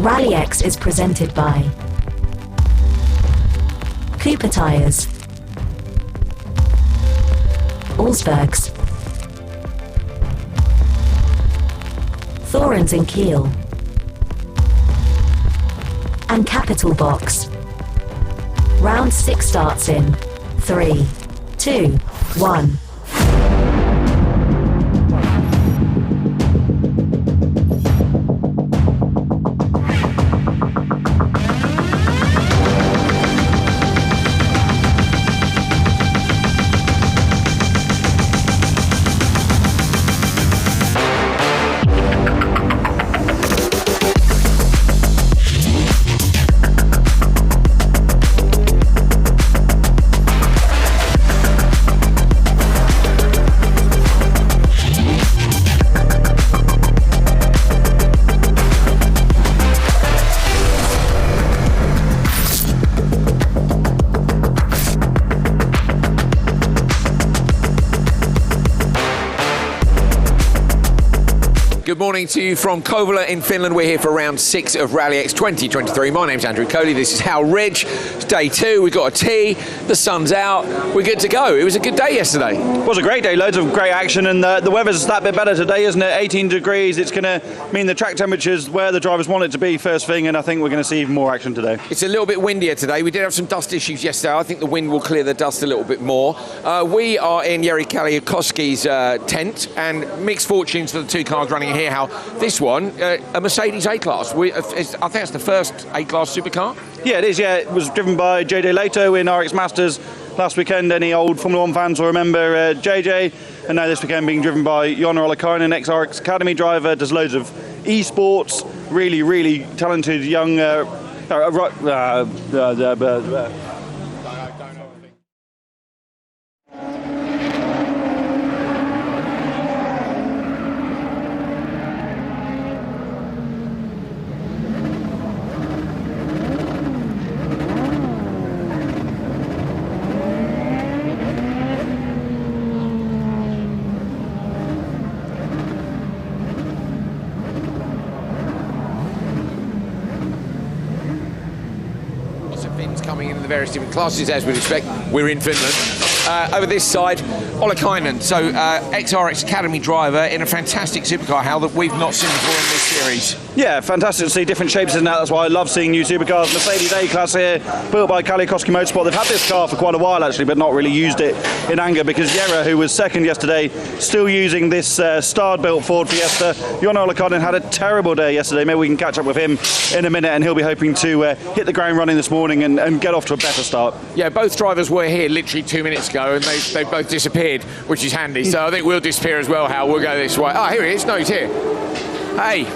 Rallyx is presented by Cooper Tires, Allsbergs, Thorens and Kiel, and Capital Box. Round 6 starts in 3, 2, 1. Good morning to you from Kouvola in Finland. We're here for round 6 of Rallyx 2023. My name's Andrew Coley. This is Hal Ridge. It's day 2. We've got a tee. The sun's out. We're good to go. It was a good day yesterday. It was a great day. Loads of great action, and the weather's that bit better today, isn't it? 18 degrees. It's going to mean the track temperature's where the drivers want it to be first thing, and I think we're going to see even more action today. It's a little bit windier today. We did have some dust issues yesterday. I think the wind will clear the dust a little bit more. We are in Jari Kaliakowski's tent, and mixed fortunes for the two cars running here. How this one, a Mercedes A-Class. I think it's the first A-Class supercar. Yeah, it is. Yeah, it was driven by JJ Leto in RX Masters last weekend. Any old Formula 1 fans will remember JJ. And now this weekend being driven by Jonna Ollikainen, ex-RX Academy driver, does loads of esports. Really, really talented young. Coming in the various different classes, as we'd expect. We're in Finland. Over this side, Ollikainen, so ex-RX Academy driver in a fantastic supercar, Hal, that we've not seen before in this series. Yeah, fantastic to see different shapes in that. That's why I love seeing new supercars. Mercedes A-Class here, built by Kaliakowski Motorsport. They've had this car for quite a while, actually, but not really used it in anger, because Jere, who was second yesterday, still using this Stard-built Ford Fiesta. Jonna Ollikainen had a terrible day yesterday. Maybe we can catch up with him in a minute, and he'll be hoping to hit the ground running this morning and get off to a better start. Yeah, both drivers were here literally 2 minutes ago, and they've both disappeared, which is handy. So I think we'll disappear as well, Hal. We'll go this way. Ah, here he is. No, he's here. Hey.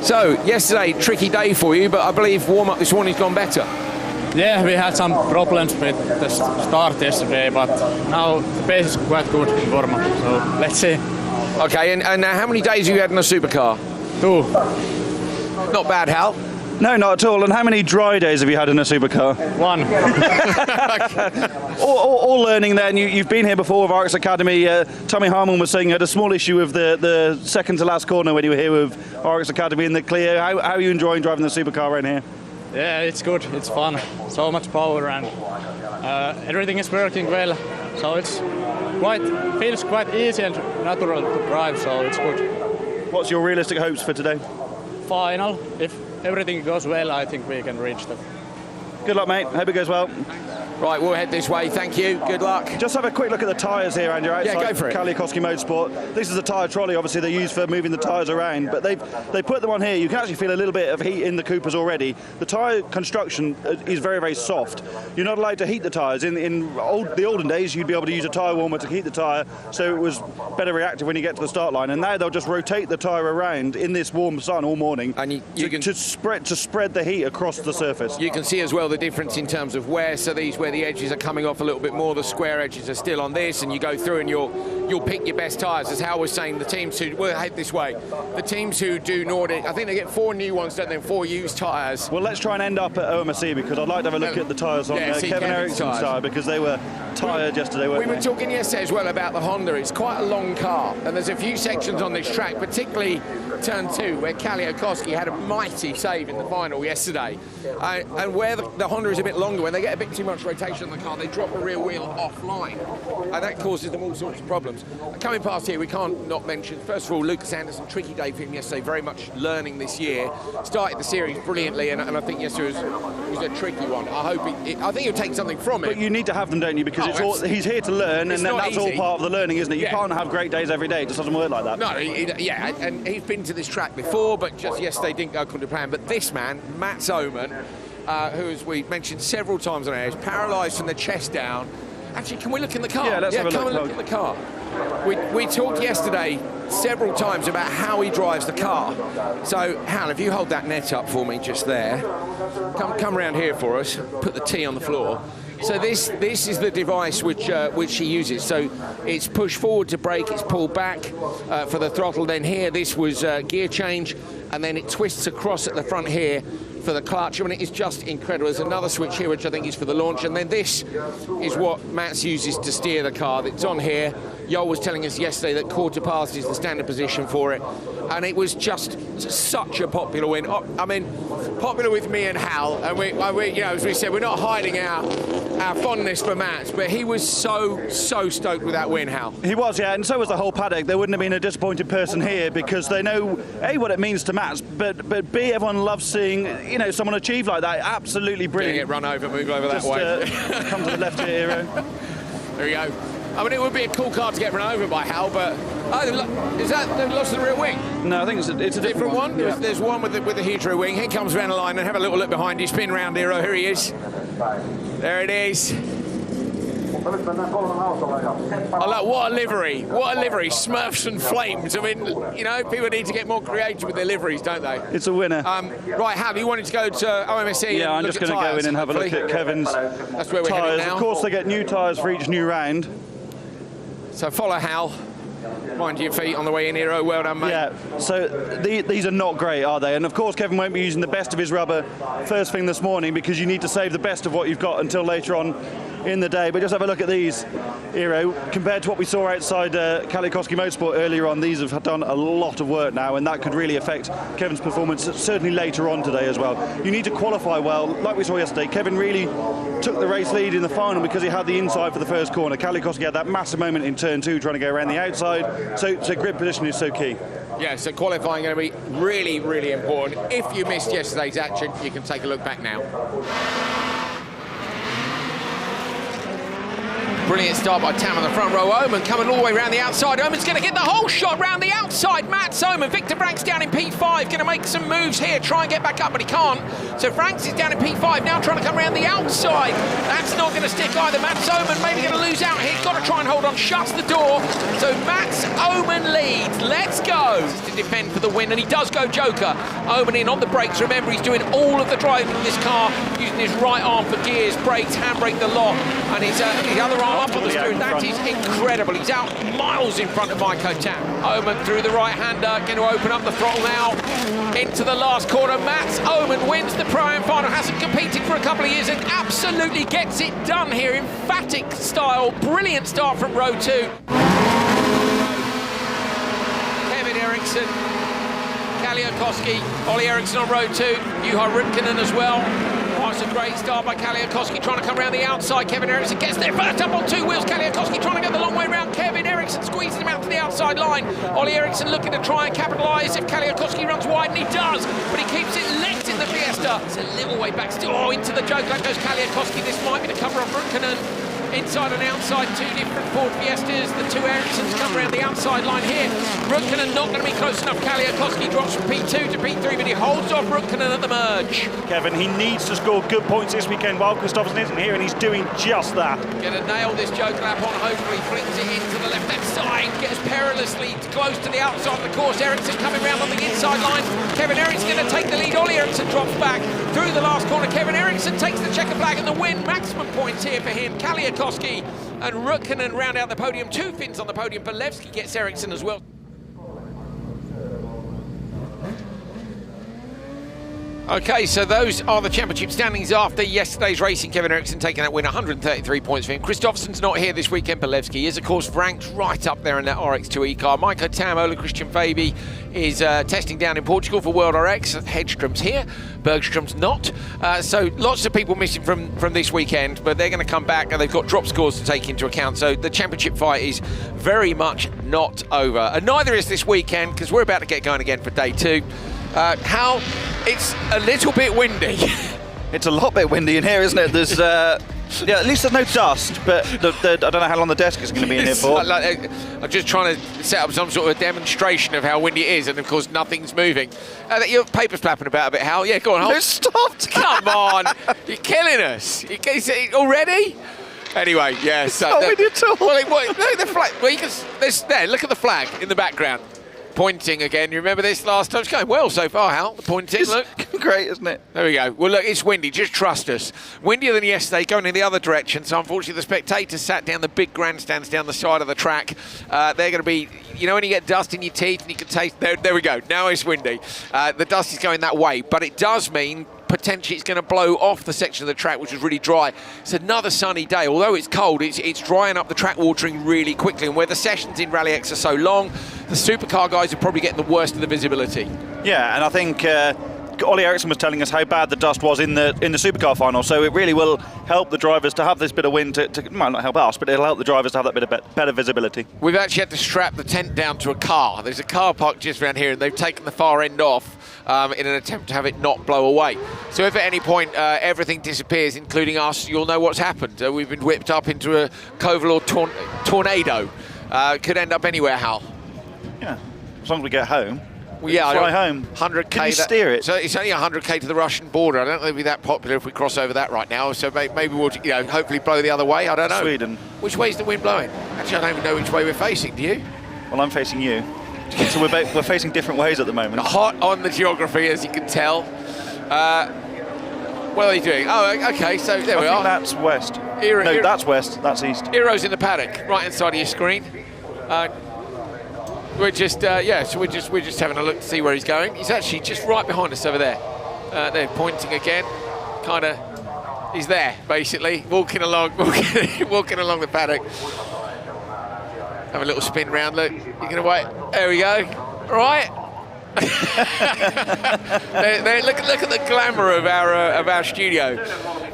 So, yesterday, tricky day for you, but I believe warm-up this morning's gone better. Yeah, we had some problems with the start yesterday, but now the pace is quite good in warm-up, so let's see. Okay, and how many days have you had in a supercar? 2. Not bad, Hal. No, not at all. And how many dry days have you had in a supercar? 1. all learning there, and you've been here before with RX Academy. Tommy Harmon was saying you had a small issue with the second to last corner when you were here with RX Academy in the clear. How are you enjoying driving the supercar right here? Yeah, it's good, it's fun. So much power, and everything is working well. So feels quite easy and natural to drive, so it's good. What's your realistic hopes for today? Final. If everything goes well, I think we can reach them. Good luck, mate. Hope it goes well. Right, we'll head this way. Thank you. Good luck. Just have a quick look at the tyres here, Andrew. Outside go for it. Kaliakowski Motorsport. This is a tyre trolley, obviously, they use for moving the tyres around, but they put them on here. You can actually feel a little bit of heat in the Coopers already. The tyre construction is very, very soft. You're not allowed to heat the tyres. In the olden days, you'd be able to use a tyre warmer to heat the tyre, so it was better reactive when you get to the start line. And now they'll just rotate the tyre around in this warm sun all morning, and to spread the heat across the surface. You can see as well the difference in terms of wear. So these where the edges are coming off a little bit more. The square edges are still on this, and you go through and you'll pick your best tyres. As Hal was saying, the teams who, we'll head this way, the teams who do Nordic, I think they get 4 new ones, don't they, 4 used tyres. Well, let's try and end up at OMSC, because I'd like to have a look at the tyres on Kevin Eriksson's tyre, because they were tired yesterday, weren't they? We were talking yesterday as well about the Honda. It's quite a long car, and there's a few sections on this track, particularly turn 2, where Kaliakowski had a mighty save in the final yesterday. And where the Honda is a bit longer, when they get a bit too much rotation on the car, they drop a rear wheel offline, and that causes them all sorts of problems. Coming past here, we can't not mention, first of all, Lucas Anderson, tricky day for him yesterday, very much learning this year. Started the series brilliantly, and I think yesterday was a tricky one. I think he'll take something from it. But you need to have them, don't you? Because he's here to learn, and then that's all part of the learning, isn't it? You can't have great days every day. It just doesn't work like that. No, and he's been to this track before, but just yesterday didn't go according to plan. But this man, Mats Oman, who, as we mentioned several times on air, is paralysed from the chest down. Actually, can we look in the car? Yeah, let's have a look. Come and look in the car. We talked yesterday several times about how he drives the car. So, Hal, if you hold that net up for me just there. Come around here for us. Put the T on the floor. So this is the device which he uses. So it's push forward to brake, it's pull back for the throttle. Then here, this was gear change, and then it twists across at the front here for the clutch. I mean, it is just incredible. There's another switch here, which I think is for the launch, and then this is what Mats uses to steer the car. It's on here. Yo was telling us yesterday that quarter past is the standard position for it, and it was just such a popular win. I mean, popular with me and Hal, and we you know, as we said, we're not hiding our fondness for Mats, but he was so stoked with that win, Hal. He was, yeah, and so was the whole paddock. There wouldn't have been a disappointed person here, because they know A, what it means to Mats, but B, everyone loves seeing, you know, someone achieve like that. Absolutely brilliant. Get run over, move over that way. Come to the left here, Hero. There you go. I mean, it would be a cool car to get run over by Hal, but is that they've lost the rear wing? No, I think it's a different one. Yeah. There's one with the huge rear wing. Here comes around the line, and have a little look behind you. Spin round, Hero. Here he is. There it is. I like, what a livery. What a livery. Smurfs and flames. I mean, you know, people need to get more creative with their liveries, don't they? It's a winner. Right, Hal, you wanted to go to OMSC? Yeah, I'm just going to go in and have a look at Kevin's That's where we're tyres. now. Of course, they get new tyres for each new round. So follow Hal. Mind your feet on the way in, Hero. Well done, mate. Yeah, so these are not great, are they? And of course, Kevin won't be using the best of his rubber first thing this morning, because you need to save the best of what you've got until later on in the day. But just have a look at these, Hero. Compared to what we saw outside Kaliakowski Motorsport earlier on, these have done a lot of work now, and that could really affect Kevin's performance, certainly later on today as well. You need to qualify well. Like we saw yesterday, Kevin really took the race lead in the final because he had the inside for the first corner. Kaliakowski had that massive moment in turn 2 trying to go around the outside, so grid position is so key. Yeah, so qualifying going to be really, really important. If you missed yesterday's action, you can take a look back now. Brilliant start by Tam on the front row. Oman coming all the way around the outside. Oman's going to get the whole shot round the outside. Mats Oman. Victor Franks down in P5. Going to make some moves here. Try and get back up, but he can't. So Franks is down in P5 now, trying to come around the outside. That's not going to stick either. Mats Oman maybe going to lose out here. He's got to try and hold on. Shuts the door. So Mats Oman leads. Let's go. To defend for the win, and he does go Joker. Oman in on the brakes. Remember, he's doing all of the driving in this car, using his right arm for gears, brakes, handbrake, the lot, and his other arm up on the steering. That is incredible. He's out miles in front of Maiko Tam. Oman through the right-hander, going to open up the throttle now into the last corner. Mats Oman wins the Pro-Am final. Hasn't competed for a couple of years and absolutely gets it done here. Emphatic style. Brilliant start from row 2. Kevin Eriksson, Kaliakowski, Ollie Eriksson on row 2. Juha Ripkinen as well. It's a great start by Kaliakowski, trying to come around the outside. Kevin Eriksson gets there first up on 2 wheels. Kaliakowski trying to go the long way around. Kevin Eriksson squeezes him out to the outside line. Ollie Eriksson looking to try and capitalise if Kaliakowski runs wide, and he does, but he keeps it linked in the Fiesta. It's a little way back still. Oh, into the joke. That goes Kaliakowski. This might be the cover of Rukkanen. inside and outside, two different Ford Fiestas. The two Ericssons come around the outside line here. Rukkanen not going to be close enough. Kaliakowski drops from P2 to P3, but he holds off Rukkanen at the merge. Kevin, he needs to score good points this weekend while Kristoffersen isn't here, and he's doing just that. Gonna nail this joke lap on, hopefully flings it into the left-hand side, gets perilously close to the outside of the course. Ericsson coming round on the inside line. Kevin Eriksson going to take the lead. Ollie Eriksson drops back through the last corner. Kevin Eriksson takes the checker flag and the win. Maximum points here for him. Kaliakowski and Rukkanen round out the podium. Two Finns on the podium. Belevsky gets Eriksson as well. Okay, so those are the championship standings after yesterday's racing. Kevin Eriksson taking that win, 133 points for him. Kristoffersen's not here this weekend. Belevsky is, of course, ranked right up there in that RX2E car. Maiko Tam, Ola Christian Fabi is testing down in Portugal for World RX. Hedstrom's here, Bergstrom's not. So lots of people missing from this weekend, but they're going to come back and they've got drop scores to take into account. So the championship fight is very much not over. And neither is this weekend, because we're about to get going again for day two. Hal, it's a little bit windy. It's a lot bit windy in here, isn't it? There's, yeah, at least there's no dust, but I don't know how long the desk is going to be in here for. I'm just trying to set up some sort of demonstration of how windy it is, and of course nothing's moving. Your paper's flapping about a bit, Hal. Yeah, go on, Hal. No, stop! Come on, you're killing us. Already? Anyway, yeah. So not windy at all. Well, no, the flag. Well, there. Look at the flag in the background. Pointing again. You remember this last time? It's going well so far, Hal. The pointing, look. Great, isn't it? There we go. Well, look, it's windy. Just trust us. Windier than yesterday, going in the other direction. So, unfortunately, the spectators sat down the big grandstands down the side of the track. They're going to be, you know, when you get dust in your teeth and you can taste. There we go. Now it's windy. The dust is going that way, but it does mean potentially it's going to blow off the section of the track which is really dry. It's another sunny day. Although it's cold, it's drying up the track, watering really quickly. And where the sessions in Rallyx are so long, the supercar guys are probably getting the worst of the visibility. Yeah, and I think Ollie Eriksson was telling us how bad the dust was in the supercar final, so it really will help the drivers to have this bit of wind to might not help us, but it'll help the drivers to have that bit of better visibility. We've actually had to strap the tent down to a car. There's a car parked just around here and they've taken the far end off in an attempt to have it not blow away. So if at any point everything disappears, including us, you'll know what's happened. We've been whipped up into a Kouvola tornado. Could end up anywhere, Hal. Yeah, as long as we get home. Well, yeah, fly home. 100k. Can you steer it? So it's only 100k to the Russian border. I don't think it'll be that popular if we cross over that right now. So maybe we'll, hopefully blow the other way. I don't know. Sweden. Which way is the wind blowing? Actually, I don't even know which way we're facing. Do you? Well, I'm facing you. So we're facing different ways at the moment. Hot on the geography, as you can tell. What are you doing? Oh, okay. So there we are. That's west. That's west. That's east. Heroes in the paddock, right inside of your screen. We're just, so we're just having a look to see where he's going. He's actually just right behind us over there. They're pointing again. He's there, basically, walking along the paddock. Have a little spin round, look. You're going to wait. There we go. All right. Look at the glamour of our studio.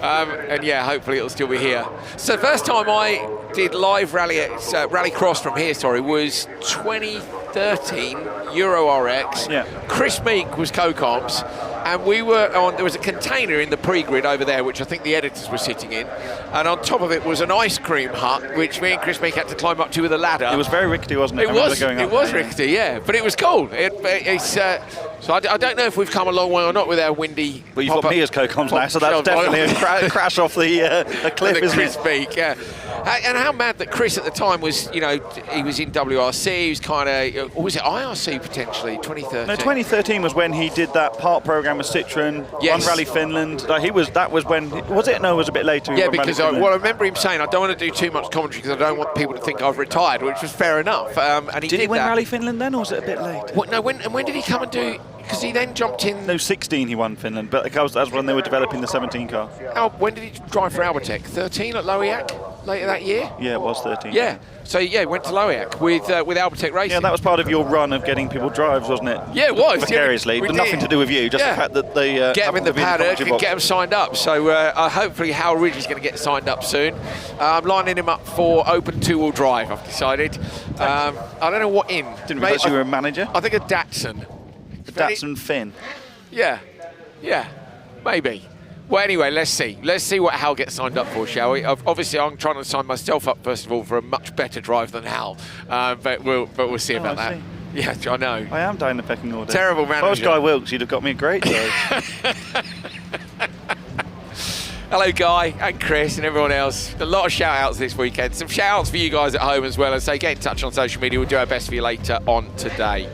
And yeah, hopefully it'll still be here. So the first time I did live rallycross from here, was 2013 Euro RX. Yeah. Chris Meek was co-comps, and we were on. There was a container in the pre-grid over there, which I think the editors were sitting in, and on top of it was an ice cream hut, which me and Chris Meek had to climb up to with a ladder. It was very rickety, wasn't it? It was rickety, yeah, but it was cool. So I don't know if we've come a long way or not with our windy. Well, you've got me as co-comms now, so that's definitely a crash off the cliff, isn't it? Chris Meek, yeah. And how mad that Chris at the time was, he was in WRC, he was kind of, or was it IRC potentially, 2013? No, 2013 was when he did that part program with Citroen, yes. One Rally Finland. That was when, was it? No, it was a bit later. Yeah, because I remember him saying, I don't want to do too much commentary because I don't want people to think I've retired, which was fair enough. And did he win Rally Finland then, or was it a bit late? When did he come and do? Because he then jumped in. No, 16 he won Finland, but that was when they were developing the 17 car. When did he drive for Albertech? 13 at Lowiak later that year? Yeah, it was 13. Yeah. So yeah, went to Lowiak with Albertech Racing. Yeah, that was part of your run of getting people drives, wasn't it? Yeah, it was. Vicariously, but nothing to do with you, just the fact that they get them in the paddock and get them signed up. So hopefully Hal Ridge is going to get signed up soon. I'm lining him up for open two-wheel drive, I've decided. I don't know what in. Didn't realise you were a manager. I think a Datsun. A Datsun Finn. Yeah, maybe. Well, anyway, let's see. Let's see what Hal gets signed up for, shall we? Obviously, I'm trying to sign myself up, first of all, for a much better drive than Hal. But we'll see about that. See. Yeah, I know. I am down the pecking order. Terrible manager. If I was Guy Wilkes, you'd have got me a great drive. Hello, Guy and Chris and everyone else. A lot of shout-outs this weekend. Some shout-outs for you guys at home as well. And say, get in touch on social media. We'll do our best for you later on today.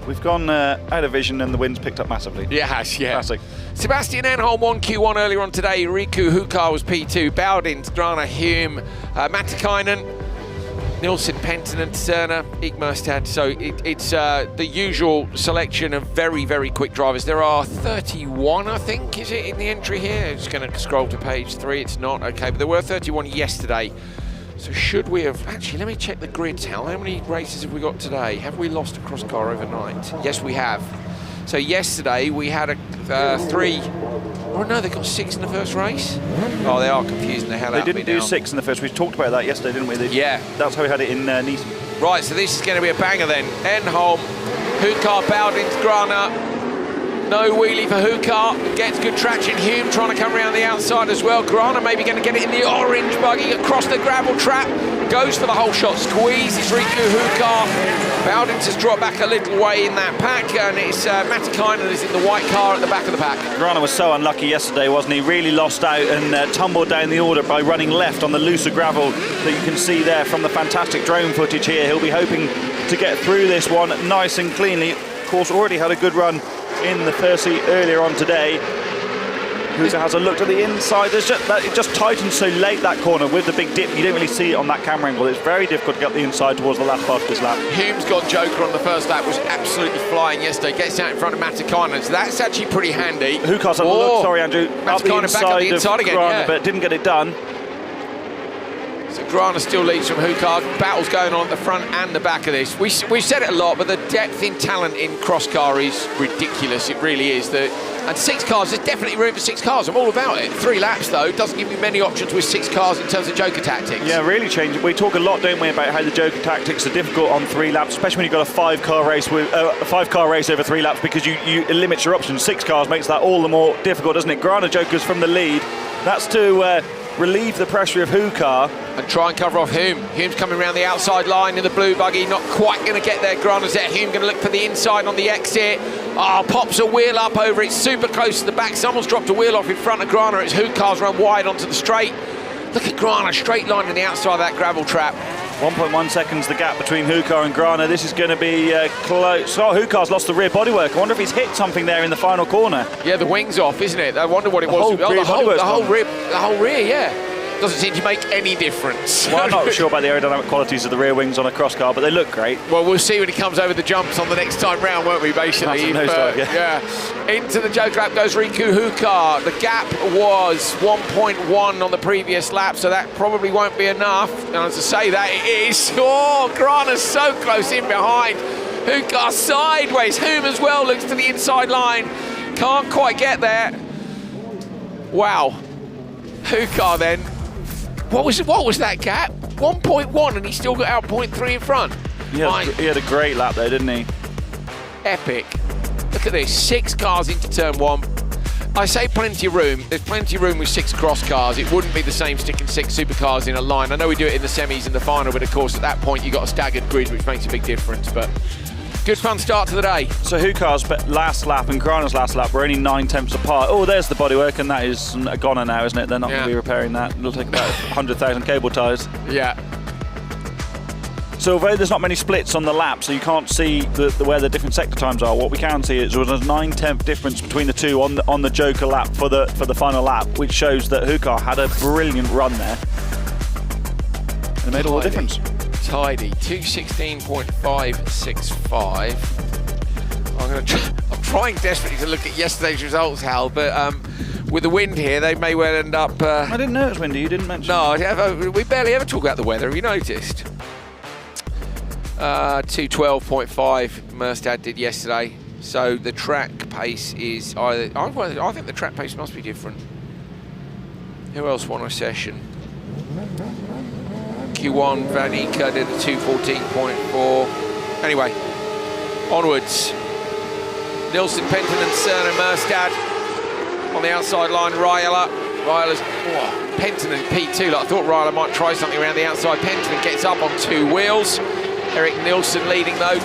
We've gone out of vision and the wind's picked up massively. Yes, yeah. Classic. Sebastian Enholm won Q1 earlier on today. Riku Hukar was P2. Bowdins, Grana, Hume, Matikainen, Nilsson, Penton and Cerner, Igmerstad. So it's the usual selection of very, very quick drivers. There are 31, I think, is it, in the entry here? I'm just going to scroll to page 3. It's not. Okay, but there were 31 yesterday. So should we have... Actually, let me check the grids, Hal. How many races have we got today? Have we lost a cross car overnight? Yes, we have. So yesterday we had a 3... Oh, no, they got 6 in the first race? Oh, they are confusing the hell out of me now. They didn't do 6 in the first. We talked about that yesterday, didn't we? Yeah. That's how we had it in Nice. Right, so this is going to be a banger then. Enholm, Hukar, Bowdins, Grana. No wheelie for Hukar. Gets good traction. Hume trying to come around the outside as well. Grana maybe going to get it in the orange buggy across the gravel trap. Goes for the whole shot. Squeezes Riku Hukar. Bowdins has dropped back a little way in that pack, and it's Matikainen is in the white car at the back of the pack. Grana was so unlucky yesterday, wasn't he? Really lost out and tumbled down the order by running left on the looser gravel that you can see there from the fantastic drone footage here. He'll be hoping to get through this one nice and cleanly. Of course, already had a good run in the first heat earlier on today. Huka has a look to the inside. It just tightens so late, that corner, with the big dip. You don't really see it on that camera angle. It's very difficult to get the inside towards the last part of this lap. Hume's got Joker on the first lap, was absolutely flying yesterday. Gets out in front of Matikainen, so that's actually pretty handy. Huka's had a look, sorry Andrew, up the inside, back up the inside again, Grana, yeah. But didn't get it done. So Grana still leads from Hukar. Battles going on at the front and the back of this. We've said it a lot, but the depth in talent in cross car is ridiculous. It really is. And 6 cars, there's definitely room for 6 cars. I'm all about it. 3 laps, though, doesn't give you many options with 6 cars in terms of Joker tactics. Yeah, really changed. We talk a lot, don't we, about how the Joker tactics are difficult on 3 laps, especially when you've got a 5-car race with a 5-car race over 3 laps, because it limits your options. 6 cars makes that all the more difficult, doesn't it? Grana Joker's from the lead. That's to relieve the pressure of Hukar. And try and cover off Hume. Hume's coming around the outside line in the blue buggy, not quite going to get there. Grana's there. Hume going to look for the inside on the exit. Pops a wheel up over it, super close to the back. Someone's dropped a wheel off in front of Grana. It's Hukar's run wide onto the straight. Look at Grana, straight line in the outside of that gravel trap. 1.1 seconds the gap between Hukar and Grana. This is going to be close. Oh, Hukar's lost the rear bodywork. I wonder if he's hit something there in the final corner. Yeah, the wing's off, isn't it? I wonder what it was. The whole rear, yeah. Doesn't seem to make any difference. Well, I'm not sure about the aerodynamic qualities of the rear wings on a cross car, but they look great. Well, we'll see when he comes over the jumps on the next time round, won't we, basically? Yeah. Into the Joker lap goes Riku Hukar. The gap was 1.1 on the previous lap, so that probably won't be enough. And as I say that, it is. Oh, Grana's so close in behind. Hukar sideways. Hume as well looks to the inside line. Can't quite get there. Wow. Hukar then. What was that gap? 1.1, and he still got out 0.3 in front. He had a great lap there, didn't he? Epic. Look at this, 6 cars into turn 1. I say plenty of room. There's plenty of room with 6 cross cars. It wouldn't be the same sticking 6 supercars in a line. I know we do it in the semis and the final, but of course at that point you've got a staggered grid, which makes a big difference. But good fun start to the day. So Hukar's last lap and Grana's last lap were only 9/10 apart. Oh, there's the bodywork, and that is a goner now, isn't it? They're not going to be repairing that. It'll take about 100,000 cable ties. Yeah. So although there's not many splits on the lap, so you can't see where the different sector times are, what we can see is there was a 9/10 difference between the two on the Joker lap for the final lap, which shows that Hukar had a brilliant run there. And it made all the difference. Tidy, 2:16.565. I'm trying desperately to look at yesterday's results, Hal, but with the wind here, they may well end up. I didn't know it was windy. You didn't mention. No, we barely ever talk about the weather. Have you noticed? 2:12.5 Merstad did yesterday. So the track pace is either. I think the track pace must be different. Who else won a session? Q1, Vanica did a 2:14.4. Anyway, onwards. Nilsson, Penton and Cerner, Merstad. on the outside line. Ryler's Penton and P2. Like, I thought Ryler might try something around the outside. Penton gets up on 2 wheels. Eric Nilsson leading though.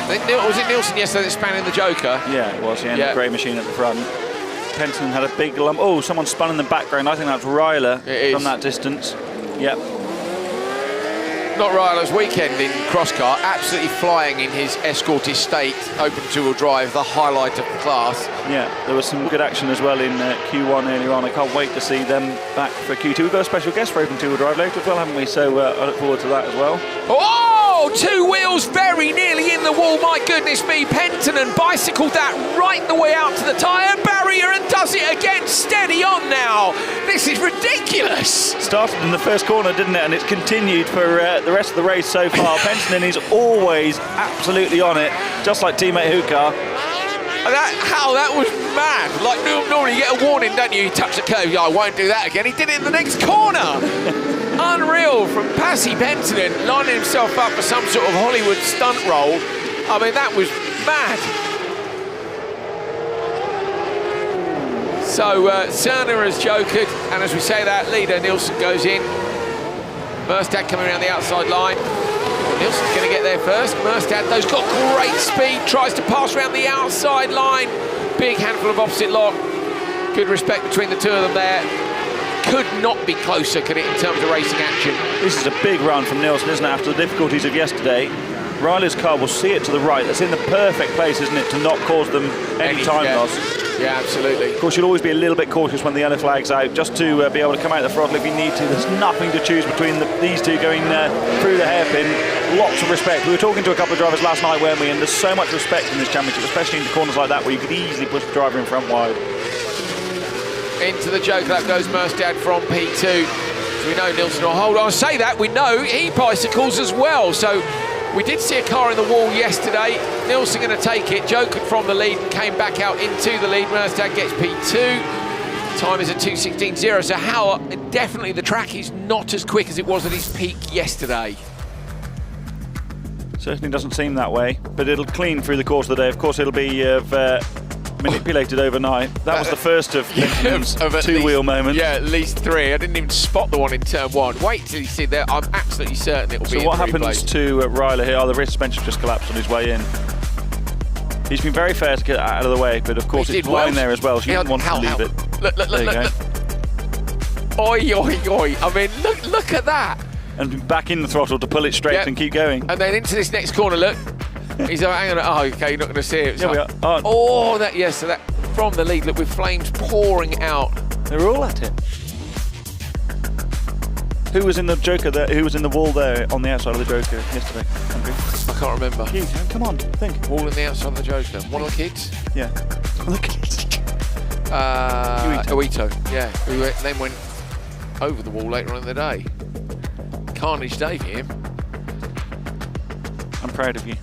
Was it Nilsson yesterday that span in the Joker? Yeah, it was. The grey machine at the front. Penton had a big lump. Oh, someone spun in the background. I think that's Ryler from that distance. Yep. Not Ryler's weekend in crosscar, absolutely flying in his Escort Estate open two-wheel drive, the highlight of the class. Yeah, there was some good action as well in Q1 earlier on. I can't wait to see them back for Q2. We've got a special guest for open two-wheel drive later as well, haven't we? So I look forward to that as well. Oh, 2 wheels very nearly in the wall. My goodness me, Penton and bicycled that right the way out to the tyre barrier and does it again. Steady on now. This is ridiculous. Started in the first corner, didn't it? And it's continued for the rest of the race so far. Penton is always absolutely on it, just like teammate Hukar. That was mad. Like, normally you get a warning, don't you? You touch the curve, I won't do that again. He did it in the next corner. Unreal from Pasi Penton, lining himself up for some sort of Hollywood stunt role. I mean, that was mad. So Cerner has jokered, and as we say that, leader Nilsson goes in. Merstad coming around the outside line. Nilsson's going to get there first. Merstad, though's got great speed, tries to pass around the outside line. Big handful of opposite lock. Good respect between the two of them there. Could not be closer, could it, in terms of racing action? This is a big run from Nilsson, isn't it, after the difficulties of yesterday. Riley's car will see it to the right. That's in the perfect place, isn't it, to not cause them any time loss. Yeah, absolutely. Of course, you'll always be a little bit cautious when the yellow flag's out, just to be able to come out the throttle if you need to. There's nothing to choose between these two going through the hairpin. Lots of respect. We were talking to a couple of drivers last night, weren't we? And there's so much respect in this championship, especially in corners like that, where you could easily push the driver in front wide. Into the Joker, that goes Merstad from P2. So we know Nilsson will hold on. I say that, we know he bicycles as well. So we did see a car in the wall yesterday. Nilsson going to take it. Joker from the lead and came back out into the lead. Merstad gets P2. Time is at 2:16.0. So how definitely the track is not as quick as it was at its peak yesterday. Certainly doesn't seem that way, but it'll clean through the course of the day. Of course, it'll be manipulated overnight. That was the first of two-wheel moments. Yeah, at least 3. I didn't even spot the one in turn 1. Wait till you see there. I'm absolutely certain it'll be in So what happens place. to Ryler here? Oh, the rear suspension just collapsed on his way in. He's been very fair to get out of the way, but of course it's blind there as well, so you don't want to leave it. Look. Oi, oi, oi. I mean, look at that. And back in the throttle to pull it straight and keep going. And then into this next corner, look. He's like, hang on, oh, okay, you're not going to see it. Yeah, we are. Oh, that, yes, so that from the lead, look, with flames pouring out. They're all at it. Who was in the Joker there? Who was in the wall there on the outside of the Joker yesterday? I can't remember. You, come on, think. Wall in the outside of the Joker. One of the kids? Yeah. One of the kids. Uito, yeah. Who then went over the wall later on in the day. Carnage day for him. I'm proud of you.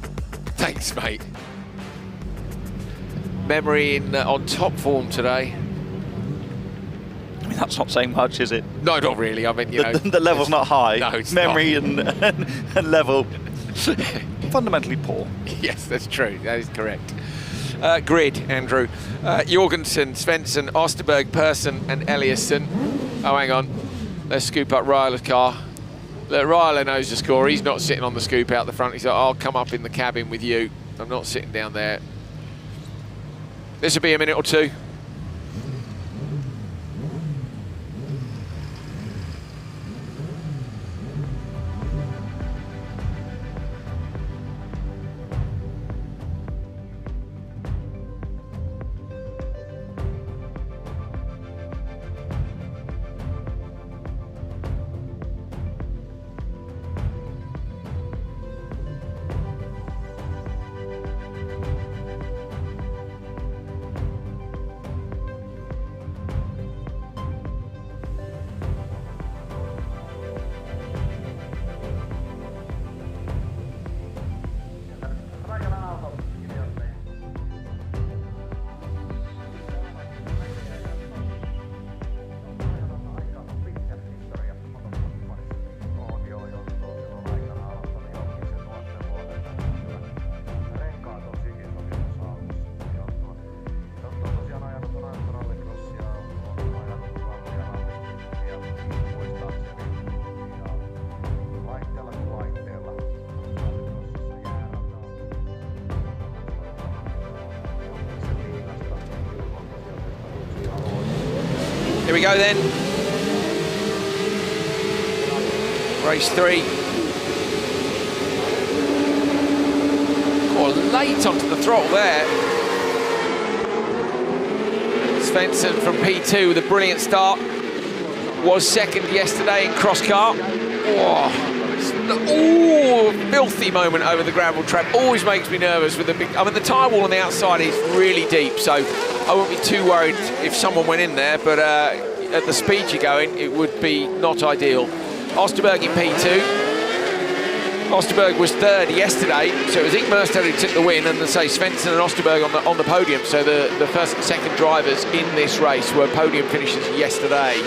Thanks, mate. Memory on top form today. I mean, that's not saying much, is it? No, not really. I mean, you know, the level's not high. No, it's Memory not. and level fundamentally poor. Yes, that's true. That is correct. Grid, Andrew. Jorgensen, Svensson, Osterberg, Persson, and Eliasson. Oh, hang on. Let's scoop up Ryler's car. Look, Ryler knows the score. He's not sitting on the scoop out the front. He's like, I'll come up in the cabin with you. I'm not sitting down there. This will be a minute or two. Here we go then. Race 3. Oh, late onto the throttle there. Svensson from P2 with a brilliant start. Was second yesterday in cross car. Oh, filthy moment over the gravel trap. Always makes me nervous with the big. I mean, the tyre wall on the outside is really deep, so I wouldn't be too worried if someone went in there. But at the speed you're going, it would be not ideal. Osterberg in P2. Osterberg was third yesterday, so it was Ingmerstad who took the win, and say Svensson and Osterberg on the podium. So the first and second drivers in this race were podium finishers yesterday.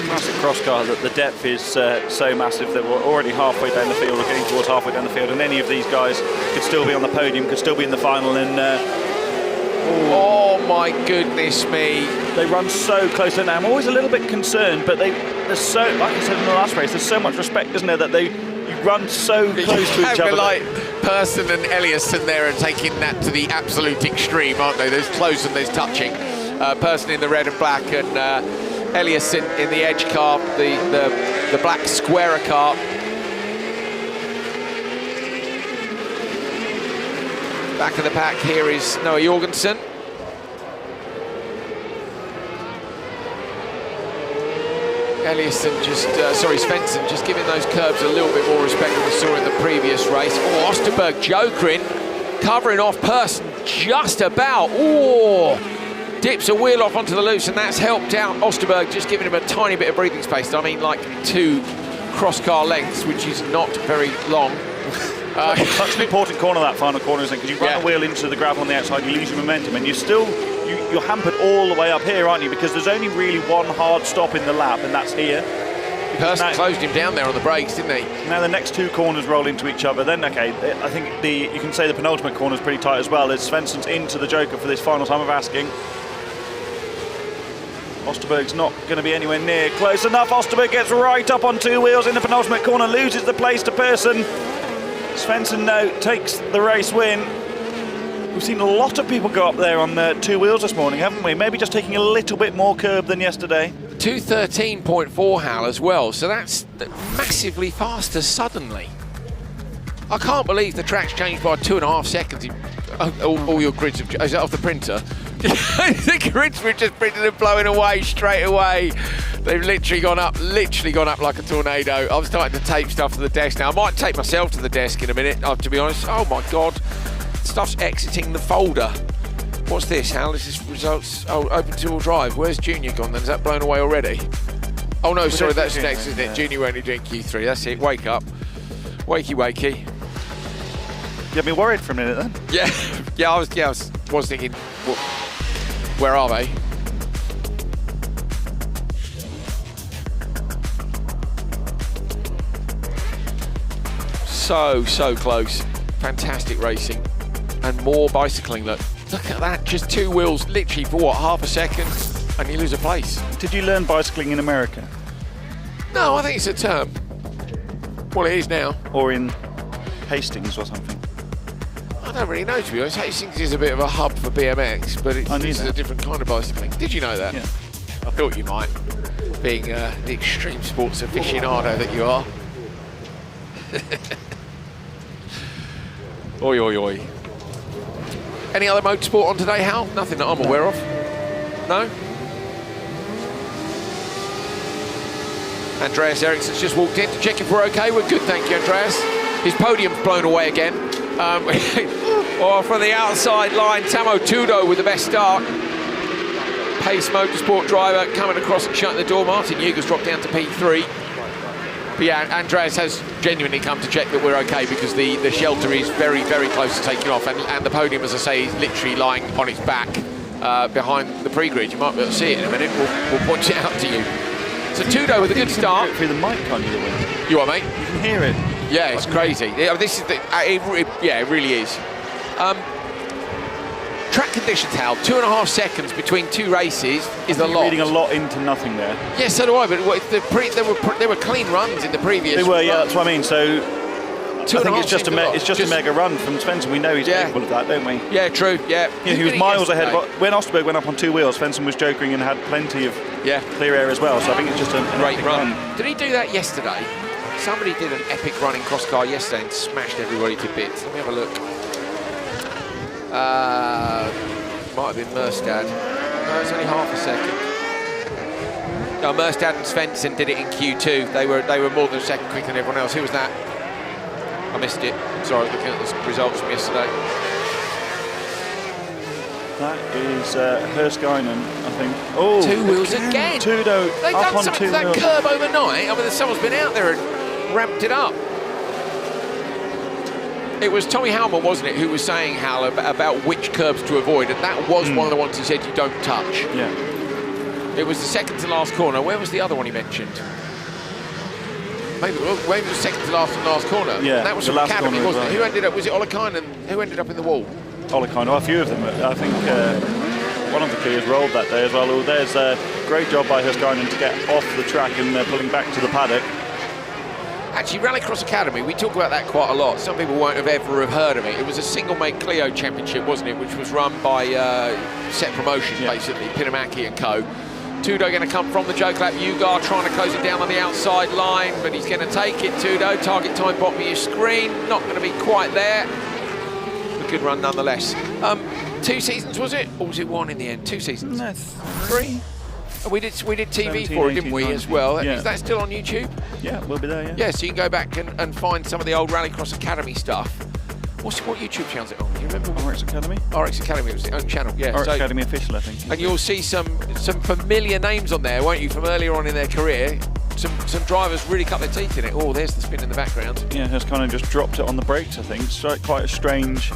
Massive cross car, that the depth is so massive that we're already halfway down the field, or getting towards halfway down the field, and any of these guys could still be on the podium, could still be in the final. And oh my goodness me! They run so close to now. I'm always a little bit concerned, but there's so, like I said in the last race, there's so much respect, isn't there, that you run so close to each other. Like Persson and Eliasson there are taking that to the absolute extreme, aren't they? There's close and there's touching. Persson in the red and black, and Elias in the edge car, the black squarer car. Back of the pack here is Noah Jorgensen. Eliasson Svensson just giving those curbs a little bit more respect than we saw in the previous race. Oh, Osterberg jokering, covering off Persson just about. Oh, dips a wheel off onto the loose, and that's helped out Osterberg, just giving him a tiny bit of breathing space. I mean, like 2 cross-car lengths, which is not very long. Such an important corner, that final corner, isn't it? Because you run the wheel into the gravel on the outside, you lose your momentum, and you're hampered all the way up here, aren't you? Because there's only really one hard stop in the lap, and that's here. Persson closed him down there on the brakes, didn't he? Now the next 2 corners roll into each other. Then, okay, I think you can say the penultimate corner is pretty tight as well, as Svensson's into the Joker for this final time of asking. Osterberg's not going to be anywhere near close enough. Osterberg gets right up on 2 wheels in the penultimate corner, loses the place to Persson. Svensson now takes the race win. We've seen a lot of people go up there on 2 wheels this morning, haven't we? Maybe just taking a little bit more curb than yesterday. 2:13.4 Hal as well, so that's massively faster suddenly. I can't believe the track's changed by 2.5 seconds. All your grids have, is that off the printer? The grids were just printed and blowing away straight away. They've literally gone up like a tornado. I'm starting to tape stuff to the desk now. I might tape myself to the desk in a minute, to be honest. Oh my God, stuff's exiting the folder. What's this, Hal? This is results. Oh, open two-wheel drive. Where's Junior gone then? Is that blown away already? Oh no, sorry, that's next, isn't it? Junior only doing Q3. That's it. Wake up. Wakey, wakey. You had me worried for a minute then. Yeah, I was thinking, where are they? So close. Fantastic racing. And more bicycling. Look at that. Just 2 wheels, literally for what, half a second, and you lose a place. Did you learn bicycling in America? No, I think it's a term. Well, it is now. Or in Hastings or something? I don't really know, to be honest. Hastings is a bit of a hub for BMX, but this is a different kind of bicycling. Did you know that? Yeah. I thought you might, being the extreme sports aficionado that you are. Oi, oi, oi. Any other motorsport on today, Hal? Nothing that I'm aware of. No? Andreas Eriksson's just walked in to check if we're okay. We're good, thank you, Andreas. His podium's blown away again. From the outside line, Tamo Tudo with the best start. Pace Motorsport driver coming across and shutting the door. Martin Huger's dropped down to P3. But yeah, Andreas has genuinely come to check that we're okay, because the shelter is very, very close to taking off, and the podium, as I say, is literally lying on its back behind the pre-grid. You might be able to see it in a minute. We'll point it out to you. So Tudo with a good start. You can hear it through the mic, can't you? You are, mate? You can hear it. Yeah, it's crazy. Yeah, this is it really is. Track conditions, Hal, 2.5 seconds between 2 races is a lot. Reading a lot into nothing there. Yeah, so do I. But there were clean runs in the previous. They were, yeah. That's what I mean. So I think it's just a mega run from Svensson. We know he's capable of that, don't we? Yeah, true. Yeah, he was miles ahead. When Osterberg went up on 2 wheels, Svensson was jokering and had plenty of clear air as well. So I think it's just a great run. Did he do that yesterday? Somebody did an epic run in cross car yesterday and smashed everybody to bits. Let me have a look. Might have been Merstad. No, it's only half a second. No, Merstad and Svensson did it in Q2. They were more than a second quicker than everyone else. Who was that? I missed it. Sorry, looking at the results from yesterday. That is Hurskainen, I think. Oh, 2 wheels again. Tudo They've up done on something 2 to that wheels. curb overnight. I mean, someone's been out there and ramped it up. It was Tommy Halman, wasn't it, who was saying, Hal, about which curbs to avoid, and that was one of the ones he said you don't touch. Yeah. It was the second to last corner. Where was the other one he mentioned? Maybe it was second to last corner. Yeah, that was the from last Academy, corner wasn't as it? Who ended up? Was it Olekainen? Who ended up in the wall? Olekainen, a few of them. I think one of the clears rolled that day as well. Oh, there's a great job by Hurskainen to get off the track and pulling back to the paddock. Actually, Rallycross Academy, we talk about that quite a lot. Some people won't have ever heard of it. It was a single-make Clio championship, wasn't it, which was run by Set Promotion, basically, Pinamaki and co. Tudo going to come from the joke lap. Ugar trying to close it down on the outside line, but he's going to take it, Tudo. Target time bottom of your screen. Not going to be quite there. A good run nonetheless. 2 seasons, was it? Or was it 1 in the end? 2 seasons? No, 3. We did TV 17, for it, didn't we, 18, as well? yeah. Is that still on YouTube? Yeah, we'll be there, yeah. Yeah, so you can go back and find some of the old Rallycross Academy stuff. What YouTube channel is it on? You remember? RX Academy? RX Academy, it was its own channel, yeah. RX Academy official, I think. And you'll see some familiar names on there, won't you, from earlier on in their career. Some drivers really cut their teeth in it. Oh, there's the spin in the background. Yeah, Hurskainen just dropped it on the brakes, I think. It's quite a strange...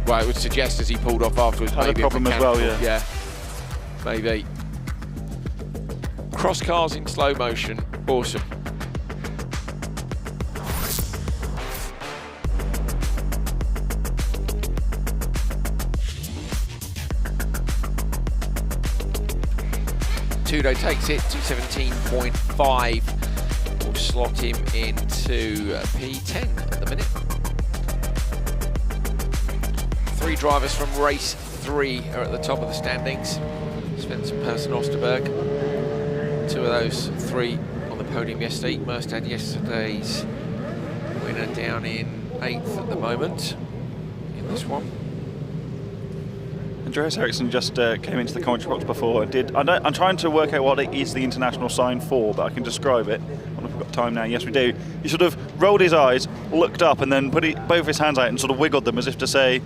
Well, it would suggest as he pulled off afterwards, had maybe a problem as well, yeah. Yeah, maybe. Cross cars in slow motion, awesome. Tudo takes it, 217.5. Will slot him into P10 at the minute. 3 drivers from race 3 are at the top of the standings. Svensson, Persson, Osterberg. 2 of those 3 on the podium yesterday. Merstad yesterday's winner down in 8th at the moment in this one. Andreas Eriksson just came into the commentary box before and did... I'm trying to work out what it is the international sign for, but I can describe it. I wonder if we've got time now. Yes, we do. He sort of rolled his eyes, looked up, and then put both his hands out and sort of wiggled them as if to say,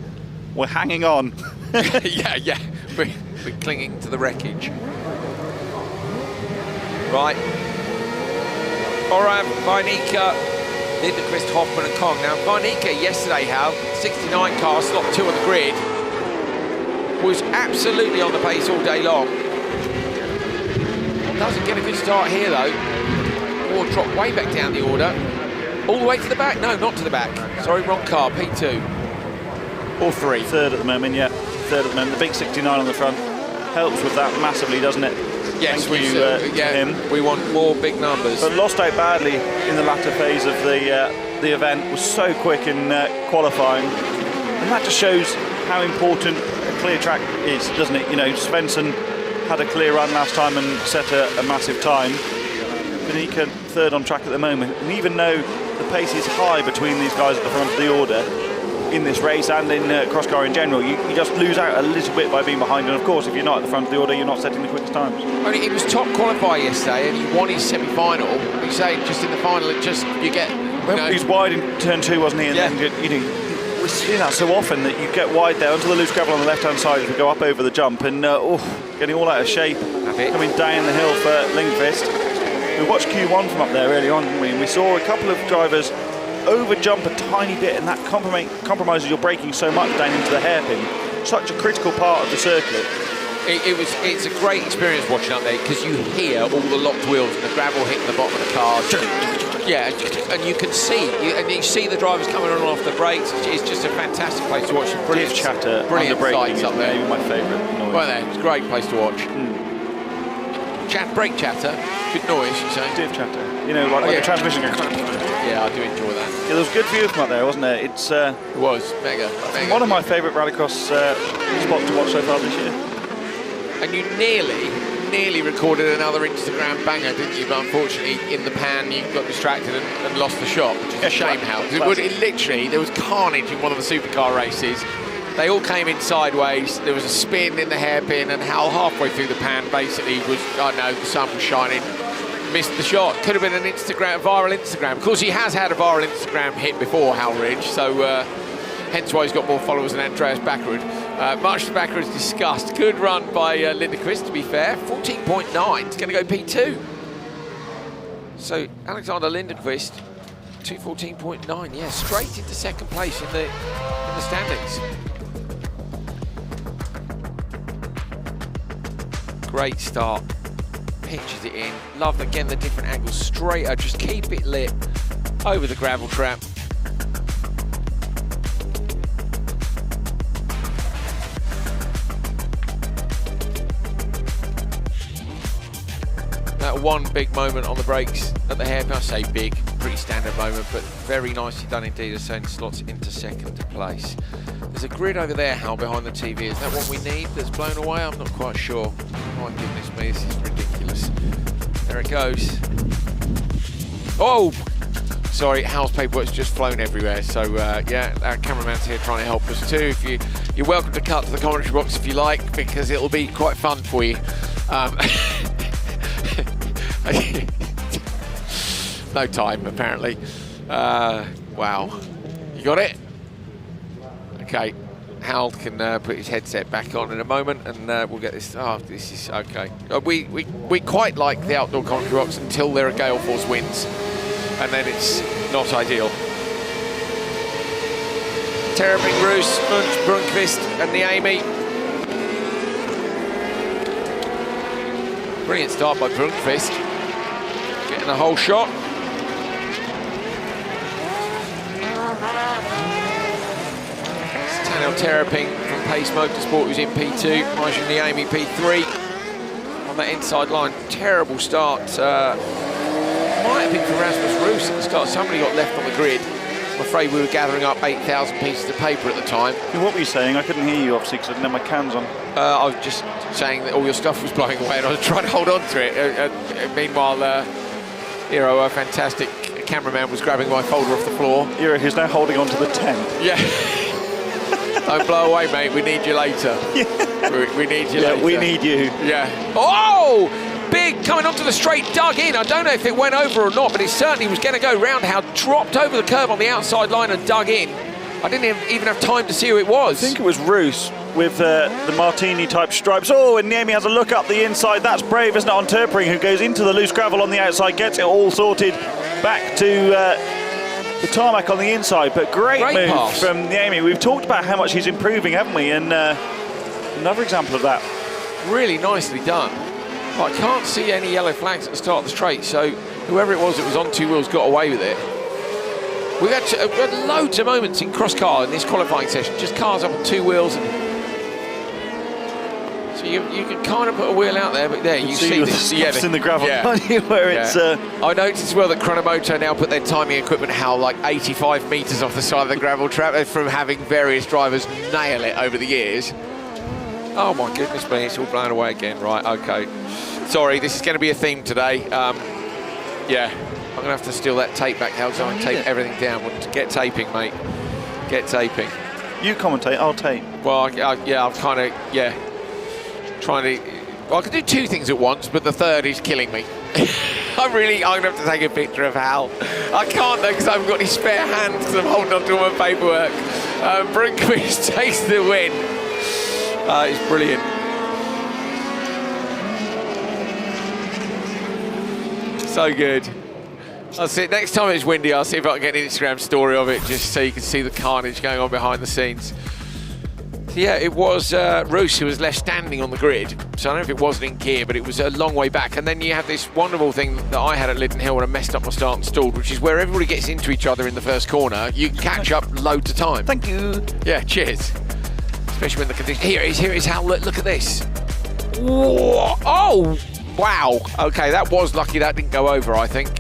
we're hanging on. yeah. We're clinging to the wreckage. Right. Oram, Weinicke, Lindenquist, Hoffman and Kong. Now, Weinicke yesterday, Hal, 69 car, slot 2 on the grid, was absolutely on the pace all day long. Doesn't get a good start here, though. Or drop way back down the order. All the way to the back? No, not to the back. Sorry, wrong car, P2. Or 3. Third at the moment, yeah. Third at the moment. The big 69 on the front helps with that massively, doesn't it? Yes, Thank you to him. We want more big numbers. But lost out badly in the latter phase of the event. Was so quick in qualifying. And that just shows how important a clear track is, doesn't it? You know, Svensson had a clear run last time and set a massive time. Weinicke third on track at the moment. And even though the pace is high between these guys at the front of the order, in this race and in cross car in general, you just lose out a little bit by being behind, and of course if you're not at the front of the order you're not setting the quickest times. I mean, he was top qualifier yesterday and he won his semi-final. He's saying just in the final you get... He was wide in turn 2, wasn't he? And then we see that so often that you get wide there onto the loose gravel on the left hand side as we go up over the jump and getting all out of shape, coming down the hill for Lindqvist. We watched Q1 from up there early on, didn't we? And we saw a couple of drivers over jump a tiny bit, and that compromises your braking so much down into the hairpin. Such a critical part of the circuit. It's a great experience watching up there because you hear all the locked wheels and the gravel hitting the bottom of the cars. Yeah, and you can see, you see the drivers coming on and off the brakes. It's just a fantastic place to watch. Brilliant chatter. Brilliant braking up there. Maybe my favourite noise. Well, there, it's a great place to watch. Brake chatter, good noise, you say? Div chatter. you know, like the transmission. Yeah, I do enjoy that. Yeah, there was a good view from up there, wasn't there? It was mega. One of my favourite rallycross spots to watch so far this year. And you nearly recorded another Instagram banger, didn't you? But unfortunately, in the pan, you got distracted and lost the shot, which is a shame, Hal. Literally, there was carnage in one of the supercar races. They all came in sideways. There was a spin in the hairpin, and Hal, halfway through the pan, basically was, I don't know, the sun was shining, missed the shot. Could have been an viral Instagram. Of course, he has had a viral Instagram hit before, Hal Ridge, so hence why he's got more followers than Andreas Backerud. Much to Backerud's disgust. Good run by Lindqvist, to be fair. 14.9. It's going to go P2. So Alexander Lindqvist, 2:14.9. Yeah, straight into second place in the standings. Great start. Pitches it in. Love again the different angles. Straighter. Just keep it lit over the gravel trap. That one big moment on the brakes at the hairpin. I say big, pretty standard moment, but very nicely done indeed, as saying slots into second place. There's a grid over there, Hal, behind the TV. Is that what we need that's blown away? I'm not quite sure. My goodness me, this is ridiculous. There it goes. Oh! Sorry, Hal's paperwork's just flown everywhere. So, yeah, our cameraman's here trying to help us too. You're welcome to cut to the commentary box if you like, because it'll be quite fun for you. No time, apparently. Wow. You got it? Okay. Hal can put his headset back on in a moment, and we'll get this. Oh, this is okay. We quite like the outdoor commentary box until there are gale force winds, and then it's not ideal. Terrapin, Roos, Munch, Brunkvist, and Niemi. Brilliant start by Brunkvist. Getting the whole shot. Tanel Terrapin from Pace Motorsport, who's in P2. Major Niemi P3 on that inside line. Terrible start. Might have been for Rasmus Roos at the start. Somebody got left on the grid. I'm afraid we were gathering up 8,000 pieces of paper at the time. What were you saying? I couldn't hear you, obviously, because I didn't have my cans on. I was just saying that all your stuff was blowing away, and I was trying to hold on to it. Meanwhile, a fantastic cameraman was grabbing my folder off the floor. Who's now holding on to the tent. Yeah. Don't blow away, mate. We need you later. Yeah. We need you later. We need you. Yeah. Oh! Big coming onto the straight, dug in. I don't know if it went over or not, but it certainly was going to go round. How dropped over the curb on the outside line and dug in. I didn't even have time to see who it was. I think it was Roos with the Martini type stripes. Oh, and Niemi has a look up the inside. That's brave, isn't it, on Turpering, who goes into the loose gravel on the outside, gets it all sorted back to the tarmac on the inside. But great move pass from Niemi. We've talked about how much he's improving, haven't we? And another example of that. Really nicely done. I can't see any yellow flags at the start of the straight, so whoever it was that was on two wheels got away with it. We've had loads of moments in cross car in this qualifying session, just cars up on two wheels, and so you can kind of put a wheel out there, but there you see this. Yeah, in the gravel, where it's. I noticed as well that Chronomoto now put their timing equipment, Hal, like 85 metres off the side of the gravel trap from having various drivers nail it over the years. Oh my goodness me, it's all blown away again. Right, okay. Sorry, this is going to be a theme today. Yeah, I'm going to have to steal that tape back, Hal, so I can tape everything down. Get taping, mate. Get taping. You commentate, I'll tape. Well, I'm kind of, trying to... Well, I can do two things at once, but the third is killing me. I'm going to have to take a picture of Hal. I can't, though, because I haven't got any spare hands, because I'm holding on to all my paperwork. Brunkvist takes the win. It's brilliant. So good. I'll see. Next time it's windy, I'll see if I can get an Instagram story of it, just so you can see the carnage going on behind the scenes. So yeah, it was Roos who was left standing on the grid. So I don't know if it wasn't in gear, but it was a long way back. And then you have this wonderful thing that I had at Linden Hill when I messed up my start and stalled, which is where everybody gets into each other in the first corner. You catch up loads of time. Thank you. Yeah, cheers. Especially when the condition. Here it is, Hal. Look at this. Whoa. Oh! Wow. Okay, that was lucky that didn't go over, I think.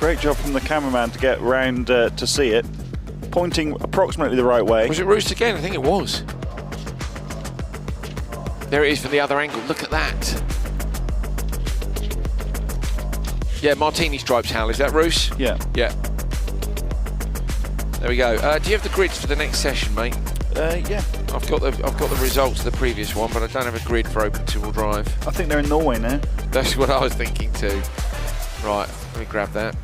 Great job from the cameraman to get round to see it. Pointing approximately the right way. Was it Roost again? I think it was. There it is from the other angle. Look at that. Yeah, Martini stripes, Hal. Is that Roost? Yeah. Yeah. There we go. Do you have the grids for the next session, mate? Yeah. I've got the results of the previous one, but I don't have a grid for open two-wheel drive. I think they're in Norway now. That's what I was thinking too. Right, let me grab that.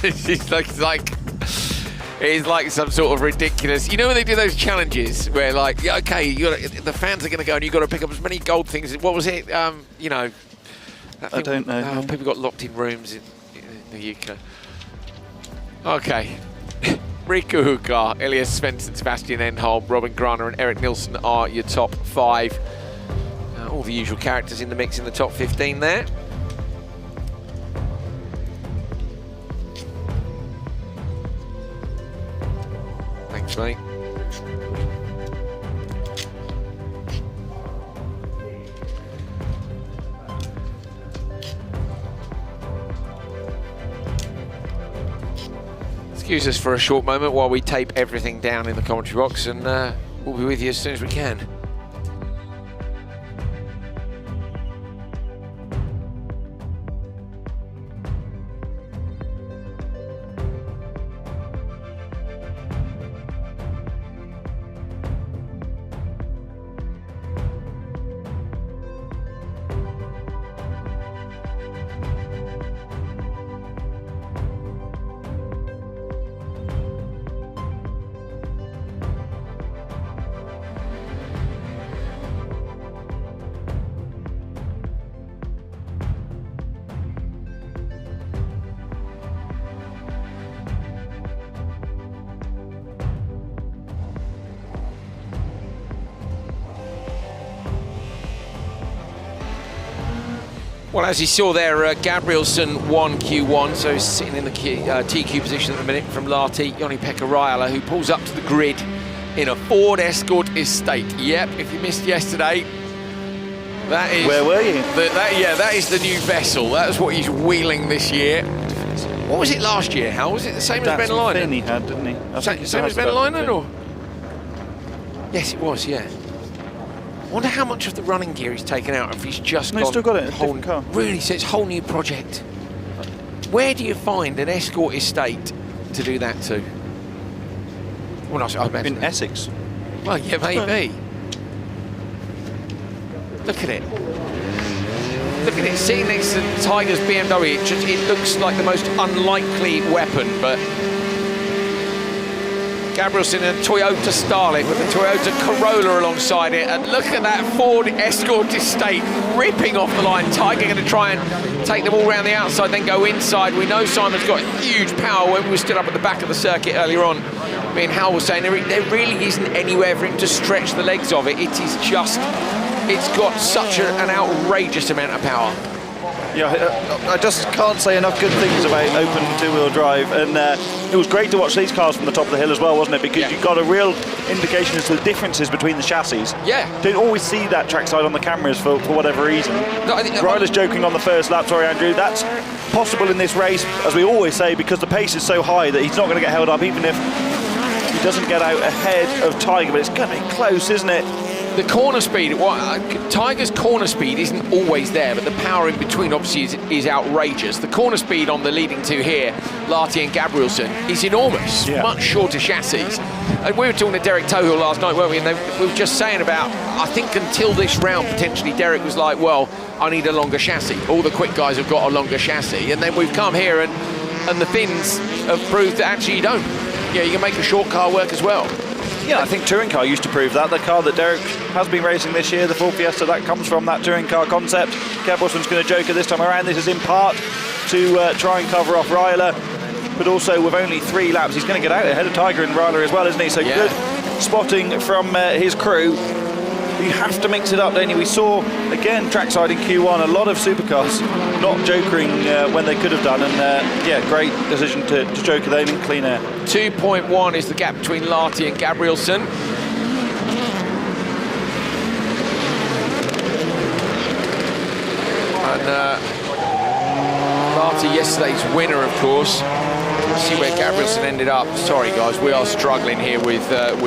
It's like some sort of ridiculous. You know when they do those challenges where, like, yeah, okay, the fans are going to go and you've got to pick up as many gold things. What was it? You know. I don't know. People got locked in rooms in the UK. Okay. Riku Hukar, Elias Svensson, Sebastian Enholm, Robin Grana and Eric Nilsson are your top 5. All the usual characters in the mix in the top 15 there. Thanks, mate. Excuse us for a short moment while we tape everything down in the commentary box, and we'll be with you as soon as we can. Well, as you saw there, Gabrielsen won Q1, so he's sitting in the TQ position at the minute from Lahti. Joni-Pekka Rajala, who pulls up to the grid in a Ford Escort Estate. Yep, if you missed yesterday, that is... Where were you? That is the new vessel. That's what he's wheeling this year. What was it last year, Hal? Was it the same as Ben Linen? That's what he had, didn't he? Same as Ben Linen, or...? Yes, it was, yeah. I wonder how much of the running gear he's taken out if he's just he's still got it in a different car. Really, so it's a whole new project. Where do you find an Escort Estate to do that to? Well, I imagine in Essex. Well, yeah, maybe. Look at it. Look at it. Sitting next to Tiger's BMW, it looks like the most unlikely weapon, but Gabrielsen and Toyota Starlet with the Toyota Corolla alongside it, and look at that Ford Escort Estate ripping off the line. Tiger going to try and take them all around the outside, then go inside. We know Simon's got huge power. When we stood up at the back of the circuit earlier on, me and Hal was saying there really isn't anywhere for him to stretch the legs of it. It is just, it's got such an outrageous amount of power. Yeah, I just can't say enough good things about open two-wheel drive, and it was great to watch these cars from the top of the hill as well, wasn't it? Because you got a real indication as to the differences between the chassis. Yeah. Don't always see that trackside on the cameras for whatever reason. No, Ryder's joking on the first lap, sorry Andrew, that's possible in this race, as we always say, because the pace is so high that he's not going to get held up, even if he doesn't get out ahead of Tiger, but it's going to be close, isn't it? The corner speed, Tiger's corner speed isn't always there, but the power in between obviously is outrageous. The corner speed on the leading two here, Lahti and Gabrielsen, is enormous, much shorter chassis. And we were talking to Derek Tohill last night, weren't we? And we were just saying about, I think until this round, potentially, Derek was like, well, I need a longer chassis. All the quick guys have got a longer chassis. And then we've come here and the Finns have proved that actually you don't. Yeah, you can make a short car work as well. Yeah, I think touring car used to prove that. The car that Derek has been racing this year, the Ford Fiesta, that comes from that touring car concept. Gabrielsen's going to joker this time around. This is in part to try and cover off Rajala, but also with only 3 laps, he's going to get out ahead of Tiger and Rajala as well, isn't he? So good spotting from his crew. You have to mix it up, don't you? We saw, again, trackside in Q1, a lot of supercars not jokering when they could have done, and yeah, great decision to joker them in clean air. 2.1 is the gap between Lahti and Gabrielsen. to yesterday's winner, of course. See where Gabrielsen ended up. Sorry, guys, we are struggling here with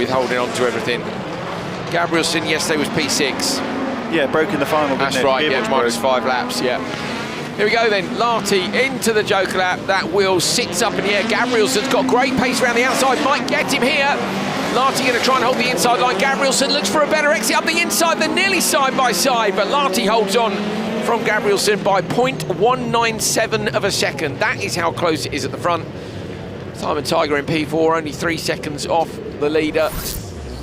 holding on to everything. Gabrielsen yesterday was P6. Yeah, broke in the final. That's right, yeah, -5 laps, yeah. Here we go then, Larty into the Joker lap. That wheel sits up in the air. Gabrielsen's got great pace around the outside, might get him here. Larty going to try and hold the inside line. Gabrielsen looks for a better exit up the inside. They're nearly side by side, but Larty holds on from Gabrielsen by 0.197 of a second. That is how close it is at the front. Simon Tiger in P4, only 3 seconds off the leader.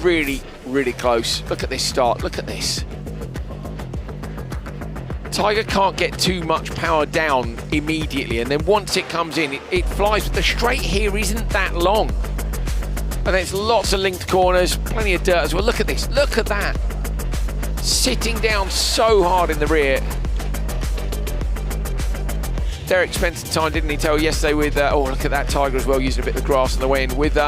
Really, really close. Look at this start, look at this. Tiger can't get too much power down immediately, and then once it comes in, it flies. But the straight here isn't that long. And there's lots of linked corners, plenty of dirt as well. Look at this, look at that. Sitting down so hard in the rear. Derek spent some time, didn't he, tell yesterday with, oh, look at that Tiger as well, using a bit of the grass on the way in, with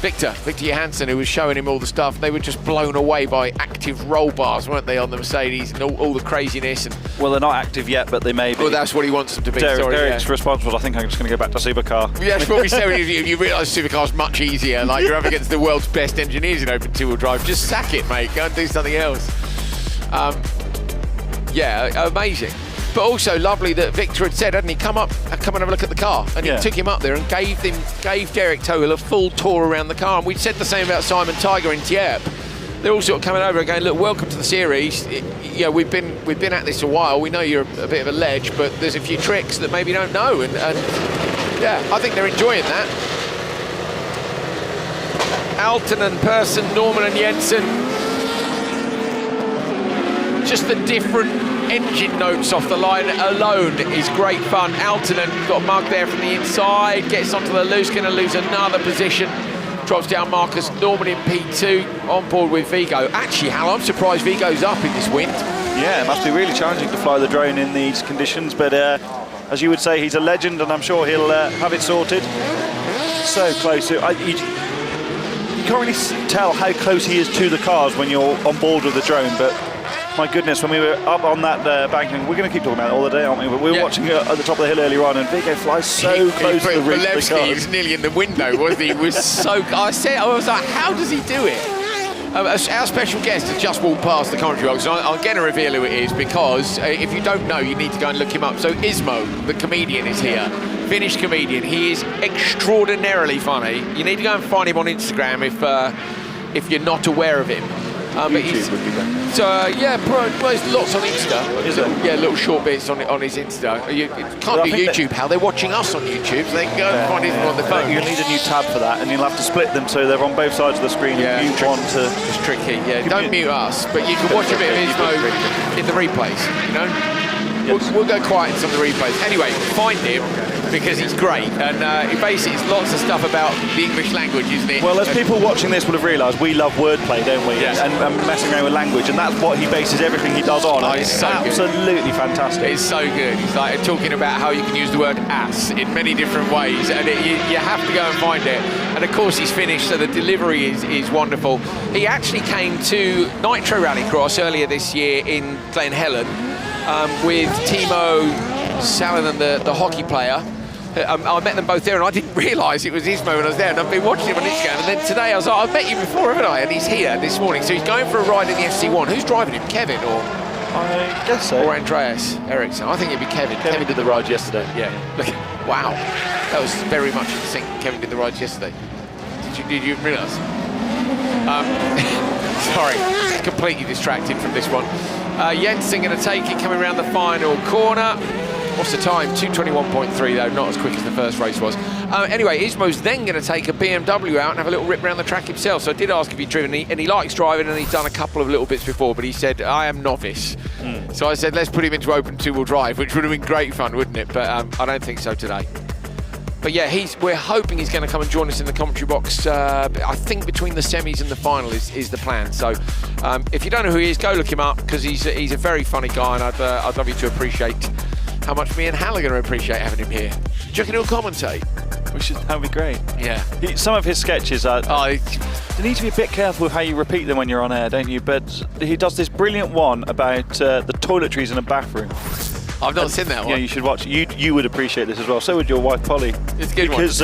Victor Johansson, who was showing him all the stuff. They were just blown away by active roll bars, weren't they, on the Mercedes, and all the craziness. And well, they're not active yet, but they may be. Well, that's what he wants them to be. Derek's response was, I think I'm just going to go back to Supercar. Yeah, that's what we said. You realise Supercar's much easier. Like, you're up against the world's best engineers in open two-wheel drive. Just sack it, mate. Go and do something else. Yeah, amazing. But also lovely that Victor had said, hadn't he, come and have a look at the car. And he took him up there and gave Derek Tohill a full tour around the car. And we said the same about Simon Tiger in Tierp. They're all sort of coming over and going, look, welcome to the series. We've been at this a while. We know you're a bit of a ledge, but there's a few tricks that maybe you don't know. And yeah, I think they're enjoying that. Altonen, Persson, Norman and Jensen. Just the different engine notes off the line alone is great fun. Altonen got mugged there from the inside, gets onto the loose, going to lose another position. Drops down Marcus Norman in P2, on board with Vigo. Actually, Hal, I'm surprised Vigo's up in this wind. Yeah, it must be really challenging to fly the drone in these conditions, but as you would say, he's a legend, and I'm sure he'll have it sorted. So close. You can't really tell how close he is to the cars when you're on board with the drone, but my goodness, when we were up on that bank, we're going to keep talking about it all the day, aren't we? But we were watching it at the top of the hill earlier on, and Vigo flies so close to the ridge of the car. He was nearly in the window, wasn't he? He was so... I was like, how does he do it? Our special guest has just walked past the commentary box, and I'm going to reveal who it is, because if you don't know, you need to go and look him up. So Ismo, the comedian, is here. Finnish comedian. He is extraordinarily funny. You need to go and find him on Instagram if you're not aware of him. YouTube would be better. So yeah, there's lots on Insta. Is it? Yeah, little short bits on his Insta. You can't do YouTube, Hal. They're watching us on YouTube, so they can go and find it on the phone. You'll need a new tab for that, and you'll have to split them so they're on both sides of the screen. Yeah, and mute one to... It's tricky. Yeah, don't mute us, but you can watch a bit of Ismo in the replays. You know, we'll go quiet in some of the replays. Anyway, find him, because he's great, and basically it's lots of stuff about the English language, isn't it? Well, as people watching this will have realised, we love wordplay, don't we? Yes. And messing around with language, and that's what he bases everything he does on. Oh, it's so absolutely fantastic. It's so good. He's like talking about how you can use the word ass in many different ways, and you have to go and find it. And of course he's Finnish, so the delivery is wonderful. He actually came to Nitro Rallycross earlier this year in Glen Helen with Timo Salonen, the hockey player. I met them both there, and I didn't realise it was Ismo when I was there, and I've been watching him on Instagram, and then today I was like, I've met you before, haven't I? And he's here this morning, so he's going for a ride in the FC1. Who's driving him, Kevin or? I guess so. Or Andreas Eriksson. I think it'd be Kevin. Kevin did the ride yesterday. Yeah. Look, wow. That was very much in sync. Kevin did the ride yesterday. Did you realise? Sorry, completely distracted from this one. Jensen going to take it, coming around the final corner. What's the time? 2:21.3 though, not as quick as the first race was. Anyway, Ismo's then going to take a BMW out and have a little rip around the track himself. So I did ask if he'd driven, and he likes driving, and he's done a couple of little bits before, but he said, I am novice. So I said, let's put him into open two-wheel drive, which would have been great fun, wouldn't it? But I don't think so today. But yeah, we're hoping he's going to come and join us in the commentary box. I think between the semis and the final is the plan. So if you don't know who he is, go look him up, because he's a very funny guy, and I'd love you to appreciate how much me and Hal are going to appreciate having him here. Do you reckon he'll commentate? That'd be great. Yeah. Some of his sketches are... you need to be a bit careful with how you repeat them when you're on air, don't you? But he does this brilliant one about the toiletries in a bathroom. I've not seen that one. Yeah, you should watch. You would appreciate this as well. So would your wife Polly. It's a good because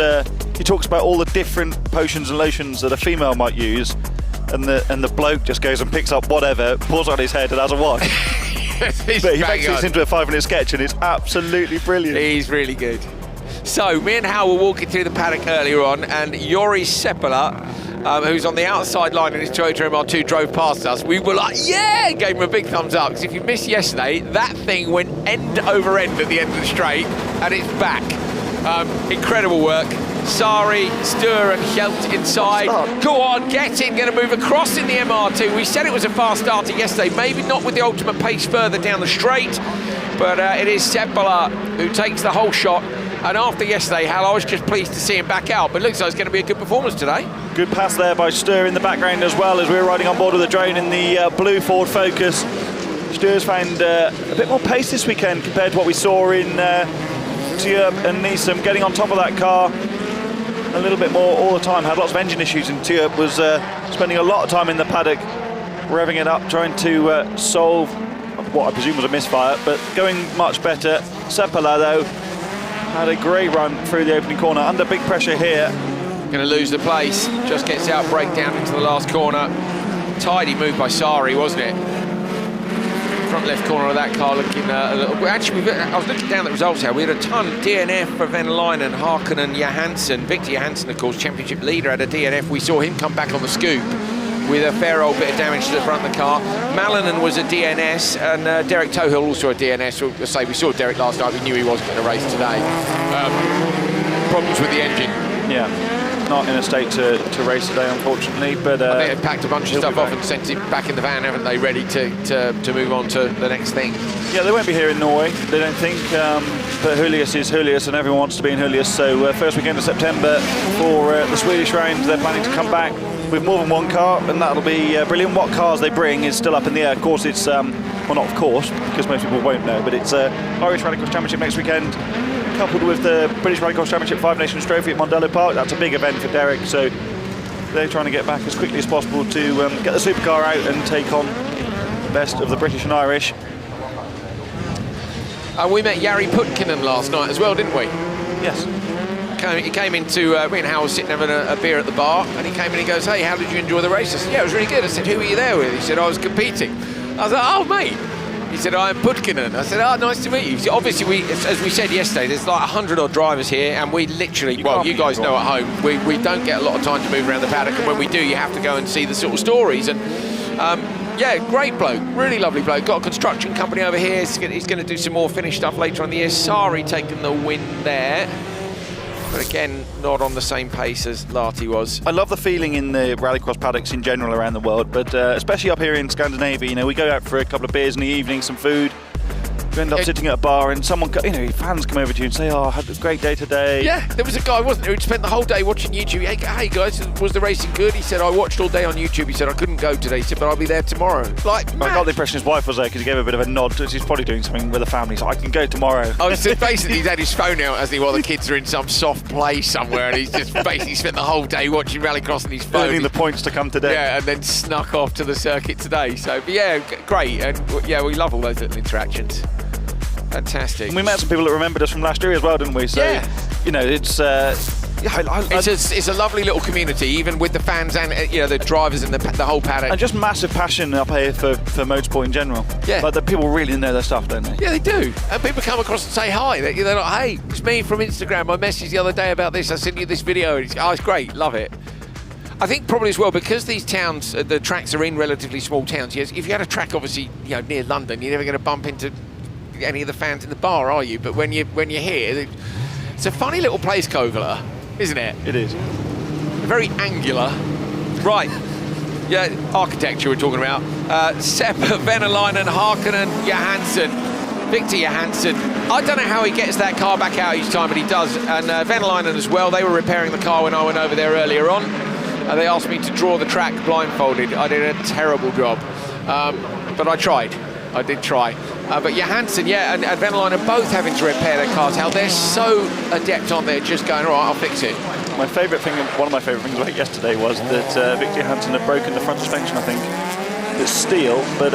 he talks about all the different potions and lotions that a female might use, and the bloke just goes and picks up whatever, pours on his head, and has a wash. But he makes this into a 5-minute sketch, and it's absolutely brilliant. He's really good. So me and Hal were walking through the paddock earlier on, and Jori Seppala, who's on the outside line in his Toyota MR2, drove past us. We were like, yeah, gave him a big thumbs up, because if you missed yesterday, that thing went end over end at the end of the straight, and it's back. Incredible work. Sari, Stur and Hjelt inside. Go on, get in, going to move across in the MR2. We said it was a fast starter yesterday, maybe not with the ultimate pace further down the straight, but it is Seppala who takes the whole shot. And after yesterday, Hal, I was just pleased to see him back out, but looks like it's going to be a good performance today. Good pass there by Stur in the background as well, as we were riding on board with the drone in the blue Ford Focus. Stur's found a bit more pace this weekend compared to what we saw in Tjup and Neeson, getting on top of that car a little bit more all the time. Had lots of engine issues in Tjup, was spending a lot of time in the paddock, revving it up, trying to solve what I presume was a misfire, but going much better. Seppala, though, had a great run through the opening corner, under big pressure here. Going to lose the place, just gets out, breakdown into the last corner. Tidy move by Sari, wasn't it? Front left corner of that car looking a little... Actually, I was looking down the results here. We had a ton. DNF for Venäläinen, Harkonen, Johansson. Victor Johansson, of course, championship leader, had a DNF. We saw him come back on the scoop with a fair old bit of damage to the front of the car. Malinen was a DNS, and Derek Tohill also a DNS. We'll say we saw Derek last night. We knew he wasn't going to race today. Problems with the engine. Yeah, not in a state to race today, unfortunately. But I think they've packed a bunch of stuff off and sent it back in the van, haven't they? Ready to move on to the next thing. Yeah, they won't be here in Norway, they don't think. But Julius is Julius, and everyone wants to be in Julius. So first weekend of September for the Swedish round, they're planning to come back with more than one car, and that'll be brilliant. What cars they bring is still up in the air. Of course, it's well, not of course, because most people won't know, but it's Irish Rallycross Championship next weekend, coupled with the British Rallycross Championship Five Nations Trophy at Mondello Park. That's a big event for Derek, so they're trying to get back as quickly as possible to get the supercar out and take on the best of the British and Irish. We met Jari Putkinen last night as well, didn't we? Yes. He came into, me and Hal was sitting having a beer at the bar, and he came in and he goes, hey, how did you enjoy the race? I said, yeah, it was really good. I said, who were you there with? He said, I was competing. I was like, oh, mate. He said, I'm Putkinen. I said, oh, nice to meet you. Obviously, as we said yesterday, there's like 100 odd drivers here, and we literally, you guys know at home, we don't get a lot of time to move around the paddock, and when we do, you have to go and see the sort of stories. And yeah, great bloke, really lovely bloke. Got a construction company over here. He's going to do some more finished stuff later on in the year. Sari taking the win there. But again, not on the same pace as Lahti was. I love the feeling in the rallycross paddocks in general around the world, but especially up here in Scandinavia. You know, we go out for a couple of beers in the evening, some food. You end up sitting at a bar and someone, fans come over to you and say, oh, I had a great day today. Yeah, there was a guy, wasn't there, who'd spent the whole day watching YouTube. Hey guys, was the racing good? He said, I watched all day on YouTube. He said, I couldn't go today. He said, but I'll be there tomorrow. Like, I got the impression his wife was there because he gave a bit of a nod. He's probably doing something with the family, so I can go tomorrow. Oh, so basically he's had his phone out, hasn't he, while the kids are in some soft play somewhere, and he's just basically spent the whole day watching Rallycross on his phone. Earning the points to come today. Yeah, and then snuck off to the circuit today. So, but yeah, great. And yeah, we love all those little interactions. Fantastic. And we met some people that remembered us from last year as well, didn't we? So, yeah. You know, it's... it's a lovely little community, even with the fans and the drivers and the whole paddock. And just massive passion up here for motorsport in general. Yeah. Like, the people really know their stuff, don't they? Yeah, they do. And people come across and say hi. They're like, hey, it's me from Instagram. I messaged the other day about this. I sent you this video. It's great. Love it. I think probably as well, because these towns, the tracks are in relatively small towns. Yes, if you had a track, obviously, near London, you're never going to bump into any of the fans in the bar, are you? But when you're here, it's a funny little place, Kouvola, isn't it? It is. Very angular. Right. Yeah, architecture we're talking about. Sepp, Venäläinen, Harkonen, Johansson, Victor Johansson. I don't know how he gets that car back out each time, but he does. And Venäläinen as well. They were repairing the car when I went over there earlier on. They asked me to draw the track blindfolded. I did a terrible job, but I tried. I did try. But Johansson, and Venäläinen both having to repair their cars. How they're so adept on there, just going, all right, I'll fix it. My favourite thing, one of my favourite things about yesterday was that Victor Johansson had broken the front suspension, I think. It's steel, but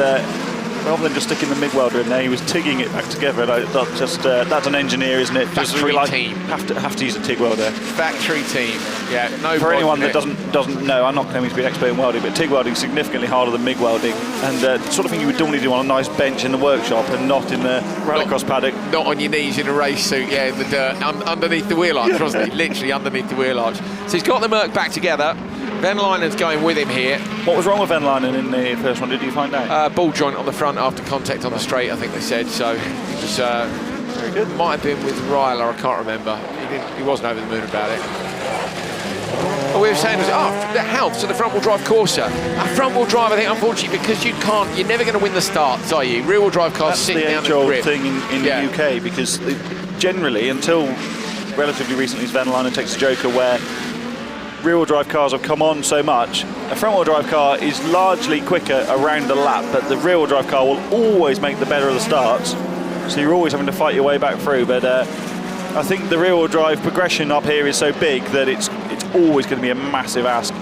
rather than just sticking the MIG welder in there, he was tigging it back together. And that's an engineer, isn't it? Factory team. Have to use a TIG welder. Factory team. Yeah, no. For anyone that doesn't know, I'm not claiming to be an expert in welding, but TIG welding is significantly harder than MIG welding, and the sort of thing you would normally do on a nice bench in the workshop, and not in the rallycross paddock. Not on your knees in a race suit, yeah, in the dirt, underneath the wheel arch, wasn't he? Literally underneath the wheel arch. So he's got the Merc back together. Venlainen's going with him here. What was wrong with Venlainen in the first one? Did you find out? Ball joint on the front after contact on the straight, I think they said. So it was very good. Might have been with Ryler, I can't remember. He wasn't over the moon about it. What we were saying was, the health, so the front-wheel drive Corsa. A front-wheel drive, I think, unfortunately, because you're never going to win the starts, are you? Rear-wheel drive cars sitting down the grip. That's the age-old thing in the UK, because generally, until relatively recently, Venlainen takes a joker where rear-wheel drive cars have come on so much. A front-wheel drive car is largely quicker around the lap, but the rear-wheel drive car will always make the better of the starts. So you're always having to fight your way back through. But I think the rear-wheel drive progression up here is so big that it's always going to be a massive ask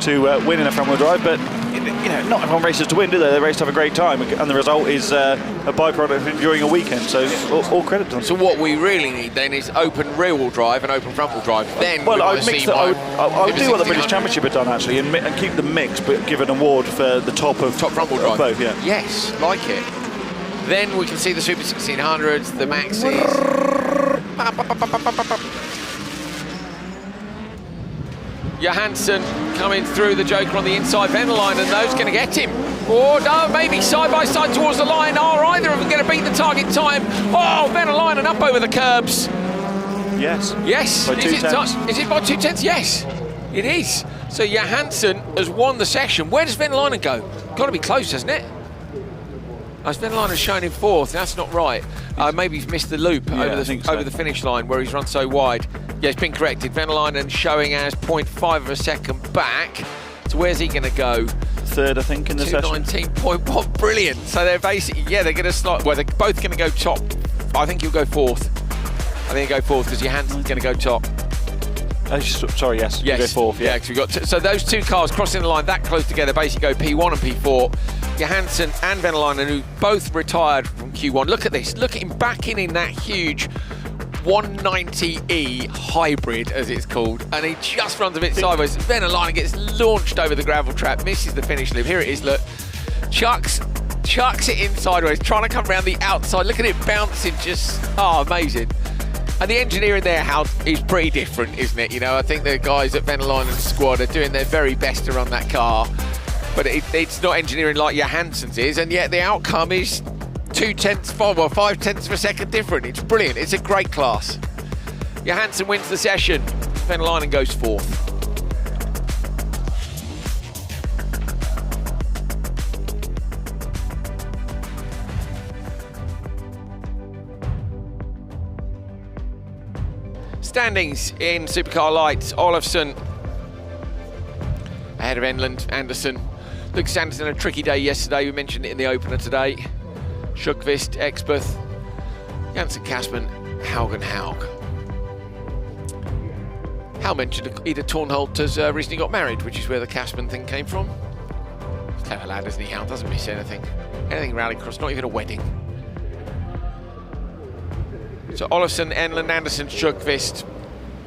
to win in a front-wheel drive. But not everyone races to win, do they? They race to have a great time, and the result is a byproduct of enjoying a weekend. So all credit to them. So what we really need then is open rear-wheel drive and open front-wheel drive. Then I would do what the British Championship had done actually, and keep the mix, but give an award for the top front-wheel drive. Both, yeah. Yes, like it. Then we can see the Super 1600s, the Maxis. Johansson coming through the joker on the inside. Venlainen, those going to get him. Oh, no, maybe side by side towards the line. Are either of them going to beat the target time? Oh, Venlainen up over the curbs. Yes. Yes. By 2/10. Is it by 2/10? Yes, it is. So Johansson has won the session. Where does Venlainen go? Got to be close, hasn't it? As Venlainen's shown in fourth, that's not right. Maybe he's missed the loop over the finish line where he's run so wide. Yeah, it's been corrected. Venlainen showing as 0.5 of a second back. So where's he going to go? Third, I think, in the session. 2:19.1, brilliant. So they're basically, they're going to slot. Well, they're both going to go top. I think he'll go fourth. I think he'll go fourth because Johansson's going to go top. Sorry, yes. Go fourth. Yeah, because we've got so those two cars crossing the line that close together basically go P1 and P4. Johansson and Venlainen, who both retired from Q1. Look at this. Look at him backing in that huge 190E hybrid, as it's called, and he just runs a bit sideways. Venlainen gets launched over the gravel trap, misses the finish limb. Here it is. Look, chucks it in sideways, trying to come around the outside. Look at it bouncing, just amazing. And the engineering there, is pretty different, isn't it? I think the guys at Venlainen's squad are doing their very best to run that car, but it's not engineering like Johansson's is, and yet the outcome is 5/10 of a second different. It's brilliant. It's a great class. Johansson wins the session. Venlainen goes fourth. Standings in Supercar Lights. Olofsson ahead of Enland, Anderson. Lucas Anderson had a tricky day yesterday. We mentioned it in the opener today. Sjökvist, Expeth, Jansen Kasman, Haugen Haug. Hal mentioned Ida Tornholt has recently got married, which is where the Kasman thing came from. Clever lad, isn't he? Hal doesn't miss anything. Anything rallycross, not even a wedding. So Olofsson, Enland, Anderson, Sjökvist,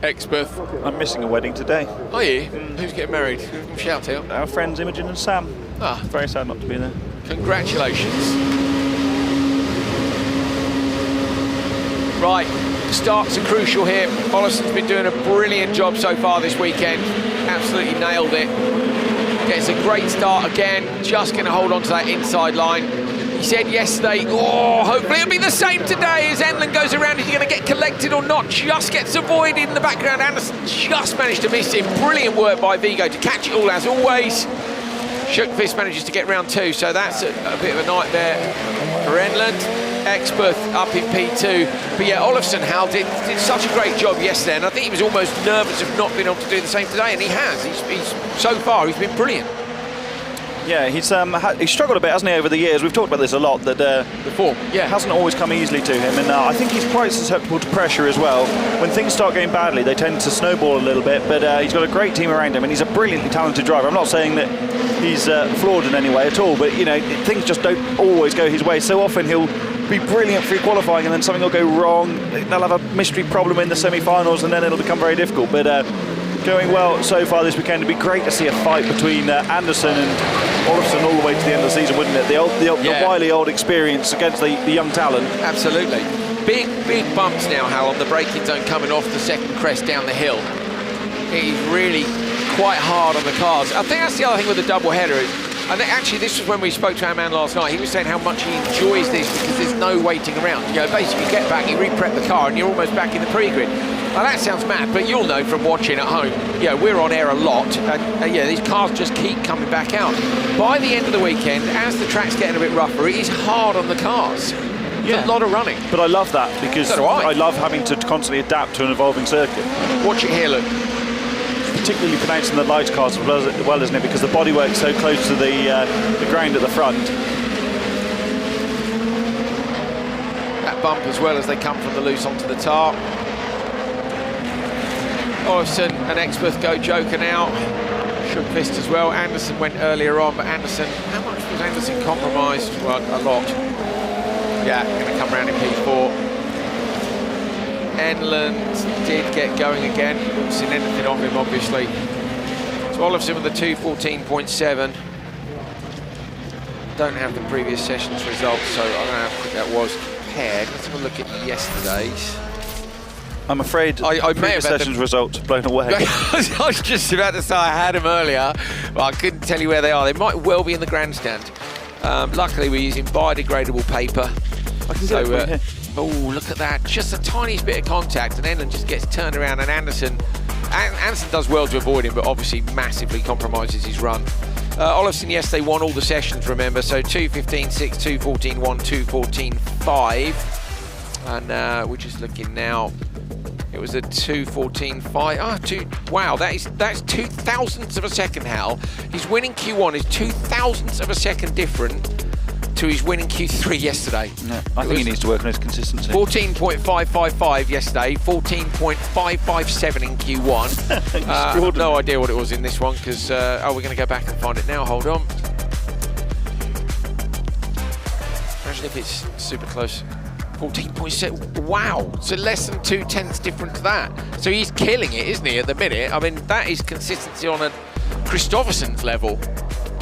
Expeth. I'm missing a wedding today. Are you? Who's getting married? Shout out. Our friends Imogen and Sam. Very sad not to be there. Congratulations. Right, starts are crucial here. Olofsson's been doing a brilliant job so far this weekend. Absolutely nailed it. Gets a great start again. Just going to hold on to that inside line. He said yesterday, hopefully it'll be the same today as Enland goes around. Is he going to get collected or not? Just gets avoided in the background. Anderson just managed to miss him. Brilliant work by Vigo to catch it all as always. Sjökvist manages to get round two, so that's a bit of a nightmare for Enland. Expert up in P2. But yeah, Olofsson, Hal, did such a great job yesterday, and I think he was almost nervous of not being able to do the same today, and he has. So far, he's been brilliant. Yeah, he's struggled a bit, hasn't he, over the years? We've talked about this a lot, that the form, yeah, hasn't always come easily to him, and I think he's quite susceptible to pressure as well. When things start going badly, they tend to snowball a little bit, but he's got a great team around him, and he's a brilliantly talented driver. I'm not saying that he's flawed in any way at all, but, you know, things just don't always go his way. So often he'll be brilliant through qualifying, and then something will go wrong. They'll have a mystery problem in the semi-finals, and then it'll become very difficult. But going well so far this weekend. It'd be great to see a fight between Anderson and Olofsson all the way to the end of the season, wouldn't it? The wily old experience against the young talent. Absolutely. Big bumps now, Hal, on the braking zone coming off the second crest down the hill. He's really quite hard on the cars. I think that's the other thing with the double header. I think actually this was when we spoke to our man last night. He was saying how much he enjoys this because there's no waiting around. You know, basically you get back, you re-prep the car, and you're almost back in the pre-grid. Now that sounds mad, but you'll know from watching at home. You know, we're on air a lot, and yeah, these cars just keep coming back out. By the end of the weekend, as the track's getting a bit rougher, it is hard on the cars. Yeah. A lot of running. But I love that because so do I love having to constantly adapt to an evolving circuit. Watch it here, look. Particularly pronounced in the light cars as well, isn't it? Because the bodywork's so close to the ground at the front. That bump as well as they come from the loose onto the tar. Olofsson and Experth go Joker now. Schuckvist as well. Anderson went earlier on, but Anderson, how much was Anderson compromised? Well, a lot. Yeah, going to come round in P4. Enland did get going again. Haven't seen anything of him, obviously. So Olofsson with the 2:14.7. Don't have the previous session's results, so I don't know how quick that was compared. Let's have a look at yesterday's. I'm afraid I may have session's results blown away. I was just about to say I had them earlier, but I couldn't tell you where they are. They might well be in the grandstand. Luckily, we're using biodegradable paper. I can go here. Oh, look at that. Just the tiniest bit of contact, and Enland just gets turned around, and Anderson does well to avoid him, but obviously massively compromises his run. Olofsson yesterday won all the sessions, remember, so 2:15.6, 2:14.1, 2:14.5. And we're just looking now. It was a 2:14.5. Wow, that's 2 thousandths of a second, Hal. His winning Q1 is 2 thousandths of a second different to his winning Q3 yesterday. No, I think he needs to work on his consistency. 14.555 yesterday, 14.557 in Q1. I have no idea what it was in this one because, we're going to go back and find it now. Hold on. Imagine if it's super close. 14.7. Wow. So less than 2/10 different to that. So he's killing it, isn't he, at the minute? I mean, that is consistency on a Kristoffersen's level.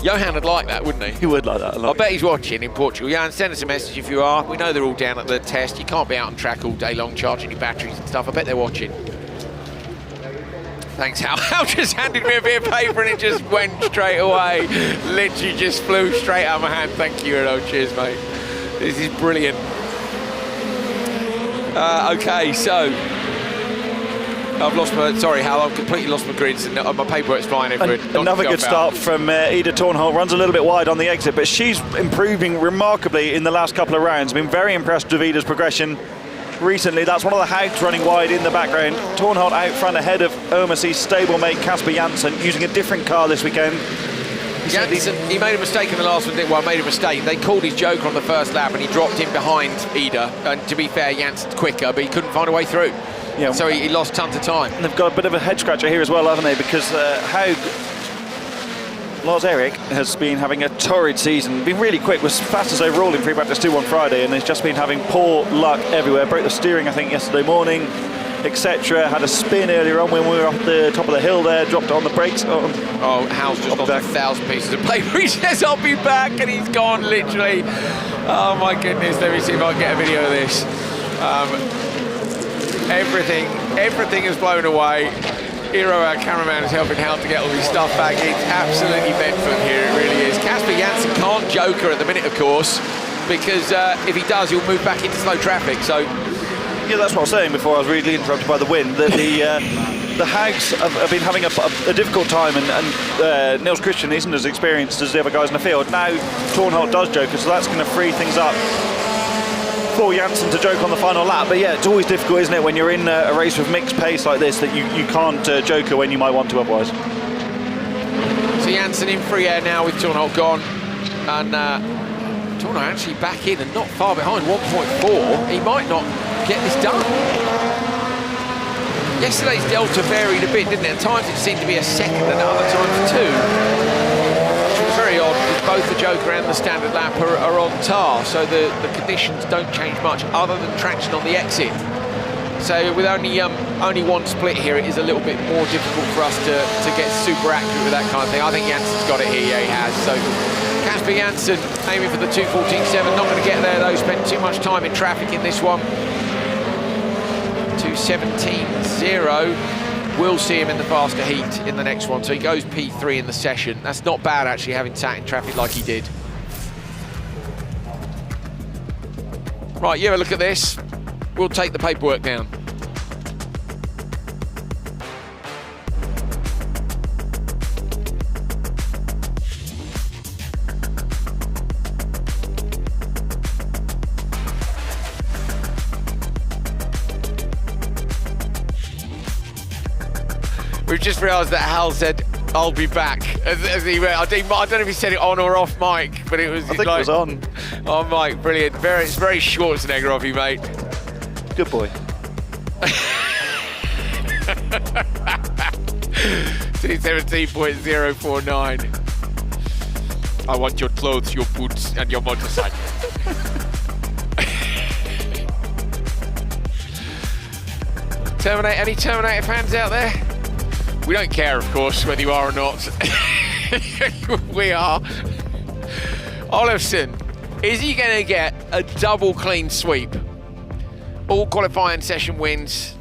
Johan would like that, wouldn't he? He would like that a lot. I bet he's watching in Portugal. Johan, send us a message if you are. We know they're all down at the test. You can't be out on track all day long charging your batteries and stuff. I bet they're watching. Thanks, Hal. Hal just handed me a bit of paper and it just went straight away. Literally just flew straight out of my hand. Thank you, Earl. Cheers, mate. This is brilliant. Okay, so I've lost my, sorry Hal, I've completely lost my grids and my paperwork's flying everywhere. Another good start from Ida Tornholt, runs a little bit wide on the exit, but she's improving remarkably in the last couple of rounds. Been very impressed with Ida's progression recently. That's one of the Hauks running wide in the background. Tornholt out front ahead of Omercy's stablemate Kasper Janssen, using a different car this weekend. Janssen, he made a mistake in the last one, well, made a mistake. They called his joker on the first lap and he dropped in behind Ida. And to be fair, Janssen's quicker, but he couldn't find a way through. Yeah. So he lost tons of time. And they've got a bit of a head scratcher here as well, haven't they? Because Haug, Lars Erik, has been having a torrid season. Been really quick, was fastest overall in free practice 2 on Friday, and has just been having poor luck everywhere. Broke the steering, I think, yesterday morning, etc. Had a spin earlier on when we were up the top of the hill there, dropped it on the brakes. Oh, Hal's just lost 1,000 pieces of paper. He says, I'll be back, and he's gone, literally. Oh, my goodness. Let me see if I can get a video of this. Everything is blown away. Hero, our cameraman, is helping Hal to get all his stuff back. It's absolutely Bedford here, it really is. Kasper Janssen can't joker at the minute, of course, because if he does, he'll move back into slow traffic, so... Yeah, that's what I was saying before I was rudely interrupted by the wind, that the Hauks have been having a difficult time, and Niels Christian isn't as experienced as the other guys in the field. Now Tornholt does joker, so that's going to free things up for Janssen to joke on the final lap. But yeah, it's always difficult, isn't it, when you're in a race with mixed pace like this, that you can't joker when you might want to otherwise. So Janssen in free air now with Tornholt gone. And Tornholt actually back in and not far behind, 1.4. He might not get this done. Yesterday's delta varied a bit, didn't it? At times it seemed to be a second and at other times 2. Which was very odd because both the Joker and the standard lap are on tar, so the conditions don't change much other than traction on the exit. So with only one split here, it is a little bit more difficult for us to get super accurate with that kind of thing. I think Janssen's got it here, yeah, he has. So Kasper Janssen aiming for the 2:14.7, not going to get there though, spent too much time in traffic in this one. 2:17.0, we'll see him in the faster heat in the next one, so he goes P3 in the session. That's not bad actually, having sat in traffic like he did. Right, you have a look at this. We'll take the paperwork down. We've just realised that Hal said, "I'll be back." As he went, I don't know if he said it on or off mic, but it was. I think it was on. On mic, brilliant. It's very Schwarzenegger of you, mate. Good boy. 2:17.049. I want your clothes, your boots, and your motorcycle. Any Terminator fans out there? We don't care, of course, whether you are or not. We are. Olofsson, is he going to get a double clean sweep? All qualifying session wins,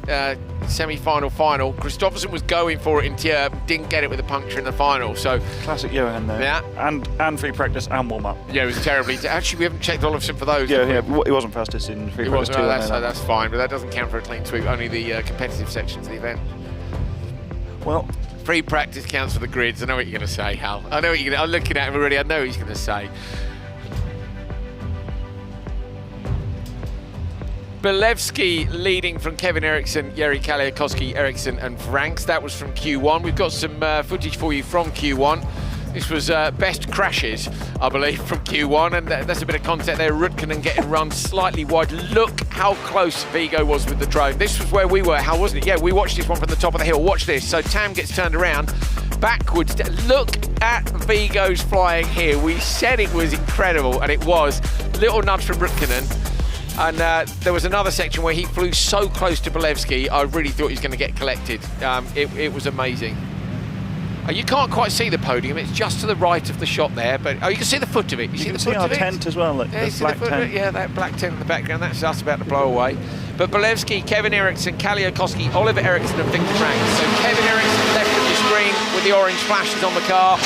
semi-final, final. Kristoffersson was going for it in Tjerp, didn't get it with a puncture in the final. So classic Johan there. Yeah. And free practice and warm up. Yeah, it was terribly. Actually, we haven't checked Olofsson for those. Yeah, he wasn't fastest in free practice too. That's fine, but that doesn't count for a clean sweep. Only the competitive sections of the event. Well, free practice counts for the grids. I know what you're going to say, Hal. I know what you're going to. I'm looking at him already. I know what he's going to say. Belevsky leading from Kevin Eriksson, Jari Kaliakowski, Eriksson and Franks. That was from Q1. We've got some footage for you from Q1. This was best crashes, I believe, from Q1, and that's a bit of content there. Rutkanen getting run slightly wide. Look how close Vigo was with the drone. This was where we were, how wasn't it? Yeah, we watched this one from the top of the hill. Watch this. So Tam gets turned around, backwards. Look at Vigo's flying here. We said it was incredible, and it was. Little nudge from Rutkanen. And there was another section where he flew so close to Belevsky, I really thought he was going to get collected. It was amazing. You can't quite see the podium, it's just to the right of the shot there, but you can see the foot of it. You can see our tent as well, look, yeah, the black tent. Yeah, that black tent in the background, that's us about to blow away. But Belevsky, Kevin Eriksson, Kaliakowski, Oliver Eriksson and Victor Franks. So Kevin Eriksson left of the screen with the orange flashes on the car.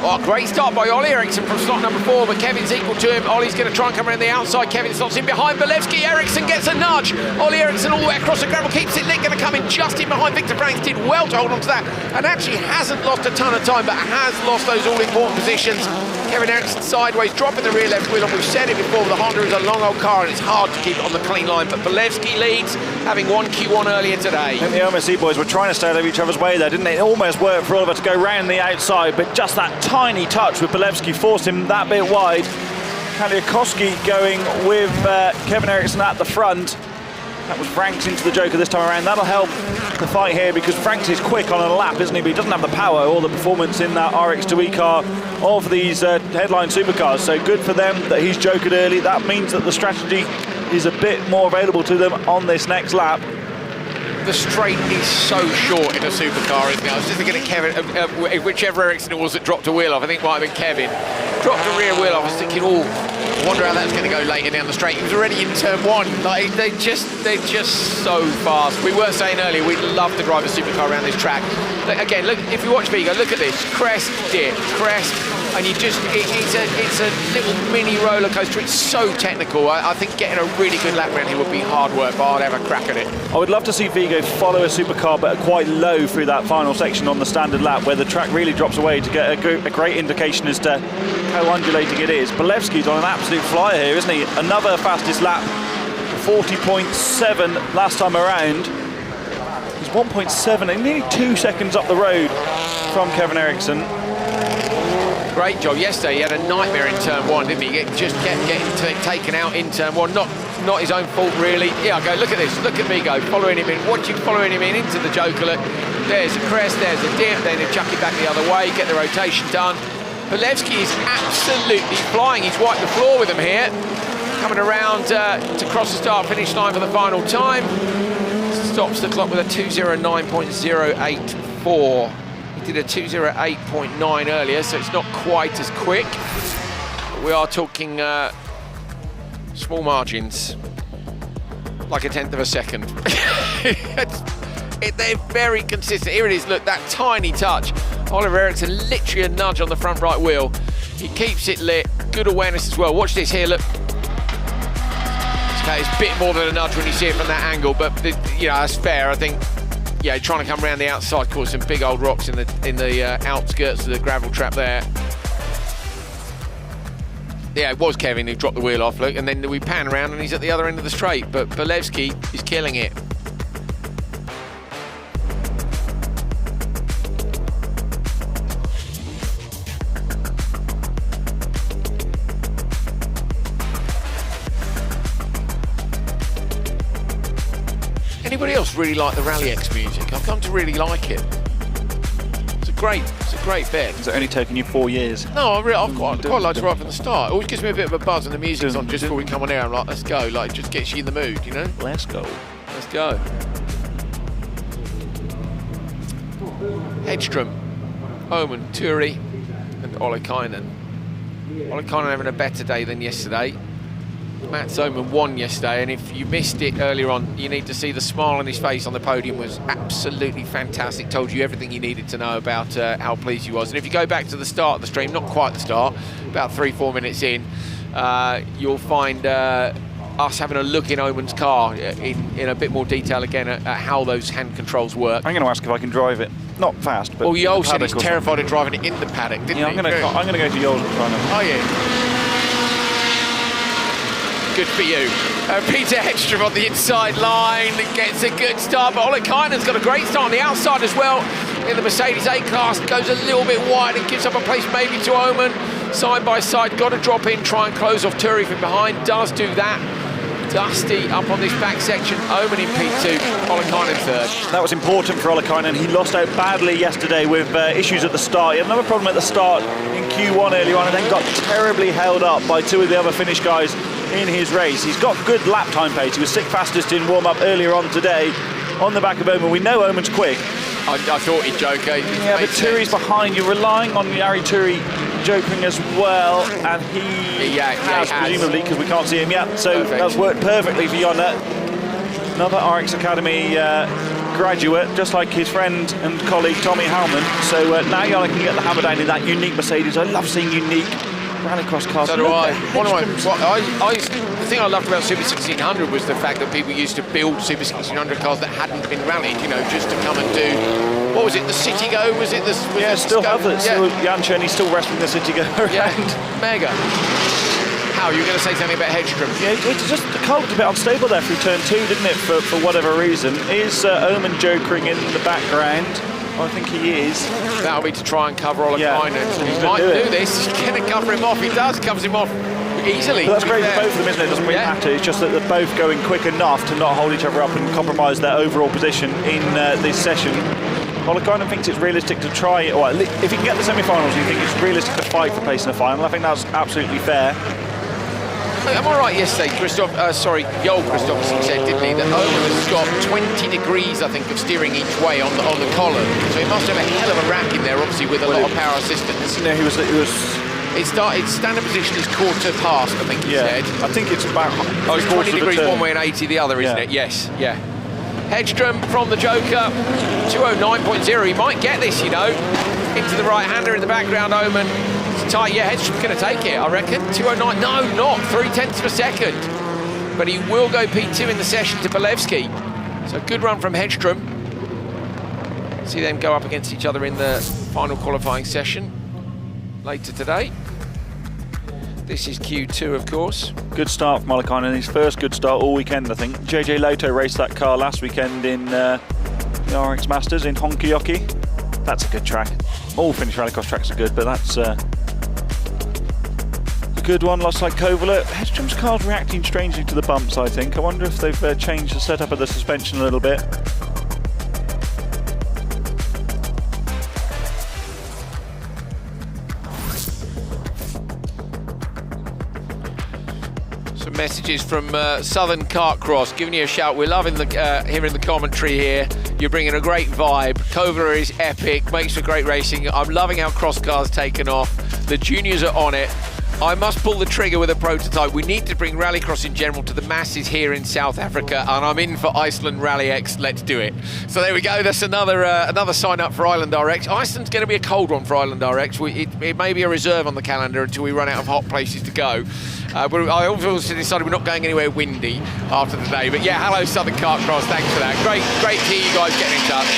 Oh, great start by Ollie Eriksson from slot number 4, but Kevin's equal to him. Ollie's going to try and come around the outside. Kevin slots in behind Belevsky. Eriksson gets a nudge. Ollie Eriksson all the way across the gravel, keeps it lit, going to come in just in behind. Victor Franks did well to hold on to that, and actually hasn't lost a ton of time, but has lost those all-important positions. Kevin Eriksson sideways, dropping the rear left wheel, and we've said it before, the Honda is a long old car, and it's hard to keep it on the clean line, but Belevsky leads, having won Q1 earlier today. I think the OMSE boys were trying to stay out of each other's way there, didn't they? It almost worked for Oliver to go round the outside, but just that tiny touch with Belevsky forced him that bit wide. Kaliakowski going with Kevin Eriksson at the front. That was Franks into the Joker this time around. That'll help the fight here because Franks is quick on a lap, isn't he? But he doesn't have the power or the performance in that RX2E car of these headline supercars. So good for them that he's jokered early. That means that the strategy is a bit more available to them on this next lap. The straight is so short in a supercar, isn't it? I was just thinking of Kevin, whichever Eriksson it was that dropped a wheel off, I think it might have been Kevin, dropped a rear wheel off. I was thinking, oh, I wonder how that's going to go later down the straight. He was already in turn 1. Like they're just so fast. We were saying earlier we'd love to drive a supercar around this track. Again, look, if you watch Vigo, look at this: crest, dip, crest, and you just—it's a little mini roller coaster. It's so technical. I think getting a really good lap round here would be hard work, but I'd have a crack at it. I would love to see Vigo follow a supercar, but quite low through that final section on the standard lap, where the track really drops away, to get a great indication as to how undulating it is. Belevsky's on an absolute flyer here, isn't he? Another fastest lap, 40.7 last time around. He's 1.7 and nearly 2 seconds up the road from Kevin Eriksson. Great job. Yesterday he had a nightmare in turn one, didn't he? Just kept getting taken out in turn one. Not his own fault, really. Yeah, go, look at this. Look at me go, following him in, following him in into the joker. Look, there's a crest, there's a dip, then they chuck it back the other way, get the rotation done. Bolevsky is absolutely flying. He's wiped the floor with him here. Coming around to cross the start-finish line for the final time. Stops the clock with a 2:09.084. He did a 2:08.9 earlier, so it's not quite as quick. But we are talking small margins, like a tenth of a second. They're very consistent. Here it is, look, that tiny touch. Oliver Eriksson, literally a nudge on the front right wheel. He keeps it lit, good awareness as well. Watch this here, look. Okay, it's a bit more than a nudge when you see it from that angle, but you know, that's fair. I think, yeah, trying to come around the outside, cause some big old rocks in the outskirts of the gravel trap there. Yeah, it was Kevin who dropped the wheel off, look, and then we pan around and he's at the other end of the straight, but Bolevsky is killing it. Anybody else really like the Rallyx music? I've come to really like it. It's a great bit. Has it only taken you 4 years? No, I've quite liked it right from the start. It always gives me a bit of a buzz, and the music's on just before we come on air. I'm like, let's go. Like, just gets you in the mood, you know? Let's go. Let's go. Hedström, Oman, Turi, and Ollikainen. Ollikainen having a better day than yesterday. Mats Oman won yesterday, and if you missed it earlier on, you need to see the smile on his face on the podium was absolutely fantastic. Told you everything you needed to know about how pleased he was. And if you go back to the start of the stream, not quite the start, about 3-4 minutes in, you'll find us having a look in Oman's car in a bit more detail again at how those hand controls work. I'm going to ask if I can drive it. Not fast, but. Well, Yol said he's terrified of driving it in the paddock, didn't he? I'm going to go to Yol's and try and. Oh, yeah. Good for you. Peter Hedström on the inside line gets a good start, but Ollikainen's got a great start on the outside as well. In the Mercedes A-Class, goes a little bit wide and gives up a place maybe to Oman. Side by side, got to drop in, try and close off Turi from behind, does do that. Dusty up on this back section, Oman in P2, Ollikainen third. That was important for Ollikainen. He lost out badly yesterday with issues at the start. He had another problem at the start in Q1 early on, and then got terribly held up by two of the other Finnish guys in his race. He's got good lap time pace. He was sixth fastest in warm-up earlier on today on the back of Oman. We know Oman's quick. I thought he'd joke. Yeah, but Turi's behind. You're relying on Jari Turi jokering as well, and he has, presumably, because we can't see him yet. So that's worked perfectly for Jonna. Another RX Academy graduate, just like his friend and colleague Tommy Howman. So now Jonna can get the hammer down in that unique Mercedes. I love seeing unique rallycross cars. So do I. The thing I loved about Super 1600 was the fact that people used to build Super 1600 cars that hadn't been rallied, you know, just to come and do, what was it, the City Go? Was it the... still have it. Still, Jan Cherney's still wrestling the City Go around. Yeah, mega. How, you were going to say something about Hedström? Yeah, it's just, the car looked a bit unstable there through turn 2, didn't it, for whatever reason. Is Oman jokering in the background? I think he is. That'll be to try and cover Ollikainen. He might do this. He's going to cover him off. He does, covers him off easily. But that's great for both of them, isn't it? It doesn't really matter. It's just that they're both going quick enough to not hold each other up and compromise their overall position in this session. Ollikainen thinks it's realistic to try, or if he can get the semi-finals, you think it's realistic to fight for place in the final. I think that's absolutely fair. Am I right yesterday, Jol Kristoffersen said, didn't he, that Oman has got 20 degrees, I think, of steering each way on the column. So he must have a hell of a rack in there, obviously, with a lot of power assistance. No, Its standard position is quarter past, I think he said. I think it's about... it's 20 degrees one way and 80 the other, isn't it? Yes, yeah. Hedström from the Joker, 209.0. He might get this, you know. Into the right-hander in the background, Oman. It's tight, yeah, Hedström's going to take it, I reckon. 209, no, not 0.3 of a second. But he will go P2 in the session to Bolevsky. So good run from Hedström. See them go up against each other in the final qualifying session later today. This is Q2, of course. Good start from Ollikainen, his first good start all weekend, I think. JJ Lotto raced that car last weekend in the Rallyx Masters in Honkajoki. That's a good track. All Finnish rallycross tracks are good, but that's a good one. Looks like Kouvola. Hedstrom's car's reacting strangely to the bumps, I think. I wonder if they've changed the setup of the suspension a little bit. Some messages from Southern Kart Cross giving you a shout. We're loving hearing the commentary here. You're bringing a great vibe. Kouvola is epic, makes for great racing. I'm loving how cross car's taken off. The juniors are on it. I must pull the trigger with a prototype. We need to bring rallycross in general to the masses here in South Africa, and I'm in for Iceland Rallyx. Let's do it. So there we go. That's another sign up for Island RX. Iceland's going to be a cold one for Island RX. It may be a reserve on the calendar until we run out of hot places to go. But I also decided we're not going anywhere windy after the day. But yeah, hello Southern Kart Cross. Thanks for that. Great to hear you guys getting in touch.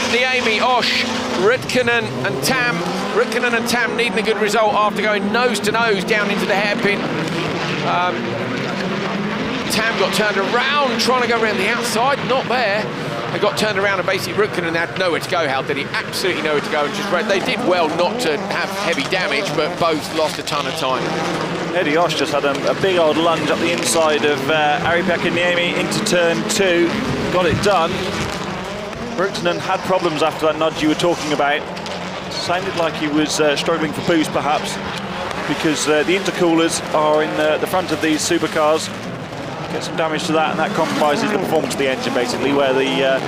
Niemi, Osh, Rutkanen and Tam. Rutkanen and Tam needing a good result after going nose to nose down into the hairpin. Tam got turned around, trying to go around the outside, not there. They got turned around and basically Rutkanen had nowhere to go. How did he? Absolutely nowhere to go. And just they did well not to have heavy damage, but both lost a ton of time. Eddie Osh just had a big old lunge up the inside of Ari-Pekka Niemi into turn 2. Got it done. Rutkanen had problems after that nudge you were talking about. Sounded like he was struggling for boost perhaps, because the intercoolers are in the front of these supercars. Get some damage to that, and that compromises the performance of the engine basically, where the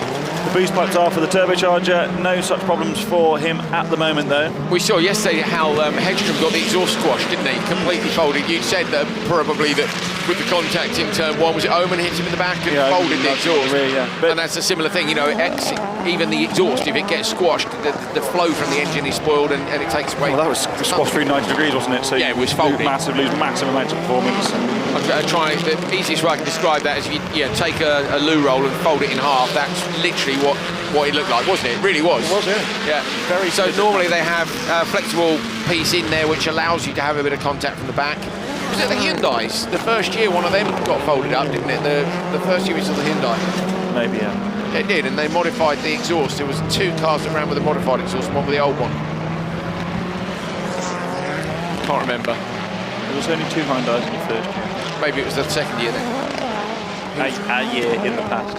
boost pipes are for the turbocharger. No such problems for him at the moment though. We saw yesterday how Hedstrom got the exhaust squashed, didn't he? Completely folded. You said that probably that with the contact in turn 1, was it Oman hit him in the back and folded the exhaust? But and that's a similar thing, you know, even the exhaust, if it gets squashed, the flow from the engine is spoiled and it takes away. Well, that was squashed through 90 degrees, wasn't it? So yeah, it was folded. Lose massive amounts of performance. The easiest way I can describe that is if you take a loo roll and fold it in half. That's literally what it looked like, wasn't it? It really was. It was, yeah. Very so normally they have a flexible piece in there which allows you to have a bit of contact from the back. Was it the Hyundais? The first year one of them got folded up, didn't it? The first year we saw the Hyundai. Maybe, yeah. It did, and they modified the exhaust. There was 2 cars that ran with a modified exhaust, one with the old one. Can't remember. There was only 2 Hyundais in the first year. Maybe it was the second year then. A year in the past.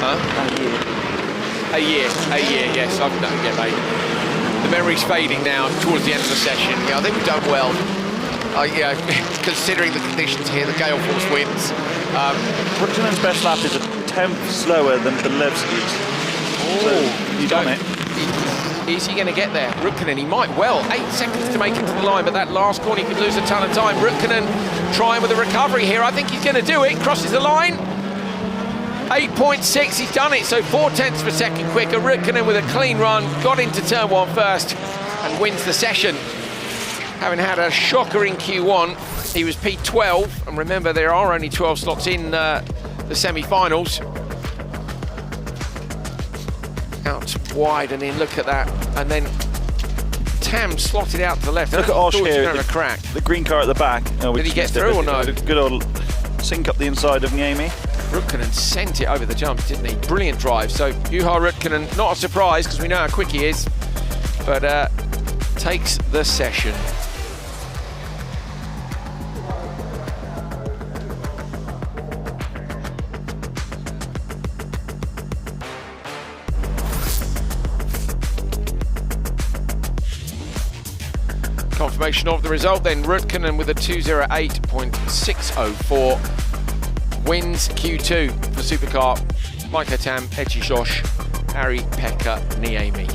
Huh? A year, yes. I've done it, mate. The memory's fading now towards the end of the session. Yeah, I think we've done well. Considering the conditions here, the gale force winds. Rutkanen's best lap is a 10th slower than Belevsky's. So he's on it. Is he going to get there? Rutkanen, he might well. 8 seconds to make it to the line, but that last corner he could lose a ton of time. Rutkanen trying with a recovery here. I think he's going to do it. Crosses the line. 8.6, he's done it. So 0.4 of a second quicker. Rutkanen with a clean run, got into turn 1 first and wins the session. Having had a shocker in Q1, he was P12, and remember there are only 12 slots in the semi-finals. Out wide and in, look at that, and then Tam slotted out to the left. Look at Osh here, the green car at the back. Oh, did he get through or no? Good old sink up the inside of Niemi. Rutkanen sent it over the jump, didn't he? Brilliant drive. So Juha Rutkanen, not a surprise because we know how quick he is, but takes the session. Confirmation of the result then. Rutkanen with a 2:08.604 wins Q2 for Supercar. Maiko Tam, Echi Josh, Ari-Pekka Niemi.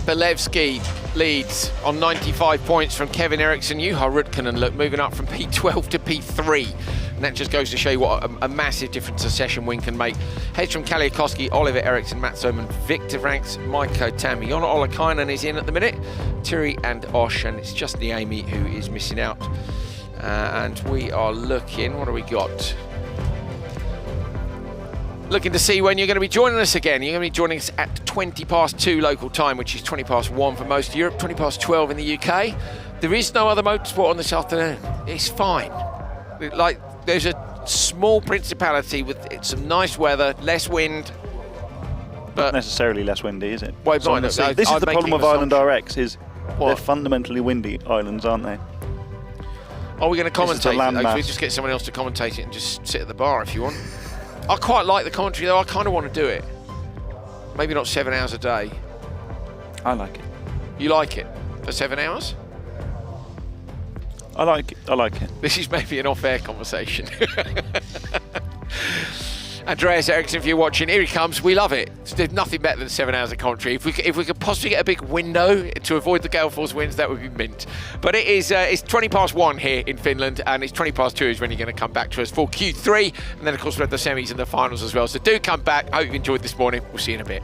Belevsky leads on 95 points from Kevin Eriksson. Juha Rutkanen, look, moving up from P12 to P3. And that just goes to show you what a massive difference a session win can make. Heads from Kaliakoski, Oliver Eriksson, Mats Oman, Victor Franks, Maiko Tam. Jonna Olakainen is in at the minute. Turi and Osh, and it's just Niemi who is missing out. And we are looking, what do we got? Looking to see when you're going to be joining us again. You're going to be joining us at 2:20 local time, which is 1 for most of Europe, 12 in the UK. There is no other motorsport on this afternoon. It's fine. Like, there's a small principality with some nice weather, less wind. But not necessarily less windy, is it? Well, So this this is the problem with Island RX, is what? they're fundamentally windy islands, aren't they? Are we going to This is the commentate? land Like, we mass. just get someone else to commentate it and just sit at the bar if you want. I quite like the commentary though. I kind of want to do it. Maybe not 7 hours a day. I like it. You like it for 7 hours? I like it. I like it. This is maybe an off-air conversation. Andreas Eriksson, if you're watching, here he comes. We love it. There's nothing better than 7 hours of commentary. If we could possibly get a big window to avoid the gale force winds, that would be mint. But it is it's 1 here in Finland, and it's 2 is when you're going to come back to us for Q3, and then of course we have the semis and the finals as well. So do come back. I hope you've enjoyed this morning. We'll see you in a bit.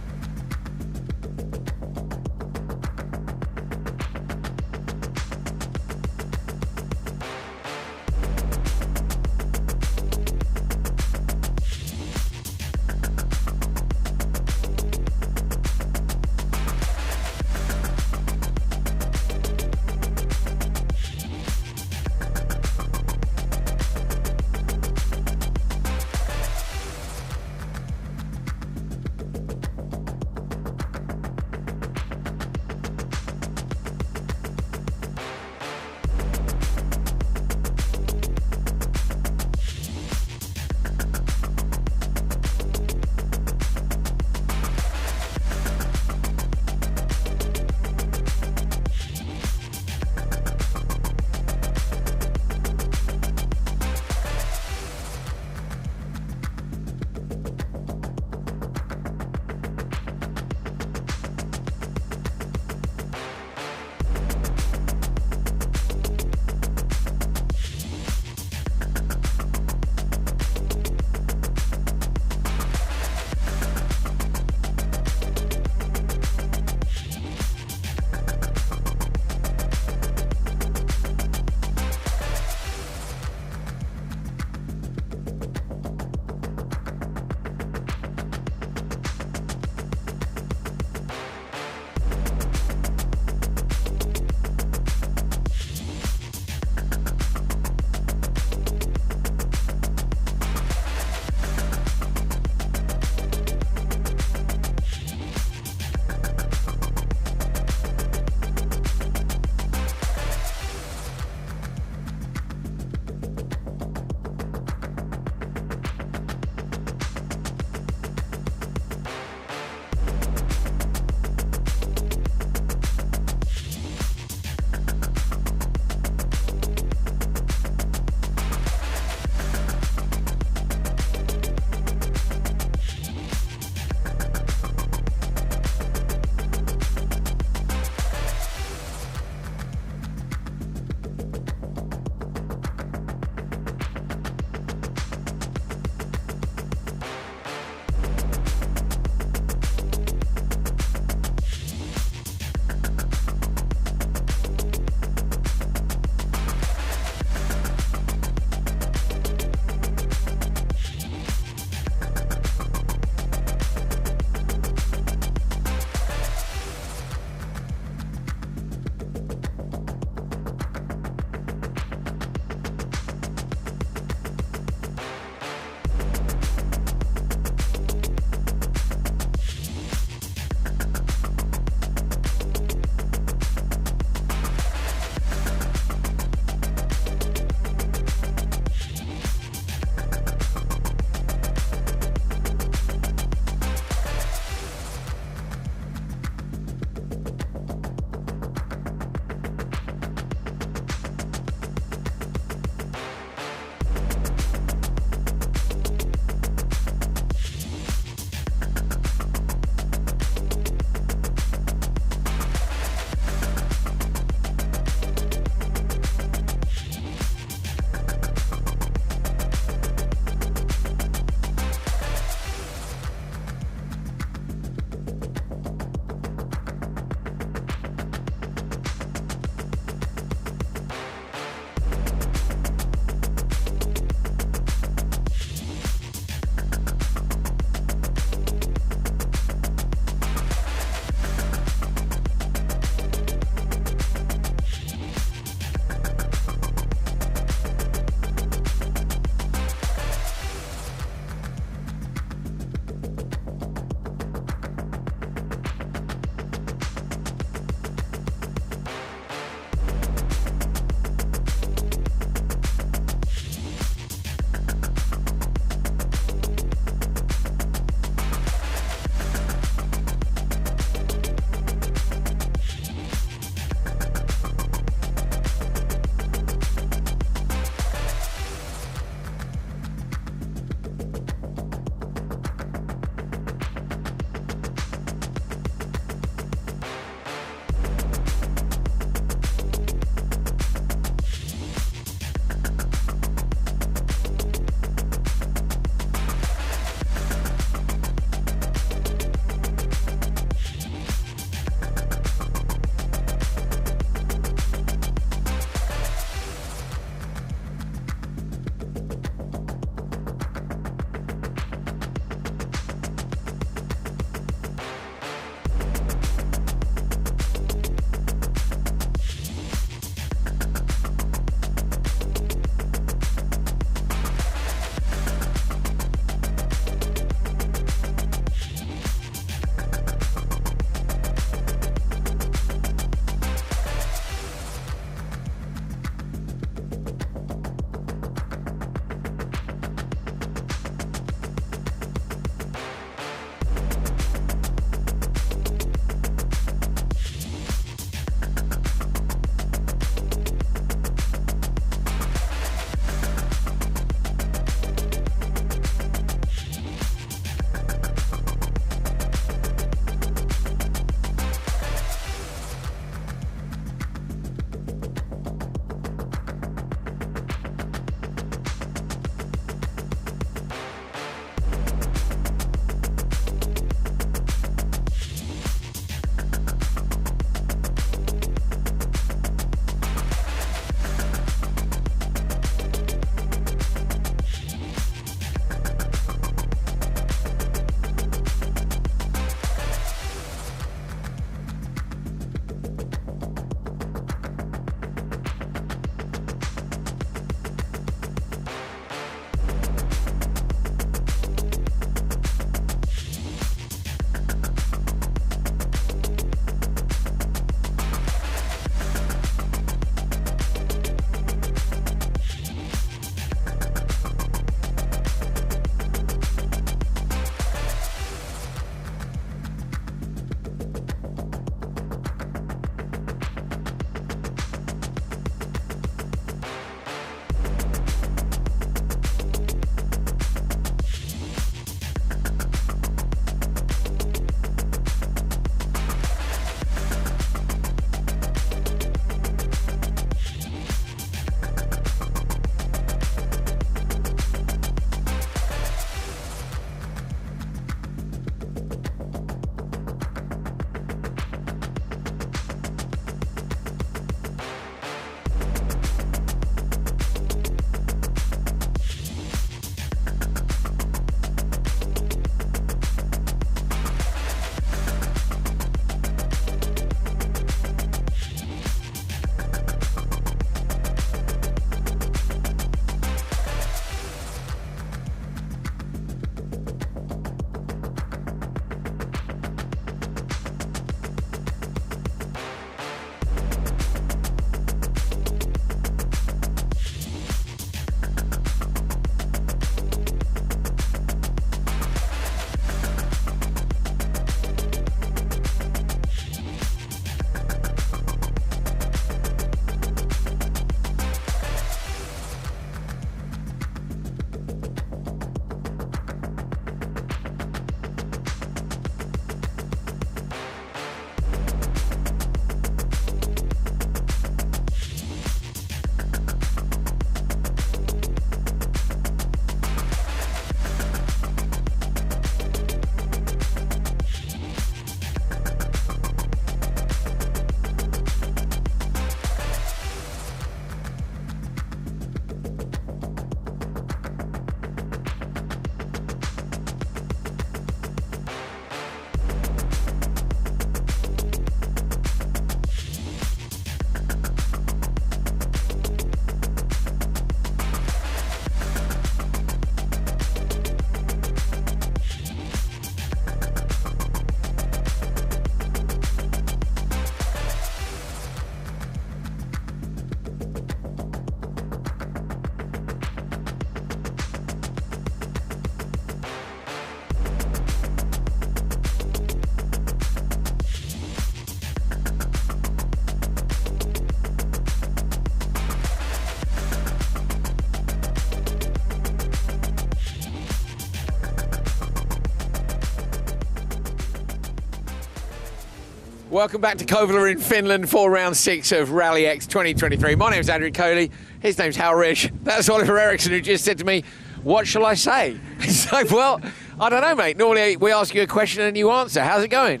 Welcome back to Kouvola in Finland for round 6 of Rallyx 2023. My name's Andrew Coley. His name's Hal Rish. That's Oliver Eriksson, who just said to me, what shall I say? He's like, well, I don't know, mate. Normally we ask you a question and you answer. How's it going?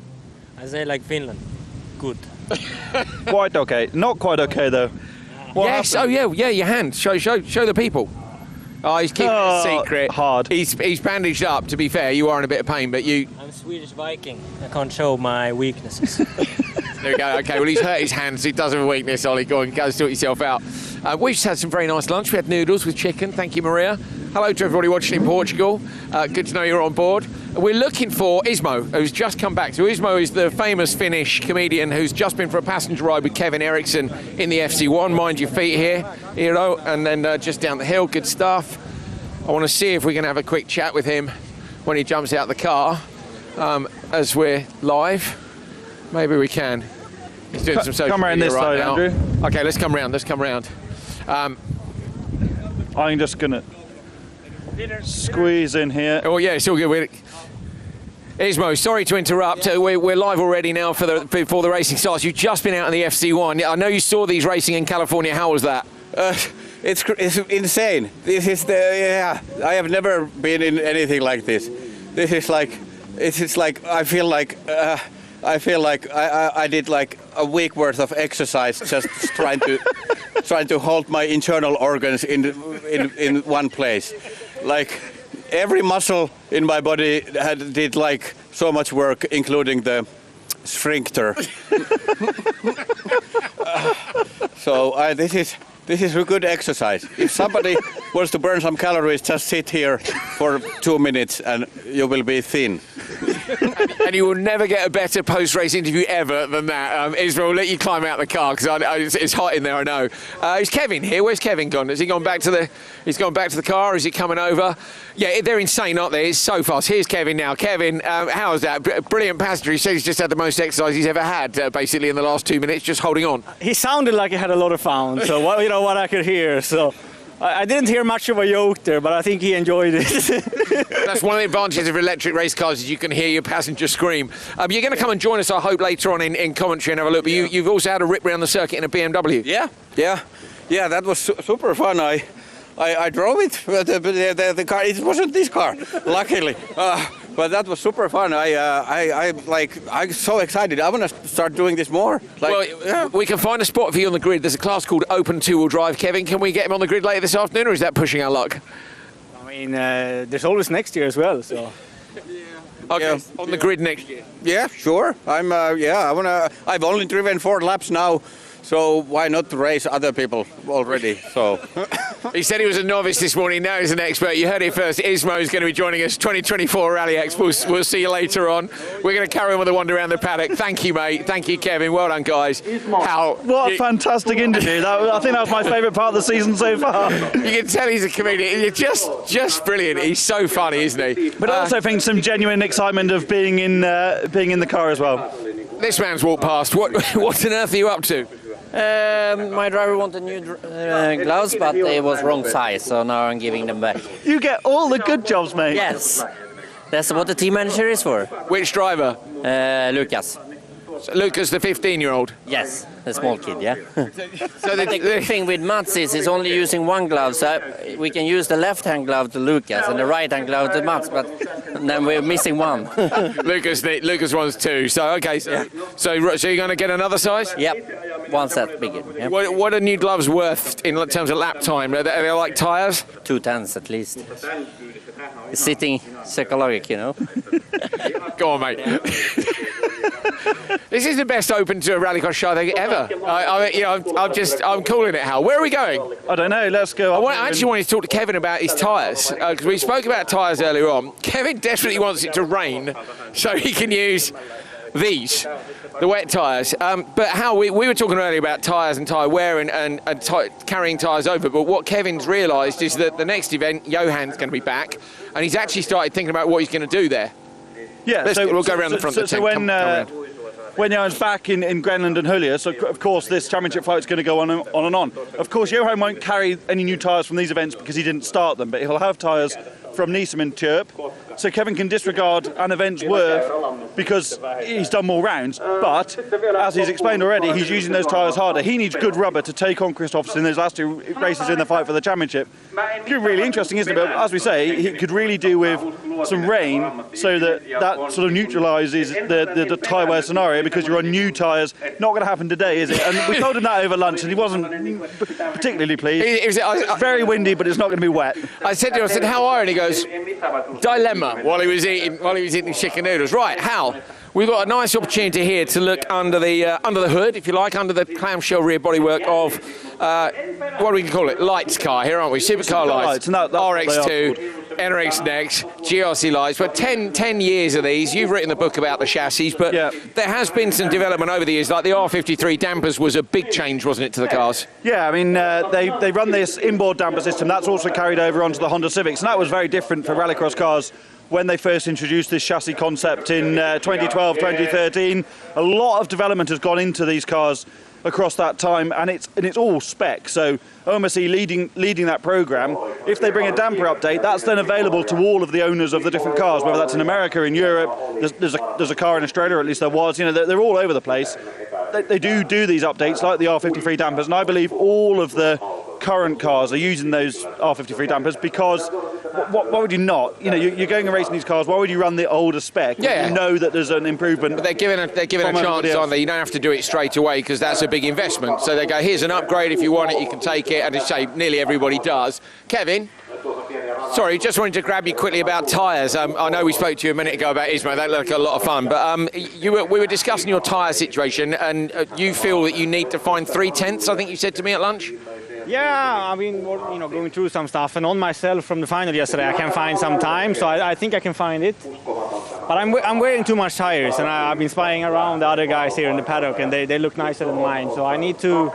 I say like Finland. Good. Quite okay. Not quite okay, though. What yes. happened? Oh, yeah, your hand. Show the people. Oh, he's keeping it a secret. Hard. He's bandaged up, to be fair. You are in a bit of pain, but you... I'm Swedish Viking. I can't show my weaknesses. There we go. Okay, well, he's hurt his hand, so he does have a weakness, Ollie. Go and sort yourself out. We've just had some very nice lunch. We had noodles with chicken. Thank you, Maria. Hello to everybody watching in Portugal. Good to know you're on board. We're looking for Ismo, who's just come back. So Ismo is the famous Finnish comedian who's just been for a passenger ride with Kevin Eriksson in the FC1. Mind your feet here, and then just down the hill. Good stuff. I want to see if we can have a quick chat with him when he jumps out the car as we're live. Maybe we can. He's doing some social come around media this right side, now. Andrew. Okay, let's come round. I'm just going to squeeze in here. Oh yeah, it's all good. Ismo, sorry to interrupt. We're live already now before the racing starts. You've just been out in the FC1. I know you saw these racing in California. How was that? It's insane. This is I have never been in anything like this. This is like I feel like I did like a week worth of exercise just trying to hold my internal organs in one place. Like every muscle in my body did like so much work, including the sphincter. This is a good exercise. If somebody wants to burn some calories, just sit here for 2 minutes and you will be thin. And you will never get a better post-race interview ever than that. Israel, we'll let you climb out the car because it's hot in there, I know. Is Kevin here? Where's Kevin gone? Has he gone back to the? He's gone back to the car. Is he coming over? Yeah, they're insane, aren't they? It's so fast. Here's Kevin now. Kevin, how's that? Brilliant passenger. He says he's just had the most exercise he's ever had, basically in the last 2 minutes, just holding on. He sounded like he had a lot of fun. So what I could hear. So. I didn't hear much of a joke there, but I think he enjoyed it. That's one of the advantages of electric race cars is you can hear your passenger scream. You're going to come and join us, I hope, later on in commentary and have a look. But you've also had a rip around the circuit in a BMW. Yeah. That was super fun. I drove it, but the car. It wasn't this car, luckily. But that was super fun. I'm so excited. I want to start doing this more. We can find a spot for you on the grid. There's a class called Open Two-Wheel Drive. Kevin, can we get him on the grid later this afternoon, or is that pushing our luck? I mean, there's always next year as well. So. Okay, on the grid next year. Yeah, sure. I've only driven 4 laps now. So why not race other people already? So he said he was a novice this morning. Now he's an expert. You heard it first. Ismo is going to be joining us 2024 Rallyx. We'll see you later on. We're going to carry on with the wander around the paddock. Thank you, mate. Thank you, Kevin. Well done, guys. What a fantastic interview. I think that was my favourite part of the season so far. You can tell he's a comedian. You're just brilliant. He's so funny, isn't he? But I also think some genuine excitement of being in the car as well. This man's walked past. What on earth are you up to? My driver wanted new gloves, but it was wrong size, so now I'm giving them back. You get all the good jobs, mate. Yes, that's what the team manager is for. Which driver? Lucas. So Lucas, the 15-year-old? Yes, the small kid, yeah. So the good thing with Mats is he's only using one glove, so we can use the left-hand glove to Lucas and the right-hand glove to Mats, but then we're missing one. Lucas wants 2, so okay. So you're going to get another size? Yep, one set bigger. Yep. What are new gloves worth in terms of lap time? Are they like tyres? 2/10 at least. It's sitting psychologic, you know. Go on, mate. This is the best open to a rallycross show I think ever. I'm calling it, Hal. Where are we going? I don't know. Let's go. I actually wanted to talk to Kevin about his tyres because we spoke about tyres earlier on. Kevin desperately wants it to rain so he can use these, the wet tyres. But Hal, we were talking earlier about tyres and tyre wear and carrying tyres over. But what Kevin's realised is that the next event, Johann's going to be back, and he's actually started thinking about what he's going to do there. Yeah, we'll go around the front of the tent. When Johann's back in Grenland and Julia, so of course this championship flight's going to go on and on. Of course, Johann won't carry any new tyres from these events because he didn't start them, but he'll have tyres from Nice and Tjerp, so Kevin can disregard an event's worth because he's done more rounds. But as he's explained already, he's using those tyres harder. He needs good rubber to take on Christopherson in those last 2 races in the fight for the championship. Could be really interesting, isn't it? But as we say, he could really do with some rain so that sort of neutralises the tyre wear scenario, because you're on new tyres. Not going to happen today, is it? And we told him that over lunch, and he wasn't particularly pleased. It's very windy, but it's not going to be wet. I said to him, how are you? And he goes, dilemma, while he was eating chicken noodles. Right, Hal, we've got a nice opportunity here to look under the hood, if you like, under the clamshell rear bodywork of what do we call it? Lights car here, aren't we? Supercar lights. RX2. NRX Next, GRC lights, but 10 years of these. You've written the book about the chassis, but there has been some development over the years, like the R53 dampers was a big change, wasn't it, to the cars? Yeah, I mean, they run this inboard damper system. That's also carried over onto the Honda Civics, and that was very different for rallycross cars when they first introduced this chassis concept in 2012, 2013. A lot of development has gone into these cars across that time, and it's all spec. So OMSE leading that program. If they bring a damper update, that's then available to all of the owners of the different cars, whether that's in America, in Europe. There's a car in Australia, or at least there was. You know, they're all over the place. They do these updates like the R53 dampers, and I believe all of the current cars are using those R53 dampers because why would you not? You know, you're going and racing these cars. Why would you run the older spec? Yeah. You know that there's an improvement. But they're given a chance, aren't they? You don't have to do it straight away because that's a big investment. So they go, here's an upgrade. If you want it, you can take it. And they say nearly everybody does. Kevin, sorry, just wanted to grab you quickly about tyres. I know we spoke to you a minute ago about Ismo. That looked like a lot of fun. But we were discussing your tyre situation, and you feel that you need to find 3/10. I think you said to me at lunch. Yeah, I mean, going through some stuff, and on myself from the final yesterday, I can find some time, so I think I can find it. But I'm wearing too much tires, and I've been spying around the other guys here in the paddock, and they look nicer than mine. So I need to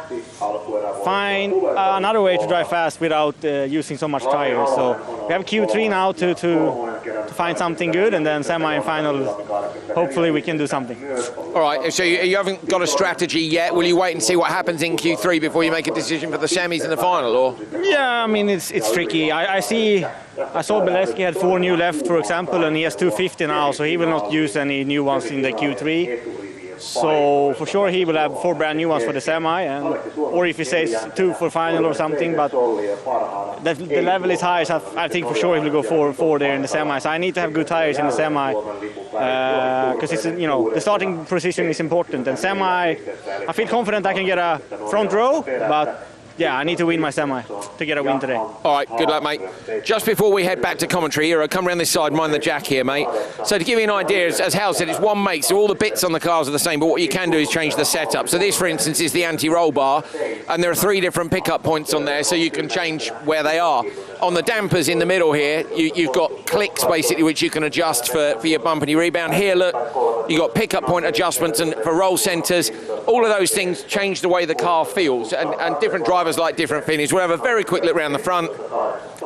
find another way to drive fast without using so much tires. So we have Q3 now to find something good, and then semi and final, hopefully we can do something. All right, so you haven't got a strategy yet. Will you wait and see what happens in Q3 before you make a decision for the semis and the final, or? Yeah, I mean, it's tricky. I saw Beleski had 4 new left, for example, and he has 250 now, so he will not use any new ones in the Q3. So for sure he will have 4 brand new ones for the semi, or if he says 2 for final or something. But the level is high, so I think for sure he will go 4 there in the semi. So I need to have good tires in the semi because it's the starting position is important. And semi, I feel confident I can get a front row, but. Yeah, I need to win my semi to get a win today. All right, good luck, mate. Just before we head back to commentary, Hero, come around this side, mind the jack here, mate. So to give you an idea, as Hal said, it's one make, so all the bits on the cars are the same, but what you can do is change the setup. So this, for instance, is the anti-roll bar, and there are 3 different pickup points on there, so you can change where they are. On the dampers in the middle here, you've got clicks, basically, which you can adjust for your bump and your rebound. Here, look, you've got pickup point adjustments, and for roll centres, all of those things change the way the car feels, and different drivers like different feelings. We'll have a very quick look around the front,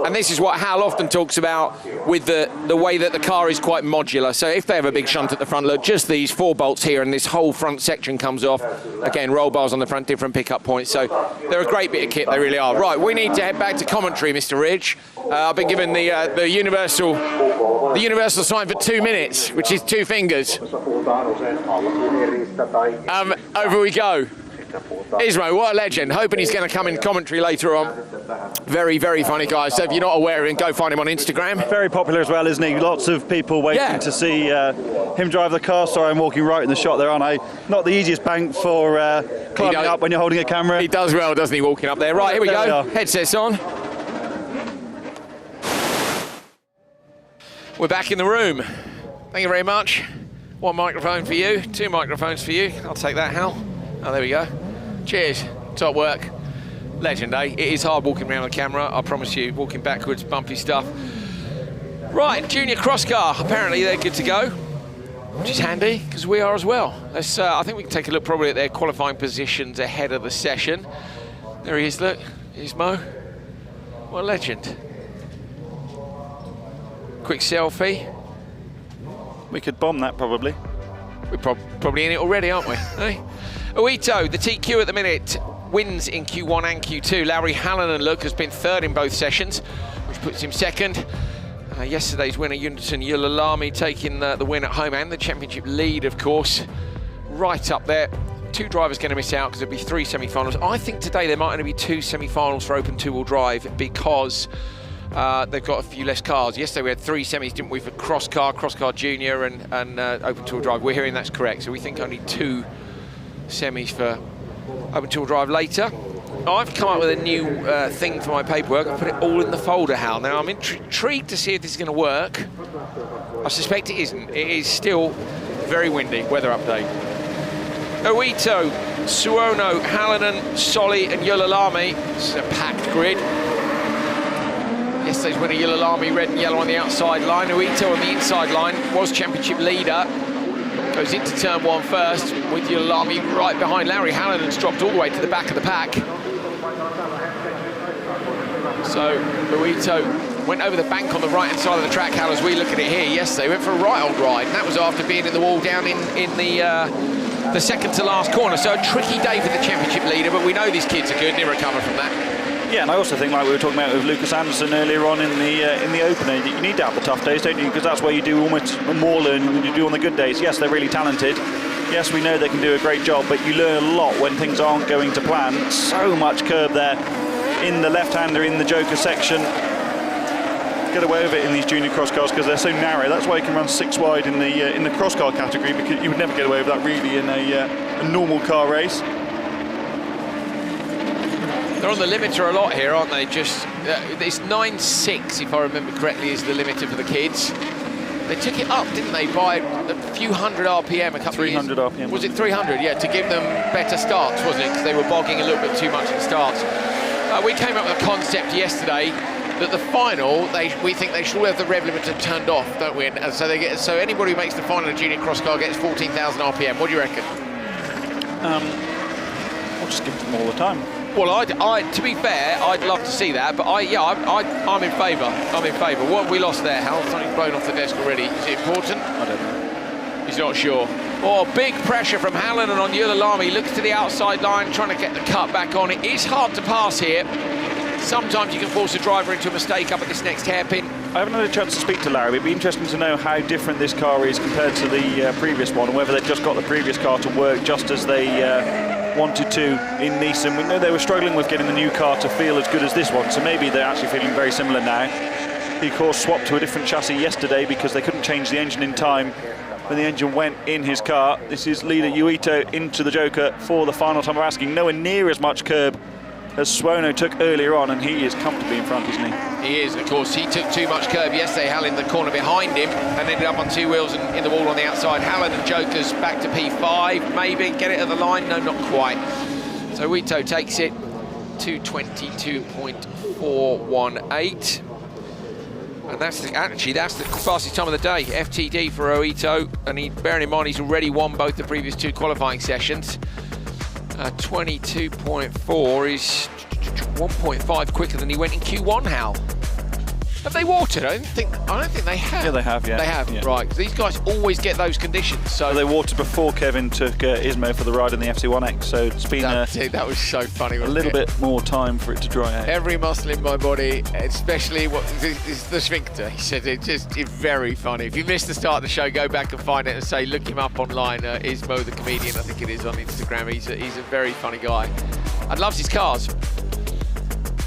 and this is what Hal often talks about with the way that the car is quite modular. So if they have a big shunt at the front, look, just these 4 bolts here, and this whole front section comes off. Again, roll bars on the front, different pickup points. So they're a great bit of kit, they really are. Right, we need to head back to commentary, Mr. Ridge. I've been given the universal sign for 2 minutes, which is 2 fingers. Over we go. Ismo, what a legend. Hoping he's going to come in commentary later on. Very, very funny guy. So if you're not aware of him, go find him on Instagram. Very popular as well, isn't he? Lots of people waiting to see him drive the car. Sorry, I'm walking right in the shot there, aren't I? Not the easiest bank for climbing up when you're holding a camera. He does well, doesn't he, walking up there? Right, here we go. Headsets on. We're back in the room. Thank you very much. 1 microphone for you, 2 microphones for you. I'll take that, Hal. Oh, there we go. Cheers. Top work. Legend, eh? It is hard walking around the camera, I promise you. Walking backwards, bumpy stuff. Right, junior cross car. Apparently they're good to go, which is handy, because we are as well. Let's, I think we can take a look probably at their qualifying positions ahead of the session. There he is, look. Here's Mo. What a legend. Quick selfie. We could bomb that, probably. We're probably in it already, aren't we? Eh? Oito, the TQ at the minute, wins in Q1 and Q2. Lowry Hallinan, look, has been 3rd in both sessions, which puts him 2nd. Yesterday's winner, Yunderson Yulalami, taking the win at home and the championship lead, of course, right up there. 2 drivers going to miss out because there'll be 3 semi-finals. I think today there might only be 2 semi-finals for Open 2-wheel drive because they've got a few less cars. Yesterday we had 3 semis, didn't we, for Cross Car Junior and Open 2-wheel drive. We're hearing that's correct, so we think only 2 semis for Open 2-wheel drive later. I've come up with a new thing for my paperwork. I put it all in the folder, Hal. Now, I'm intrigued to see if this is going to work. I suspect it isn't. It is still very windy. Weather update. Oito, Suono, Hallinan, Solly and Yulalami. It's a packed grid. Yesterday's winner, Yulalami, red and yellow on the outside line. Oito on the inside line, was championship leader. Goes into turn 1 first, with Yulalami right behind. Larry Hallinan's dropped all the way to the back of the pack. So Oito went over the bank on the right-hand side of the track, Hal, as we look at it here. Yesterday went for a right old ride, and that was after being in the wall down in the second to last corner. So a tricky day for the championship leader, but we know these kids are good and they recover from that. Yeah, and I also think, like we were talking about with Lucas Anderson earlier on in the opener, you need to have the tough days, don't you? Because that's where you do almost more learning than you do on the good days. Yes, they're really talented. Yes, we know they can do a great job, but you learn a lot when things aren't going to plan. So much curb there in the left-hander in the Joker section. Get away with it in these junior cross cars because they're so narrow. That's why you can run 6 wide in the cross car category, because you would never get away with that really in a normal car race. They're on the limiter a lot here, aren't they? Just it's 9.6, if I remember correctly, is the limiter for the kids. They took it up, didn't they, by a few hundred RPM a couple 300 of years. RPM. Was it 300? Yeah, to give them better starts, wasn't it? Because they were bogging a little bit too much in starts. We came up with a concept yesterday that the final, we think they should all have the rev limiter turned off, don't we? And so anybody who makes the final of junior cross car gets 14,000 RPM. What do you reckon? I'll just give it to them all the time. Well, to be fair, I'd love to see that, but I'm in favour. I'm in favour. What have we lost there, Hal? Something's blown off the desk already. Is it important? I don't know. He's not sure. Oh, big pressure from Hallinan on Yulalami. Looks to the outside line, trying to get the cut back on. It is hard to pass here. Sometimes you can force a driver into a mistake up at this next hairpin. I haven't had a chance to speak to Larry. It'd be interesting to know how different this car is compared to the previous one, and whether they've just got the previous car to work just as they wanted to in Nissan. We know they were struggling with getting the new car to feel as good as this one, so maybe they're actually feeling very similar now. He, of course, swapped to a different chassis yesterday because they couldn't change the engine in time when the engine went in his car. This is leader Yuito into the Joker for the final time of asking. Nowhere near as much curb as Suono took earlier on, and he is comfortably in front, isn't he? He is, of course. He took too much curb yesterday. Hal in the corner behind him and ended up on 2 wheels and in the wall on the outside. Hal and Joker's back to P5, maybe get it at the line. No, not quite. So Oito takes it to 22.418. And that's the fastest time of the day. FTD for Oito, and bearing in mind he's already won both the previous 2 qualifying sessions. 22.4 is 1.5 quicker than he went in Q1, Hal. Have they watered? I don't think they have. Yeah, they have, yeah. They have, yeah. Right. These guys always get those conditions. So they watered before Kevin took Ismo for the ride in the FC1X, so it's been that was so funny. A little bit more time for it to dry out. Every muscle in my body, especially the sphincter. He said it's very funny. If you missed the start of the show, go back and find it and look him up online. Ismo the comedian, I think it is, on Instagram. He's a very funny guy. I loves his cars.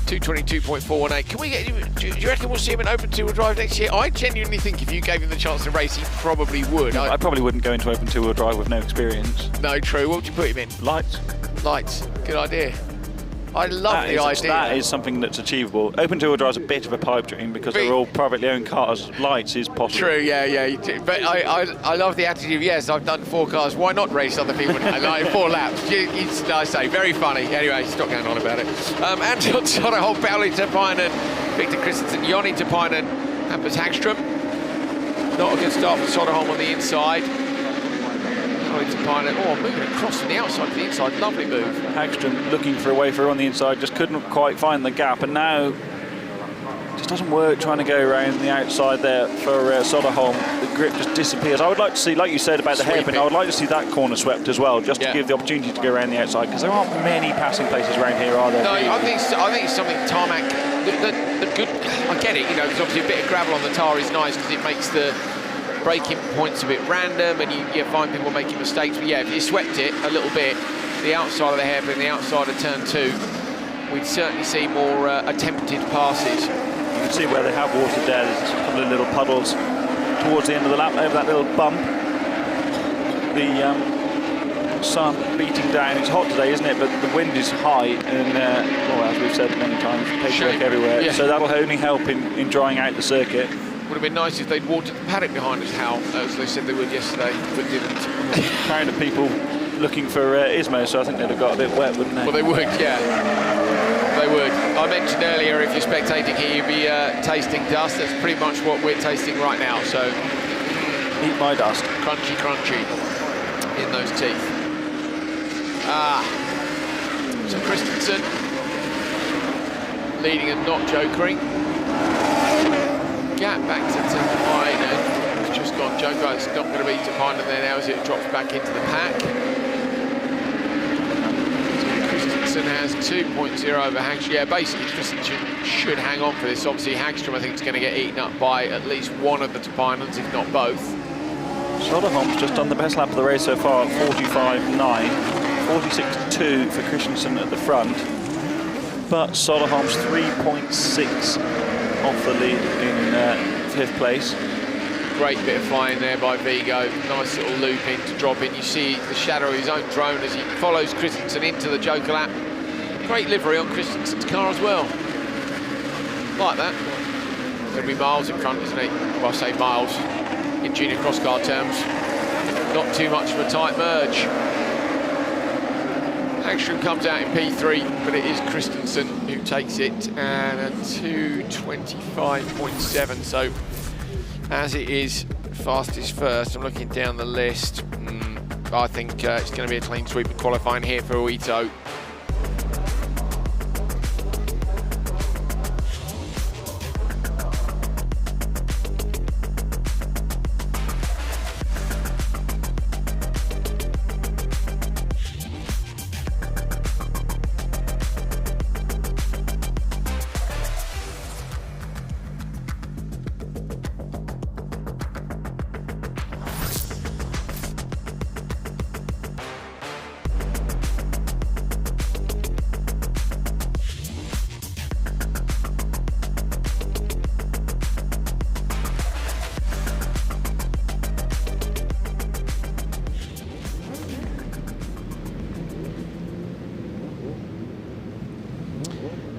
222.418. Can we get? Do you reckon we'll see him in Open 2-wheel drive next year? I genuinely think if you gave him the chance to race, he probably would. I probably wouldn't go into Open 2-wheel drive with no experience. No, true. What would you put him in? Lights. Lights. Good idea. I love the idea. That is something that's achievable. Open 2-wheel drive is a bit of a pipe dream because they're all privately owned cars. Lights is possible. True, yeah. But I love the attitude of, yes, I've done 4 cars. Why not race other people like 4 laps? I say, very funny. Anyway, stop going on about it. Anton Soderholm, Pauli Tapainen, Victor Christensen, Joni Tapainen, Hampus Hagström. Not a good start for Soderholm on the inside. Moving across from the outside to the inside, lovely move. Hagström looking for a way through on the inside, just couldn't quite find the gap, and now just doesn't work trying to go around the outside there for Soderholm. The grip just disappears. I would like to see, like you said about the hairpin, I would like to see that corner swept as well, just to give the opportunity to go around the outside, because there aren't many passing places around here, are there? No, I think it's something tarmac. good. I get it, you know, because obviously a bit of gravel on the tyre is nice because it makes the braking points a bit random and you find people making mistakes. But yeah, if you swept it a little bit, the outside of the hairpin, the outside of turn 2, we'd certainly see more attempted passes. You can see where they have watered there. There's a couple of little puddles towards the end of the lap over that little bump. The sun beating down. It's hot today, isn't it? But the wind is high, and well, as we've said many times, paperwork everywhere. Yeah. So that'll only help in drying out the circuit. Would have been nice if they'd watered the paddock behind us, Hal, as they said they would yesterday, but didn't. Kind of people looking for Ismo, so I think they'd have got a bit wet, wouldn't they? Well, they would, yeah. They would. I mentioned earlier, if you're spectating here, you'd be tasting dust. That's pretty much what we're tasting right now. So, eat my dust. Crunchy, crunchy in those teeth. So Christensen leading and not jokering. Gap back to Tapine. It's just gone. Joker. It's not going to be Tapine there now as it drops back into the pack. So Christensen has 2.0 over Hagstrom. Yeah, basically Christensen should hang on for this. Obviously Hagstrom I think is going to get eaten up by at least one of the Tapinans, if not both. Soderholm's just done the best lap of the race so far at 45.9. 46.2 for Christensen at the front, but Soderholm's 3.6 off the lead in 5th place. Great bit of flying there by Vigo. Nice little loop in to drop in. You see the shadow of his own drone as he follows Christensen into the Joker lap. Great livery on Christensen's car as well. Like that. Going to be miles in front, isn't he? Well, I say miles in junior cross car terms. Not too much of a tight merge. Hagstrom comes out in P3, but it is Christensen who takes it, and a 2:25.7. So, as it is fastest first, I'm looking down the list. I think it's going to be a clean sweep of qualifying here for Uito.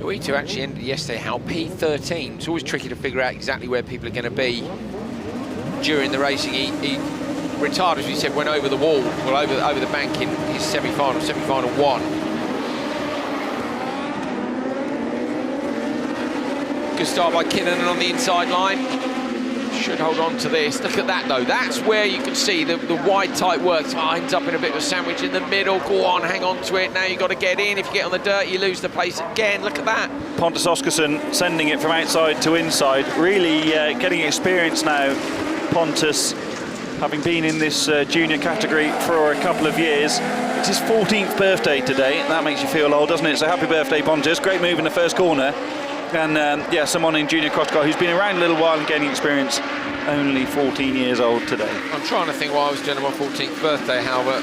Uito actually ended yesterday, Hal, P13. It's always tricky to figure out exactly where people are going to be during the racing. He retired, as we said, went over the wall, well, over the bank in his semi-final 1. Good start by Kinnunen on the inside line. Should hold on to this. Look at that, though. That's where you can see the wide, tight works. Ends up in a bit of a sandwich in the middle. Go on, hang on to it. Now you've got to get in. If you get on the dirt, you lose the place again. Look at that. Pontus Oskarsson sending it from outside to inside. Really getting experience now. Pontus, having been in this junior category for a couple of years. It's his 14th birthday today. That makes you feel old, doesn't it? So happy birthday, Pontus. Great move in the first corner. And yeah, someone in junior cross car who's been around a little while and gaining experience, only 14 years old today. I'm trying to think why I was doing my 14th birthday, Hal, but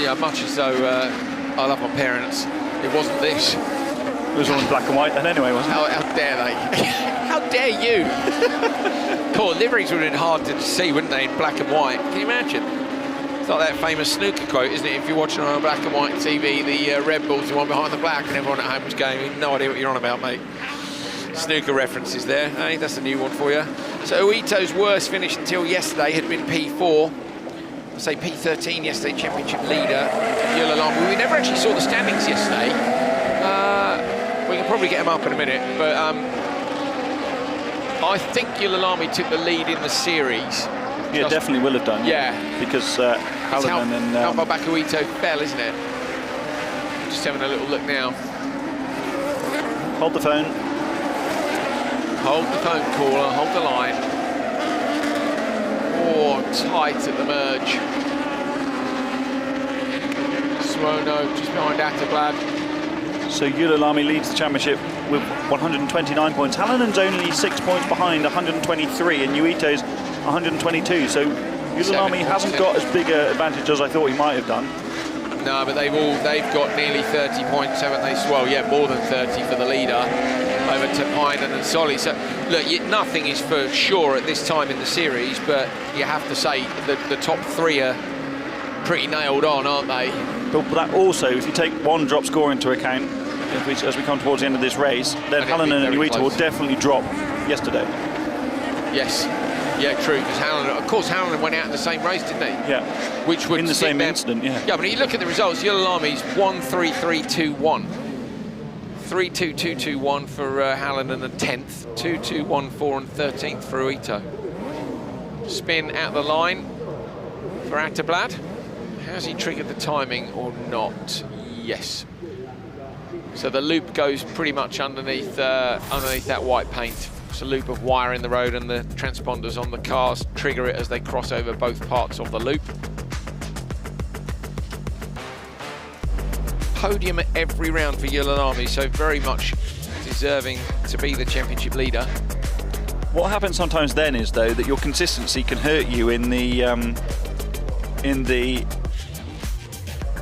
yeah, much as though I love my parents, it wasn't this. It was all in black and white then anyway, wasn't it? How dare they? How dare you? Poor liveries would have been hard to see, wouldn't they, in black and white? Can you imagine? It's like that famous snooker quote, isn't it? If you're watching on a black and white TV, the Red Bull's the one behind the black, and everyone at home was going, no idea what you're on about, mate. Snooker references there. Hey, that's a new one for you. So Uito's worst finish until yesterday had been P4. I say P13 yesterday, championship leader. Yulalam. We never actually saw the standings yesterday. We can probably get them up in a minute, but I think Yulalami took the lead in the series. Yeah, definitely will have done. Yeah. Because Hallinan and... how far back Uito fell, isn't it? Just having a little look now. Hold the phone. Hold the phone caller, hold the line. Oh, tight at the merge. Swono just behind Atterblad. So Yulilami leads the championship with 129 points. Hallinen's only 6 points behind, 123, and Yuito's 122. So Yulilami hasn't got as big an advantage as I thought he might have done. No, but they've got nearly 30 points, haven't they? Well, yeah, more than 30 for the leader over Tapainen and Solly. So, look, nothing is for sure at this time in the series, but you have to say that the top three are pretty nailed on, aren't they? But that also, if you take one drop score into account, as we come towards the end of this race, then Hallinen and Yuito will definitely drop yesterday. Yes. Yeah, true, because Hallinen went out in the same race, didn't he? Yeah. Which would in the same incident, yeah. Yeah, but you look at the results, Yulilami's 1-3-3-2-1. 3-2-2-2-1 for Hallinen and 10th, 2-2-1-4 and 13th for Yuito. Spin out the line for Atterblad. Has he triggered the timing or not? Yes. So the loop goes pretty much underneath that white paint. It's a loop of wire in the road, and the transponders on the cars trigger it as they cross over both parts of the loop. Podium at every round for Yulilami, so very much deserving to be the championship leader. What happens sometimes then is, though, that your consistency can hurt you in the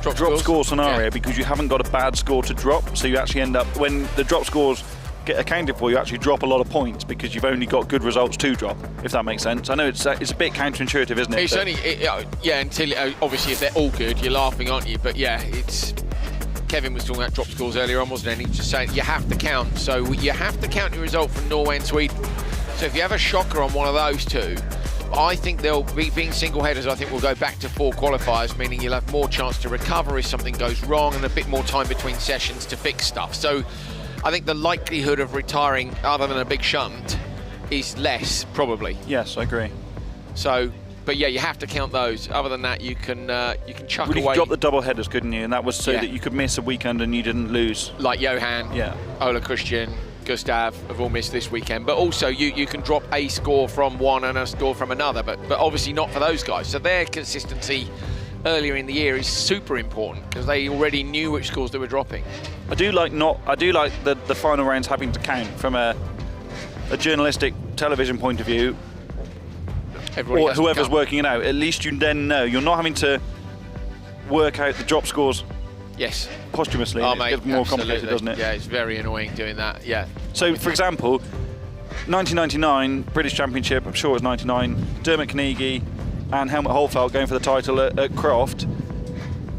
drop score scenario, because you haven't got a bad score to drop, so you actually end up, when the drop scores get accounted for, you actually drop a lot of points because you've only got good results to drop, if that makes sense. I know it's a bit counterintuitive, isn't it? It's only, yeah, until, obviously if they're all good, you're laughing, aren't you? But yeah, it's, Kevin was talking about drop scores earlier on, wasn't he? He's just saying you have to count. So you have to count your result from Norway and Sweden. So if you have a shocker on one of those two, I think they'll be, being single headers, I think we'll go back to 4 qualifiers, meaning you'll have more chance to recover if something goes wrong and a bit more time between sessions to fix stuff. So I think the likelihood of retiring, other than a big shunt, is less, probably. Yes, I agree. So, but yeah, you have to count those. Other than that, you can chuck away. You could drop the double headers, couldn't you? And that was so that you could miss a weekend and you didn't lose. Like Johan, Ola Christian, Gustav have all missed this weekend. But also, you can drop a score from one and a score from another. But obviously not for those guys. So their consistency earlier in the year is super important because they already knew which scores they were dropping. I do like the final rounds having to count from a journalistic television point of view. Everybody or whoever's working it out. At least you then know you're not having to work out the drop scores. Yes. Posthumously. Oh, It mate, gets more complicated, doesn't it? Yeah, it's very annoying doing that. Yeah. So, for example, 1999 British Championship, I'm sure it was 99. Dermot Carnegie and Helmut Holfeld going for the title at Croft.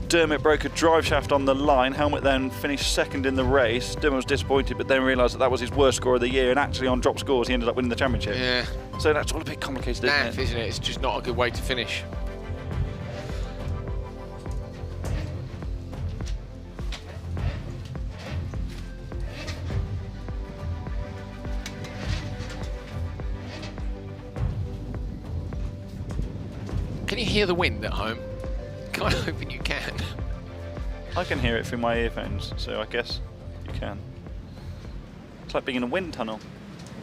Dermot broke a drive shaft on the line. Helmut then finished second in the race. Dermot was disappointed, but then realised that was his worst score of the year, and actually on drop scores he ended up winning the championship. Yeah. So that's all a bit complicated, isn't it? It's just not a good way to finish. Can you hear the wind at home? Kind of hoping you can. I can hear it through my earphones, so I guess you can. It's like being in a wind tunnel.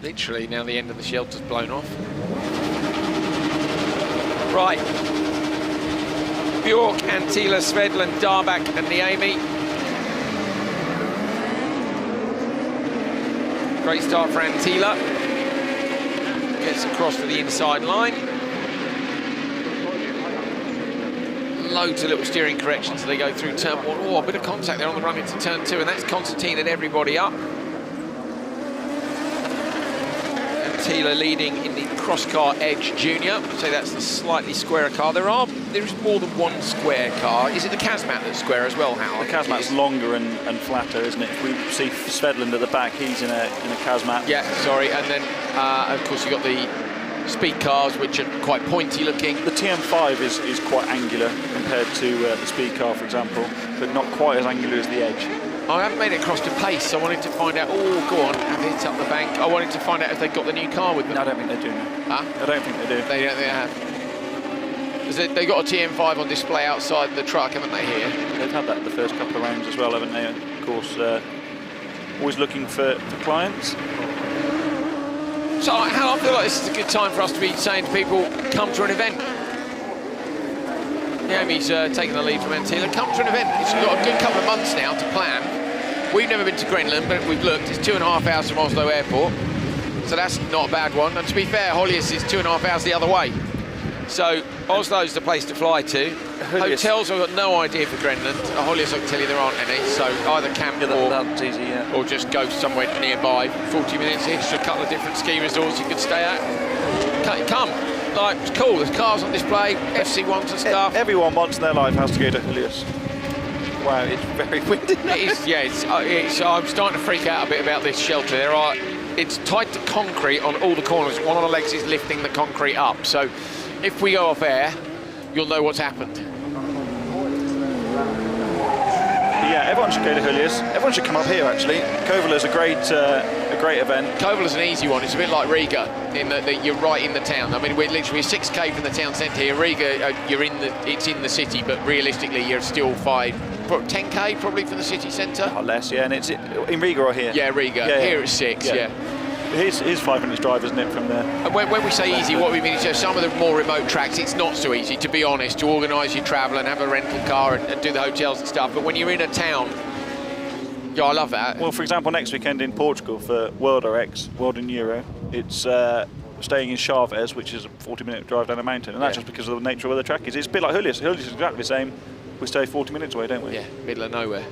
Literally, now the end of the shelter's blown off. Right. Bjork, Antila, Svedland, Darbak and Niemi. Great start for Antila. Gets across to the inside line. Loads of little steering corrections as they go through turn 1. Oh, a bit of contact there on the run into turn 2, and that's Constantine and everybody up. Antila leading in the cross-car Edge Junior. So that's the slightly squarer car. There is more than one square car. Is it the Kazmat that's square as well, Hal? The Kazmat's longer and flatter, isn't it? If we see Svedland at the back, he's in a Kazmat. Yeah, sorry. And then, of course, you've got the speed cars, which are quite pointy looking. The TM5 is quite angular compared to the speed car, for example, but not quite as angular as the Edge. I haven't made it across to pace. I wanted to find out. Oh, go on, have hit up the bank. I wanted to find out if they've got the new car with them. No, I don't think they do. Huh? I don't think they do. They don't think they have. They've got a TM5 on display outside the truck, haven't they, here? They've had that the first couple of rounds as well, haven't they? Of course, always looking for clients. So, Hal, I feel like this is a good time for us to be saying to people, come to an event. Naomi's taking the lead from Antila. Come to an event. It's got a good couple of months now to plan. We've never been to Greenland, but we've looked. It's 2.5 hours from Oslo Airport, so that's not a bad one. And to be fair, Hollius is 2.5 hours the other way. So Oslo's the place to fly to. Hotels, I've got no idea for Greenland. Hollius, I can tell you there aren't any. So either camp that's easy, yeah. or just go somewhere nearby. 40 minutes each, a couple of different ski resorts you could stay at. Come, like, it's cool. There's cars on display, FC1s and stuff. Everyone once in their life has to go to Hollius. Wow, it's very windy. It is, yeah. I'm starting to freak out a bit about this shelter. It's tied to concrete on all the corners. One of the legs is lifting the concrete up. So if we go off air, you'll know what's happened. Yeah, everyone should go to Hollius. Everyone should come up here, actually. Kouvola's a great event. Kouvola's an easy one. It's a bit like Riga in that you're right in the town. I mean, we're literally 6k from the town centre here. Riga, it's in the city, but realistically, you're still 10k probably from the city centre. Or less, yeah. And it's in Riga or here? Yeah, Riga. Yeah, here it's 6, yeah. Here's 5 minutes drive, isn't it, from there? And when we say easy, what we mean is just some of the more remote tracks, it's not so easy, to be honest, to organise your travel and have a rental car and do the hotels and stuff. But when you're in a town, yeah, I love that. Well, for example, next weekend in Portugal for World RX, World in Euro, it's staying in Chaves, which is a 40-minute drive down a mountain, and that's just because of the nature of where the track is. It's a bit like Hollius. Hollius is exactly the same. We stay 40 minutes away, don't we? Yeah, middle of nowhere.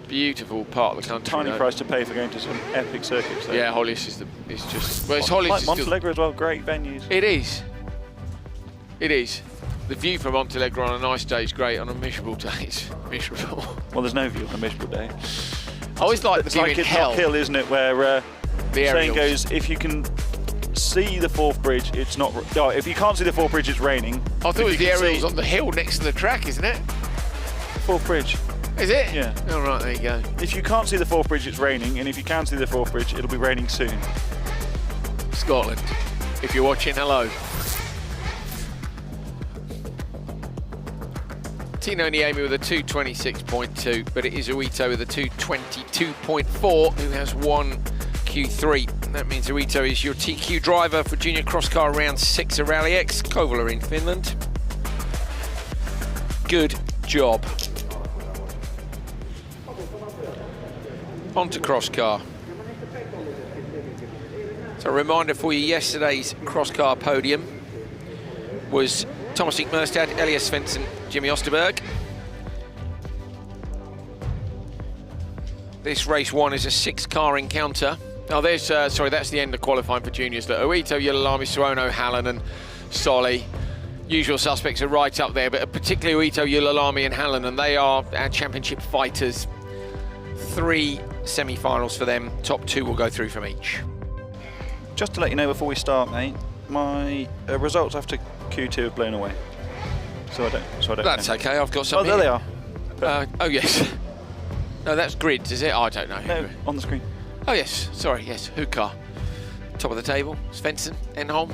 Beautiful part of the country. Tiny price to pay for going to some epic circuits, though. Yeah, Hollius is just... Well, it's Hollius. Like Montenegro as well, great venues. It is. It is. The view from Montenegro on a nice day is great. On a miserable day, it's miserable. Well, there's no view on a miserable day. I always like the view in hell. It's like Hill, isn't it, where the saying aerials. goes, if you can see the Forth Bridge, it's not... Oh, if you can't see the Forth Bridge, it's raining. I thought it was the aerials on the hill next to the track, isn't it? Forth Bridge. Is it? Yeah. All right, there you go. If you can't see the Forth Bridge, it's raining, and if you can see the Forth Bridge, it'll be raining soon. Scotland, if you're watching, hello. Tino Niemi with a 226.2, but it is Uito with a 222.4 who has one Q3. That means Uito is your TQ driver for Junior Cross Car Round 6 of Rallyx, Kouvola in Finland. Good job. On to cross car. So a reminder for you, yesterday's cross car podium was Thomas Merstad, Elias Svensson, Jimmy Osterberg. This race 1 is a 6-car encounter. Now there's, sorry, that's the end of qualifying for juniors. Uito, Yililami, Suono, Hallen and Solly. Usual suspects are right up there, but particularly Uito, Yililami and Hallen, and they are our championship fighters. 3 semi-finals for them. Top 2 will go through from each. Just to let you know before we start, mate, my results after Q2 have blown away. So I don't That's know. okay, I've got some. Oh, there they are. Oh, yes. No, that's grids, is it? I don't know. No, on the screen. Oh, yes. Sorry, yes. Hukar. Top of the table. Svensson, Enholm,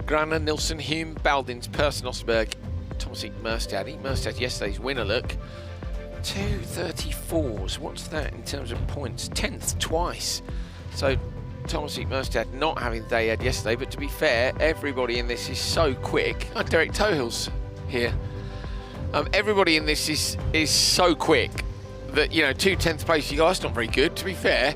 Grana, Nilsson, Hume, Baldins, Persson, Osberg, Thomas Merstad. Merstad yesterday's winner, look. 234s. What's that in terms of points? 10th twice. So Thomas Merstad not having the day he had yesterday, but to be fair, everybody in this is so quick. Oh, Derek Tohill's here. Everybody in this is so quick that, you know, 2 10th place, you go, that's not very good. To be fair,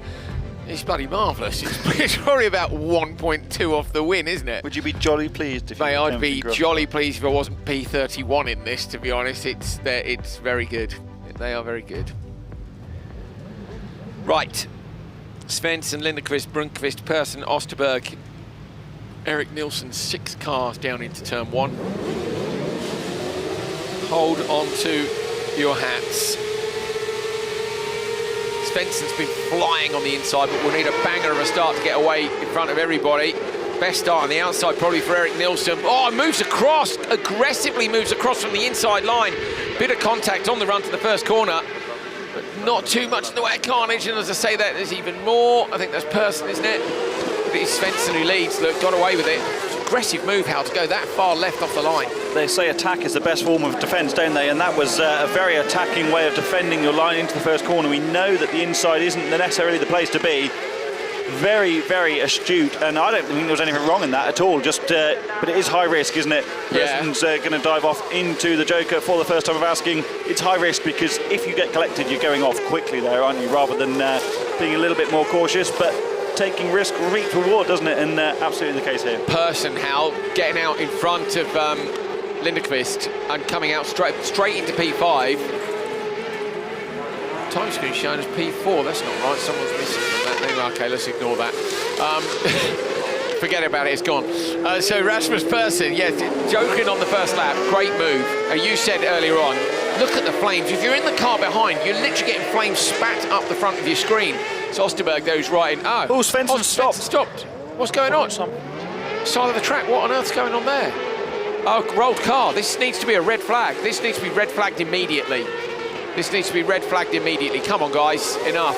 it's bloody marvellous. It's probably about 1.2 off the win, isn't it? Would you be jolly pleased if Mate, I'd be jolly pleased if I wasn't P31 in this, to be honest. It's very good. They are very good. Right. Svensson, Lindqvist, Brunkvist, Persson, Osterberg, Eric Nielsen, 6 cars down into turn 1. Hold on to your hats. Svensson's been flying on the inside, but we'll need a banger of a start to get away in front of everybody. Best start on the outside probably for Eric Nielsen. Oh, moves across, aggressively moves across from the inside line. Bit of contact on the run to the first corner, but not too much in the way of carnage. And as I say that, there's even more. I think that's Persson, isn't it? But it's Svensson who leads. Look, got away with it. Aggressive move, how to go that far left off the line. They say attack is the best form of defence, don't they? And that was a very attacking way of defending your line into the first corner. We know that the inside isn't necessarily the place to be. very, very astute, and I don't think there was anything wrong in that at all. Just, but it is high risk, isn't it? Yeah. Preston's going to dive off into the Joker for the first time of asking. It's high risk because if you get collected, you're going off quickly there, aren't you? Rather than being a little bit more cautious, but taking risk reap reward, doesn't it? And absolutely the case here. Person, Hal, getting out in front of Lindqvist and coming out straight into P5. Time screen showing as P4. That's not right. Someone's missing that thing. Okay, let's ignore that. Forget about it. It's gone. So Rasmus Persson, yeah, joking on the first lap. Great move. You said earlier on, look at the flames. If you're in the car behind, you're literally getting flames spat up the front of your screen. So Osterberg goes right in. Oh, Svensson stopped. Stopped. What's going on? Side of the track. What on earth's going on there? Oh, rolled car. This needs to be a red flag. This needs to be red flagged immediately. This needs to be red flagged immediately. Come on, guys, enough.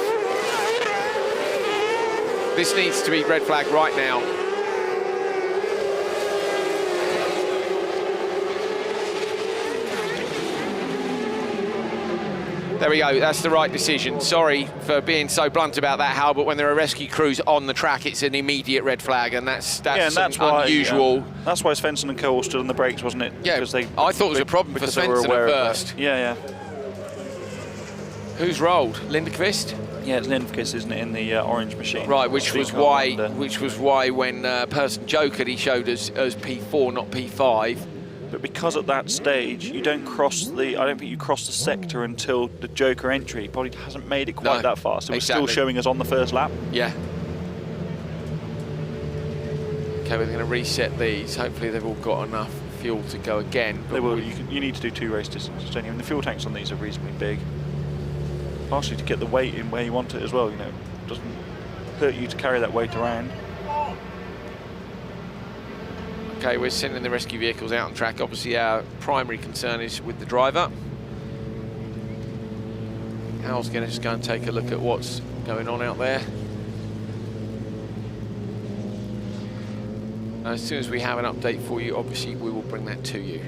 This needs to be red flagged right now. There we go, that's the right decision. Sorry for being so blunt about that, Hal, but when there are rescue crews on the track, it's an immediate red flag, and that's why, unusual. Yeah. That's why Svensson and Cole stood on the brakes, wasn't it? Yeah, I thought it was a problem for Svensson at first. Yeah. Who's rolled? Lindqvist? Yeah, it's Lindqvist, isn't it, in the orange machine? Right, which was why when Person jokered, he showed us as P4, not P5. But because at that stage you don't cross I don't think you cross the sector until the Joker entry. He probably hasn't made it quite that far, so exactly. We're still showing us on the first lap. Yeah. Okay, we're going to reset these. Hopefully they've all got enough fuel to go again. They will. You need to do 2 race distances, don't you? And the fuel tanks on these are reasonably big. Partially to get the weight in where you want it as well, you know. It doesn't hurt you to carry that weight around. Okay, we're sending the rescue vehicles out on track. Obviously, our primary concern is with the driver. Hal's going to just go and take a look at what's going on out there. As soon as we have an update for you, obviously, we will bring that to you.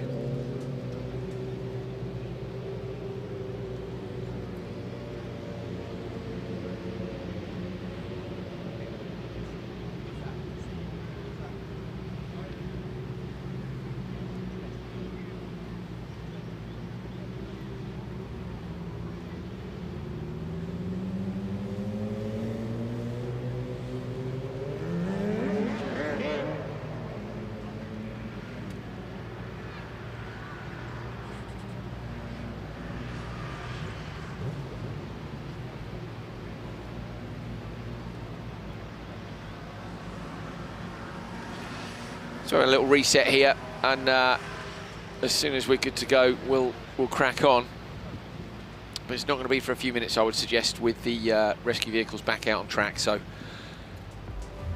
So a little reset here, and as soon as we're good to go, we'll crack on. But it's not going to be for a few minutes, I would suggest, with the rescue vehicles back out on track. So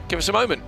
give us a moment.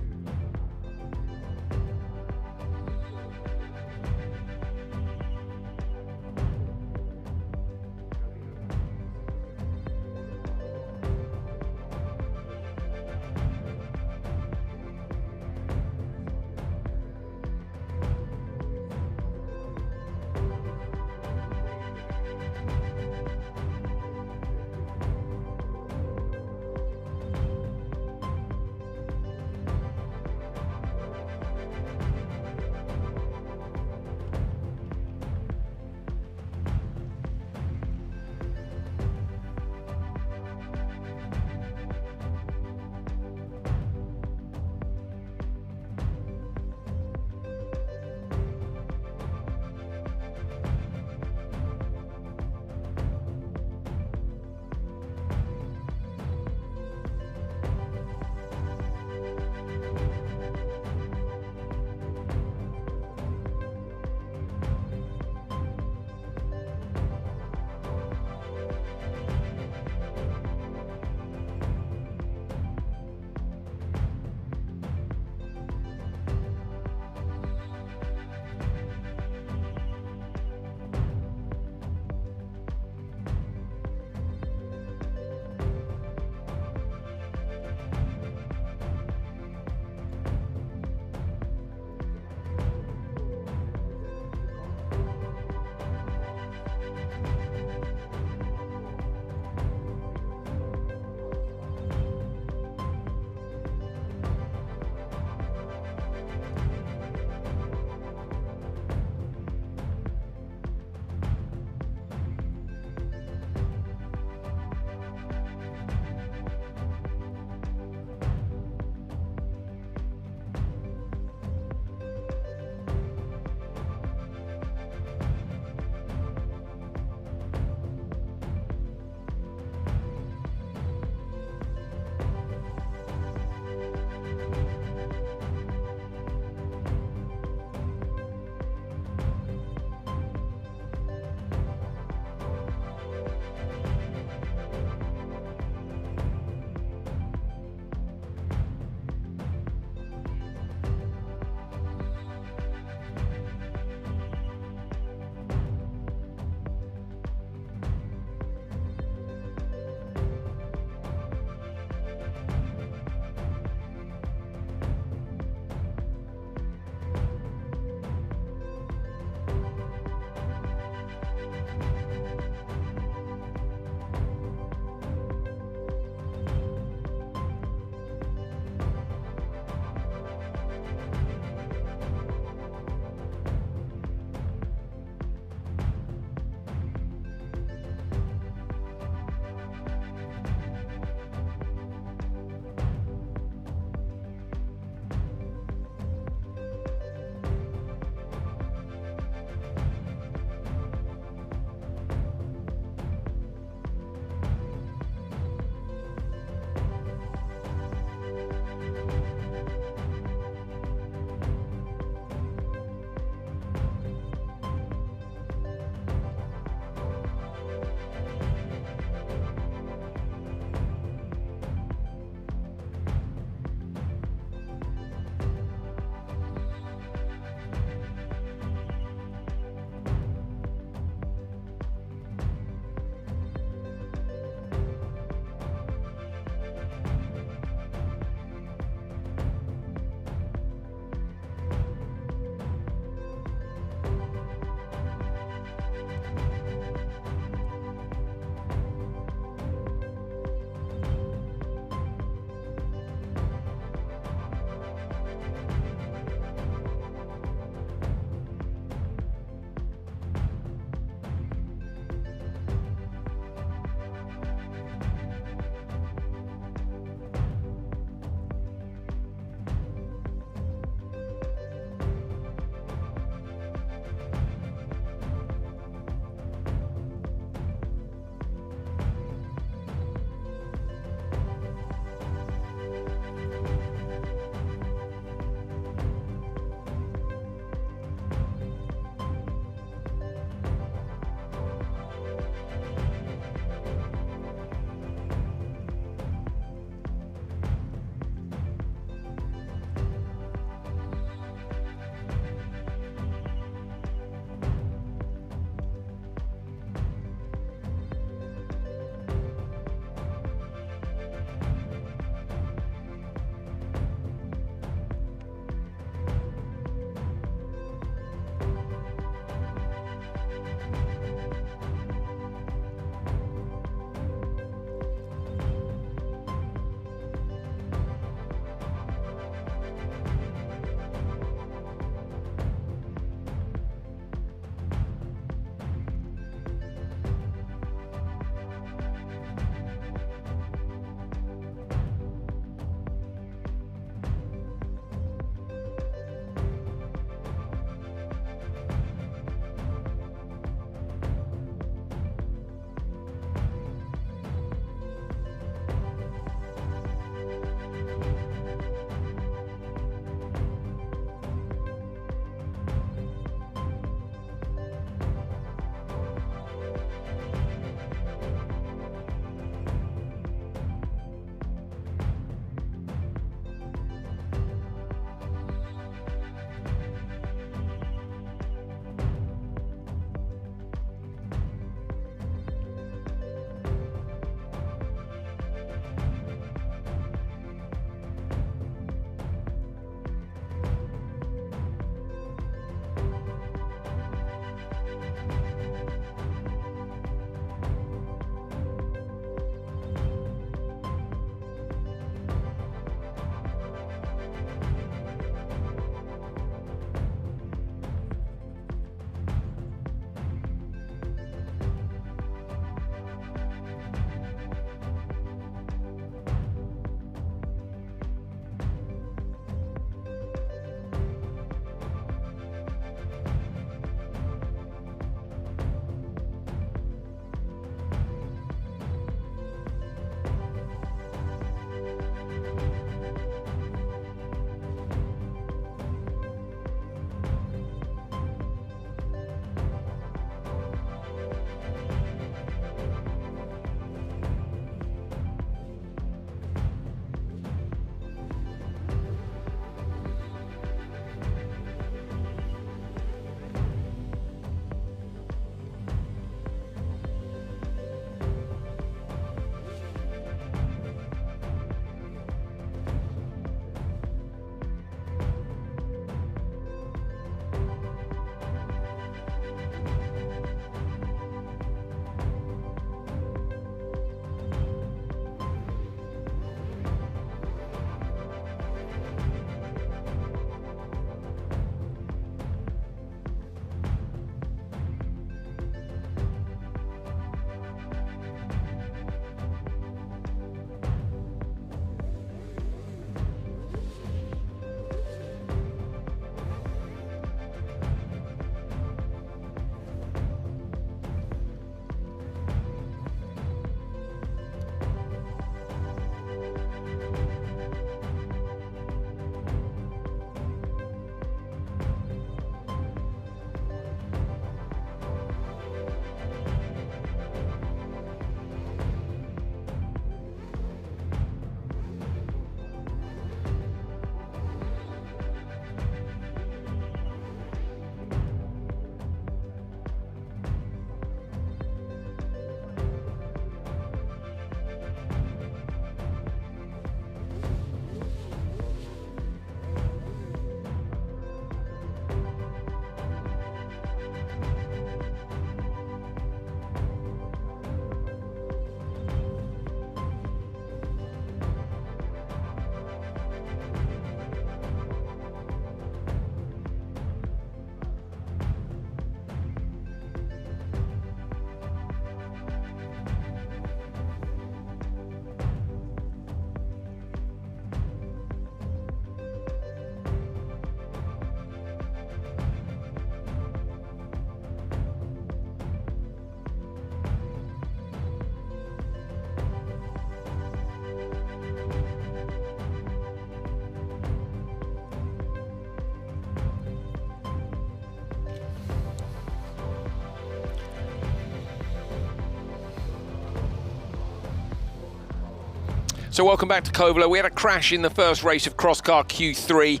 So welcome back to Kouvola. We had a crash in the first race of Crosscar Q3.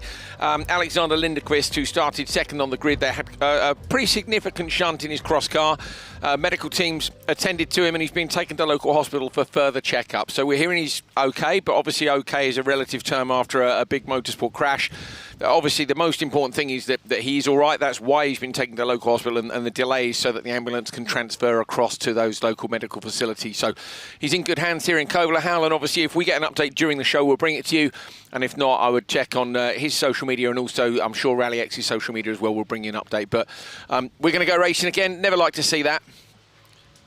Alexander Lindequist, who started second on the grid, they had a pretty significant shunt in his crosscar. Medical teams attended to him and he's been taken to local hospital for further checkup. So we're hearing he's okay, but obviously okay is a relative term after a big motorsport crash. Obviously the most important thing is that he's all right. That's why he's been taken to local hospital, and the delays so that the ambulance can transfer across to those local medical facilities. So he's in good hands here in Kouvola, Hal, and obviously if we get an update during the show, we'll bring it to you. And if not, I would check on his social media, and also I'm sure Rallyx's social media as well will bring you an update. But we're going to go racing again. Never like to see that.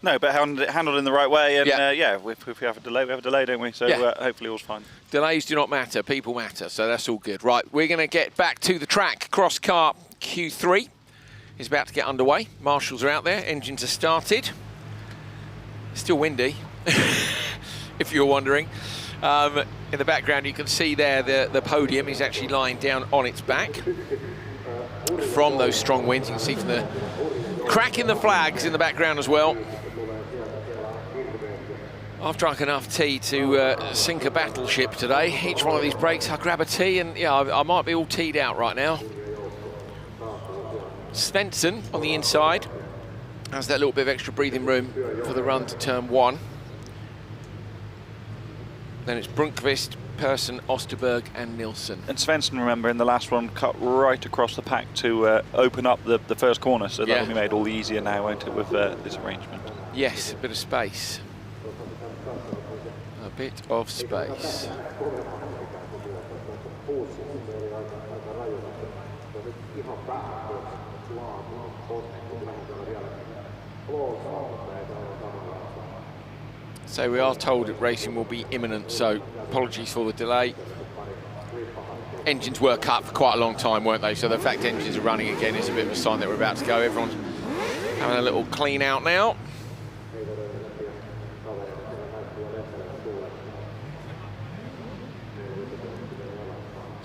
No, but handled in the right way, and if we have a delay, we have a delay, don't we? So hopefully all's fine. Delays do not matter, people matter, so that's all good. Right, we're going to get back to the track. Crosscar Q3 is about to get underway. Marshals are out there, engines are started. Still windy, if you're wondering. In the background you can see there the podium is actually lying down on its back from those strong winds. You can see from the crack in the flags in the background as well. I've drunk enough tea to sink a battleship today. Each one of these breaks I grab a tea, and I might be all teed out right now. Svensson on the inside has that little bit of extra breathing room for the run to turn 1. Then it's Brunkvist, Persson, Osterberg and Nilsson. And Svensson, remember, in the last one, cut right across the pack to open up the first corner, so that will be made all the easier now, won't it, with this arrangement? Yes, a bit of space. A bit of space. So we are told that racing will be imminent, so apologies for the delay. Engines were cut for quite a long time, weren't they? So the fact engines are running again is a bit of a sign that we're about to go. Everyone's having a little clean out now.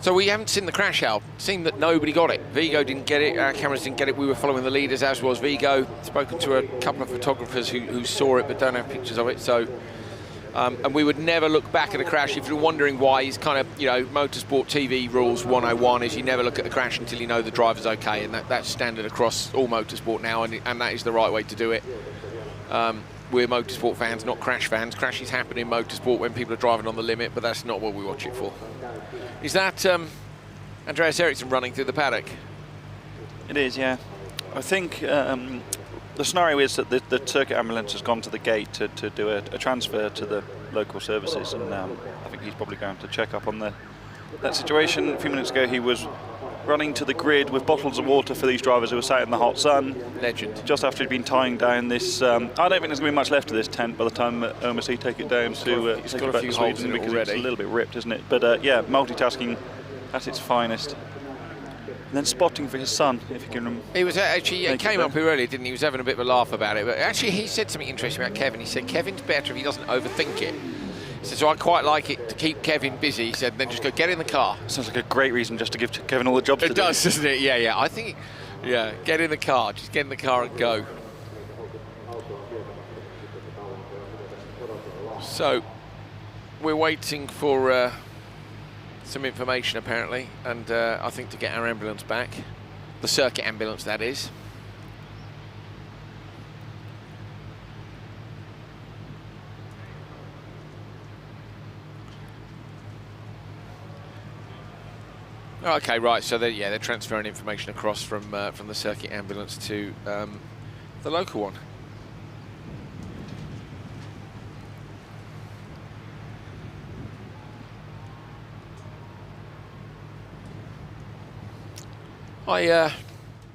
So we haven't seen the crash, Al. It seemed that nobody got it. Vigo didn't get it, our cameras didn't get it. We were following the leaders, as was Vigo. Spoken to a couple of photographers who saw it but don't have pictures of it. So, and we would never look back at a crash. If you're wondering why, it's kind of, motorsport TV rules 101 is you never look at the crash until you know the driver's okay. And that's standard across all motorsport now, and that is the right way to do it. We're motorsport fans, not crash fans. Crashes happen in motorsport when people are driving on the limit, but that's not what we watch it for. Is that Andreas Eriksson running through the paddock? It is, yeah. I think the scenario is that the circuit ambulance has gone to the gate to do a transfer to the local services, and I think he's probably going to check up on that situation. A few minutes ago he was running to the grid with bottles of water for these drivers who were sat in the hot sun. Legend. Just after he'd been tying down this, I don't think there's going to be much left of this tent by the time OMSC take it down to it's got a few holes in it because already. It's a little bit ripped, isn't it? But multitasking at its finest. And then spotting for his son, if you can remember. He was actually, he came up here earlier, didn't he? He was having a bit of a laugh about it. But actually he said something interesting about Kevin. He said Kevin's better if he doesn't overthink it. He said, so I quite like it to keep Kevin busy. He said, then just go get in the car. Sounds like a great reason just to give Kevin all the jobs to do. It does, doesn't it? Yeah. I think, get in the car. Just get in the car and go. So, we're waiting for some information, apparently, and I think to get our ambulance back. The circuit ambulance, that is. Okay, right. So they're transferring information across from the circuit ambulance to the local one. I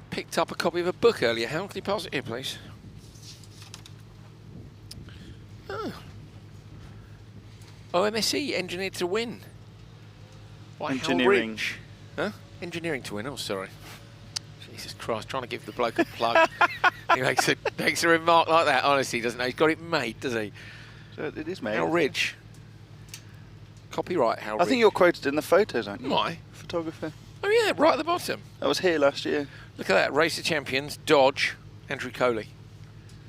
picked up a copy of a book earlier. How can you pass it here, please? Oh. OMSE, Engineered to Win. By Engineering. Hal Ridge. Huh? Engineering to Win. Oh, sorry. Jesus Christ, trying to give the bloke a plug. He makes a remark like that. Honestly, he doesn't know. He's got it made, does he? So it is made. Hal Ridge. Copyright Hal Ridge. I think you're quoted in the photos, aren't you? Why? Photographer. Oh, yeah, right at the bottom. I was here last year. Look at that. Race of Champions, Dodge, Andrew Coley.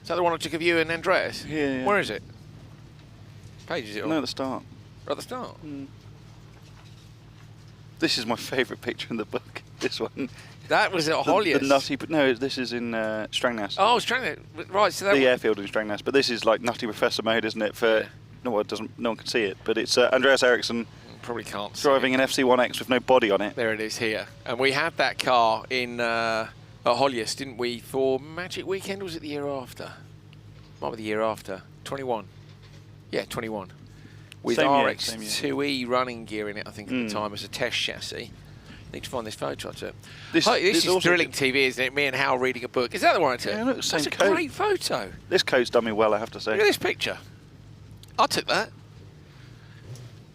Is that the one I took of you and Andreas? Yeah. Where is it? Page is it on? No, at the start. at the start. This is my favourite picture in the book. This one. That was at Hollius. The nutty, but no, this is in Strangnes. Oh, Strangnes, right. So that the airfield in Strangnes, but this is like nutty professor mode, isn't it? For no one can see it, but it's Andreas Eriksson. Probably can't see driving an FC1X with no body on it. There it is here, and we had that car in at Hollius, didn't we? For Magic Weekend, or was it the year after? Might be the year after. 21. Yeah, 21. With RX2E running gear in it, I think, at the time as a test chassis. Need to find this photo. This is thrilling TV, isn't it? Me and Hal reading a book. Is that the one I took? Yeah, look, that's a great photo. This coat's done me well, I have to say. Look at this picture. I took that.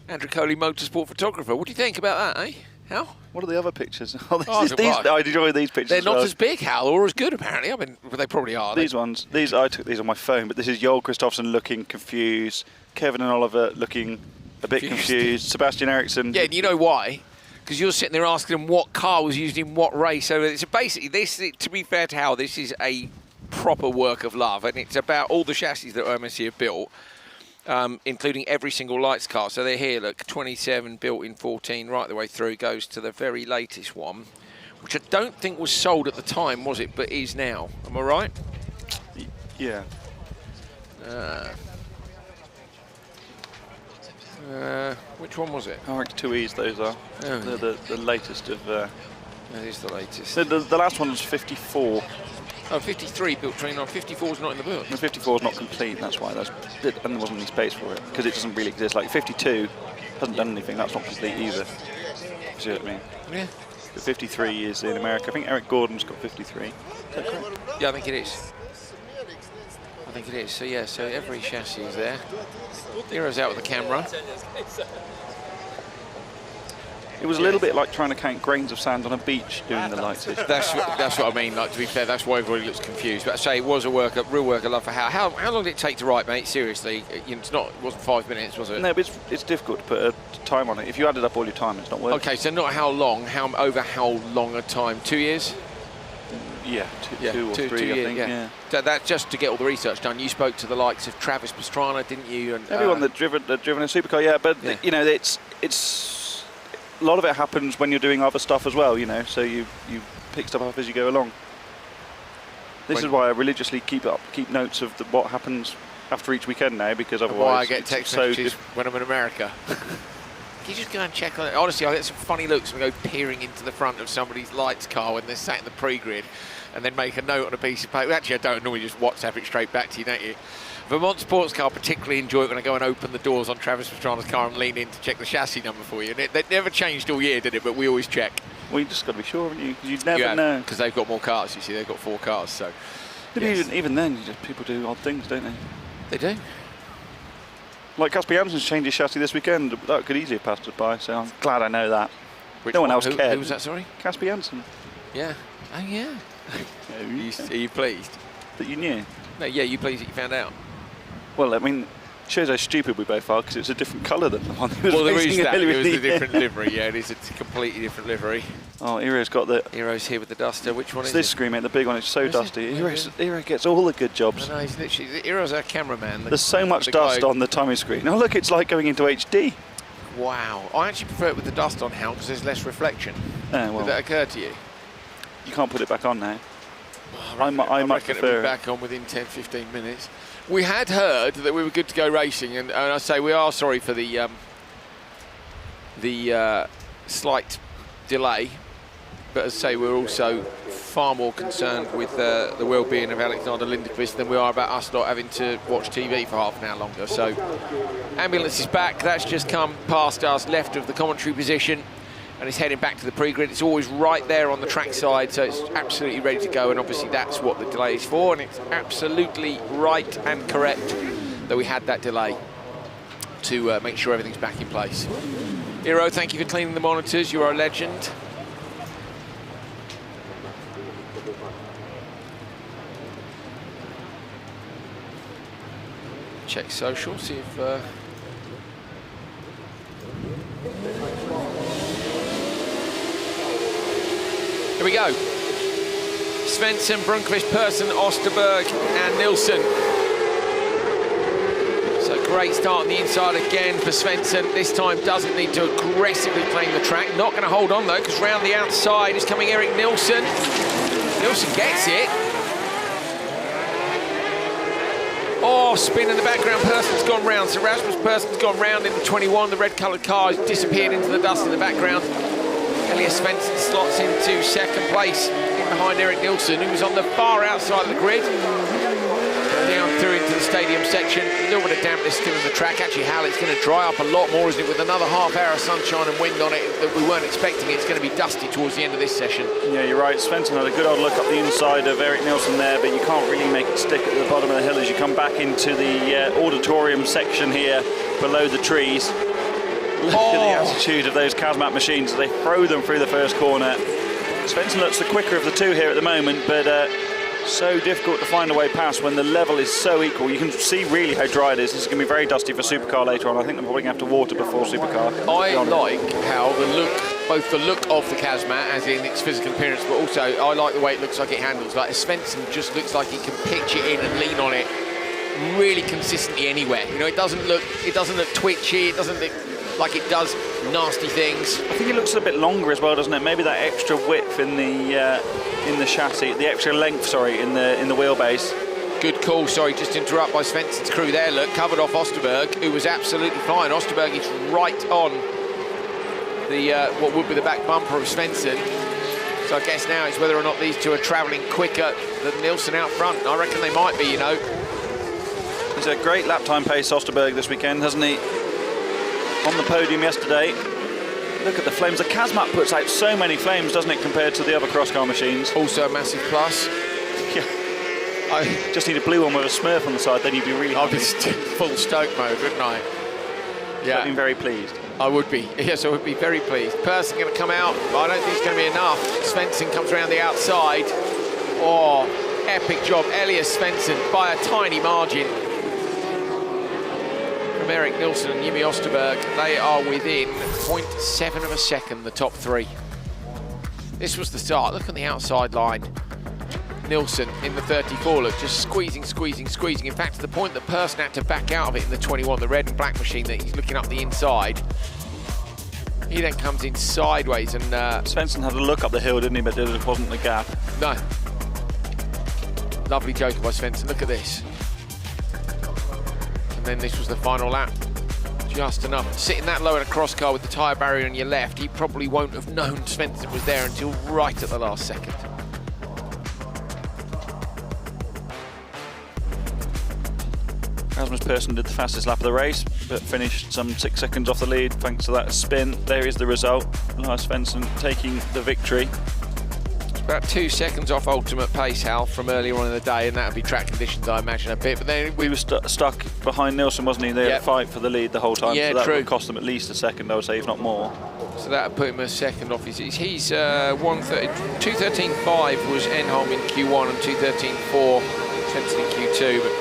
Andrew Coley, motorsport photographer. What do you think about that, eh? Hal? What are the other pictures? I enjoy these pictures. They're not as big, Hal, or as good, apparently. I mean, they probably are. These ones. I took these on my phone, but this is Joel Kristoffersson looking confused. Kevin and Oliver looking a bit confused. Sebastian Eriksson. Yeah, and you know why? Because you're sitting there asking them what car was used in what race. So it's basically this. To be fair to Hal, this is a proper work of love, and it's about all the chassis that OMSC have built, including every single lights car. So they're here. Look, 27 built in 14, right the way through, goes to the very latest one, which I don't think was sold at the time, was it? But is now. Am I right? Yeah. Which one was it? RX2Es, those are. Oh, They're the latest of... That is the latest. The last one was 54. Oh, 53 built 29. 54 is not in the book. The 54 is not complete, that's why. And there wasn't any space for it, because it doesn't really exist. Like 52 hasn't done anything, that's not complete either. See what I mean? Yeah. The 53 is in America. I think Eric Gordon's got 53. Is that correct? Yeah, I think it is. I think it is. So yeah, so every chassis is there. Hero's out with the camera. It was a little bit like trying to count grains of sand on a beach doing the lights. That's what I mean. Like, to be fair, that's why everybody looks confused. But I say it was a real work of love for Hal. How long did it take to write, mate? Seriously, you know, it wasn't 5 minutes, was it? No, but it's difficult to put a time on it. If you added up all your time, it's not worth it. Okay, so not how long? Over how long a time? 2 years? Yeah, two or three, I think. Yeah. So that's just to get all the research done. You spoke to the likes of Travis Pastrana, didn't you? And everyone that's driven a supercar, yeah. But you know, it's a lot of it happens when you're doing other stuff as well. You know, so you pick stuff up as you go along. This is why I religiously keep notes of what happens after each weekend now, because otherwise why I get text messages when I'm in America. Can you just go and check on it? Honestly, I get some funny looks when I go peering into the front of somebody's lights car when they're sat in the pre-grid, and then make a note on a piece of paper. Actually, I don't normally just WhatsApp it straight back to you, don't you? Vermont Sports Car particularly enjoy it when I go and open the doors on Travis Pastrana's car and lean in to check the chassis number for you. And it never changed all year, did it? But we always check. Well, you just got to be sure, haven't you? Because you never know. Because they've got more cars, you see. They've got 4 cars, so... Yes. Even then, people do odd things, don't they? They do. Like Casper Jansson's changed his chassis this weekend. That could easily have passed us by, so I'm glad I know that. Which no one else cared. Who was that, sorry? Casper Jansson. Yeah. Oh, yeah. Are you pleased? That you knew? No, yeah, you pleased that you found out? Well, I mean, shows how stupid we both are, because it's a different colour than the one he was there is that. It was the a different livery, yeah, it is a completely different livery. Oh, Hero's got the... Hero's here with the duster. Which one is this screen, mate, the big one. It's so dusty. Hero gets all the good jobs. I know, he's literally... Hero's our cameraman. There's so much dust on the timing screen. Oh, look, it's like going into HD. Wow. I actually prefer it with the dust on, Hal, because there's less reflection. Well, did that occur to you? You can't put it back on now. I might prefer it'll be back on within 10-15 minutes. We had heard that we were good to go racing, and I say we are sorry for the slight delay, but as I say, we're also far more concerned with the well-being of Alexander Lindqvist than we are about us not having to watch TV for half an hour longer. So, ambulance is back. That's just come past us, left of the commentary position, and it's heading back to the pre-grid. It's always right there on the track side, so it's absolutely ready to go, and obviously that's what the delay is for, and it's absolutely right and correct that we had that delay to make sure everything's back in place. Hero, thank you for cleaning the monitors. You are a legend. Check social, see if... Here we go. Svensson, Brunkvist, Persson, Osterberg and Nilsson. So Great start on the inside again for Svensson. This time doesn't need to aggressively claim the track. Not going to hold on though, because round the outside is coming Erik Nilsson. Nilsson gets it. Oh, spin in the background. Person's gone round. So Rasmus Person's gone round in the 21. The red-coloured car has disappeared into the dust in the background. Elias Svensson slots into second place in behind Erik Nilsson, who was on the far outside of the grid. Down through into the stadium section. A little bit of dampness still in the track. Actually, Hal, it's going to dry up a lot more, isn't it? With another half hour of sunshine and wind on it that we weren't expecting. It's going to be dusty towards the end of this session. Yeah, you're right. Svensson had a good old look up the inside of Erik Nilsson there, but you can't really make it stick at the bottom of the hill as you come back into the auditorium section here below the trees. Look at the attitude of those Kazmat machines as they throw them through the first corner. Svensson looks the quicker of the two here at the moment, but so difficult to find a way past when the level is so equal. You can see really how dry it is. This is going to be very dusty for Supercar later on. I think they're probably going to have to water before Supercar. I like how the look, both the look of the Kazmat, as in its physical appearance, but also I like the way it looks like it handles. Like Svensson just looks like he can pitch it in and lean on it really consistently anywhere. You know, it doesn't look twitchy. It doesn't look like it does nasty things. I think it looks a bit longer as well, doesn't it? Maybe that extra width in the chassis, the extra length, sorry, in the wheelbase. Good call, sorry, just to interrupt by Svensson's crew there. Look, covered off Osterberg, who was absolutely fine. Osterberg is right on the what would be the back bumper of Svensson. So I guess now it's whether or not these two are travelling quicker than Nilsson out front. I reckon they might be, you know. He's a great lap time pace, Osterberg, this weekend, hasn't he? On the podium yesterday. Look at the flames. The Kazmat puts out so many flames, doesn't it, compared to the other cross car machines? Also a massive plus. Yeah. I just need a blue one with a Smurf on the side, then you'd be really happy. I'd be full stoke mode, wouldn't I? Yeah. I'd be very pleased. I would be. Yes, I would be very pleased. Person going to come out, but I don't think it's going to be enough. Svensson comes around the outside. Oh, epic job. Elias Svensson by a tiny margin from Erik Nilsson and Jimmy Osterberg. They are within 0.7 of a second, the top three. This was the start. Look at the outside line. Nilsson in the 34, look, just squeezing. In fact, to the point that Person had to back out of it in the 21, the red and black machine that he's looking up the inside. He then comes in sideways and... Svensson had a look up the hill, didn't he? But there wasn't the gap. No. Lovely joker by Svensson. Look at this. And then this was the final lap. Just enough. Sitting that low in a cross car with the tyre barrier on your left, he probably won't have known Svensson was there until right at the last second. Rasmus Person did the fastest lap of the race, but finished some 6 seconds off the lead thanks to that spin. There is the result. Lars Svensson taking the victory. About 2 seconds off ultimate pace, Hal, from earlier on in the day, and that would be track conditions, I imagine, a bit. But then we were stuck behind Nilsson, wasn't he? They had a fight for the lead the whole time. Yeah, so that true. would cost them at least a second, I would say, if not more. So that would put him a second off. He's 2:13.5 was Enholm in Q1 and 2:13.4 Svensson in Q2. But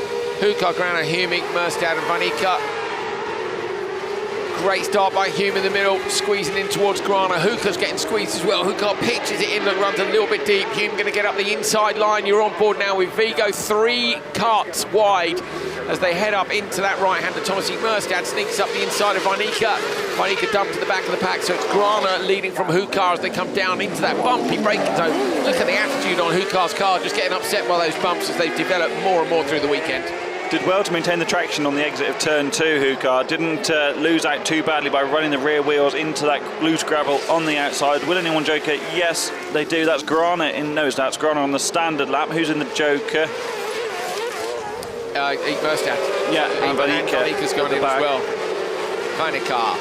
Hukar, Grana, Humig, Merstad and Vanica. Great start by Hume in the middle, squeezing in towards Grana. Hukar's getting squeezed as well. Hukar pitches it in, runs a little bit deep. Hume going to get up the inside line. You're on board now with Vigo, 3 carts wide as they head up into that right-hander. Thomas Merstad sneaks up the inside of Vanica. Vanica dumped to the back of the pack, so it's Grana leading from Hukar as they come down into that bumpy braking zone. Look at the attitude on Hukar's car, just getting upset by those bumps as they've developed more and more through the weekend. Did well to maintain the traction on the exit of turn 2, Hukar. Didn't lose out too badly by running the rear wheels into that loose gravel on the outside. Will anyone joker? Yes, they do. That's Grana that's Grana on the standard lap. Who's in the joker? Merstad. Yeah, and Vanika's gone in as well. Vanica.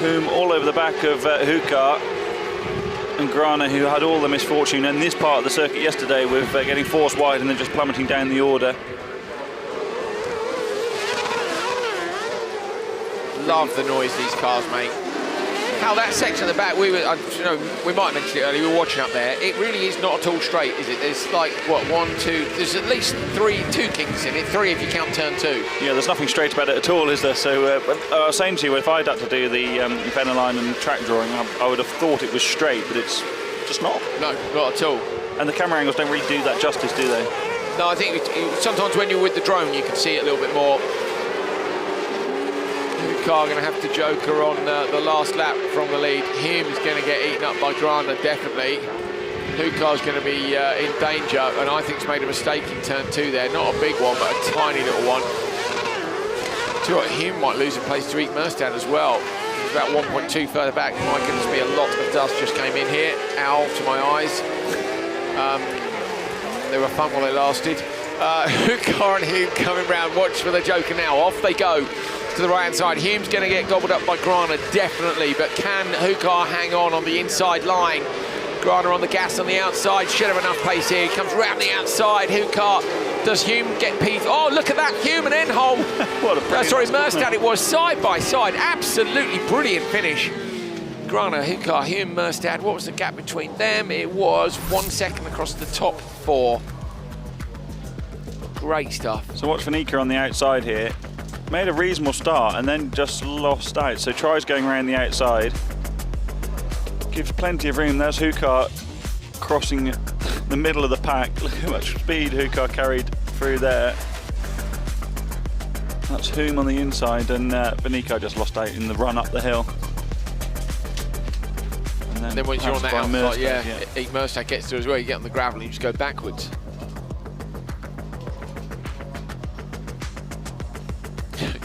Whom all over the back of Hukar. And Grana, who had all the misfortune in this part of the circuit yesterday with getting forced wide and then just plummeting down the order. Love the noise these cars make. How that section at the back, we might have mentioned it earlier, we were watching up there. It really is not at all straight, is it? There's like, what, 1, 2, there's at least 2 kinks in it, 3 if you count turn 2. Yeah, there's nothing straight about it at all, is there? So I was saying to you, if I'd had to do the fender line and track drawing, I would have thought it was straight, but it's just not. No, not at all. And the camera angles don't really do that justice, do they? No, I think sometimes when you're with the drone, you can see it a little bit more. Supercar going to have to joker on the last lap from the lead. Hume's going to get eaten up by Grana, definitely. Supercar's going to be in danger, and I think he's made a mistake in turn 2 there. Not a big one, but a tiny little one. Hume might lose a place to Eek Merstad as well. He's about 1.2 further back. My goodness me, a lot of dust just came in here. Ow to my eyes. They were fun while they lasted. Supercar and Hume coming round. Watch for the joker now. Off they go to the right-hand side. Hume's going to get gobbled up by Grana, definitely, but can Supercar hang on the inside line? Grana on the gas on the outside, should have enough pace here. He comes round the outside. Supercar, does Hume get P? Oh, look at that, Hume and Enholm. What a Merstad it was, side by side. Absolutely brilliant finish. Grana, Supercar, Hume, Merstad. What was the gap between them? It was 1 second across the top 4. Great stuff. So watch Vanica on the outside here. Made a reasonable start and then just lost out. So tries going around the outside. Gives plenty of room. There's Hukar crossing the middle of the pack. Look how much speed Hukar carried through there. That's Hume on the inside, and Vanica just lost out in the run up the hill. And then once you're on that outside, yeah. Eek Merstad gets through as well. You get on the gravel and you just go backwards.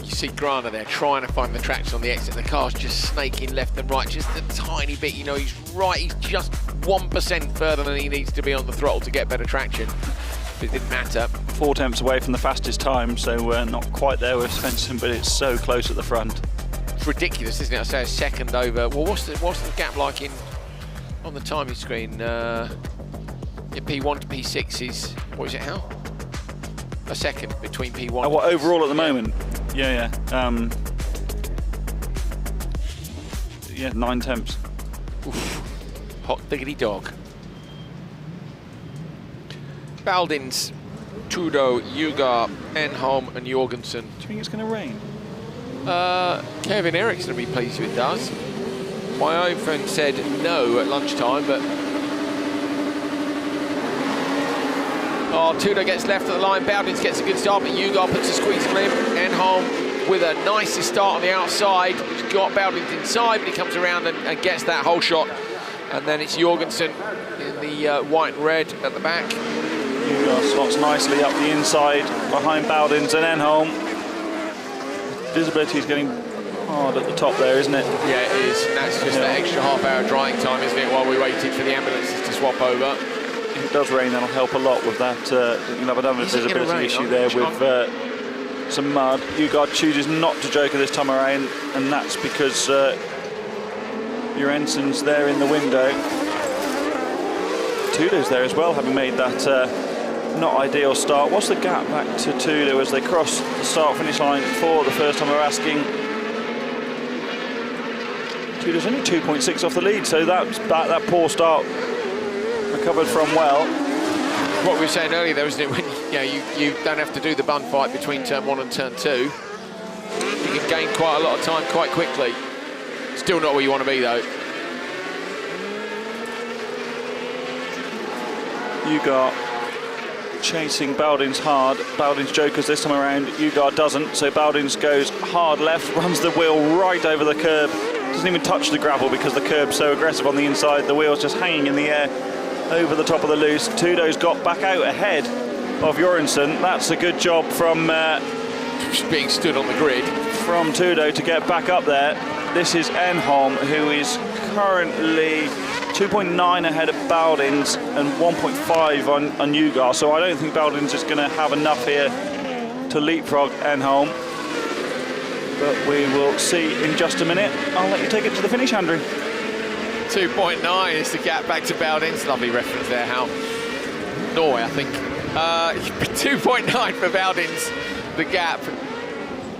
See Grana there trying to find the traction on the exit. The car's just snaking left and right, just a tiny bit. You know, he's just 1% further than he needs to be on the throttle to get better traction. But it didn't matter. 4 tenths away from the fastest time, so not quite there with Svensson, but it's so close at the front. It's ridiculous, isn't it? I say a second over. Well, what's the gap like on the timing screen? Your P1 to P6 is, what is it, how? A second between P1 and what, overall at the moment? Yeah. 9 tenths. Oof. Hot diggity dog. Baldins, Trudeau, Ugar, Enholm and Jorgensen. Do you think it's going to rain? Kevin Eriksson will be pleased if it does. My iPhone said no at lunchtime, but... Oh, Tudor gets left at the line. Baldins gets a good start, but Ugar puts a squeeze on him. Enholm with a nicest start on the outside. He's got Baldins inside, but he comes around and gets that whole shot. And then it's Jorgensen in the white and red at the back. Ugar slots nicely up the inside behind Baldins and Enholm. Visibility is getting hard at the top there, isn't it? Yeah, it is. And that's just that extra half-hour drying time, isn't it, while we waited for the ambulances to swap over. If it does rain, that'll help a lot with that. You'll have another visibility issue there with some mud. Ugar chooses not to joker this time around, and that's because Jorensen's there in the window. Tudor's there as well, having made that not ideal start. What's the gap back to Tudor as they cross the start-finish line for the first time we're asking? Tudor's only 2.6 off the lead, so that poor start recovered from well. What we were saying earlier, though, isn't it? When you don't have to do the bun fight between turn 1 and turn 2. You can gain quite a lot of time quite quickly. Still not where you want to be, though. Ugar chasing Baldins hard. Baldins jokers this time around. Ugar doesn't, so Baldins goes hard left, runs the wheel right over the curb. Doesn't even touch the gravel because the curb's so aggressive on the inside. The wheel's just hanging in the air over the top of the loose. Tudo's got back out ahead of Jorensen. That's a good job from just being stood on the grid from Tudo to get back up there. This is Enholm, who is currently 2.9 ahead of Baldins and 1.5 on Ugar. So I don't think Baldins is going to have enough here to leapfrog Enholm. But we will see in just a minute. I'll let you take it to the finish, Andrew. 2.9 is the gap back to Baldins. Lovely reference there, Hal. Norway, I think. 2.9 for Baldins, the gap.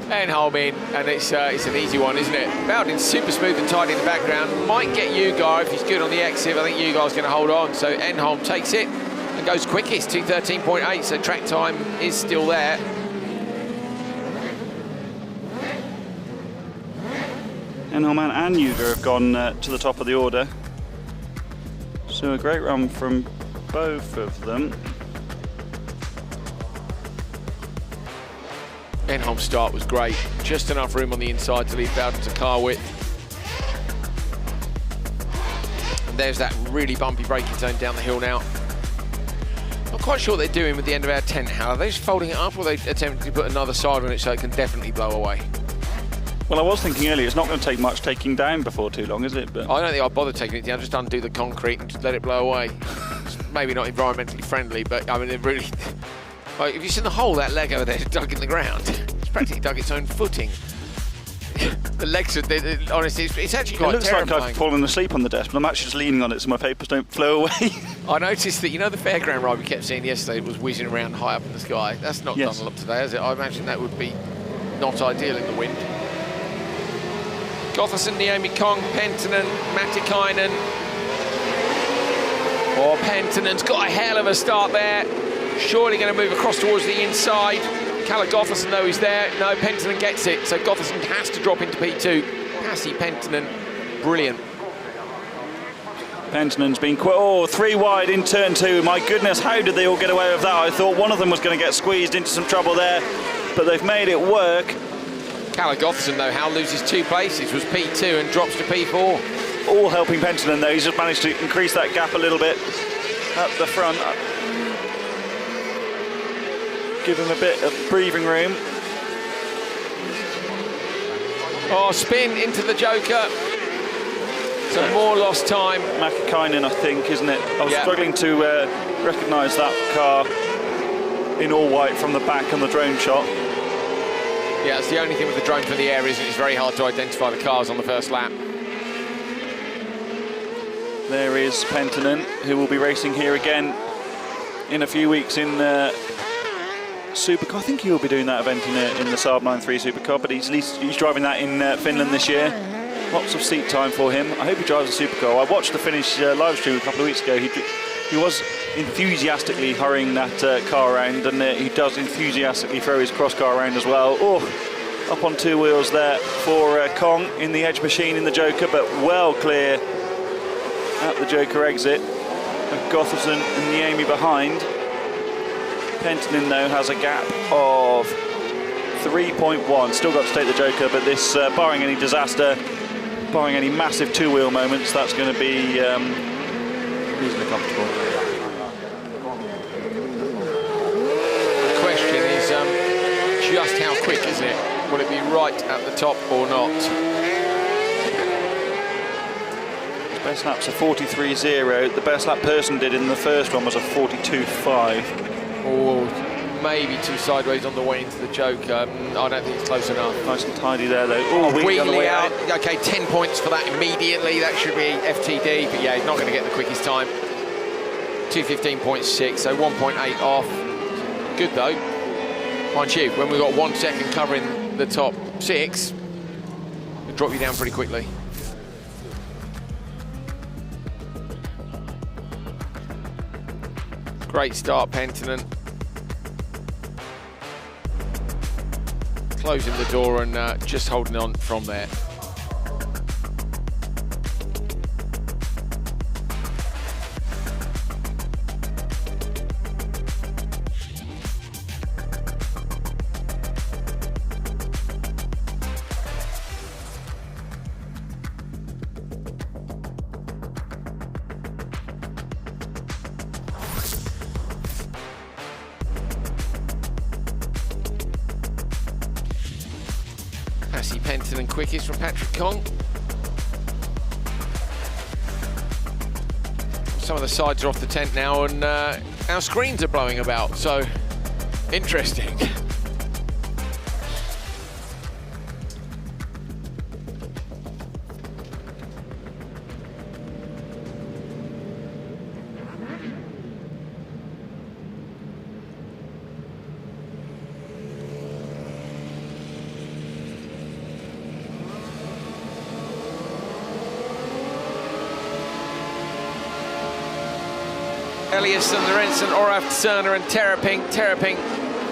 Enholm in, and it's an easy one, isn't it? Baldins super smooth and tidy in the background. Might get Ugar if he's good on the exit. I think Ugar's going to hold on. So Enholm takes it and goes quickest, 2:13.8. So track time is still there. Enholm and Ugar have gone to the top of the order. So a great run from both of them. Enholm's start was great. Just enough room on the inside to leave Bowden to car width. And there's that really bumpy braking zone down the hill now. Not quite sure what they're doing with the end of our tent. How are they just folding it up, or are they attempting to put another side on it so it can definitely blow away? Well, I was thinking earlier, it's not going to take much taking down before too long, is it? But I don't think I'd bother taking it down, just undo the concrete and just let it blow away. It's maybe not environmentally friendly, but I mean, it really... Like, if you've seen the hole that leg over there dug in the ground, it's practically dug its own footing. The legs are, honestly, it's actually quite terrifying. It looks like I've fallen asleep on the desk, but I'm actually just leaning on it so my papers don't flow away. I noticed that, you know, the fairground ride we kept seeing yesterday was whizzing around high up in the sky. That's not done a lot today, has it? I imagine that would be not ideal in the wind. Gotherson, Naomi Kong, Penttinen, Matikainen. Oh, Penttinen's got a hell of a start there. Surely going to move across towards the inside. Kalle Gotherson, though, is there. No, Penttinen gets it, so Gotherson has to drop into P2. Pasi Penttinen, brilliant. Penttinen's been three wide in turn 2. My goodness, how did they all get away with that? I thought one of them was going to get squeezed into some trouble there, but they've made it work. Kalle Gotherson, though, Hal loses 2 places, was P2 and drops to P4. All helping Penttinen, though. He's just managed to increase that gap a little bit up the front. Give him a bit of breathing room. Oh, spin into the Joker. Some more lost time. Matikainen, I think, isn't it? I was struggling to recognise that car in all white from the back on the drone shot. Yeah, it's the only thing with the drone from the air is it's very hard to identify the cars on the first lap. There is Penttinen, who will be racing here again in a few weeks in Supercar. I think he will be doing that event in the Saab 9-3 Supercar, but he's driving that in Finland this year. Lots of seat time for him. I hope he drives a Supercar. I watched the Finnish live stream a couple of weeks ago. He was enthusiastically hurrying that car around, and he does enthusiastically throw his cross car around as well. Oh, up on 2 wheels there for Kong in the edge machine in the Joker, but well clear at the Joker exit. Gotherson and Niemi behind. Penttinen, though, has a gap of 3.1. Still got to take the Joker, but this, barring any disaster, barring any massive 2-wheel moments, that's going to be reasonably comfortable. The question is just how quick, isn't it? Will it be right at the top or not? Best lap's a 43.0. The best lap person did in the first one was a 42.5. Or maybe 2 sideways on the way into the Joker. I don't think it's close enough. Nice and tidy there, though. Oh, wheelie out. Okay, 10 points for that immediately. That should be FTD, but yeah, he's not going to get the quickest time. 2:15.6, so 1.8 off. Good, though. Mind you, when we've got 1 second covering the top 6, it'll drop you down pretty quickly. Great start, Penttinen. Closing the door and just holding on from there. Pasi Penttinen quickest from Patrick Kong. Some of the sides are off the tent now, and our screens are blowing about, so interesting. Eliasson, Lorentzen, Oraft, Cerner and Terraping. Terraping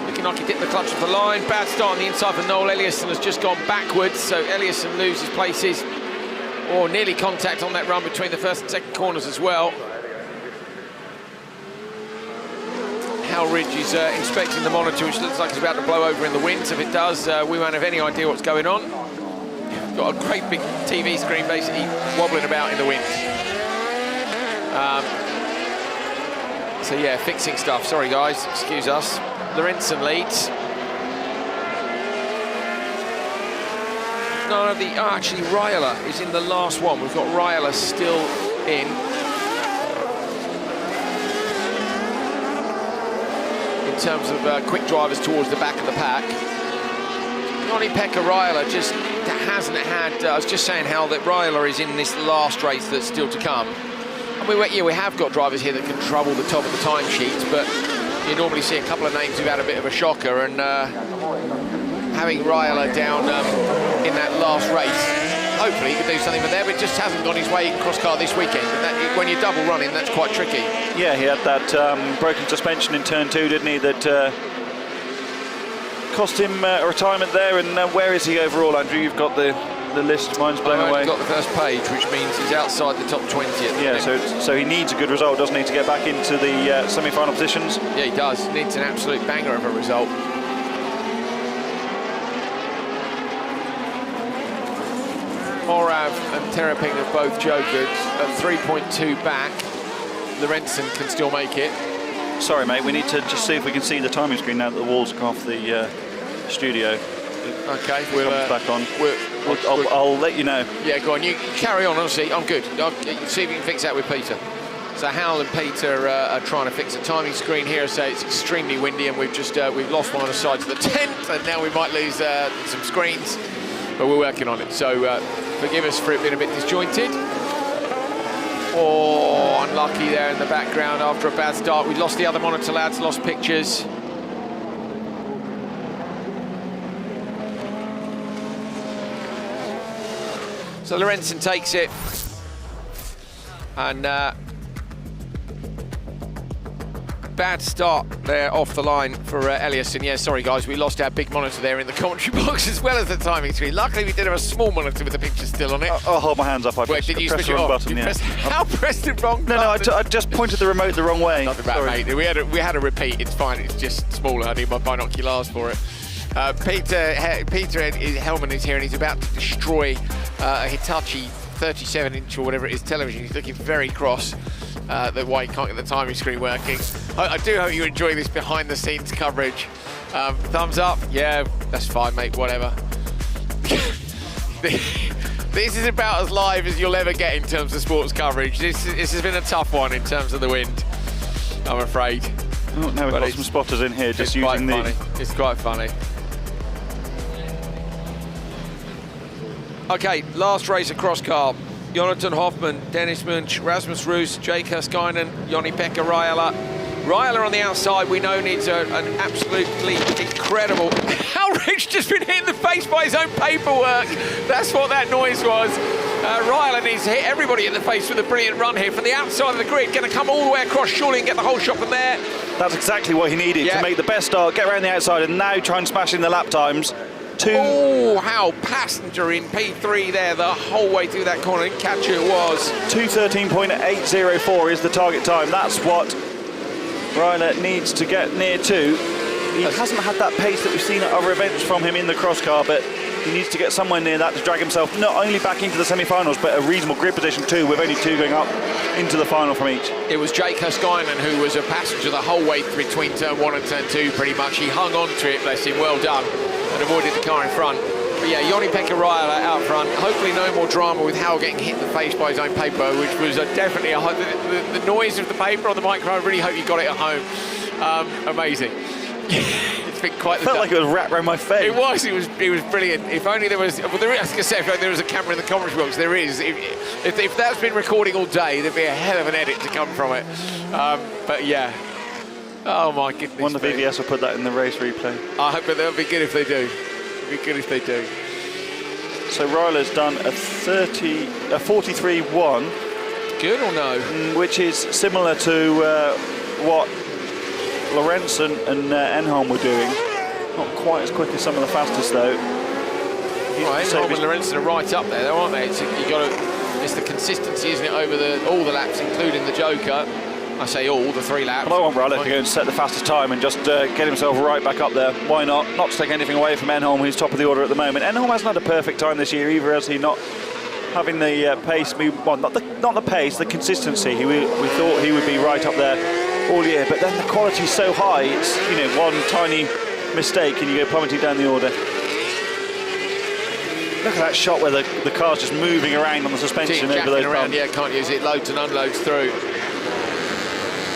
looking like he dipped the clutch off the line. Bad start on the inside for Noel. Eliasson has just gone backwards, so Eliasson loses places. Or nearly contact on that run between the first and second corners as well. Hal Ridge is inspecting the monitor, which looks like it's about to blow over in the wind. So if it does, we won't have any idea what's going on. Got a great big TV screen basically wobbling about in the wind. So yeah, fixing stuff. Sorry guys, excuse us. Lorentzen leads. No, actually Ryler is in the last one. We've got Ryler still in. In terms of quick drivers towards the back of the pack. Joni-Pekka Ryler just hasn't had, I was just saying how that Ryler is in this last race that's still to come. And we have got drivers here that can trouble the top of the timesheets, but you normally see a couple of names who've had a bit of a shocker, and having Ryler down in that last race, hopefully he could do something from there, but it just hasn't gone his way in cross car this weekend. And when you're double running, that's quite tricky. Yeah, he had that broken suspension in turn 2, didn't he, that cost him a retirement there. And where is he overall, Andrew? You've got the list, mine's blown away. I've got the first page, which means he's outside the top 20 at the minute. So he needs a good result, doesn't he, to get back into the semi-final positions? Yeah, he does. Needs an absolute banger of a result. Morav and Terrapin have both jokers at 3.2 back. Lorentzen can still make it. Sorry, mate, we need to just see if we can see the timing screen now that the walls come off the studio. Okay, we'll back on. I'll let you know. Yeah, go on. You carry on. Honestly, I'm good. I'll see if you can fix that with Peter. So Hal and Peter are trying to fix the timing screen here. So it's extremely windy, and we've lost one of the sides of the tent, and now we might lose some screens, but we're working on it. So forgive us for it being a bit disjointed. Oh, unlucky there in the background after a bad start. We lost the other monitor lads, lost pictures. So Lorentzen takes it, and bad start there off the line for Eliasson. Yeah, sorry guys, we lost our big monitor there in the commentary box as well as the timing screen. Luckily we did have a small monitor with the pictures still on it. I'll hold my hands up. I pressed the wrong button. How pressed the wrong button? No, I just pointed the remote the wrong way. Nothing bad, mate. We had a repeat. It's fine. It's just smaller. I need my binoculars for it. Peter Hellman is here, and he's about to destroy a Hitachi 37-inch or whatever it is television. He's looking very cross. That's why he can't get the timing screen working. I do hope you enjoy this behind-the-scenes coverage. Thumbs up. Yeah, that's fine, mate. Whatever. This is about as live as you'll ever get in terms of sports coverage. This has been a tough one in terms of the wind, I'm afraid. Oh, now we've got some spotters in here just using the... It's quite funny. Okay, last race across car. Jonathan Hoffman, Dennis Munch, Rasmus Roos, Jake Huskainen, Joni-Pekka Ryler. Ryler on the outside, we know, needs an absolutely incredible... Hal Ridge just been hit in the face by his own paperwork. That's what that noise was. Ryler needs to hit everybody in the face with a brilliant run here from the outside of the grid. Going to come all the way across surely and get the whole shot from there. That's exactly what he needed to make the best start, get around the outside, and now try and smash in the lap times. Oh, how Passenger in P3 there the whole way through that corner. Didn't catch who it was. 2:13.804 is the target time. That's what Ryler needs to get near to. He hasn't had that pace that we've seen at other events from him in the cross car, but he needs to get somewhere near that to drag himself not only back into the semi-finals, but a reasonable grid position too, with only two going up into the final from each. It was Jake Huskainen who was a passenger the whole way between turn 1 and turn 2 pretty much. He hung on to it, bless him, well done, and avoided the car in front. But yeah, Joni-Pekka Ryler out front. Hopefully no more drama with Hal getting hit in the face by his own paper, which was definitely the noise of the paper on the microphone. I really hope you got it at home. Amazing. It's been quite the felt like it was wrapped around my face. It was brilliant. If only there was, well, I was going to say, if only there was a camera in the commentary box. There is. If that's been recording all day, there'd be a hell of an edit to come from it. But yeah. Oh my goodness. Wonder if VVS will put that in the race replay. I hope that would be good if they do. It'd be good if they do. So Ryler's done a 43.1. Good or no? Which is similar to what Lorentzen and Enholm were doing. Not quite as quick as some of the fastest though. Right, Enholm and Lorentzen are right up there, aren't they? It's the consistency, isn't it, over all the laps, including the Joker. I say all, the 3 laps. Well, I want Rallyx to go and set the fastest time and just get himself right back up there. Why not? Not to take anything away from Enholm, who's top of the order at the moment. Enholm hasn't had a perfect time this year either, has he? Not having the pace, well, not the pace, the consistency. We thought he would be right up there all year, but then the quality's so high, it's, you know, one tiny mistake and you go plummeting down the order. Look at that shot where the car's just moving around on the suspension over those bumps. Yeah, can't use it, loads and unloads through.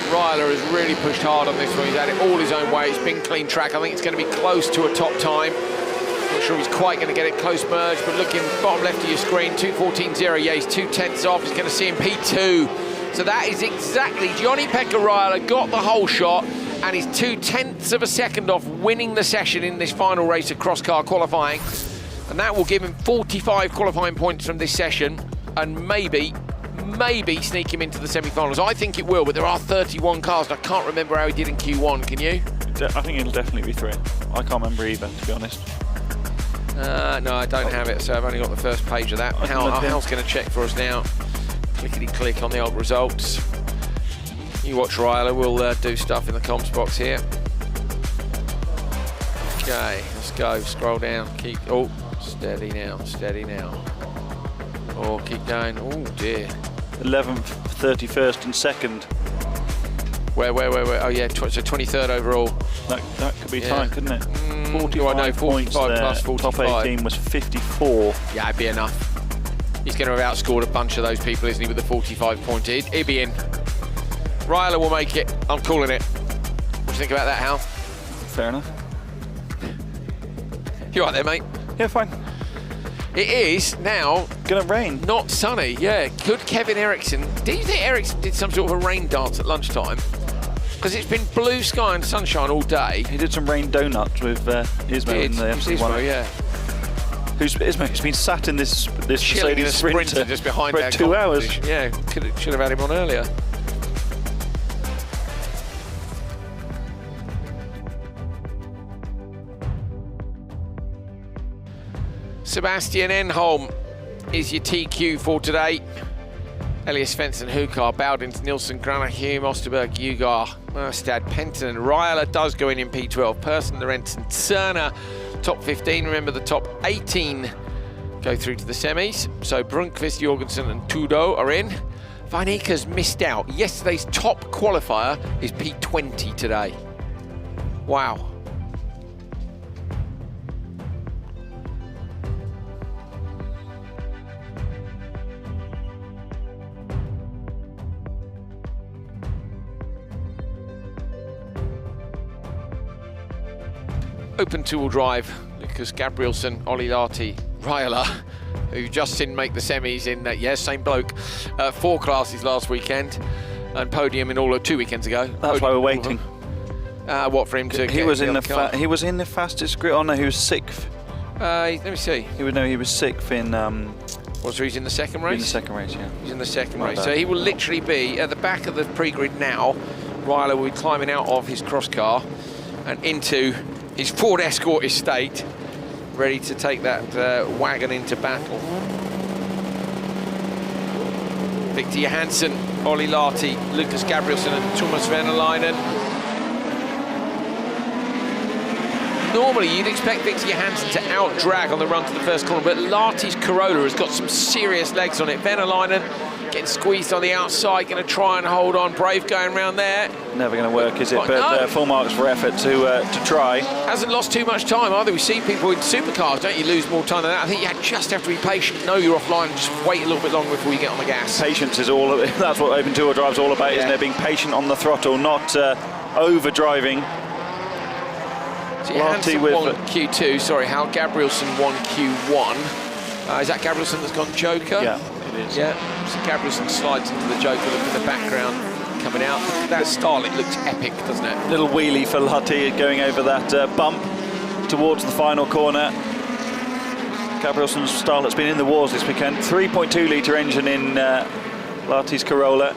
Ryler has really pushed hard on this one. He's had it all his own way. It's been clean track. I think it's going to be close to a top time. Not sure he's quite going to get it close merge, but looking bottom left of your screen, 2:14.0. Yeah, he's 2/10 off. He's going to see him P2. So that is exactly, Johnny-Pekka Ryler got the whole shot, and he's 2/10 of a second off winning the session in this final race of cross-car qualifying. And that will give him 45 qualifying points from this session, and maybe sneak him into the semi-finals. I think it will, but there are 31 cars, and I can't remember how he did in Q1. Can you? I think it'll definitely be 3. I can't remember either, to be honest. No, I don't have it, so I've only got the first page of that. Hal's going to check for us now. Clickety-click on the old results. You watch Ryler, we'll do stuff in the comps box here. Okay, let's go. Scroll down. Keep. Oh, steady now. Steady now. Oh, keep going. Oh dear. 11th, 31st, and 2nd. Where? Oh yeah, so 23rd overall. That could be tight, couldn't it? 45 points there. plus 45. Top 18 was 54. Yeah, it'd be enough. He's going to have outscored a bunch of those people, isn't he, with the 45 point? He'd be in. Ryler will make it. I'm calling it. What do you think about that, Hal? Fair enough. You right there, mate? Yeah, fine. It is now gonna rain. Not sunny, yeah. Could Kevin Eriksson, do you think Eriksson did some sort of a rain dance at lunchtime? Because it's been blue sky and sunshine all day. He did some rain donuts with Ismo in the MC1. Yeah. Ismo's been sat in this Chilling in Mercedes a Sprinter just behind for 2 hours. Yeah, should have had him on earlier. Sebastian Enholm is your TQ for today. Elias Svensson, Hukar, Bowdens, Nilsson, Grana, Hume, Osterberg, Ugar, Merstad, Penton and Ryler does go in P12. Persson, Lorentzen, Cerner, top 15. Remember the top 18 go through to the semis. So Brunkvist, Jorgensen and Tudo are in. Vaineika's missed out. Yesterday's top qualifier is P20 today. Wow. Open two-wheel drive, Lucas Gabrielsen, Olli Lahti, Ryler, who just didn't make the semis in, same bloke, 4 classes last weekend, and podium in all of 2 weekends ago. That's why we're waiting. What for him to he was in the he was in the fastest grid. Oh no, he was 6th. Let me see. He was 6th in. So he's in the second race? In the second race, yeah. He's in the second race. So he will literally be at the back of the pre-grid now. Ryler will be climbing out of his cross car and into his Ford Escort estate, ready to take that wagon into battle. Victor Johansson, Olli Lahti, Lucas Gabrielsen and Thomas Venäläinen. Normally you'd expect Victor Johansson to out-drag on the run to the first corner, but Lahti's Corolla has got some serious legs on it. Venäläinen getting squeezed on the outside, going to try and hold on. Brave going around there. Never going to work, is it? But no. Full marks for effort to try. Hasn't lost too much time either. We see people in supercars, don't you lose more time than that? I think you just have to be patient, know you're offline, and just wait a little bit longer before you get on the gas. Patience is all, that's what open two-wheel drive's all about, isn't it? Being patient on the throttle, not over-driving. So Johansson won Q2, sorry, Hal. Gabrielsen won Q1. Is that Gabrielsen that's gone Joker? Yeah, it is. Yeah, so Gabrielsen slides into the Joker, look at the background coming out. That Starlet looks epic, doesn't it? Little wheelie for Lahti going over that bump towards the final corner. Gabrielsen's Starlet's been in the wars this weekend. 3.2 litre engine in Lahti's Corolla.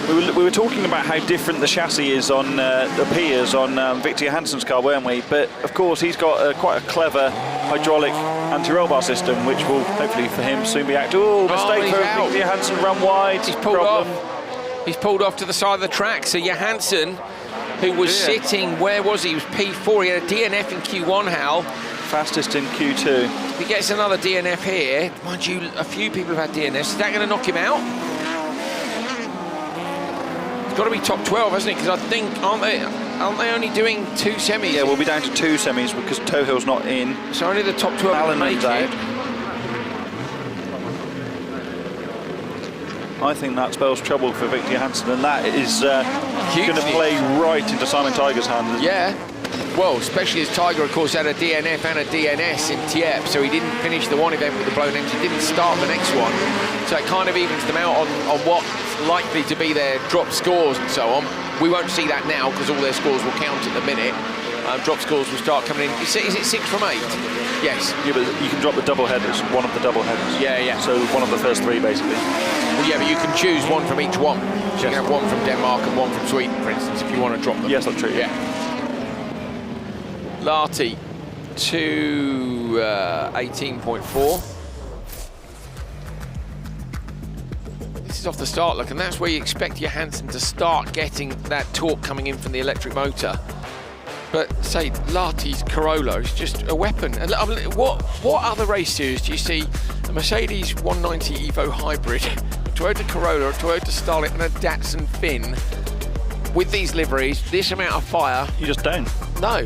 We were talking about how different the chassis is appears on Victor Johansson's car, weren't we? But of course he's got quite a clever hydraulic anti-roll bar system, which will hopefully for him soon be active. Oh, mistake he's for out. Victor Johansson, run wide. He's pulled off. He's pulled off to the side of the track. So Johansson, who was sitting, where was he? He was P4. He had a DNF in Q1, Hal. Fastest in Q2. If he gets another DNF here, mind you, a few people have had DNFs. Is that going to knock him out? It's got to be top 12, hasn't it? Because I think, aren't they only doing 2 semis? Yeah, we'll be down to 2 semis because Tohill's not in. So only the top 12 will make it. I think that spells trouble for Victor Johansson, and that is going to play right into Simon Tiger's hands. Yeah. Well, especially as Tiger, of course, had a DNF and a DNS in Tieppe, so he didn't finish the one event with the blown engine, didn't start the next one. So it kind of evens them out on what's likely to be their drop scores and so on. We won't see that now because all their scores will count at the minute. Drop scores will start coming in. Is it 6 from 8? Yes. Yeah, but you can drop the double headers, one of the double headers. Yeah, yeah. So one of the first 3, basically. Well, yeah, but you can choose one from each one. So you can have one from Denmark and one from Sweden, for instance, if you want to drop them. Yes, that's true. Yeah. Larty to 18.4. This is off the start look, and that's where you expect Johansson to start getting that torque coming in from the electric motor. But say Larty's Corolla is just a weapon. And what other race series do you see a Mercedes 190 Evo hybrid, a Toyota Corolla, a Toyota Starlet, and a Datsun Finn with these liveries, this amount of fire? You just don't. No.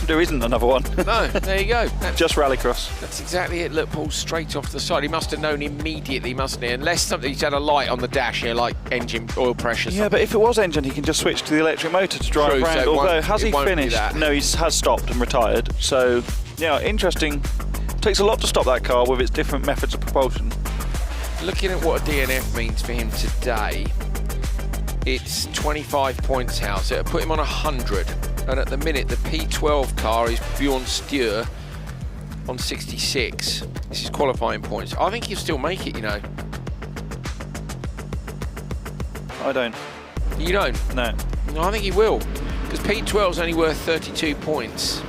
There isn't another one. No, there you go. Just rallycross. That's exactly it. Look, Paul straight off to the side. He must have known immediately, mustn't he? Unless something's had a light on the dash here, like engine oil pressure. Yeah, but if it was engine, he can just switch to the electric motor to drive around. So although, has he finished? No, he has stopped and retired. So, yeah, interesting. It takes a lot to stop that car with its different methods of propulsion. Looking at what a DNF means for him today, it's 25 points, Hal. So it'll put him on 100. And at the minute, the P12 car is Bjorn Stjør on 66. This is qualifying points. I think he'll still make it, you know. I don't. You don't? No. No, I think he will. Because P12's only worth 32 points.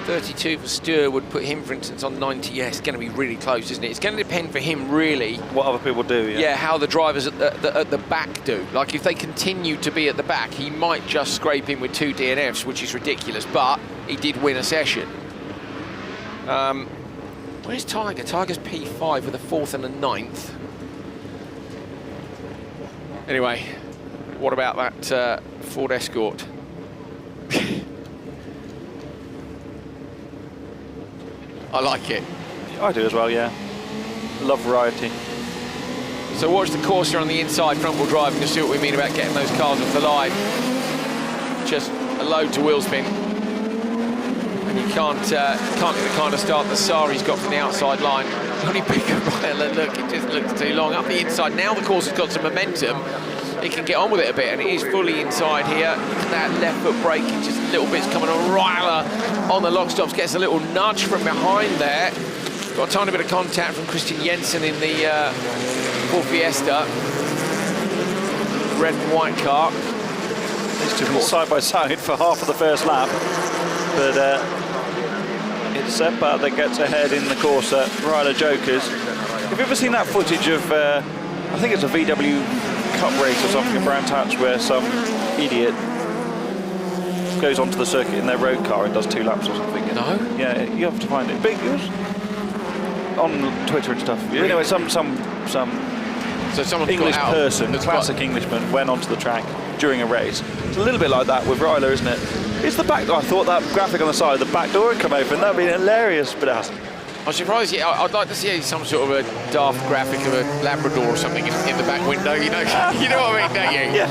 32 for Stjør would put him, for instance, on 90. Yeah, it's going to be really close, isn't it? It's going to depend for him, really. What other people do, yeah. Yeah, how the drivers at the back do. Like, if they continue to be at the back, he might just scrape in with 2 DNFs, which is ridiculous, but he did win a session. Where's Tiger? Tiger's P5 with a 4th and a 9th. Anyway, what about that Ford Escort? I like it. I do as well, yeah. Love variety. So watch the Corsa on the inside, front wheel drive, and you'll see what we mean about getting those cars off the line. Just a load to wheel spin. And you can't get the kind of start that Sari's got from the outside line. Only bigger Ryler, look, it just looks too long. Up the inside, now the Corsa's got some momentum. He can get on with it a bit, and it is fully inside here. Look at that left foot brake, just little bits coming on. Ryler on the lock stops, gets a little nudge from behind there. Got a tiny bit of contact from Christian Jensen in the Ford Fiesta. Red and white car. These two were side by side for half of the first lap. But it's Seppa that gets ahead in the Corsa. Ryler Jokers. Have you ever seen that footage of, I think it's a VW Cup race or something, a brown touch, where some idiot goes onto the circuit in their road car and does 2 laps or something? No? Yeah, you have to find it. Big, it was on Twitter and stuff. Really? Anyway, some so English person, classic Englishman, went onto the track during a race. It's a little bit like that with Ryler, isn't it? It's the back door. I thought that graphic on the side of the back door had come open. That'd be hilarious, but it hasn't. I'm surprised. Yeah, I'd like to see some sort of a daft graphic of a Labrador or something in the back window. You know, you know what I mean, don't you? Yeah.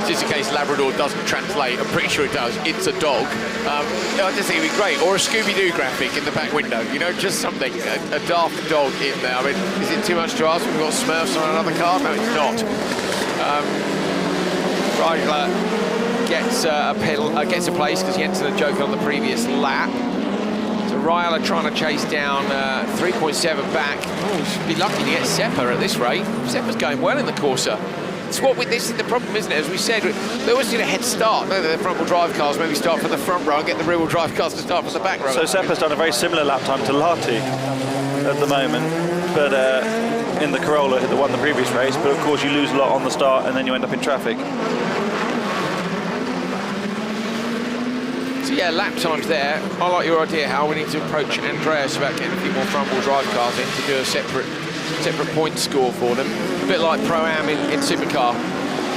Just in case Labrador doesn't translate, I'm pretty sure it does. It's a dog. I just think it'd be great. Or a Scooby-Doo graphic in the back window. You know, just something. A daft dog in there. I mean, is it too much to ask? We've got Smurfs on another car. No, it's not. Ryler gets a place because Jensen had joked on the previous lap. Ryler trying to chase down 3.7 back. Oh, he should be lucky to get Seppa at this rate. Seppa's going well in the Corsa. This is the problem, isn't it? As we said, they always need a head start. The front-wheel drive cars maybe start from the front row and get the rear-wheel drive cars to start from the back row. So Seppa's done a very similar lap time to Lahti at the moment, but in the Corolla that won the previous race. But of course, you lose a lot on the start, and then you end up in traffic. So yeah, lap times there. I like your idea, Hal. We need to approach Andreas about getting a few more front-wheel drive cars in to do a separate point score for them. A bit like Pro-Am in Supercar.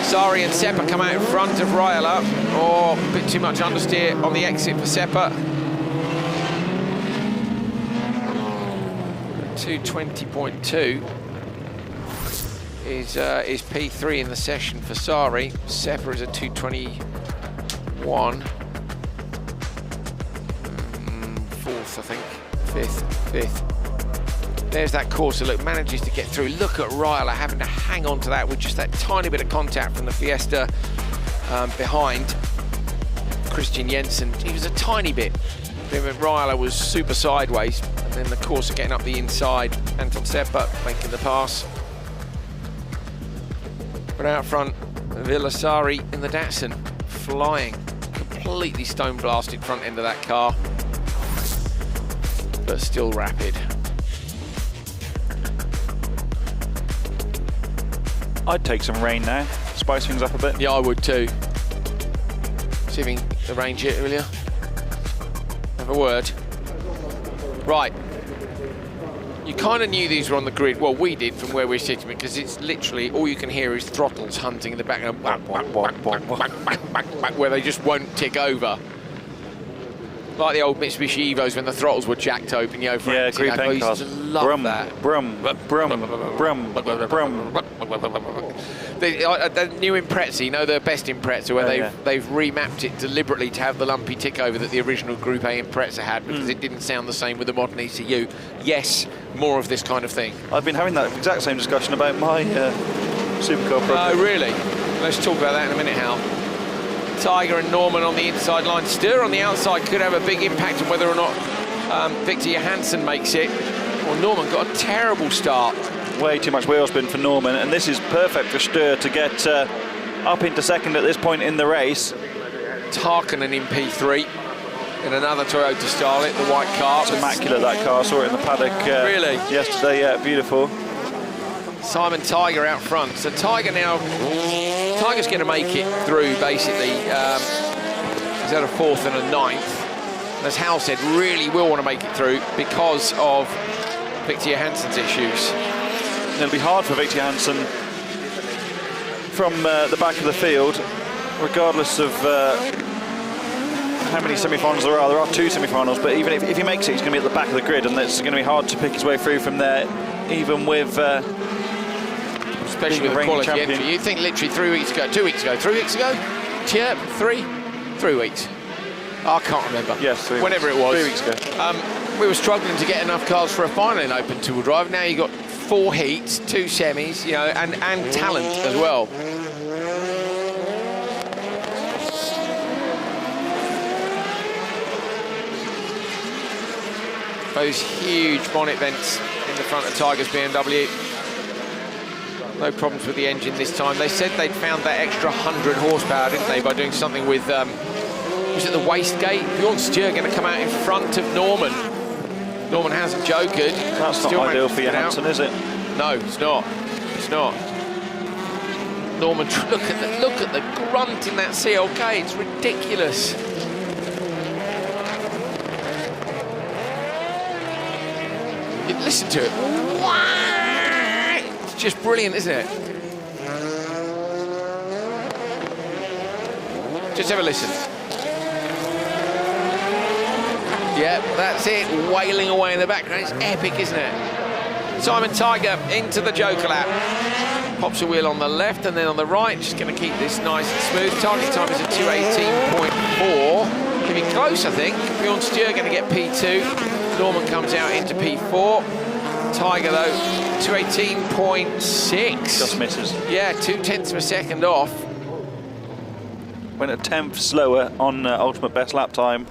Sari and Seppa come out in front of Raiola. Oh, a bit too much understeer on the exit for Seppa. 220.2 is P3 in the session for Sari. Seppa is a 221. Fourth, I think. Fifth. There's that Corsa, look, manages to get through. Look at Raiola having to hang on to that with just that tiny bit of contact from the Fiesta behind Christian Jensen. He was a tiny bit. Raiola was super sideways, and then the Corsa getting up the inside. Anton Seppa making the pass. But out front, Villasari in the Datsun, flying. Completely stone blasted front end of that car, but still rapid. I'd take some rain now, spice things up a bit. Yeah, I would too. See if we can arrange it, will you? Have a word. Right. You kind of knew these were on the grid. Well, we did from where we're sitting, because it's literally all you can hear is throttles hunting in the background, where they just won't tick over. Like the old Mitsubishi Evos when the throttles were jacked open, you know, for yeah, group I used cars. to love brum, that. Brum. The new Impreza, you know, the best Impreza, where they've remapped it deliberately to have the lumpy tick over that the original Group A Impreza had, because it didn't sound the same with the modern ECU. Yes, more of this kind of thing. I've been having that exact same discussion about my Supercar project. Oh, really? Let's talk about that in a minute, Hal. Tiger and Norman on the inside line. Stir on the outside could have a big impact on whether or not Victor Johansson makes it. Well, Norman got a terrible start. Way too much wheel spin for Norman, and this is perfect for Stur to get up into second at this point in the race. Tarkinen in P3 in another Toyota Starlet, the white car. It's immaculate, that car. I saw it in the paddock really? Yesterday. Yeah, beautiful. Simon Tiger out front. So Tiger's going to make it through, basically. He's at a 4th and a 9th. And as Hal said, really will want to make it through because of Victor Johansson's issues. It'll be hard for Victor Johansson from the back of the field, regardless of how many semi-finals there are. There are 2 semi-finals, but even if he makes it, he's going to be at the back of the grid, and it's going to be hard to pick his way through from there, even with... especially with the quality entry. You think literally 3 weeks ago, 2 weeks ago, 3 weeks ago? Yeah, 3 weeks. I can't remember. Yes, 3 Whenever weeks. it was. 3 weeks ago. We were struggling to get enough cars for a final in Open two-wheel drive. Now you've got 4 heats, 2 semis, you know, and talent as well. Those huge bonnet vents in the front of Tiger's BMW. No problems with the engine this time. They said they'd found that extra 100 horsepower, didn't they, by doing something with, was it the wastegate? Bjorn Stjør going to come out in front of Norman. Norman hasn't jokered. That's not ideal for Johansson, is it? No, it's not. It's not. Norman, look at the grunt in that CLK. It's ridiculous. Listen to it. It's just brilliant, isn't it? Just have a listen. Yeah, that's it. Wailing away in the background. It's epic, isn't it? Simon Tiger into the Joker lap. Pops a wheel on the left and then on the right. Just going to keep this nice and smooth. Target time is a 2:18.4. Getting close, I think. Bjorn Stjør going to get P2. Norman comes out into P4. Tiger, though, 2:18.6. Just misses. Yeah, 0.2 of a second off. Went a 10th slower on ultimate best lap time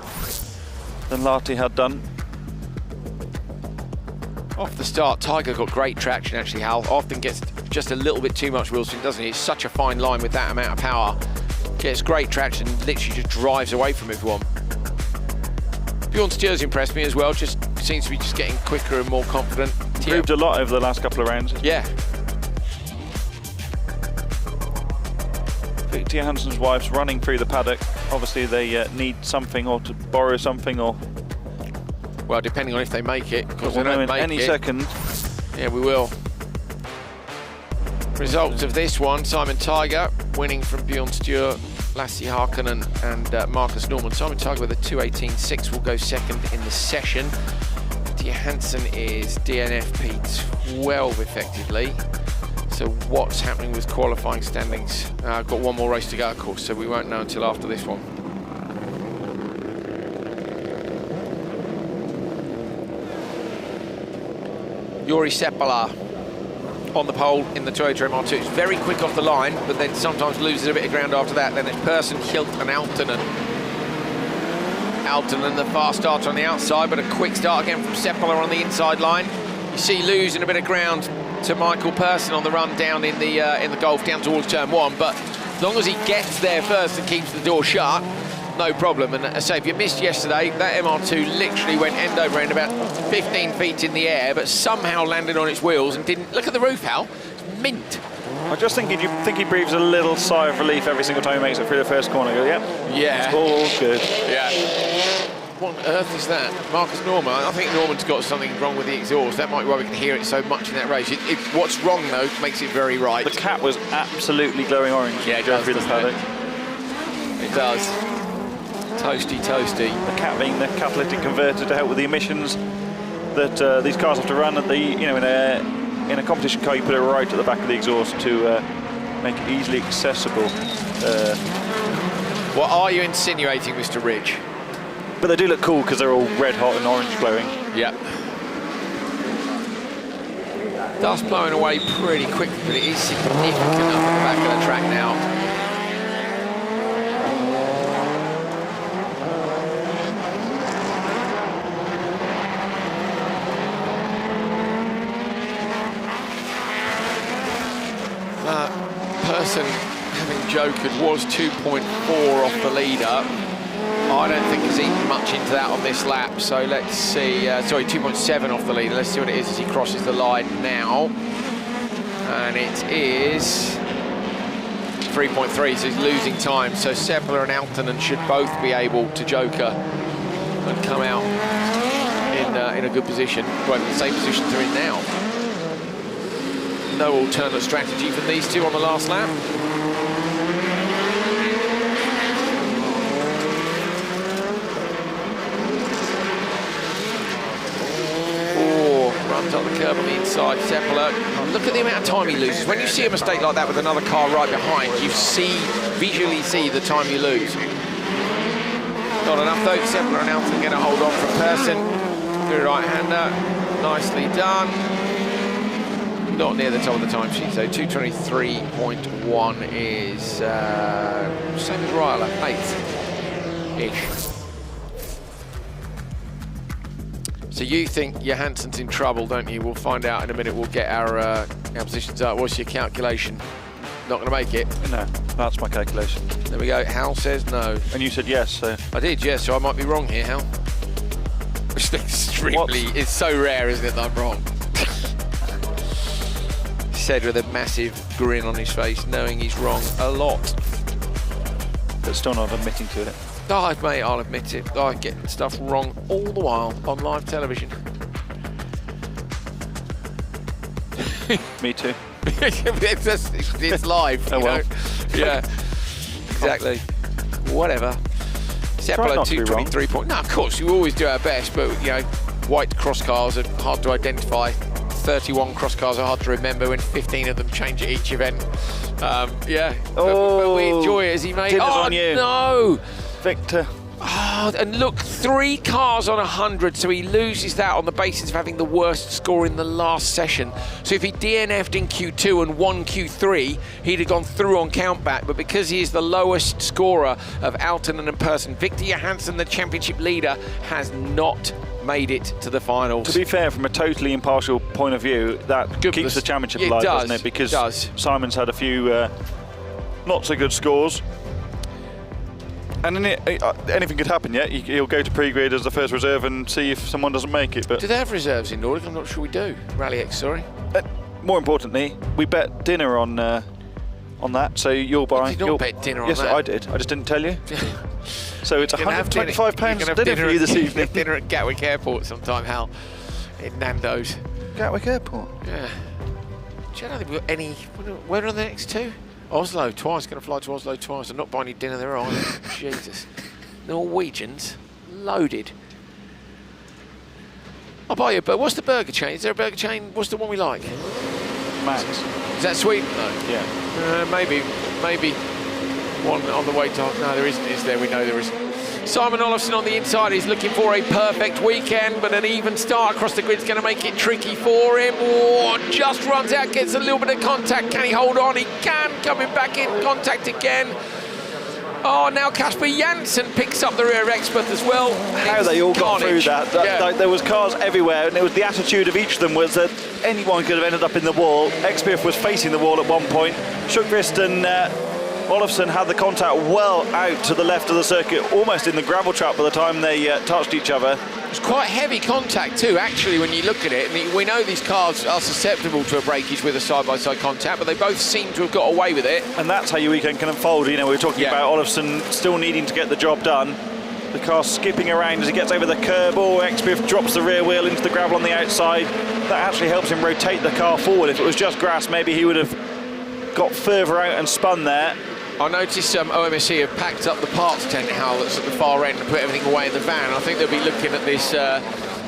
than Lahti had done. Off the start, Tiger got great traction, actually, Hal. Often gets just a little bit too much wheel spin, doesn't he? It's such a fine line with that amount of power. Gets great traction, literally just drives away from everyone. Bjorn Stjøre's impressed me as well, just seems to be just getting quicker and more confident. Improved a lot over the last couple of rounds. Yeah. Victor Hansen's wife's running through the paddock. Obviously they need something or to borrow something or... Well, depending on if they make it, because we'll they don't know in make any it. second. Yeah, we will. Results of this one, Simon Tiger winning from Bjorn Stjøre, Lasse Harkonnen and Marcus Norman. Simon Tiger with a 2:18.6 will go second in the session. Victor Hansen is DNF P12 effectively. So what's happening with qualifying standings? Got one more race to go, of course, so we won't know until after this one. Jori Seppala on the pole in the Toyota MR2. It's very quick off the line, but then sometimes loses a bit of ground after that. Then it's Persson, Hilt and Aaltonen. Aaltonen, the fast starter on the outside, but a quick start again from Seppala on the inside line. You see losing a bit of ground to Michael Persson on the run down in the Golf down towards turn 1, but as long as he gets there first and keeps the door shut, no problem. And I say, if you missed yesterday, that MR2 literally went end over end about 15 feet in the air, but somehow landed on its wheels and didn't... Look at the roof, Hal. It's mint. I just think he breathes a little sigh of relief every single time he makes it through the first corner. Go, yep, yeah, it's all good. Yeah. What on earth is that? Marcus Norman. I think Norman's got something wrong with the exhaust. That might be why we can hear it so much in that race. What's wrong, though, makes it very right. The cat was absolutely glowing orange. Yeah, it does, through the paddock. It does. Toasty, toasty. The cat being the catalytic converter to help with the emissions that these cars have to run. At the, you know, in a competition car, you put it right at the back of the exhaust to make it easily accessible. What are you insinuating, Mr. Ridge? But they do look cool because they're all red hot and orange glowing. Yeah. Dust blowing away pretty quickly, but it is significant up at the back of the track now. Persson, having jokered, was 2.4 off the leader. I don't think he's eaten much into that on this lap, so let's see. Sorry, 2.7 off the leader. Let's see what it is as he crosses the line now. And it is 3.3, so he's losing time. So Seppala and Aaltonen should both be able to joker and come out in a good position, well, in the same position they're in now. No alternate strategy from these two on the last lap. Runs up the curb on the inside, Seppala. Look at the amount of time he loses. When you see a mistake like that with another car right behind, you visually see the time you lose. Not enough though. Seppala and Aaltonen going to hold on from Persson. Good right-hander, nicely done. Not near the top of the timesheet, so 2:23.1 is same as Ryler, 8th-ish. So you think Johansson's in trouble, don't you? We'll find out in a minute. We'll get our positions up. What's your calculation? Not going to make it? No, that's my calculation. There we go. Hal says no. And you said yes, so... I did, yes, so I might be wrong here, Hal. Which is extremely... It's so rare, isn't it, that I'm wrong? Said with a massive grin on his face, knowing he's wrong a lot. But still not admitting to it. Oh, mate, I'll admit it. I get stuff wrong all the while on live television. Me too. it's live. Oh, well. Yeah, exactly. Whatever. Seppala 223 point. No, of course, you always do our best, but you know, white cross cars are hard to identify. 31 cross cars are hard to remember when 15 of them change at each event. Yeah, but we enjoy it as he made. Oh, on you. No! Victor. Oh, Oh, and look, 3 cars on 100, so he loses that on the basis of having the worst score in the last session. So if he DNF'd in Q2 and won Q3, he'd have gone through on countback, but because he is the lowest scorer of Aaltonen and Persson, Victor Johansson, the championship leader, has not made it to the finals. To be fair, from a totally impartial point of view, that keeps the championship alive, doesn't it? Because Simon's had a few not so good scores. And then anything could happen yet. He'll go to pre-grid as the first reserve and see if someone doesn't make it. But do they have reserves in Nordic? I'm not sure we do. Rallyx, sorry. More importantly, we bet dinner on that. So you'll buy. You did not bet dinner on that. Yes, I did. I just didn't tell you. So it's £125 dinner for you this evening. Dinner at Gatwick Airport sometime, Hal, in Nando's. Gatwick Airport. Yeah. Do you know they've got any? Where are the next 2? Oslo twice, going to fly to Oslo twice. I'm not buying any dinner there either. Jesus. Norwegians, loaded. I'll buy you, but what's the burger chain? Is there a burger chain? What's the one we like? Max. Is that Sweden? No. Yeah. Maybe one on the way to... No, there isn't, is there? We know there isn't. Simon Olofsson on the inside is looking for a perfect weekend, but an even start across the grid is going to make it tricky for him. Oh, just runs out, gets a little bit of contact. Can he hold on? He can. Coming back in contact again. Oh, now Kasper Janssen picks up the rear expert as well. How they all got through that. Like, there was cars everywhere, and it was the attitude of each of them was that anyone could have ended up in the wall. Expert was facing the wall at one point. Sjöqvist and Olofsson had the contact well out to the left of the circuit, almost in the gravel trap by the time they touched each other. It's quite heavy contact too, actually, when you look at it. And we know these cars are susceptible to a breakage with a side-by-side contact, but they both seem to have got away with it. And that's how your weekend can unfold. You know, we were talking about Olofsson still needing to get the job done. The car skipping around as he gets over the curb. Oh, Exbiff drops the rear wheel into the gravel on the outside. That actually helps him rotate the car forward. If it was just grass, maybe he would have got further out and spun there. I noticed OMSC have packed up the parts tent, Hal, that's at the far end, and put everything away in the van. I think they'll be looking at this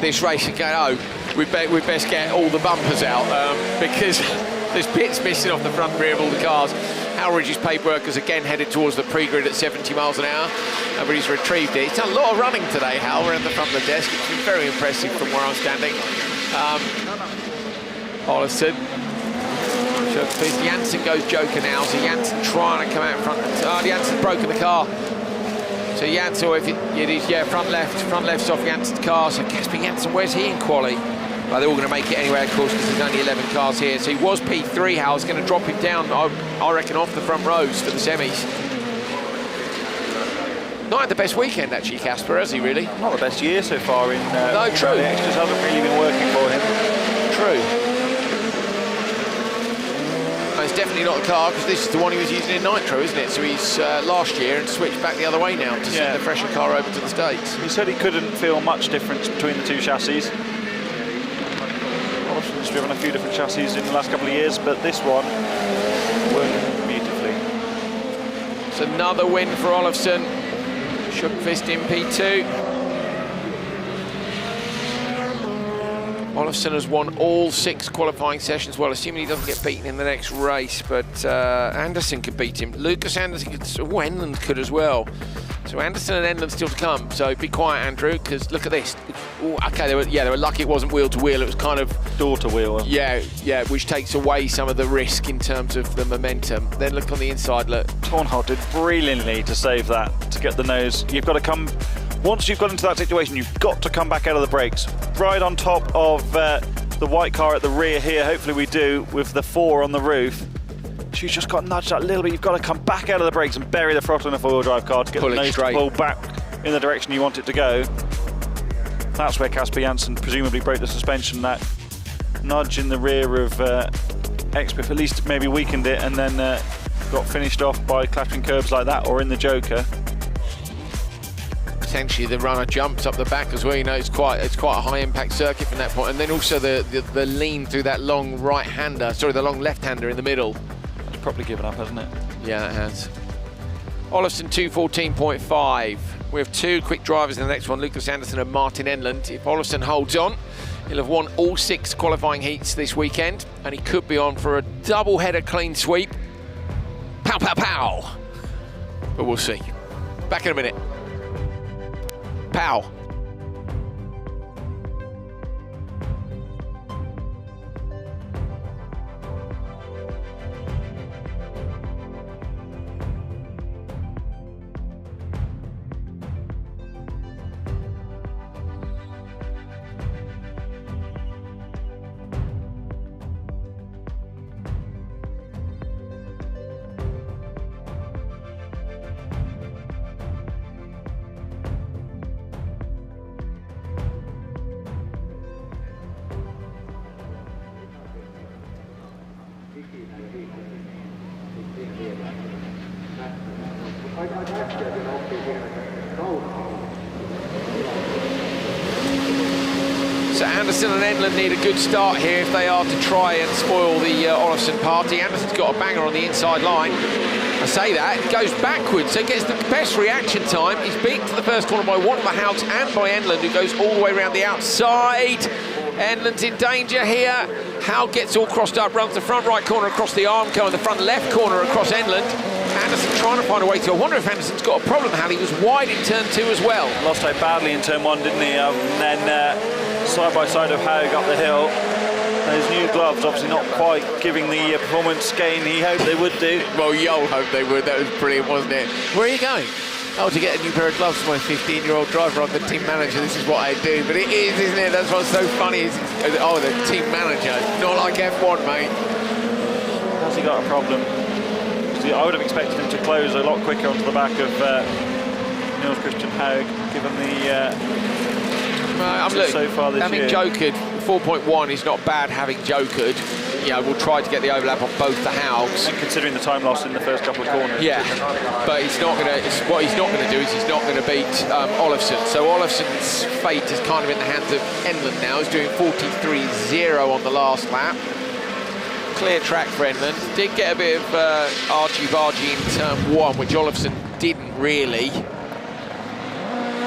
this race and going, oh, we'd best get all the bumpers out because there's bits missing off the front and rear of all the cars. Hal Ridge's paperwork is again headed towards the pre-grid at 70 miles an hour, but he's retrieved it. He's done a lot of running today, Hal, around the front of the desk. It's been very impressive from where I'm standing. Olofsson. Janssen goes joker now, so Janssen trying to come out in front. Oh, Janssen's broken the car. So Janssen, if it is, front left's off Janssen's car. So Kasper Janssen, where's he in quali? Well, they're all going to make it anyway, of course, because there's only 11 cars here. So he was P3, Hal's going to drop him down, I reckon, off the front rows for the semis. Not had the best weekend, actually, Kasper, has he, really? Not the best year so far in no, true. Rallyx, just hasn't really been working for him. True. It's definitely not the car, because this is the one he was using in Nitro, isn't it? So he's last year and switched back the other way now to send the fresher car over to the States. He said he couldn't feel much difference between the 2 chassis. Olofsson's driven a few different chassis in the last couple of years, but this one worked beautifully. It's another win for Olofsson. Sjöqvist in P2. Olofsson has won all 6 qualifying sessions, well, assuming he doesn't get beaten in the next race, but Anderson could beat him. Lucas Anderson could, Enland could as well. So Anderson and Enland still to come, so be quiet, Andrew, because look at this. Ooh, okay, they were lucky it wasn't wheel to wheel, it was kind of... Door to wheel. Yeah, which takes away some of the risk in terms of the momentum. Then look on the inside, look. Tornholt did brilliantly to save that, to get the nose. You've got to come... Once you've got into that situation, you've got to come back out of the brakes. Right on top of the white car at the rear here, hopefully we do, with the 4 on the roof. She's just got nudged that a little bit. You've got to come back out of the brakes and bury the throttle in a 4-wheel drive car to get the nose to pull back in the direction you want it to go. That's where Kasper Janssen presumably broke the suspension. That nudge in the rear of Exbiff at least maybe weakened it, and then got finished off by clattering curbs like that or in the joker. Potentially the runner jumps up the back as well. You know, it's quite a high impact circuit from that point, and then also the lean through that long the long left-hander in the middle. It's probably given up, hasn't it? Yeah, it has. Olofsson 2:14.5. We have 2 quick drivers in the next one, Lucas Anderson and Martin Enland. If Olofsson holds on, he'll have won all 6 qualifying heats this weekend, and he could be on for a double-header clean sweep. Pow, pow, pow! But we'll see. Back in a minute. Pow. So Anderson and Enlund need a good start here if they are to try and spoil the Olofsson party. Anderson's got a banger on the inside line. I say that, it goes backwards, so he gets the best reaction time. He's beaten to the first corner by one of the Haugs and by Enlund, who goes all the way around the outside. Enlund's in danger here. Haug gets all crossed up, runs the front right corner across the Armco and the front left corner across Enlund. Anderson trying to find a way to. I wonder if Anderson's got a problem, Hal. He was wide in turn 2 as well. Lost out badly in turn 1, didn't he? And then side by side of Haug up the hill. Those new gloves obviously not quite giving the performance gain he hoped they would do. Well, Joel hoped they would. That was brilliant, wasn't it? Where are you going? Oh, to get a new pair of gloves for my 15-year-old driver. I'm the team manager. This is what I do. But it is, isn't it? That's what's so funny. Is oh, the team manager. Not like F1, mate. Has he got a problem? I would have expected him to close a lot quicker onto the back of Niels Christian Haug, given the so far this year. Having jokered, 4.1 is not bad having jokered. You know, we'll try to get the overlap on both the Haugs. Considering the time lost in the first couple of corners. Yeah, but he's not going to. What he's not going to do is he's not going to beat Olofsson. So Olofsson's fate is kind of in the hands of Enlund now. He's doing 43.0 on the last lap. Clear track for Enlund. Did get a bit of argy-bargy in turn 1, which Olofsson didn't really.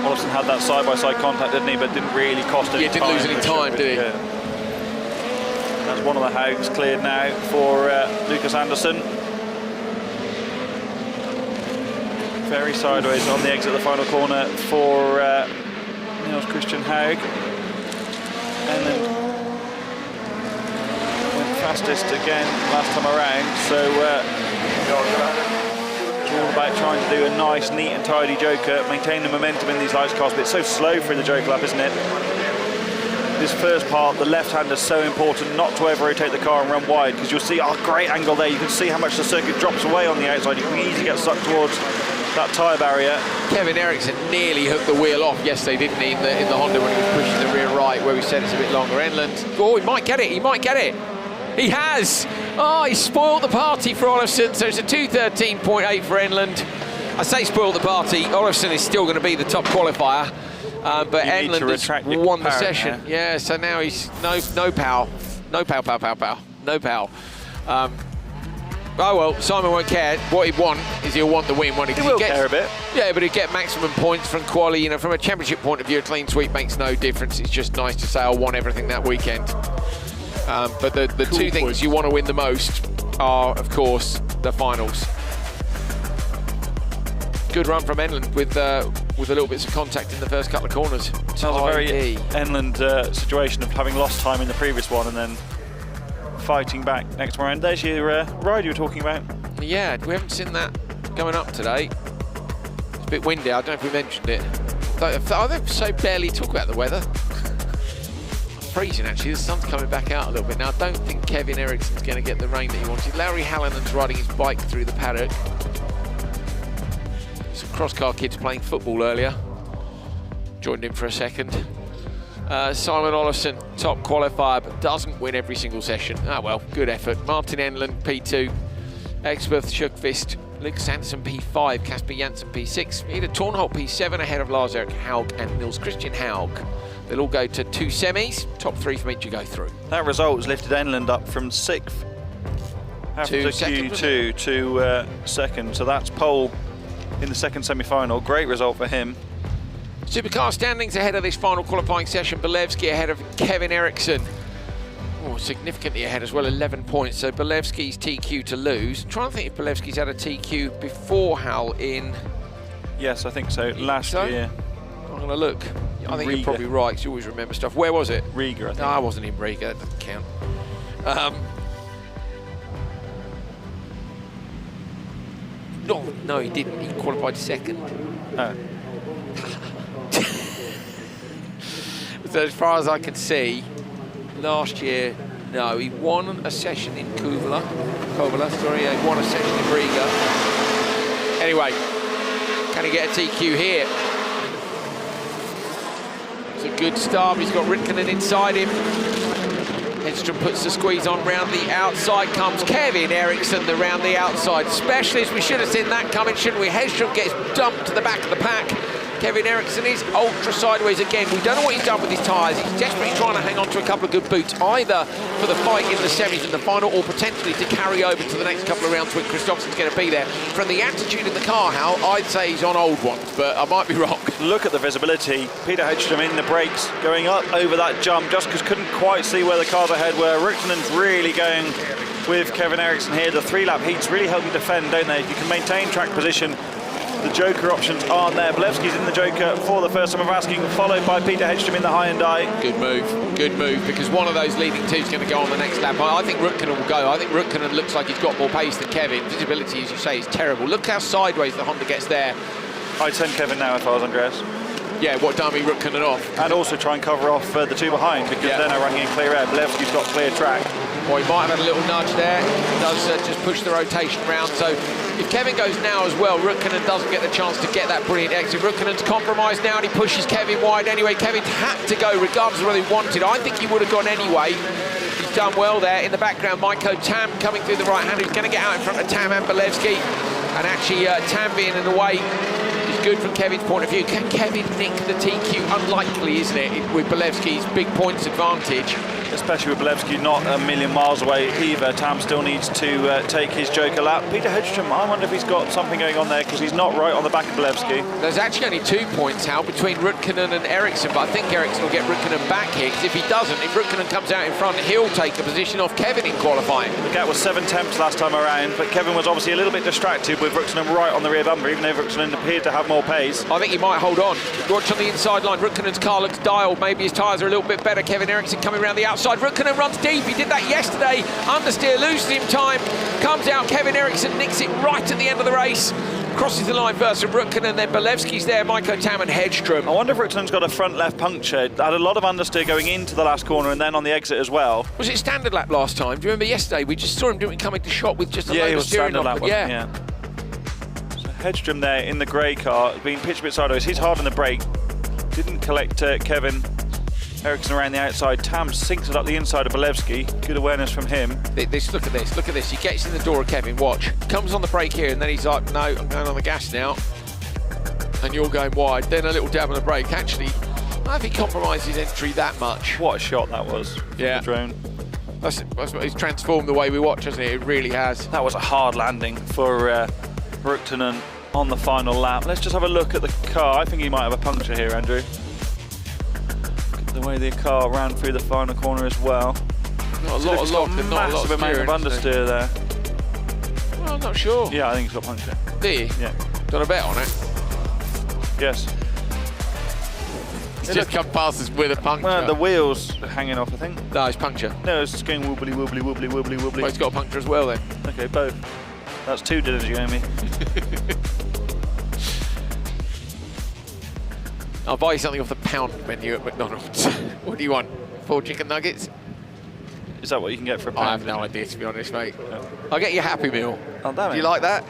Olofsson had that side-by-side contact, didn't he? But didn't really cost any time. Yeah, didn't lose any time, did he? Yeah. That's one of the Haugs cleared now for Lucas Andersson. Very sideways on the exit of the final corner for Niels Christian Haug. And then went fastest again last time around, so it's all about trying to do a nice, neat and tidy joker, maintain the momentum in these lights cars, but it's so slow for the joker lap, isn't it? This first part, the left hand is so important not to ever rotate the car and run wide, because you'll see a great angle there. You can see how much the circuit drops away on the outside. You can easily get sucked towards that tyre barrier. Kevin Eriksson nearly hooked the wheel off yesterday, didn't he, in the Honda when he was pushing the rear right, where we said it's a bit longer. Enlund, oh, he might get it, he might get it. He has! Oh, he spoiled the party for Olofsson, so it's a 2:13.8 for Enlund. I say spoiled the party, Olofsson is still going to be the top qualifier. But Enlund has won the session. Yeah, so now he's no pow. No pow, pow, pow, pow. No pow. Oh well, Simon won't care. What he'd want is he'll want the win. He will care a bit. Yeah, but he'd get maximum points from quali. You know, from a championship point of view, a clean sweep makes no difference. It's just nice to say I won everything that weekend. But the cool two things you want to win the most are, of course, the finals. Good run from Enlund with a little bits of contact in the first couple of corners. That was a very Enlund situation of having lost time in the previous one and then fighting back next round. There's your ride you were talking about. Yeah, we haven't seen that going up today. It's a bit windy. I don't know if we mentioned it. I don't so barely talk about the weather. Freezing actually. The sun's coming back out a little bit now. I don't think Kevin Eriksson's going to get the rain that he wanted. Larry Hallinen's riding his bike through the paddock. Some cross-car kids playing football earlier. Joined in for a second. Simon Olofsson, top qualifier, but doesn't win every single session. Ah well, good effort. Martin Enlund, P2. Exberth Sjukvist, Lucas Andersson, P5. Kasper Janssen, P6. Ida Tornholt, P7, ahead of Lars-Erik Haug and Niels Christian Haug. They'll all go to 2 semis. Top 3 from each to go through. That result has lifted Enlund up from 6th after Q2 to 2nd. So that's pole in the second semi-final. Great result for him. Supercar standings ahead of this final qualifying session. Bolevsky ahead of Kevin Eriksson. Oh, significantly ahead as well, 11 points. So Bolevsky's TQ to lose. I'm trying to think if Bolevsky's had a TQ before Hal in... Yes, I think so. Last year. I'm going to look. I think Riga. you're probably right, 'cause you always remember stuff. Where was it? Riga, I think. No, I wasn't in Riga, that doesn't count. No, he didn't. He qualified second. Oh. So as far as I can see, last year, no, he won a session in Kouvola, he won a session in Riga. Anyway, can he get a TQ here? It's a good start, he's got Ritkonen inside him. Hedstrom puts the squeeze on, round the outside comes Kevin Eriksson, the round the outside specialist. We should have seen that coming, shouldn't we? Hedstrom gets dumped to the back of the pack. Kevin Eriksson is ultra sideways again. We don't know what he's done with his tyres. He's desperately trying to hang on to a couple of good boots, either for the fight in the semis and the final, or potentially to carry over to the next couple of rounds when Kristoffersen's going to be there. From the attitude in the car, Hal, I'd say he's on old ones, but I might be wrong. Look at the visibility. Peter Hedstrom in the brakes, going up over that jump, just because couldn't quite see where the cars ahead were. Ritkonen's really going with Kevin Eriksson here. The 3-lap heats really help you defend, don't they? If you can maintain track position, the Joker options aren't there. Bolevski's in the Joker for the first time of asking, followed by Peter Hedstrom in the Hyundai. Good move, because one of those leading two is going to go on the next lap. I think Ritkonen will go. I think Ritkonen looks like he's got more pace than Kevin. Visibility, as you say, is terrible. Look how sideways the Honda gets there. I'd send Kevin now if I was Andreas. Yeah, what dummy Ritkonen off. And also try and cover off the two behind, because they're now running in clear air. Bolevski's got clear track. Or he might have had a little nudge there. He does just push the rotation round. So if Kevin goes now as well, Ritkonen doesn't get the chance to get that brilliant exit. Ritkonen's compromised now and he pushes Kevin wide anyway. Kevin had to go regardless of whether he wanted. I think he would have gone anyway. He's done well there. In the background, Maiko Tam coming through the right hand. He's going to get out in front of Tam and Bolevski. And actually, Tam being in the way is good from Kevin's point of view. Can Kevin nick the TQ? Unlikely, isn't it, with Bolevski's big points advantage? Especially with Bolevski not a million miles away either. Tam still needs to take his Joker lap. Peter Hedstrom, I wonder if he's got something going on there, because he's not right on the back of Bolevski. There's actually only 2 points, Hal, between Ritkonen and Eriksson, but I think Eriksson will get Ritkonen back here, because if he doesn't, if Ritkonen comes out in front, he'll take the position off Kevin in qualifying. The gap was 7 tenths last time around, but Kevin was obviously a little bit distracted with Ritkonen right on the rear bumper, even though Ritkonen appeared to have more pace. I think he might hold on. Watch on the inside line, Ritkonen's car looks dialed, maybe his tyres are a little bit better. Kevin Eriksson coming around the outside, Ritkonen runs deep, he did that yesterday, understeer, loses him time, comes out, Kevin Eriksson nicks it right at the end of the race, crosses the line first from Ritkonen, then Bolevski's there, Maiko Tam and Hedstrom. I wonder if Ritkonen's got a front left puncture. Had a lot of understeer going into the last corner and then on the exit as well. Was it standard lap last time? Do you remember yesterday we just saw him doing coming to shot with just a load of steering off? Yeah. So Hedstrom there in the grey car, being pitched a bit sideways. He's hard on the brake, didn't collect Kevin Eriksson around the outside. Tam sinks it up the inside of Bolevski. Good awareness from him. Look at this. He gets in the door of Kevin, watch. Comes on the brake here, and then he's like, no, I'm going on the gas now. And you're going wide. Then a little dab on the brake. Actually, I don't know if he compromised his entry that much. What a shot that was. Yeah. The drone. That's he's transformed the way we watch, hasn't it? It really has. That was a hard landing for Ritkonen on the final lap. Let's just have a look at the car. I think he might have a puncture here, Andrew. The way the car ran through the final corner as well. Not a lot of lock and not a lot of amount of understeer there. Well, I'm not sure. Yeah, I think he's got puncture. Do you? Yeah. Done a bet on it? Yes. He's just come past us with a puncture. Well, the wheels are hanging off, I think. No, it's puncture. No, it's just going wobbly, wobbly, wobbly, wobbly, wobbly. Well, he's got a puncture as well then. Okay, both. That's 2 dinners you owe me. I'll buy you something off the pound menu at McDonald's. What do you want? 4 chicken nuggets? Is that what you can get for a pound? I have no idea, to be honest, mate. No. I'll get you a Happy Meal. Oh, damn it. Do you like that?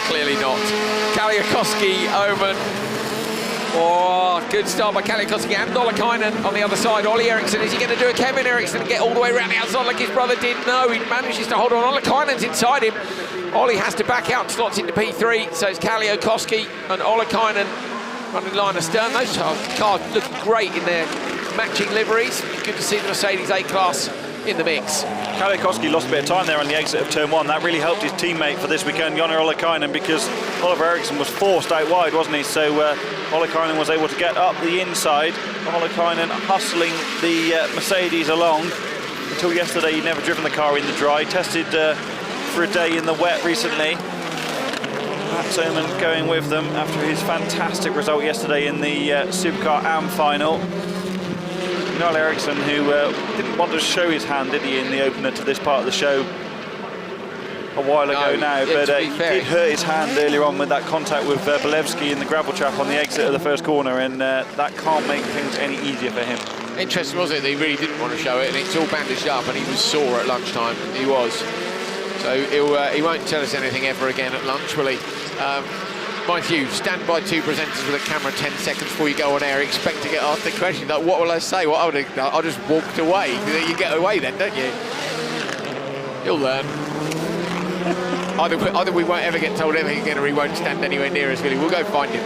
Clearly not. Kaliakowski, Oman. Oh, good start by Kaliakowski and Olekainen on the other side. Ollie Eriksson, is he going to do a Kevin Eriksson and get all the way around the outside like his brother did? No, he manages to hold on. Olekainen's inside him. Ollie has to back out and slots into P3, so it's Kaliakowski and Olekainen running line astern. Those cars looking great in their matching liveries. Good to see the Mercedes A-Class in the mix. Kaliakowski lost a bit of time there on the exit of turn 1. That really helped his teammate for this weekend, Joni Olekainen, because Oliver Eriksson was forced out wide, wasn't he? So Olekainen was able to get up the inside. Olekainen hustling the Mercedes along. Until yesterday, he'd never driven the car in the dry. Tested for a day in the wet recently. Matt Soman going with them after his fantastic result yesterday in the Supercar AM final. Niall Eriksson, who didn't want to show his hand, did he, in the opener to this part of the show a while ago now, but he did hurt his hand earlier on with that contact with Bolevsky in the gravel trap on the exit of the first corner, and that can't make things any easier for him. Interesting, wasn't it? That he really didn't want to show it, and it's all bandaged up, and he was sore at lunchtime. He was. So he won't tell us anything ever again at lunch, will he? Mind you, stand by 2 presenters with a camera 10 seconds before you go on air, expect to get asked the question, like, what will I say? Well, I just walked away. You get away then, don't you? You'll learn. Either we won't ever get told anything again, or he won't stand anywhere near us, really. We'll go find him.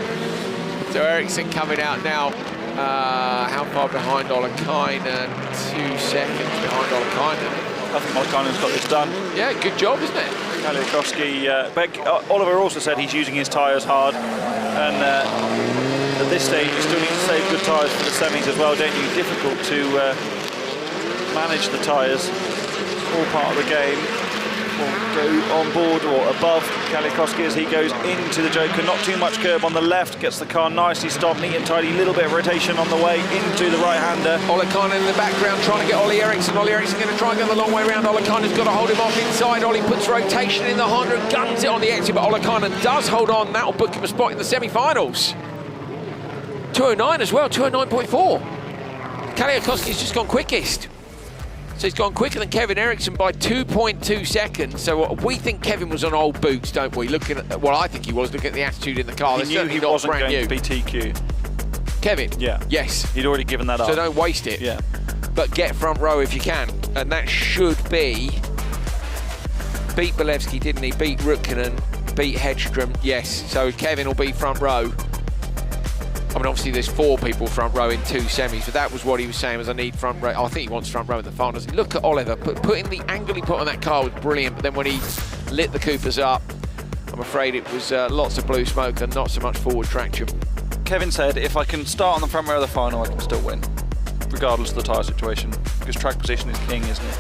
So Eriksson coming out now. How far behind Ollikainen? 2 seconds behind Ollikainen. I think Ollikainen's got this done. Yeah, good job, isn't it? Kaliakowski, Oliver also said he's using his tyres hard, and at this stage you still need to save good tyres for the semis as well, don't you? Difficult to manage the tyres, all part of the game. Will go on board or above Kaliakowski as he goes into the Joker. Not too much curb on the left, gets the car nicely stopped, neat and tidy, little bit of rotation on the way into the right-hander. Ollikainen in the background trying to get Ollie Eriksson. Ollie Eriksson going to try and go the long way around. Ollikainen's got to hold him off inside. Ollie puts rotation in the Honda and guns it on the exit, but Ollikainen does hold on. That'll book him a spot in the semi-finals. 209 as well, 209.4. Kaliakowski's just gone quickest. So he's gone quicker than Kevin Eriksson by 2.2 seconds. So we think Kevin was on old boots, don't we? Looking at, well, I think he was, looking at the attitude in the car. He knew he wasn't going to be TQ. Kevin? Yeah. Yes. He'd already given that up. So don't waste it. Yeah. But get front row if you can. And that should be... Beat Bolevsky, didn't he? Beat Rukkanen, beat Hedstrom. Yes. So Kevin will be front row. I mean, obviously there's 4 people front row in 2 semis, but that was what he was saying, was I need front row. Oh, I think he wants front row in the finals. Look at Oliver, putting the angle he put on that car was brilliant, but then when he lit the Coopers up, I'm afraid it was lots of blue smoke and not so much forward traction. Kevin said, if I can start on the front row of the final, I can still win, regardless of the tyre situation, because track position is king, isn't it?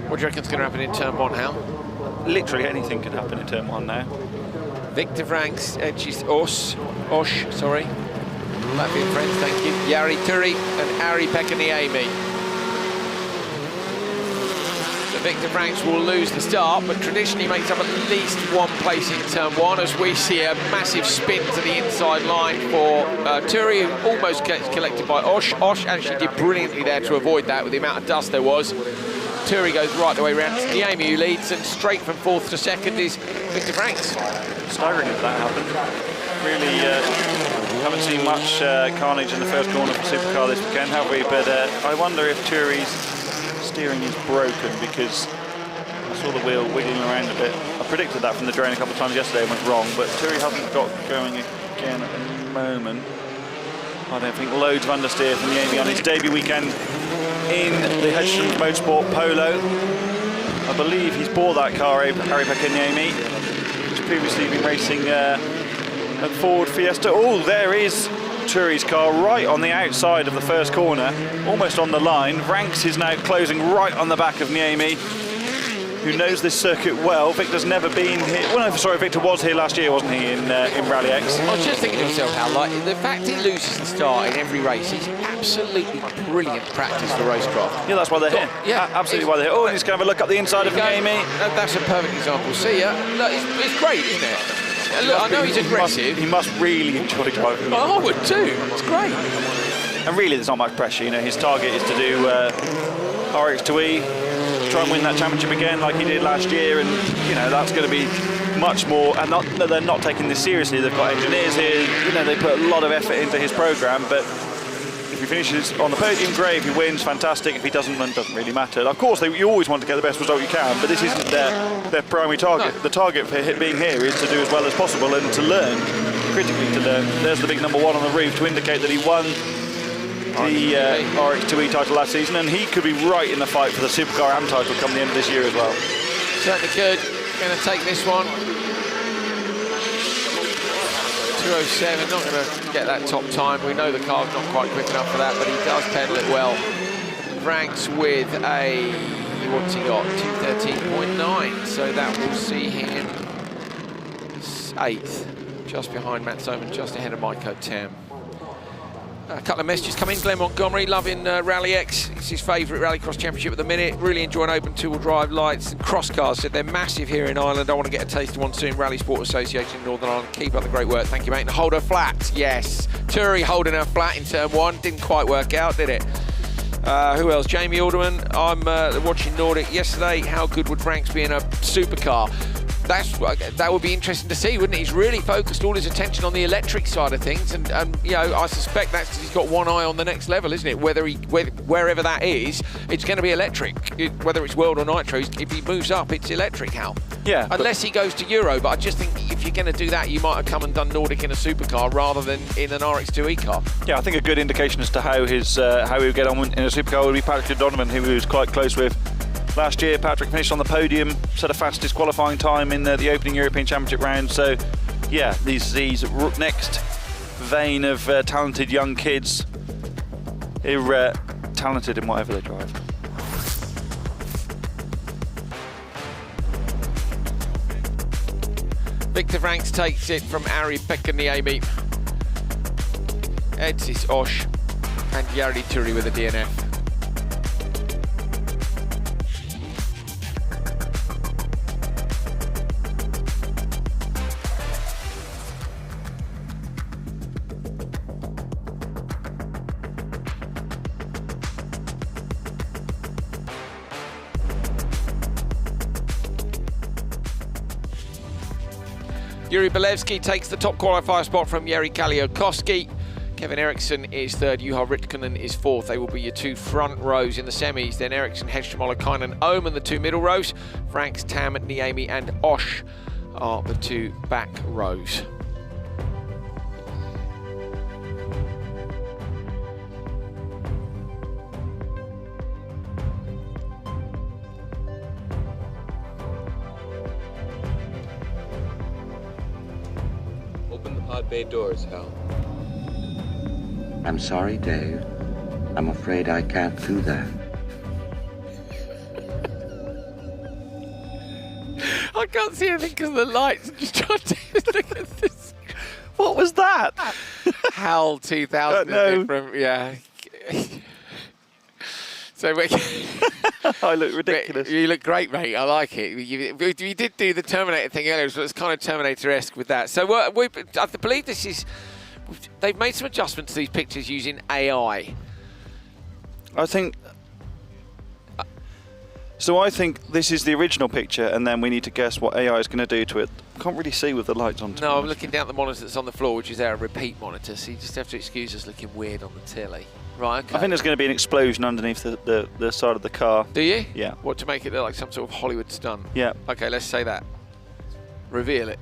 What do you reckon's going to happen in turn 1, Hal? Literally anything can happen in turn 1 now. Victor Franks edges Osh, sorry. Latvian friends, thank you. Jari Turi and Ari Pekka-Niemi. So Victor Franks will lose the start, but traditionally makes up at least 1 place in turn 1, as we see a massive spin to the inside line for Turi, who almost gets collected by Osh. Osh actually did brilliantly there to avoid that with the amount of dust there was. Turi goes right the way around. It's Niemi who leads, and straight from 4th to 2nd is Victor Franks. Staggering if that happened. Really haven't seen much carnage in the first corner for Supercar this weekend, have we? But I wonder if Turi's steering is broken, because I saw the wheel wiggling around a bit. I predicted that from the drain a couple of times yesterday and went wrong, but Turi hasn't got going again at the moment. I don't think loads of understeer from Niemi on his debut weekend in the Hedstrom Motorsport Polo. I believe he's bought that car, Harry Pekka-Niemi, who's previously been racing a Ford Fiesta. Oh, there is Turi's car right on the outside of the first corner, almost on the line. Franks is now closing right on the back of Niemi, who knows this circuit well. Victor's never been here. Well, no, sorry, Victor was here last year, wasn't he, in Rallyx? I was just thinking to myself, Hal, like, the fact he loses the start in every race is absolutely brilliant practice for racecraft. Yeah, that's why they're here. Yeah, absolutely why they're here. Oh, and he's going to have a look up the inside of Niemi. That's a perfect example. See ya. Look, it's great, isn't it? Look, I know he's aggressive. He must really enjoy driving. Oh, I would too. It's great. And really, there's not much pressure. You know, his target is to do RX2E. Try and win that championship again like he did last year, and you know that's going to be much more. And they're not taking this seriously. They've got engineers here. You know, they put a lot of effort into his program. But if he finishes on the podium, great. If he wins, fantastic. If he doesn't, then it doesn't really matter. Of course, you always want to get the best result you can, but this isn't their primary target. No. The target for being here is to do as well as possible and to learn, critically to learn. There's the big number 1 on the roof to indicate that he won the RX2E title last season, and he could be right in the fight for the Supercar AM title come the end of this year as well. Certainly could. Going to take this one. 2:07, not going to get that top time. We know the car's not quite quick enough for that, but he does pedal it well. Franks with a, what's he got, 213.9, so that will see him 8th, just behind Matt Soman, just ahead of Maiko Tam. A couple of messages come in. Glenn Montgomery, loving Rallyx. It's his favourite rallycross championship at the minute. Really enjoying open two-wheel drive lights and cross cars. Said they're massive here in Ireland. I want to get a taste of one soon. Rally Sport Association in Northern Ireland. Keep up the great work. Thank you, mate. And hold her flat. Yes. Turi holding her flat in turn 1. Didn't quite work out, did it? Who else? Jamie Alderman. I'm watching Nordic yesterday. How good would Franks be in a supercar? That would be interesting to see, wouldn't it? He's really focused all his attention on the electric side of things, and you know, I suspect that's because he's got one eye on the next level, isn't it? Wherever that is, it's going to be electric. Whether it's World or Nitros, if he moves up, it's electric, Hal. Yeah. Unless he goes to Euro, but I just think if you're going to do that, you might have come and done Nordic in a supercar rather than in an RX2E car. Yeah, I think a good indication as to how he would get on in a supercar would be Patrick Donovan, who he was quite close with. Last year, Patrick finished on the podium, set a fastest qualifying time in the opening European Championship round. So, yeah, these next vein of talented young kids who are talented in whatever they drive. Victor Franks takes it from Ari-Pekka Niemi. Edsis Osh and Jari Turi with a DNF. Yuri Belevsky takes the top qualifier spot from Jari Kalliokoski. Kevin Eriksson is 3rd, Juha Ritkonen is 4th. They will be your 2 front rows in the semis. Then Eriksson, Hedstrom, Olakainen, Oman, the 2 middle rows. Franks, Tam, Niemi and Osh are the 2 back rows. Pod bay doors, Hal. I'm sorry, Dave. I'm afraid I can't do that. I can't see anything because of the lights. I'm just trying to look at this. What was that? Hal 2000. No. From, yeah. So I look ridiculous. You look great, mate. I like it. You did do the Terminator thing earlier, so it's kind of Terminator-esque with that. So I believe this is... They've made some adjustments to these pictures using AI. I think... So I think this is the original picture, and then we need to guess what AI is going to do to it. Can't really see with the lights on. No, I'm looking down at the monitor that's on the floor, which is our repeat monitor, so you just have to excuse us looking weird on the telly. Right, okay. I think there's going to be an explosion underneath the side of the car. Do you? Yeah. What, to make it look like some sort of Hollywood stunt? Yeah. Okay, let's say that. Reveal it.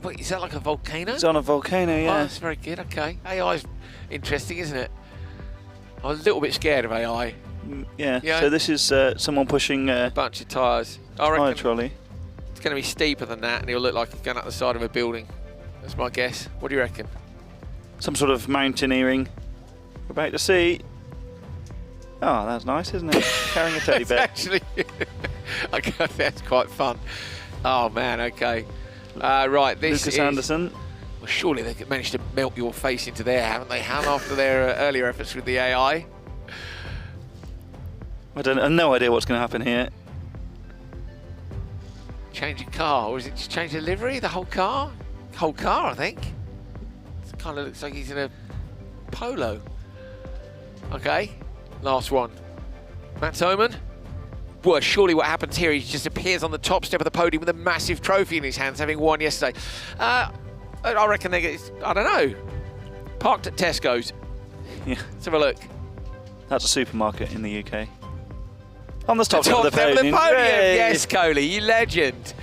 Wait, is that like a volcano? It's on a volcano, yeah. Oh, that's very good, okay. AI's interesting, isn't it? I'm a little bit scared of AI. Yeah, so this is someone pushing a bunch of tyres. Tyre trolley. It's going to be steeper than that, and it'll look like it's going up the side of a building. That's my guess. What do you reckon? Some sort of mountaineering. We're about to see. Oh, that's nice, isn't it? Carrying a teddy bear. Actually, okay, that's quite fun. Oh man, okay. Right, this Lucas is Anderson. Well, surely they could manage to melt your face into there, haven't they? How after their earlier efforts with the AI? I have no idea what's going to happen here. Change a car, or is it just change the livery? The whole car? Whole car, I think. It kind of looks like he's in a polo. Okay, last one. Matt Oman. Well, surely what happens here, he just appears on the top step of the podium with a massive trophy in his hands, having won yesterday. I reckon they get, I don't know, parked at Tesco's. Yeah. Let's have a look. That's a supermarket in the UK. On the top of the podium. Yay. Yes, Coley, you legend.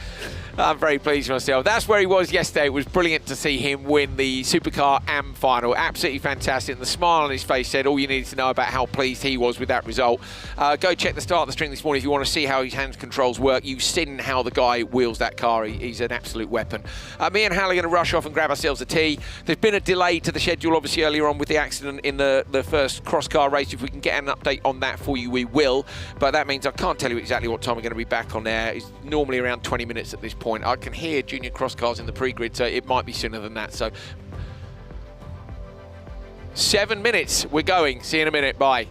I'm very pleased with myself. That's where he was yesterday. It was brilliant to see him win the Supercar AM final. Absolutely fantastic. And the smile on his face said all you needed to know about how pleased he was with that result. Go check the start of the string this morning if you want to see how his hand controls work. You've seen how the guy wheels that car. He's an absolute weapon. Me and Hal are going to rush off and grab ourselves a tea. There's been a delay to the schedule, obviously, earlier on with the accident in the first cross-car race. If we can get an update on that for you, we will. But that means I can't tell you exactly what time we're going to be back on there. It's normally around 20 minutes at this point. I can hear junior cross cars in the pre-grid, so it might be sooner than that. So 7 minutes, we're going. See you in a minute. Bye.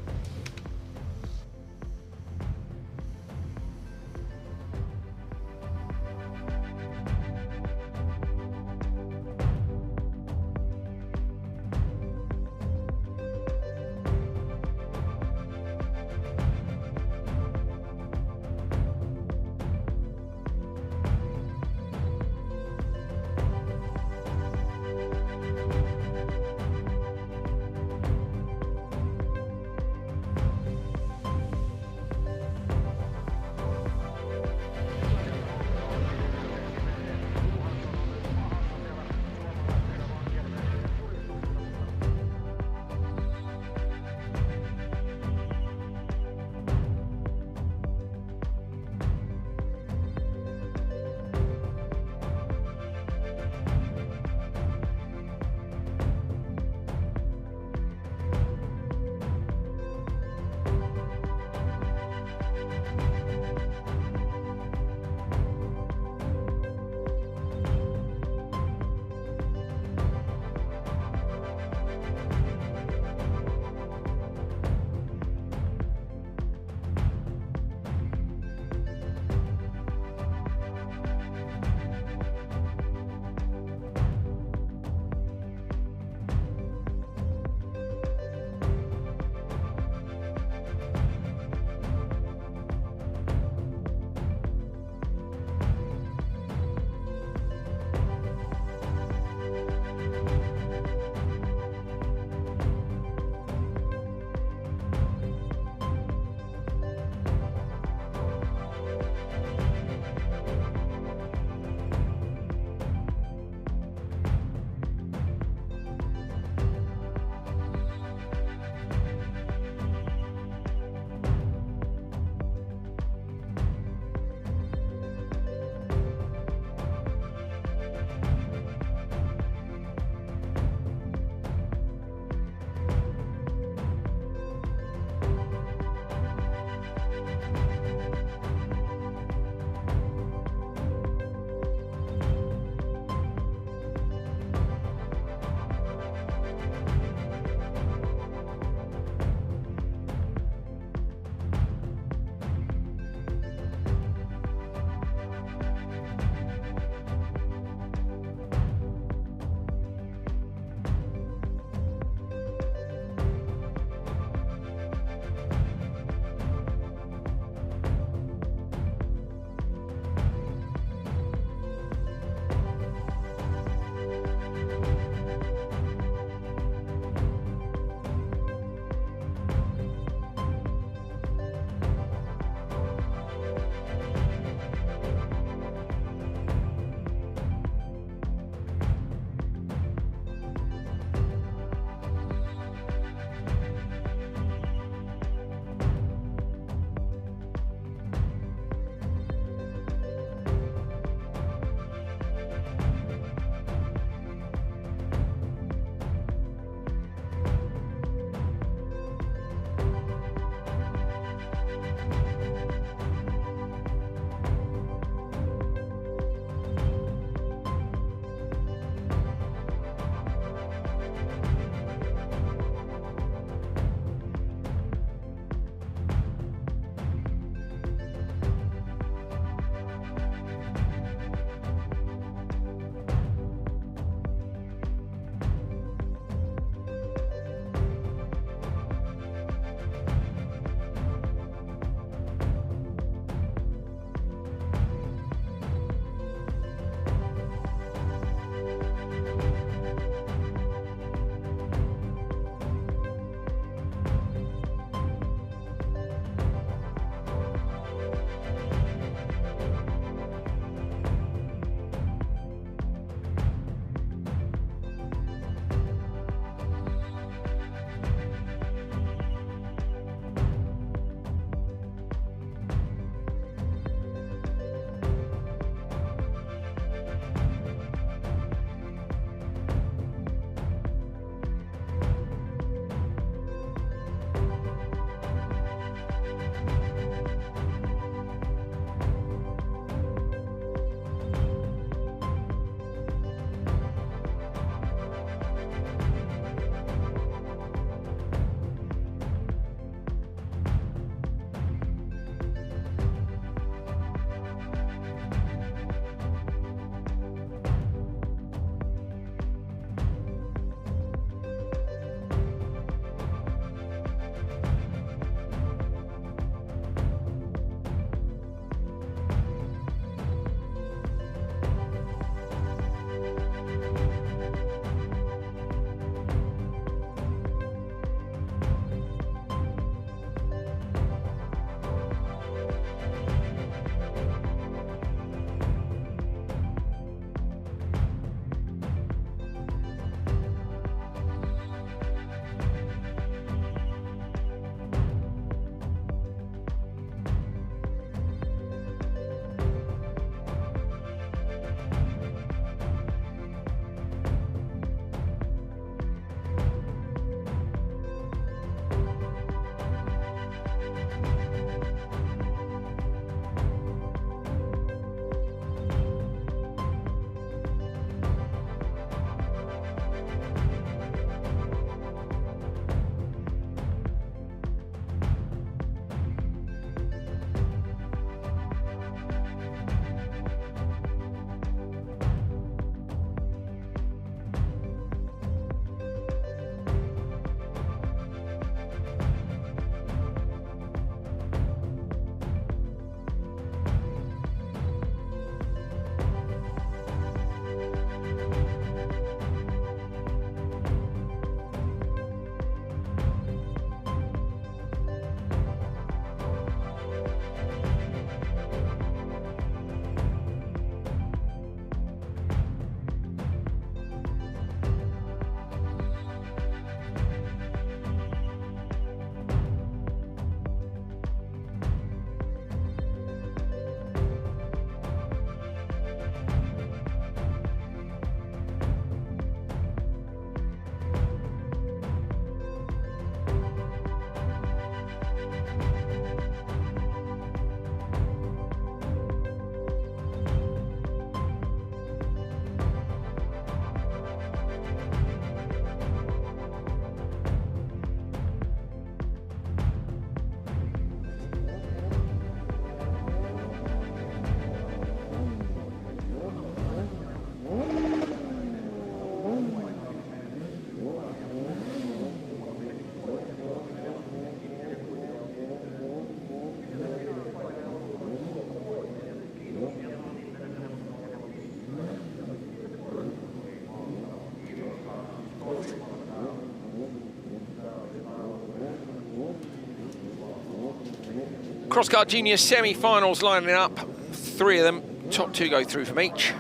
Crosscar Junior semi-finals lining up. 3 of them, top 2 go through from each.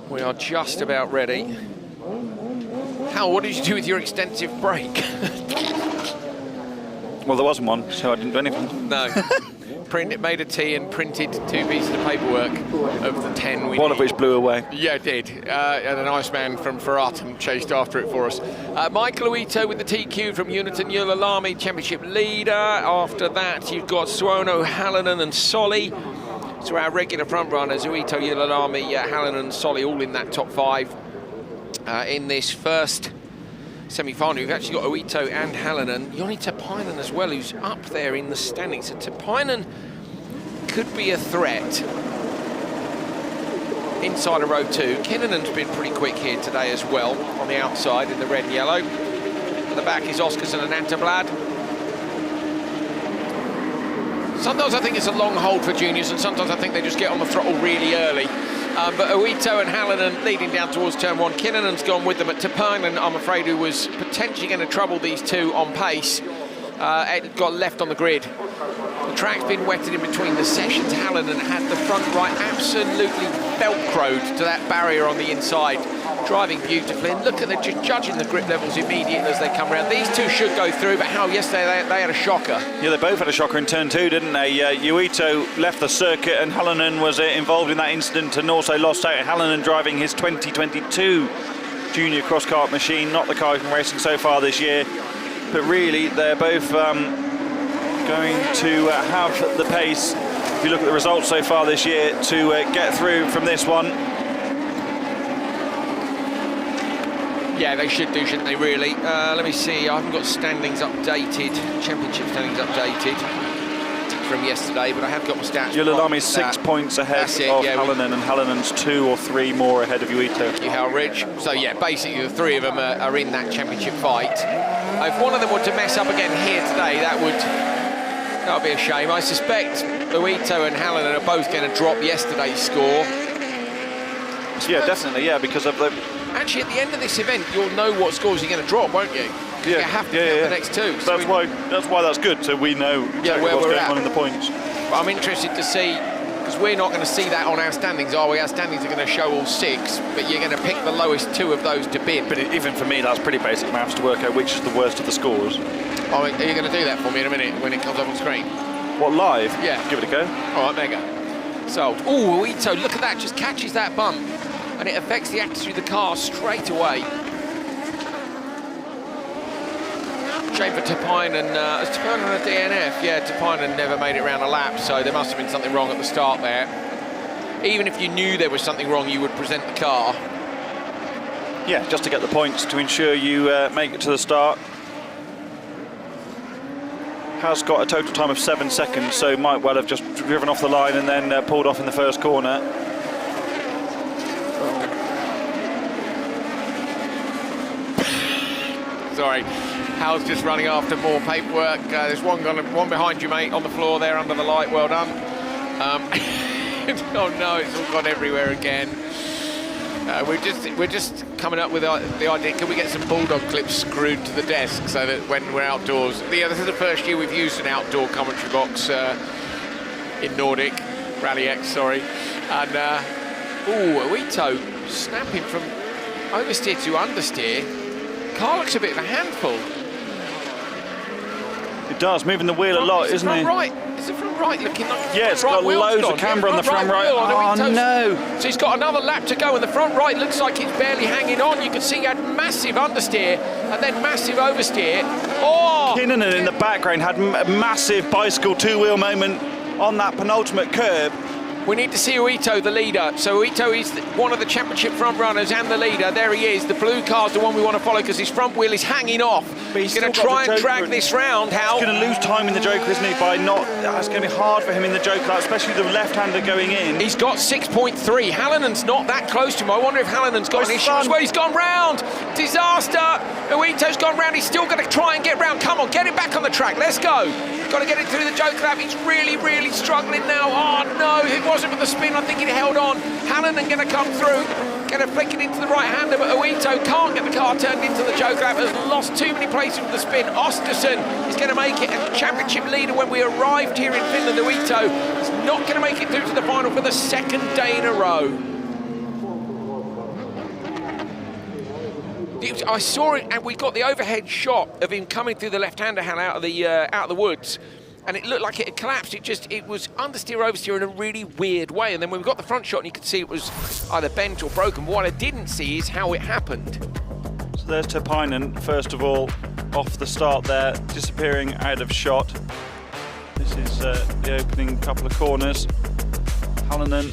We are just about ready. Hal, what did you do with your extensive break? Well, there wasn't one, so I didn't do anything. No. Made a tea and printed 2 pieces of paperwork of the 10 we One need. of which blew away. Yeah, it did. And a nice man from Ferratum chased after it for us. Michael Uito with the TQ from Uniton Yulalami, championship leader. After that, you've got Suono, Hallinan and Solly. So our regular front runners, Uito, Yulalami, Hallinan and Solly, all in that top 5 in this first semi-final. You've actually got Uito and Hallinan. Joni Tapainen as well, who's up there in the standings. So Tapainen could be a threat inside of row 2. Kinnanen's been pretty quick here today as well, on the outside in the red and yellow. At the back is Oskarsson and Antablad. Sometimes I think it's a long hold for juniors, and sometimes I think they just get on the throttle really early. But Uito and Hallinan leading down towards turn 1. Kinnanen's gone with them, but Tapainen, I'm afraid, who was potentially going to trouble these 2 on pace, got left on the grid. The track's been wetted in between the sessions. Hallinan had the front right absolutely velcroed to that barrier on the inside, driving beautifully. And look at them, just judging the grip levels immediately as they come around. These 2 should go through, but how yesterday they had a shocker. Yeah, they both had a shocker in turn 2, didn't they? Uito left the circuit and Hallinan was involved in that incident and also lost out. Hallinan driving his 2022 junior cross-kart machine, not the car he's been racing so far this year. But really, they're both going to have the pace, if you look at the results so far this year, to get through from this one. Yeah, they should do, shouldn't they, really? Let me see, I haven't got standings updated, championship standings updated from yesterday, but I have got my stats. Yulalami's 6 points ahead of Hallinan, and Hallinan's 2 or 3 more ahead of Uito. Thank you, Hal Rich. So yeah, basically the 3 of them are in that championship fight. If one of them were to mess up again here today, that would be a shame. I suspect Uito and Hallinan are both going to drop yesterday's score. Yeah, definitely, yeah, because of the... Actually, at the end of this event, you'll know what scores you're going to drop, won't you? Yeah, you have to count the next 2. So that's why that's good, so we know exactly where what's we're going at. on in the points. But I'm interested to see, because we're not going to see that on our standings, are we? Our standings are going to show all 6, but you're going to pick the lowest 2 of those to bid. But even for me, that's pretty basic maths to work out which is the worst of the scores. Oh, are you going to do that for me in a minute when it comes up on screen? What, live? Yeah. Give it a go. All right, there you go. So, ooh, Uito, look at that, just catches that bump, and it affects the attitude of the car straight away. Shame for Tapainen. Is Tapainen on a DNF? Yeah, Tapainen never made it around a lap, so there must have been something wrong at the start there. Even if you knew there was something wrong, you would present the car. Yeah, just to get the points to ensure you make it to the start. Has got a total time of 7 seconds, so might well have just driven off the line and then pulled off in the first corner. Sorry, Hal's just running after more paperwork. There's one behind you, mate, on the floor there under the light. Well done. Oh no, it's all gone everywhere again. We're just coming up with the idea. Can we get some bulldog clips screwed to the desk so that when we're outdoors? This is the first year we've used an outdoor commentary box in Nordic Rallyx. Sorry, and Uito snapping from oversteer to understeer. Car looks a bit of a handful. It does, moving the wheel a lot, isn't it? Right. Is the front right looking like... Yeah, it's got loads of camber on the front right. Oh, no. So he's got another lap to go, and the front right looks like it's barely hanging on. You can see he had massive understeer and then massive oversteer. Oh! Kinnunen in the background had a massive bicycle 2-wheel moment on that penultimate curb. We need to see Uito, the leader. So Uito is one of the championship front runners and the leader. There he is. The blue car's the one we want to follow because his front wheel is hanging off. But he's going to try and drag this round, Hal. He's going to lose time in the Joker, isn't he, by not... It's going to be hard for him in the Joker, especially the left-hander going in. He's got 6.3. Hallinan's not that close to him. I wonder if Hallinan's got an issue as well. He's gone round. Disaster. Uito's gone round. He's still going to try and get round. Come on, get him back on the track. Let's go. Got to get it through the Joker lap. He's really, really struggling now. Oh, no. It wasn't for the spin. I think he held on. Hallinan going to come through. going to flick it into the right-hander, but Oito can't get the car turned into the choke lap, has lost too many places with the spin. Osterson is going to make it a championship leader when we arrived here in Finland. Oito is not going to make it through to the final for the second day in a row. I saw it, and we got the overhead shot of him coming through the left-hander out of the woods, and it looked like it had collapsed. It was understeer, oversteer in a really weird way. And then when we got the front shot, and you could see it was either bent or broken. But what I didn't see is how it happened. So there's Tapinen, first of all, off the start there, disappearing out of shot. This is the opening couple of corners. Hallinan,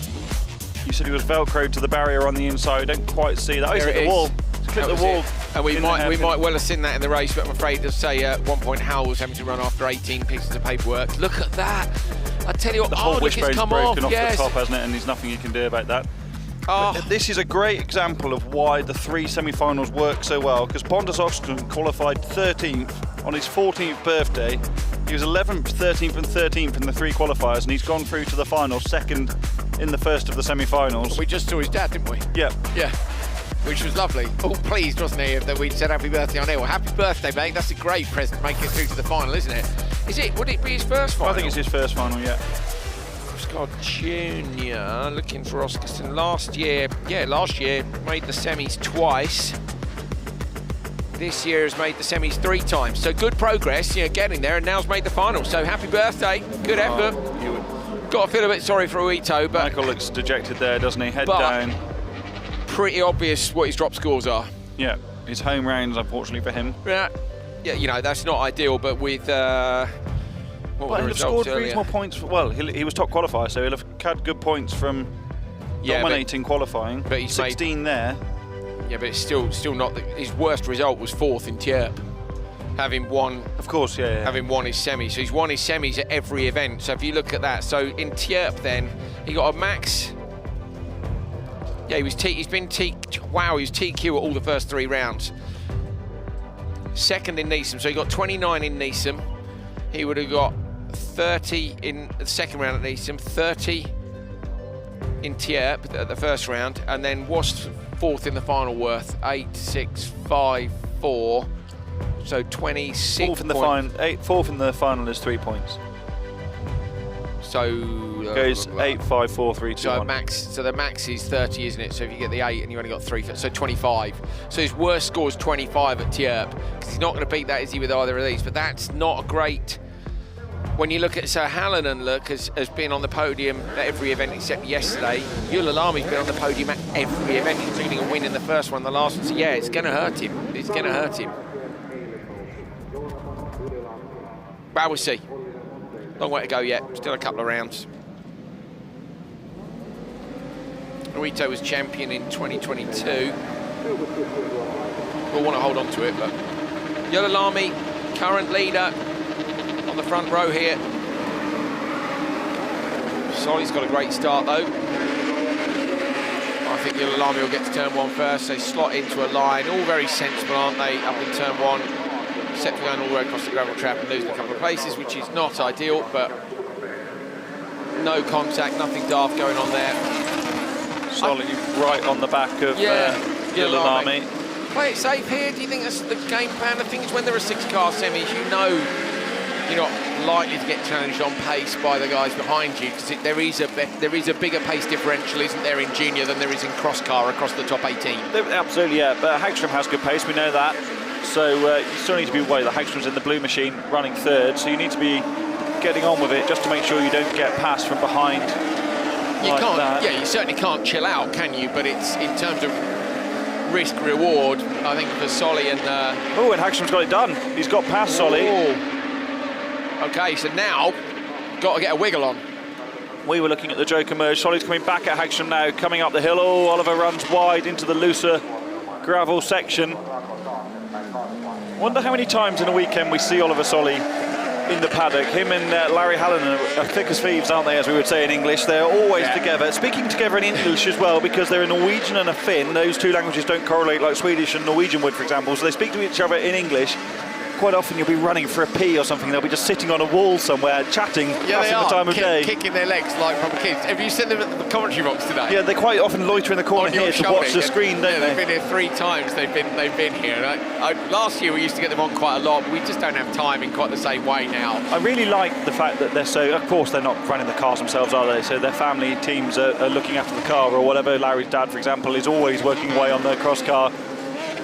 you said he was velcroed to the barrier on the inside. I don't quite see that. Oh, he's hit the wall. Clip the wall. And we might well have seen that in the race, but I'm afraid to say at one point Howell was having to run after 18 pieces of paperwork. Look at that. I tell you what, the whole wishbone's come broken off yes. the top, hasn't it? And there's nothing you can do about that. But this is a great example of why the 3 semi-finals work so well, because Pontus Osterson qualified 13th on his 14th birthday. He was 11th, 13th and 13th in the 3 qualifiers, and he's gone through to the final, second in the first of the semi-finals. We just saw his dad, didn't we? Yeah. Yeah. Which was lovely. All pleased, wasn't he, that we'd said happy birthday on air. Well, happy birthday, mate. That's a great present, making it through to the final, isn't it? Would it be his first final? I think it's his first final, yeah. Scott Jr. looking for Oskarsson last year made the semis twice. This year has made the semis 3 times. So good progress, getting there, and now's made the final. So happy birthday, good effort. Got to feel a bit sorry for Oito, but Michael looks dejected there, doesn't he? Head down. Pretty obvious what his drop scores are. Yeah, his home rounds, unfortunately for him. Yeah, that's not ideal, but with what were the results earlier? Reasonable points. Well, he was top qualifier, so he'll have had good points from dominating qualifying. But he's 16 there. Yeah, but it's still not. His worst result was 4th in Tjerp, having won. Of course, yeah. Having won his semis, so he's won his semis at every event. So if you look at that, so in Tjerp, then he got a max. Yeah, he was TQ at all the first 3 rounds. Second in Neeson, so he got 29 in Neeson. He would have got 30 in the second round at Neeson, 30 in Tjerp at the first round, and then was 4th in the final worth, 8, 6, 5, 4. So 26. 4th in the final is 3 points. So goes 8, 5, 4, 3, 2, 1. So the max is 30, isn't it? So if you get the 8 and you only got 3, so 25. So his worst score is 25 at Tjerp, because he's not going to beat that, is he, with either of these? But that's not a great. When you look at Hallinan, has been on the podium at every event except yesterday. Julalami's been on the podium at every event, including a win in the first one, the last one. So yeah, it's going to hurt him. It's going to hurt him. But we'll see. Long way to go yet. Still a couple of rounds. Oito was champion in 2022. We'll want to hold on to it, but Julalami, current leader on the front row here. Solly's got a great start though. I think Julalami will get to turn 1 first. They slot into a line, all very sensible, aren't they, up in turn 1. Except for going all the way across the gravel trap and losing a couple of places, which is not ideal, but no contact, nothing daft going on there. Solly right on the back of Julalami. Play it safe here. Do you think that's the game plan? The thing is, when there are 6-car semis, you know you're not likely to get challenged on pace by the guys behind you, because there is a bigger pace differential, isn't there, in junior than there is in cross car across the top 18? Absolutely, yeah. But Hagström has good pace, we know that. So you still need to be aware that Hagström's in the blue machine running 3rd, so you need to be getting on with it just to make sure you don't get passed from behind. Yeah, you certainly can't chill out, can you? But it's in terms of risk reward, I think, for Solly and. And Hagström's got it done. He's got past Solly. Okay, so now got to get a wiggle on. We were looking at the Joker merge. Solly's coming back at Hagström now, coming up the hill. Oh, Oliver runs wide into the looser gravel section. Wonder how many times in a weekend we see Oliver Solly in the paddock. Him and Larry Hallinan are thick as thieves, aren't they, as we would say in English. They're always together, speaking together in English as well, because they're a Norwegian and a Finn. Those 2 languages don't correlate like Swedish and Norwegian would, for example, so they speak to each other in English. quite often you'll be running for a pee or something, they'll be just sitting on a wall somewhere chatting, passing the time of day. Kicking their legs like proper kids. Have you seen them at the commentary box today? Yeah, they quite often loiter in the corner here to watch the screen, don't they? They've been here 3 times. They've been here. Last year we used to get them on quite a lot, but we just don't have time in quite the same way now. I really like the fact that they're so, of course they're not running the cars themselves, are they? So their family teams are looking after the car or whatever. Larry's dad, for example, is always working away on the cross car.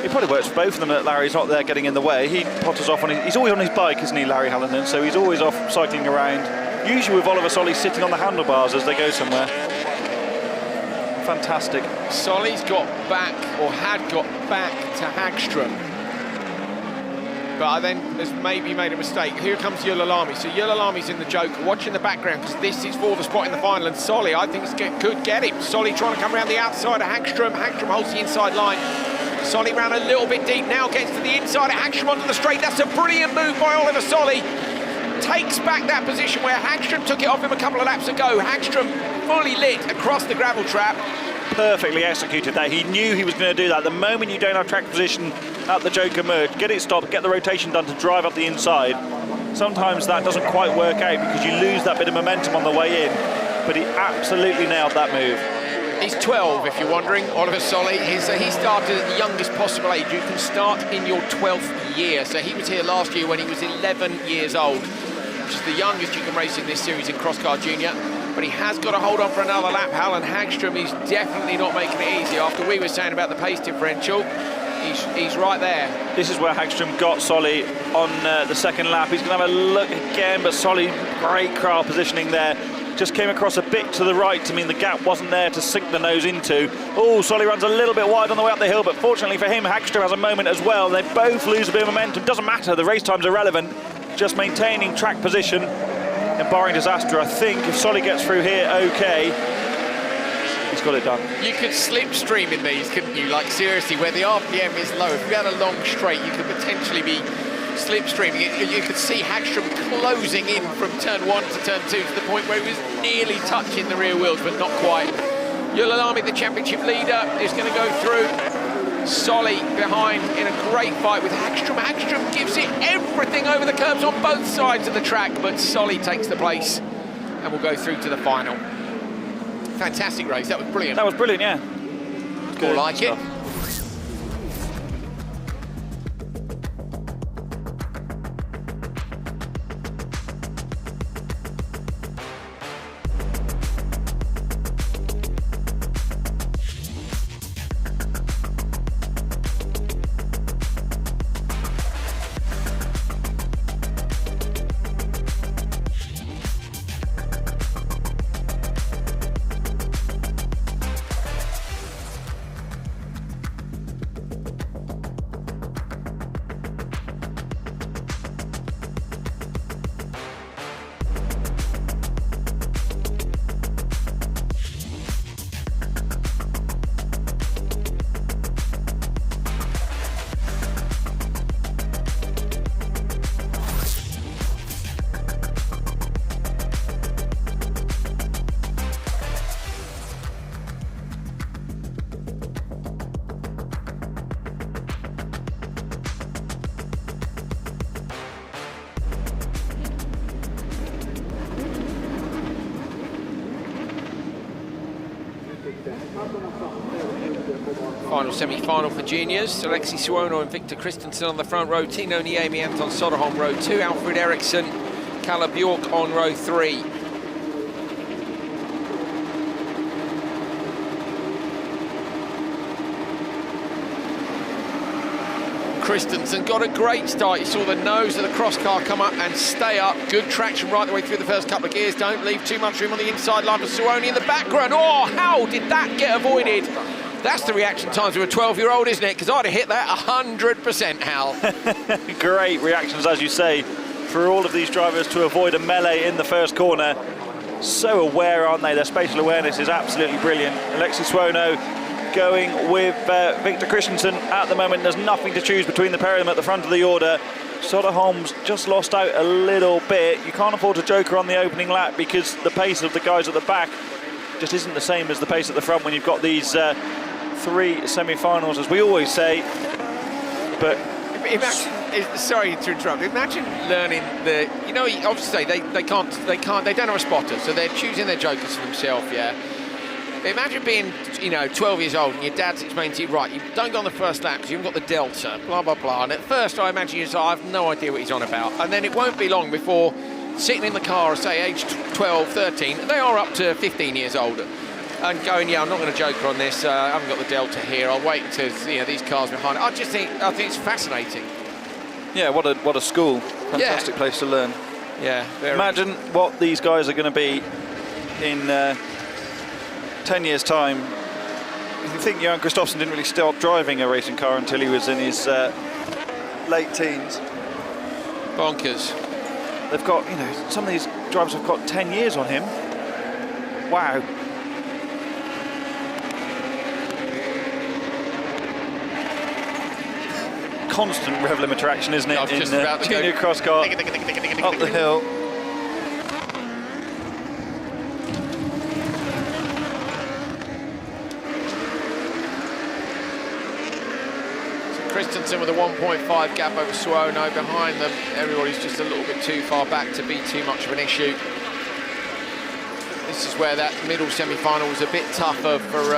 It probably works for both of them that Larry's not there getting in the way. He potters off he's always on his bike, isn't he, Larry Hallinan? So he's always off cycling around, usually with Oliver Solly sitting on the handlebars as they go somewhere. Fantastic. Solly's got back, or had got back to Hagström. But then has maybe made a mistake. Here comes Yulilami. So Yulilami's in the Joker, watching the background, because this is for the spot in the final. And Solly, I think, could get him. Solly trying to come around the outside of Hagström. Hagström holds the inside line. Solly round a little bit deep, now gets to the inside of Hagström onto the straight. That's a brilliant move by Oliver Solly. Takes back that position where Hagström took it off him a couple of laps ago. Hagström fully lit across the gravel trap. Perfectly executed that. He knew he was going to do that. The moment you don't have track position at the Joker merge, get it stopped, get the rotation done to drive up the inside. Sometimes that doesn't quite work out because you lose that bit of momentum on the way in, but he absolutely nailed that move. He's 12, if you're wondering, Oliver Solly. He started at the youngest possible age. You can start in your 12th year. So he was here last year when he was 11 years old, which is the youngest you can race in this series in Cross Car Junior. But he has got to hold on for another lap. Alan Hagström is definitely not making it easy. After we were saying about the pace differential, he's right there. This is where Hagström got Solly on the second lap. He's going to have a look again, but Solly, great car positioning there. Just came across a bit to the right to mean the gap wasn't there to sink the nose into. Oh, Solly runs a little bit wide on the way up the hill, but fortunately for him, Hagström has a moment as well. They both lose a bit of momentum. Doesn't matter, the race time's irrelevant. Just maintaining track position and barring disaster. I think if Solly gets through here okay, he's got it done. You could slipstream in these, couldn't you? Like, seriously, where the RPM is low, if you had a long straight, you could potentially be slipstreaming. You could see Hagström closing in from turn 1 to turn 2 to the point where he was nearly touching the rear wheels, but not quite. Yulilami, the championship leader, is going to go through. Solly behind in a great fight with Hagström. Hagström gives it everything over the curbs on both sides of the track, but Solly takes the place and will go through to the final. Fantastic race. That was brilliant. That was brilliant, yeah. Good like stuff. It. Final semi-final for juniors. Alexi Suono and Victor Christensen on the front row. Tino Niemi, Anton Soderholm row 2. Alfred Eriksson, Kalle Bjork on row 3. Christensen got a great start. You saw the nose of the cross car come up and stay up. Good traction right the way through the first couple of gears. Don't leave too much room on the inside line for Suoni in the background. Oh, how did that get avoided? That's the reaction times of a 12-year-old, isn't it? Because I'd have hit that 100%, Hal. Great reactions, as you say, for all of these drivers to avoid a melee in the first corner. So aware, aren't they? Their spatial awareness is absolutely brilliant. Alexi Suono going with Victor Christensen at the moment. There's nothing to choose between the pair of them at the front of the order. Soderholm's just lost out a little bit. You can't afford to joker on the opening lap because the pace of the guys at the back just isn't the same as the pace at the front when you've got these 3 semi-finals, as we always say. But Imagine, sorry to interrupt. Imagine learning the. You know, obviously they don't have a spotter, so they're choosing their jokers for themselves. Yeah. Imagine being, 12 years old and your dad's explaining to you, right, you don't go on the first lap because you haven't got the delta, blah, blah, blah. And at first I imagine you're like, I have no idea what he's on about. And then it won't be long before sitting in the car, say, age 12, 13, they are up to 15 years old and going, yeah, I'm not going to joker on this, I haven't got the delta here, I'll wait until, these cars behind it. I think it's fascinating. Yeah, what a school. Fantastic place to learn. Yeah, very. Imagine what these guys are going to be in 10 years' time. You think Johan Kristoffersson didn't really start driving a racing car until he was in his late teens. Bonkers. They've got, some of these drivers have got 10 years on him. Wow. Constant rev limiter action, isn't it, in junior cross car up the hill. Christensen with a 1.5 gap over Suono behind them. Everybody's just a little bit too far back to be too much of an issue. This is where that middle semi-final was a bit tougher for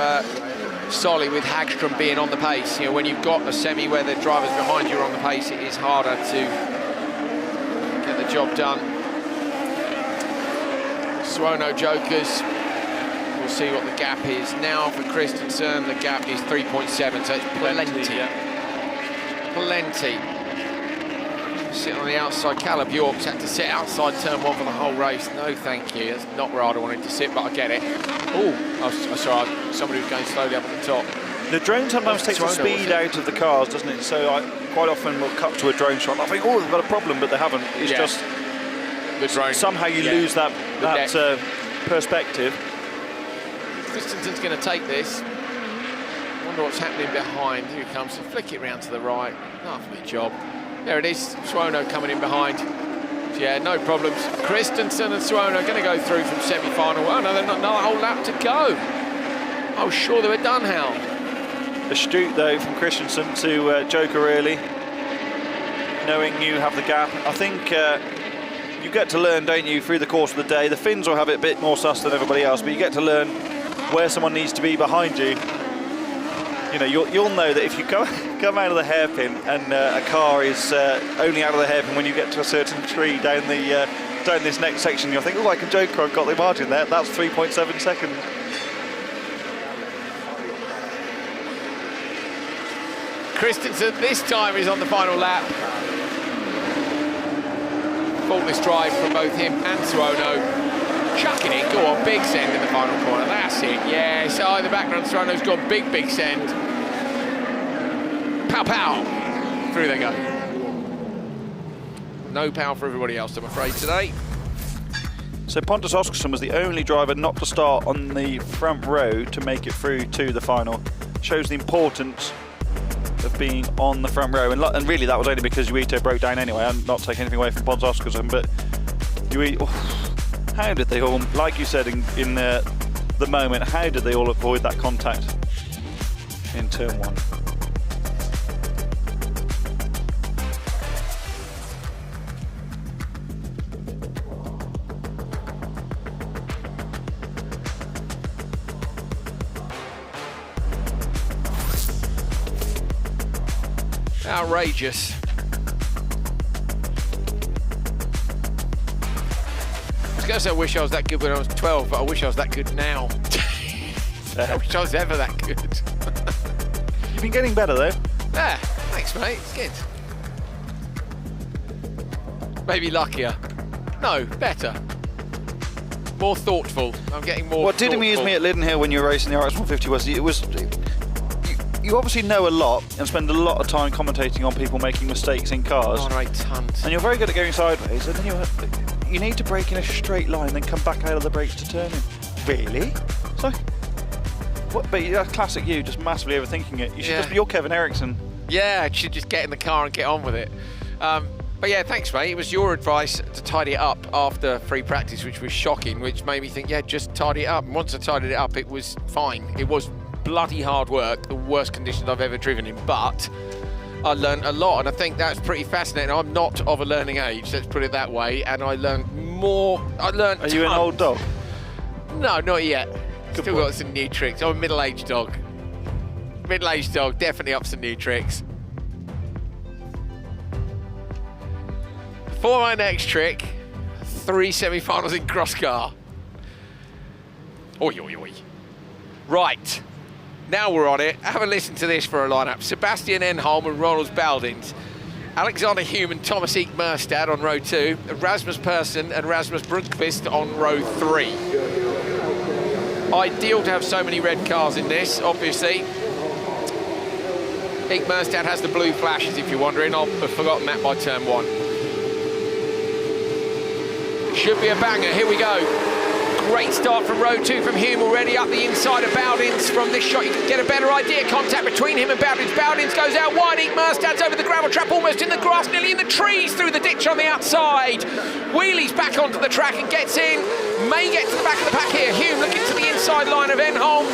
Solly, with Hagström being on the pace. When you've got a semi where the drivers behind you are on the pace, it is harder to get the job done. Suono jokers. We'll see what the gap is now for Christensen. The gap is 3.7, so it's plenty. Plenty. Sitting on the outside. Caleb Yorks had to sit outside turn 1 for the whole race. No, thank you. That's not where I'd wanted to sit, but I get it. Oh, I saw somebody was going slowly up at the top. The drone sometimes takes the speed out of the cars, doesn't it? So I quite often will cut to a drone shot and I think, oh, they've got a problem, but they haven't. It's just the drone. Somehow you lose that perspective. Christensen's going to take this. Wonder what's happening behind. Here he comes. Flick it round to the right. Lovely job. There it is. Suono coming in behind. Yeah, no problems. Christensen and Suono are going to go through from semi-final. Oh no, they've not another whole lap to go. I was sure they were done, Hal. Astute though from Christensen to joker early, knowing you have the gap. I think you get to learn, don't you, through the course of the day. The Finns will have it a bit more sus than everybody else, but you get to learn where someone needs to be behind you. You'll know that if you come out of the hairpin and a car is only out of the hairpin when you get to a certain tree down this next section, you'll think, oh, I can joker, I've got the margin there. That's 3.7 seconds. Christensen this time is on the final lap. Faultless drive from both him and Suono. Chucking it, go on, big send in the final corner, that's it, yeah. So in the background, Suono's gone big send. Pow, pow, through they go. No power for everybody else, I'm afraid, today. So Pontus Oskarsson was the only driver not to start on the front row to make it through to the final. Shows the importance of being on the front row, and really that was only because Yuito broke down anyway. I'm not taking anything away from Pontus Oskarsson, but how did they all, like you said in the moment, how did they all avoid that contact in turn 1? Outrageous. I was going to say I wish I was that good when I was 12, but I wish I was that good now. I wish I was ever that good. You've been getting better though. Yeah, thanks mate, it's good. Maybe luckier. No, better. More thoughtful. I'm getting more What did amuse me at Lydden Hill when you were racing the RX150 was you obviously know a lot and spend a lot of time commentating on people making mistakes in cars. Oh, right, tons. And you're very good at going sideways, and then you need to brake in a straight line, then come back out of the brakes to turn in. Really? So, what? But that's classic you, just massively overthinking it. You should just be your Kevin Eriksson. Yeah, I should just get in the car and get on with it. But yeah, thanks, mate. It was your advice to tidy it up after free practice, which was shocking, which made me think, yeah, just tidy it up. And once I tidied it up, it was fine. It was bloody hard work, the worst conditions I've ever driven in, but I learned a lot, and I think that's pretty fascinating. I'm not of a learning age, let's put it that way, and I learned more. Are you an old dog? No, not yet. Still got some new tricks. I'm a middle-aged dog. Middle-aged dog, definitely up some new tricks. For my next trick, 3 semi-finals in cross car. Oi, oi, oi. Right, now we're on it. Have a listen to this for a lineup. Sebastian Enholm and Ronald Baldins. Alexander Hume and Thomas Eek Merstad on row 2. Rasmus Persson and Rasmus Brunkvist on row 3. Ideal to have so many red cars in this, obviously. Eek Merstad has the blue flashes, if you're wondering. I've forgotten that by turn 1. Should be a banger, here we go. Great start from row 2 from Hume, already up the inside of Baldins. From this shot you can get a better idea. Contact between him and Baldins. Baldins goes out wide. Eek Merstad's over the gravel trap, almost in the grass, nearly in the trees, through the ditch on the outside. Wheelies back onto the track and gets in. May get to the back of the pack here. Hume looking to the inside line of Enholm.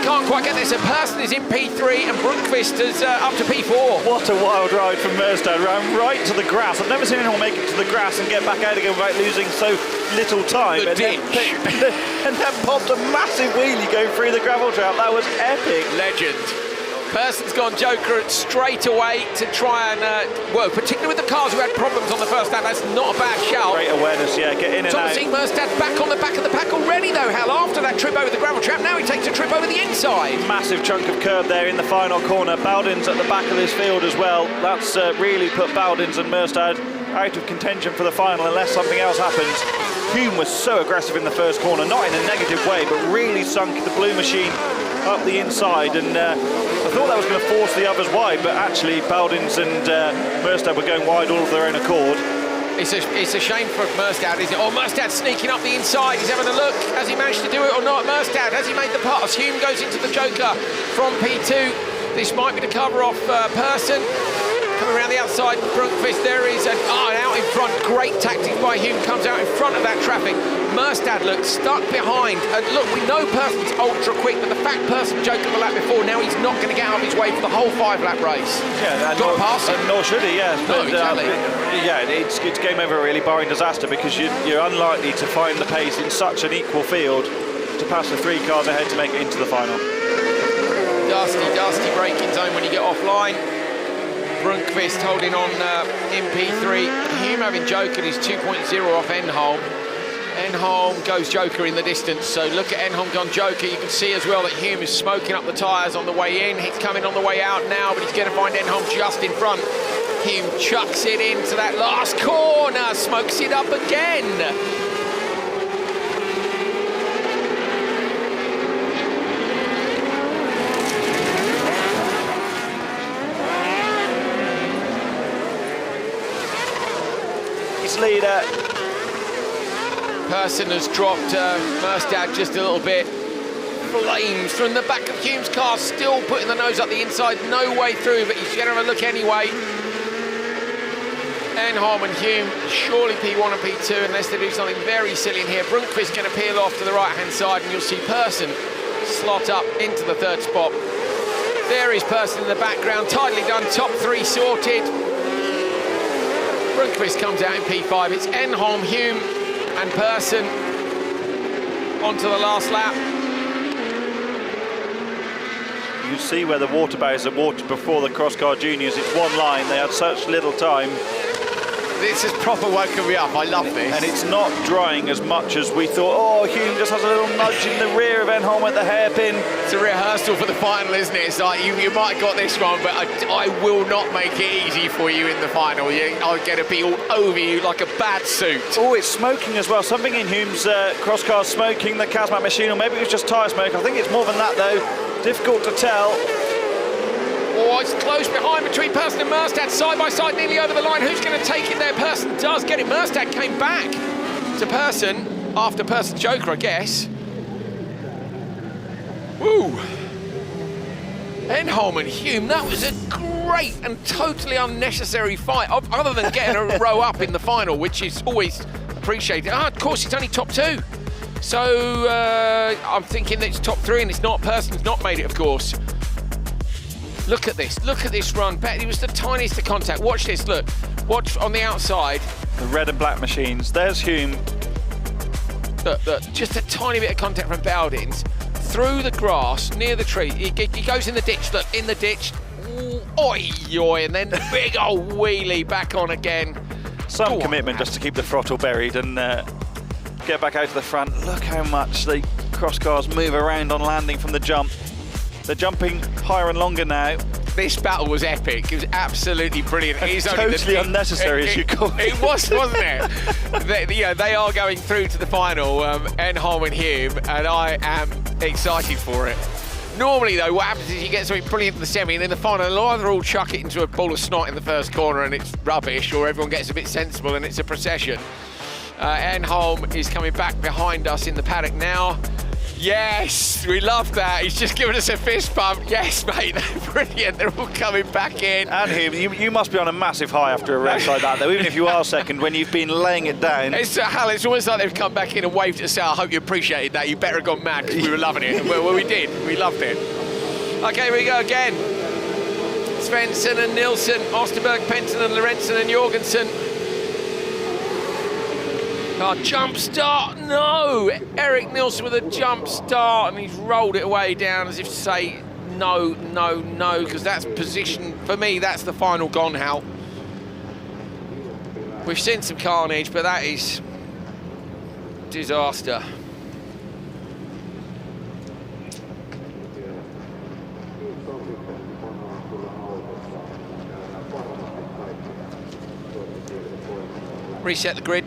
Can't quite get there, so Persson is in P3 and Brunkvist is up to P4. What a wild ride from Merstad, ran right to the grass. I've never seen anyone make it to the grass and get back out again without losing so little time. The ditch. And then popped a massive wheelie going through the gravel trap. That was epic. Legend. Person's gone Joker straight away to try and, well, particularly with the cars who had problems on the first lap, that's not a bad shout. Great awareness, yeah, get in and Thomas out. Eek Merstad's back on the back of the pack already though, Hal, after that trip over the gravel trap. Now he takes a trip over the inside. Massive chunk of curb there in the final corner. Baldins at the back of this field as well. That's really put Baldins and Merstad out of contention for the final unless something else happens. Hume was so aggressive in the first corner, not in a negative way, but really sunk the blue machine up the inside, and I thought that was going to force the others wide, but actually Baldins and Merstad were going wide all of their own accord. It's a shame for Merstad, isn't it? Oh, Merstad's sneaking up the inside. He's having a look. Has he managed to do it or not? Merstad, has he made the pass? Hume goes into the Joker from P2. This might be to cover off Persson. Coming around the outside, Brunkvist, there is an out in front. Great tactics by Hume, comes out in front of that traffic. Merstad looks stuck behind. And look, we know Person's ultra quick, but the fact Persson joked the lap before, now he's not going to get out of his way for the whole 5-lap race. Yeah, nor should he, yeah. No, exactly. Yeah, it's game over really, barring disaster, because you're unlikely to find the pace in such an equal field to pass the 3 cars ahead to make it into the final. Dusty braking zone when you get offline. Brunkvist holding on in P3. Hume having Joker is 2.0 off Enholm. Enholm goes Joker in the distance, so look at Enholm gone Joker. You can see as well that Hume is smoking up the tyres on the way in. He's coming on the way out now, but he's going to find Enholm just in front. Hume chucks it into that last corner, smokes it up again. Leader. Persson has dropped Merstad just a little bit. Flames from the back of Hume's car, still putting the nose up the inside, no way through, but he's going to have a look anyway. Enholm and Hume, surely P1 and P2 unless they do something very silly in here. Brunkvist going to peel off to the right-hand side, and you'll see Persson slot up into the 3rd spot. There is Persson in the background, tidily done, top 3 sorted. Brunkvist comes out in P5. It's Enholm, Hume and Persson onto the last lap. You see where the water barriers are watered before the cross-car juniors. It's one line. They had such little time. This has proper woken me up. I love this. And it's not drying as much as we thought. Oh, Hume just has a little nudge in the rear of Enholm at the hairpin. It's a rehearsal for the final, isn't it? It's like, you might have got this wrong, but I will not make it easy for you in the final. I'll get to be all over you like a bad suit. Oh, it's smoking as well. Something in Hume's cross-car smoking, the Kazmat machine, or maybe it was just tyre smoke. I think it's more than that, though. Difficult to tell. Oh, it's close behind between Persson and Merstad, side by side, nearly over the line. Who's going to take it there? Persson does get it. Merstad came back to Persson after Persson Joker, I guess. Woo! Enholm and Hume, that was a great and totally unnecessary fight, other than getting a row up in the final, which is always appreciated. Of course, it's only top 2. So I'm thinking that it's top 3 and it's not. Person's not made it, of course. Look at this run. It was the tiniest of contact. Watch this, look. Watch on the outside. The red and black machines. There's Hume. Look, just a tiny bit of contact from Bowdens. Through the grass, near the tree. He goes in the ditch, look, in the ditch. Ooh, oi, and then the big old wheelie back on again. Some commitment just to keep the throttle buried and get back out to the front. Look how much the cross cars move around on landing from the jump. They're jumping higher and longer now. This battle was epic. It was absolutely brilliant. He's totally unnecessary, as you call it. It was, wasn't it? They are going through to the final, Enholm and Hume, and I am excited for it. Normally, though, what happens is you get something brilliant in the semi, and in the final, they'll either all chuck it into a ball of snot in the first corner and it's rubbish, or everyone gets a bit sensible and it's a procession. Enholm is coming back behind us in the paddock now. Yes, we love that. He's just given us a fist bump. Yes, mate, they're brilliant. They're all coming back in. And Hume, you must be on a massive high after a race like that, though, even if you are second, when you've been laying it down. It's almost like they've come back in and waved at us. I hope you appreciated that. You better have gone mad, because we were loving it. Well, we did. We loved it. Okay, here we go again. Svensson and Nilsson, Osterberg, Penton and Lorentzen and Jorgensen. Oh, jump start, no! Eric Nilsson with a jump start, and he's rolled it away down as if to say no, because that's position, for me, that's the final gone, Hal. We've seen some carnage, but that is disaster. Reset the grid.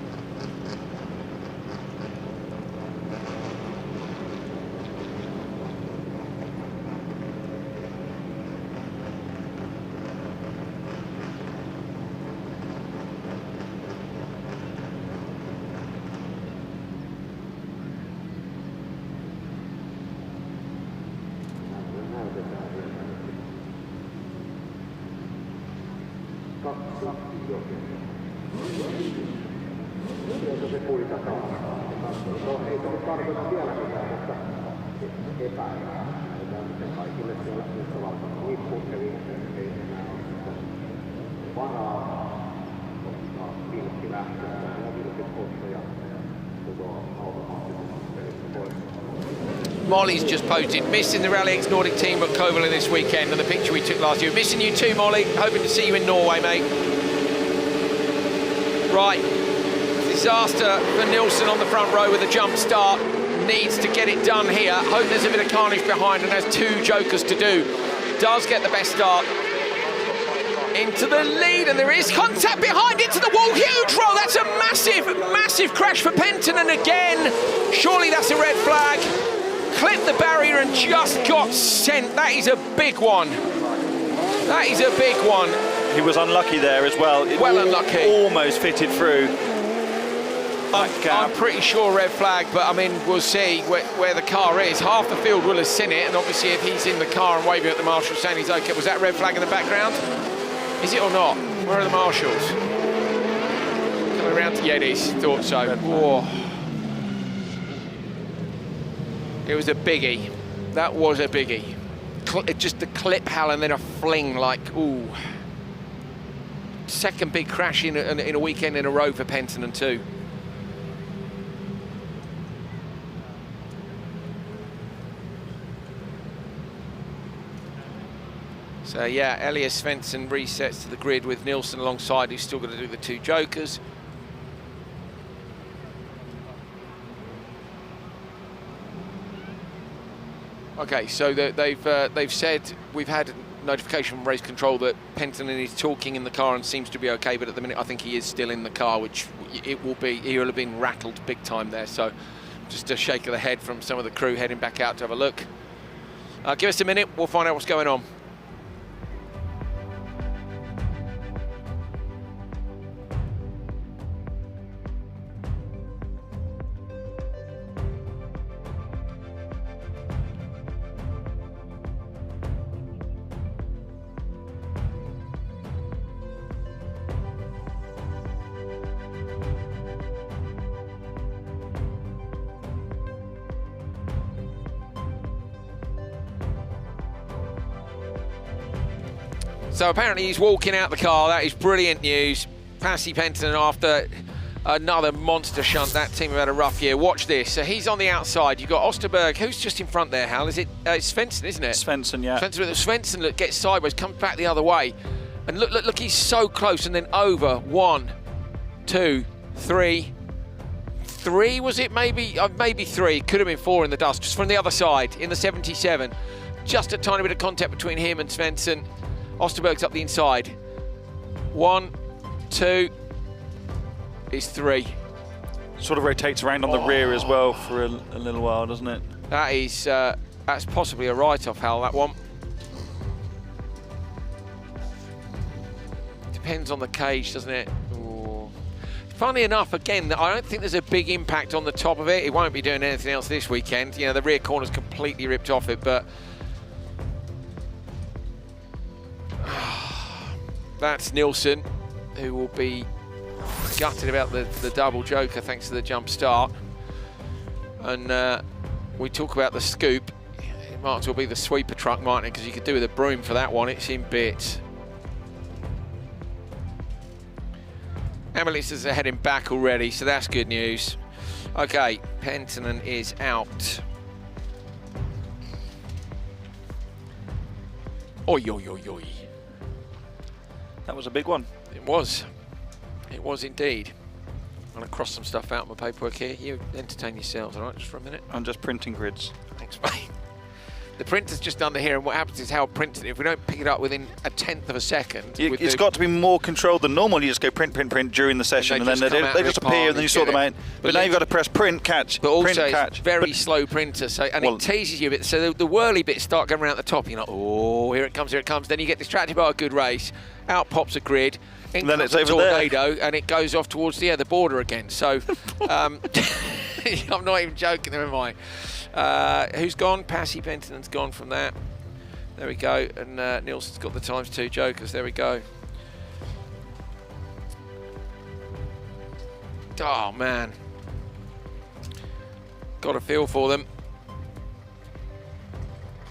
Molly's just posted, missing the Rallyx Nordic team at Kouvola this weekend and the picture we took last year. Missing you too, Molly. Hoping to see you in Norway, mate. Right. Disaster for Nilsson on the front row with a jump start. Needs to get it done here. Hope there's a bit of carnage behind and has two jokers to do. Does get the best start. Into the lead, and there is contact behind, into the wall. Huge roll. That's a massive crash for Penton, and again, surely that's a red flag. Clipped the barrier and just got sent. That is a big one. That is a big one. He was unlucky there as well. Well unlucky. Almost fitted through. I'm pretty sure red flag, but I mean, we'll see where the car is. Half the field will have seen it, and obviously if he's in the car and waving at the marshal saying he's okay. Was that red flag in the background? Is it or not? Where are the marshals? Coming around to, yeah, it is. Thought so. Whoa. It was a biggie. That was a biggie. Just a clip, Hal, and then a fling like, ooh. Second big crash in a weekend in a row for Penton and two. So yeah, Elias Svensson resets to the grid with Nilsson alongside, who's still got to do the two jokers. Okay, so they've said, we've had notification from race control that Penton is talking in the car and seems to be okay, but at the minute I think he is still in the car, which he will have been rattled big time there. So just a shake of the head from some of the crew heading back out to have a look. Give us a minute, we'll find out what's going on. So apparently he's walking out the car. That is brilliant news. Pasi Penttinen after another monster shunt. That team have had a rough year. Watch this. So he's on the outside. You've got Osterberg. Who's just in front there, Hal? Is it it's Svensson, isn't it? Svensson, yeah. Svensson look, gets sideways, comes back the other way. And look, he's so close. And then over. 1, 2, 3. 3 was it? Maybe 3. Could have been 4 in the dust. Just from the other side in the 77. Just a tiny bit of contact between him and Svensson. Osterberg's up the inside. 1, 2. Is 3. Sort of rotates around on the rear as well for a little while, doesn't it? That is, that's possibly a write-off, Hal, that one. Depends on the cage, doesn't it? Ooh. Funny enough, again, I don't think there's a big impact on the top of it. It won't be doing anything else this weekend. You know, the rear corner's completely ripped off it, but that's Nilsson, who will be gutted about the double joker thanks to the jump start. And we talk about the scoop. It might as well be the sweeper truck, mightn't it? Because you could do with a broom for that one. It's in bits. Ambulances are heading back already, so that's good news. Okay, Penttinen is out. Oi, oi, oi, oi. That was a big one. It was. It was indeed. I'm going to cross some stuff out of my paperwork here. You entertain yourselves, all right, just for a minute. I'm just printing grids. Thanks, mate. The printer's just under here, and what happens is Hal prints it. If we don't pick it up within a tenth of a second... It's got to be more controlled than normal. You just go print, print, print during the session, and then they just appear, and then you sort them out. But now you've got to press print, catch, but also print, catch. It's very slow printer, so it teases you a bit. So the whirly bits start going around the top. You're like, oh, here it comes, here it comes. Then you get distracted by a good race. Out pops a grid. And then it's over tornado, and it goes off towards the border again. So I'm not even joking, am I? Who's gone? Pasi Penttinen's gone from that. There we go. And Nilsson's got the ×2 jokers. There we go. Oh, man. Got a feel for them.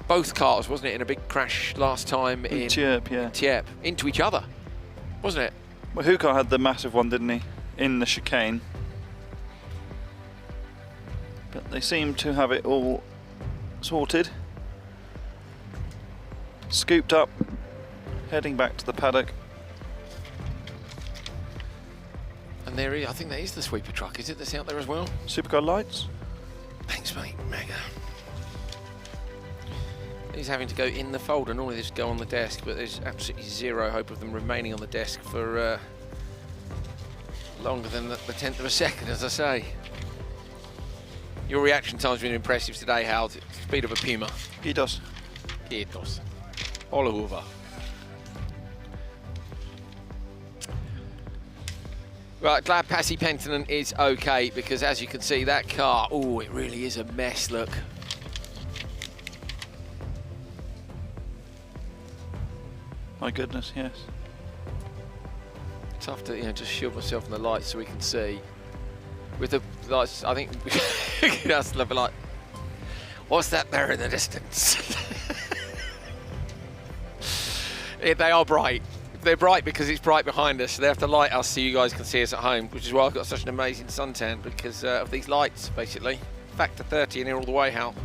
Both cars, wasn't it, in a big crash last time in Tierp, yeah. Tierp, into each other, wasn't it? Well, Hukar had the massive one, didn't he, in the chicane? But they seem to have it all sorted. Scooped up, heading back to the paddock. And there is, I think that is the sweeper truck, is it, that's out there as well? Supercar lights. Thanks, mate, mega. He's having to go in the folder. Normally they just go on the desk, but there's absolutely zero hope of them remaining on the desk for longer than the tenth of a second, as I say. Your reaction time's been impressive today, Hal. Speed of a Puma. Kiitos. Kiitos. All over. Right, glad Pasi Penttinen is okay, because as you can see, that car, oh, it really is a mess, look. My goodness, yes. Tough to, just shield myself from the lights so we can see. With the lights, I think that's like, what's that there in the distance? They are bright. They're bright because it's bright behind us. So they have to light us so you guys can see us at home, which is why I've got such an amazing suntan, because of these lights, basically. Factor 30 in here all the way, Hal.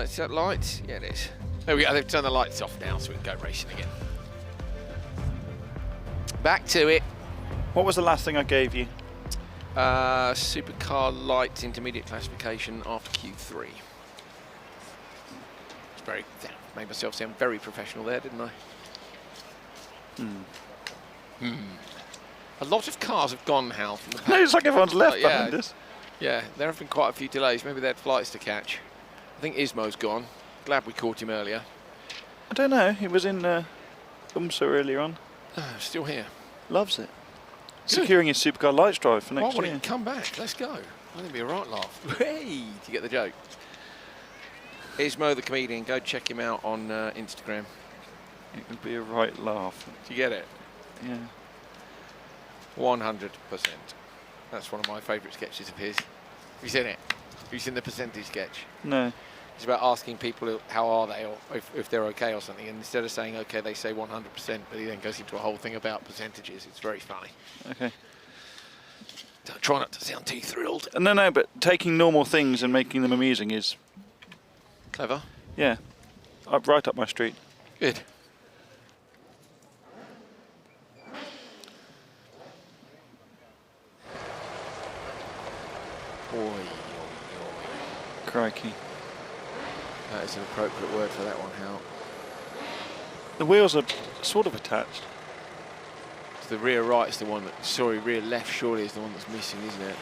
Is that lights? Yeah, it is. There we go, they've turned the lights off now so we can go racing again. Back to it. What was the last thing I gave you? Supercar lights intermediate classification after Q3. It's very, made myself sound very professional there, didn't I? A lot of cars have gone, Hal, from the paddock. It's like everyone's left behind us. Yeah, there have been quite a few delays. Maybe they had flights to catch. I think Ismo's gone. Glad we caught him earlier. I don't know, he was in UMSA earlier on. Still here. Loves it. Securing his Supercar lights drive for next year. year. Come back, let's go. I think it'd be a right laugh. Hey, do you get the joke? Ismo the comedian, go check him out on Instagram. It would be a right laugh. Do you get it? Yeah. 100%. That's one of my favourite sketches of his. Have you seen it? Have you seen the percentage sketch? No. It's about asking people how are they, or if they're okay or something. And instead of saying okay, they say 100%, but he then goes into a whole thing about percentages. It's very funny. Okay. Try not to sound too thrilled. No, but taking normal things and making them amusing is clever. Yeah, right up my street. Good. Crikey. That is an appropriate word for that one, Hal. The wheels are sort of attached. The rear right is the one that, sorry, rear left surely is the one that's missing, isn't it?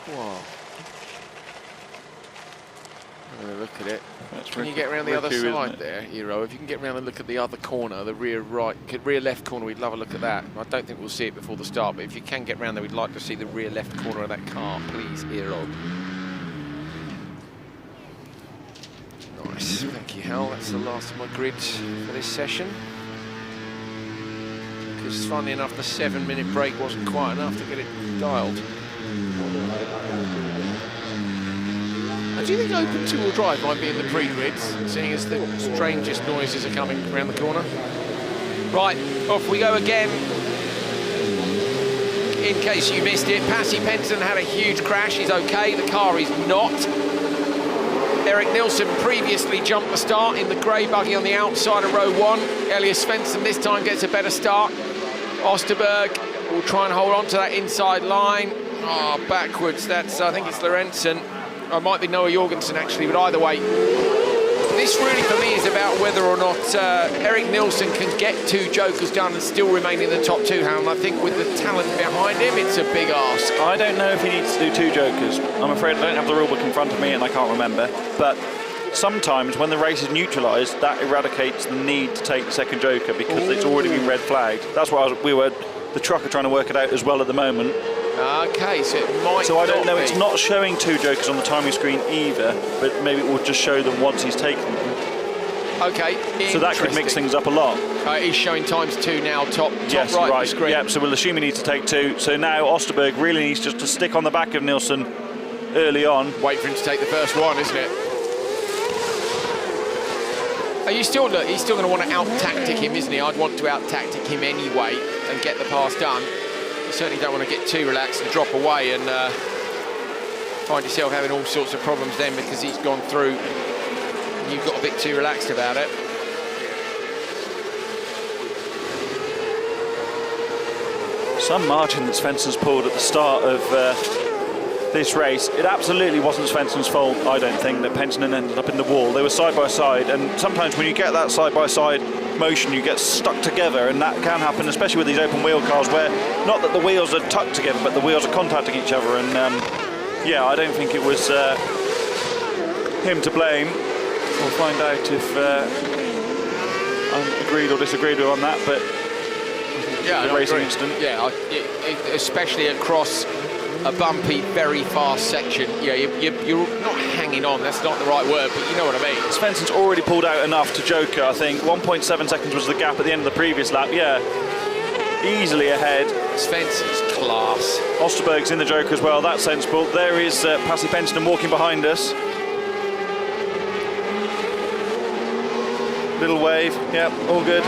Wow. Have a look at it. Can you get around the other side there, Eero? If you can get around and look at the other corner, the rear left corner, we'd love a look at that. I don't think we'll see it before the start, but if you can get around there, we'd like to see the rear left corner of that car, please, Eero. Nice, thank you, Hal. That's the last of my grids for this session. Because, funnily enough, the 7-minute break wasn't quite enough to get it dialed. Do you think open two-wheel drive might be in the pre-grids, seeing as the strangest noises are coming around the corner? Right, off we go again. In case you missed it, Pasi Penton had a huge crash. He's okay, the car is not. Erik Nilsson previously jumped the start in the grey buggy on the outside of row 1. Elias Svensson this time gets a better start. Osterberg will try and hold on to that inside line. Oh, backwards, that's, I think it's Lorentzen. It might be Noah Jorgensen actually, but either way, this really for me is about whether or not Erik Nilsson can get 2 jokers done and still remain in the top 2, and I think with the talent behind him, it's a big ask. I don't know if he needs to do 2 jokers. I'm afraid I don't have the rulebook in front of me and I can't remember, but sometimes when the race is neutralised, that eradicates the need to take the second joker because it's already been red flagged. That's why the truck are trying to work it out as well at the moment. Okay, so it might. So I don't know. It's not showing 2 jokers on the timing screen either, but maybe it will just show them once he's taken them. Okay. So that could mix things up a lot. He's showing times 2 now, top yes, right, right. Of the screen. Yeah. So we'll assume he needs to take 2. So now Osterberg really needs just to stick on the back of Nilsson early on. Wait for him to take the first one, isn't it? Are you still? Look, he's still going to want to out-tactic him, isn't he? I'd want to out-tactic him anyway and get the pass done. You certainly don't want to get too relaxed and drop away and find yourself having all sorts of problems then because he's gone through and you've got a bit too relaxed about it. Some margin that Svensson's pulled at the start of this race. It absolutely wasn't Svensson's fault, I don't think, that Penton ended up in the wall. They were side by side, and sometimes when you get that side by side motion, you get stuck together, and that can happen, especially with these open wheel cars, where not that the wheels are tucked together, but the wheels are contacting each other. And yeah, I don't think it was him to blame. We'll find out if I'm agreed or disagreed with on that, but yeah, the racing incident. Yeah, especially across a bumpy, very fast section. Yeah, you're not hanging on, that's not the right word, but you know what I mean. Svensson's already pulled out enough to joker, I think. 1.7 seconds was the gap at the end of the previous lap. Yeah, easily ahead. Svensson's class. Osterberg's in the joker as well, that's sensible. There is Pasi Penton walking behind us. Little wave, yeah, all good.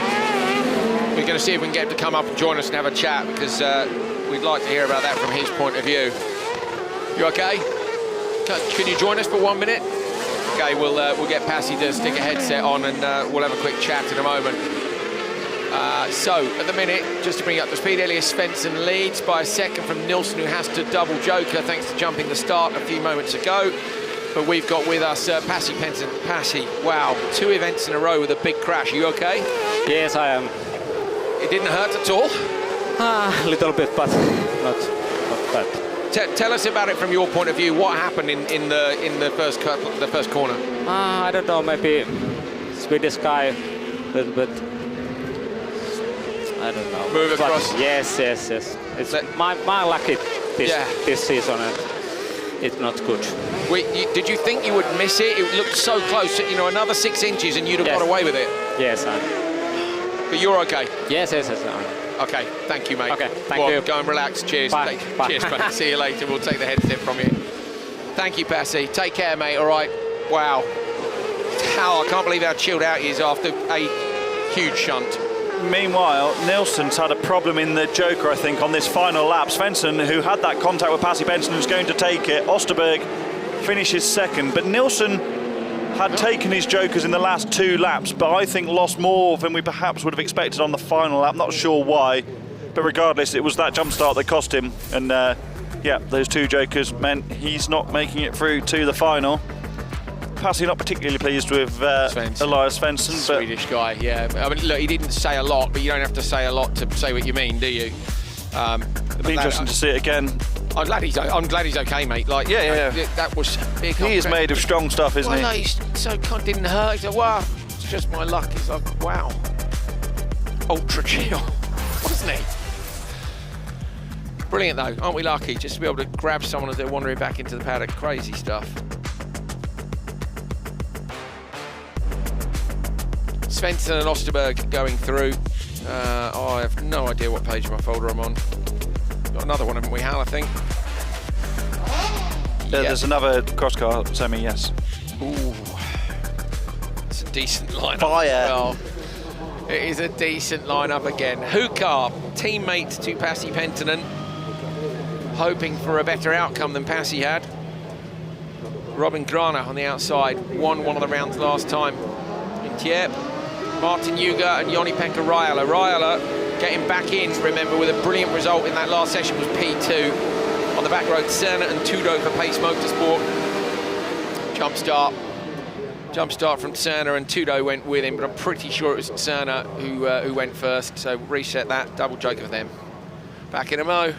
We're going to see if we can get him to come up and join us and have a chat, because we'd like to hear about that from his point of view. You okay? Can you join us for 1 minute? Okay, we'll get Pasi to stick a headset on and we'll have a quick chat in a moment. So, at the minute, just to bring you up to speed, Elias Svensson leads by a second from Nilsson, who has to double joker thanks to jumping the start a few moments ago. But we've got with us Pasi Penton. Pasi, wow, 2 events in a row with a big crash. Are you okay? Yes, I am. It didn't hurt at all? A little bit, but not bad. Tell us about it from your point of view. What happened in the first corner? I don't know. Maybe Swedish guy a little bit. I don't know. Move across. Yes. It's my lucky this season, and it's not good. Did you think you would miss it? It looked so close. You know, another 6 inches, and you'd have got away with it. Yes, but you're okay. Yes. Okay, thank you, mate. Okay, thank you. Go and relax. Cheers. Bye. Cheers, buddy. See you later. We'll take the headset from you. Thank you, Passy. Take care, mate. All right. Wow. How I can't believe how chilled out he is after a huge shunt. Meanwhile, Nilsson's had a problem in the Joker, I think, on this final lap. Svensson, who had that contact with Passy Benson, was going to take it. Osterberg finishes second, but Nilsson had taken his Jokers in the last 2 laps, but I think lost more than we perhaps would have expected on the final lap. Not sure why, but regardless, it was that jump start that cost him. And yeah, those 2 Jokers meant he's not making it through to the final. Passy not particularly pleased with Elias Svensson. Swedish guy, yeah. I mean, look, he didn't say a lot, but you don't have to say a lot to say what you mean, do you? It'd be interesting to see it again. I'm glad he's okay, mate. Like, yeah. That was big. He is made of strong stuff, isn't he? Well, no, so kind of didn't hurt. He's like, wow, it's just my luck. He's like, wow, ultra chill, wasn't he? Brilliant though, aren't we lucky just to be able to grab someone as they're wandering back into the paddock? Crazy stuff. Svensson and Osterberg going through. I have no idea what page of my folder I'm on. Got another one, haven't we, Hal, I think? There's another cross-car semi, yes. Ooh. It's a decent lineup. Fire. Well, it is a decent lineup again. Hukar, teammate to Passy Penttinen, hoping for a better outcome than Passy had. Robin Grana on the outside, won one of the rounds last time. In Tierp, Martin Yuga and Joni-Pekka Rajala. Rajala getting back in, remember, with a brilliant result in that last session was P2. On the back road, Cerner and Tudo for Pace Motorsport. Jump start from Cerner, and Tudo went with him, but I'm pretty sure it was Cerner who went first, so reset that, double joker for them. Back in a mo.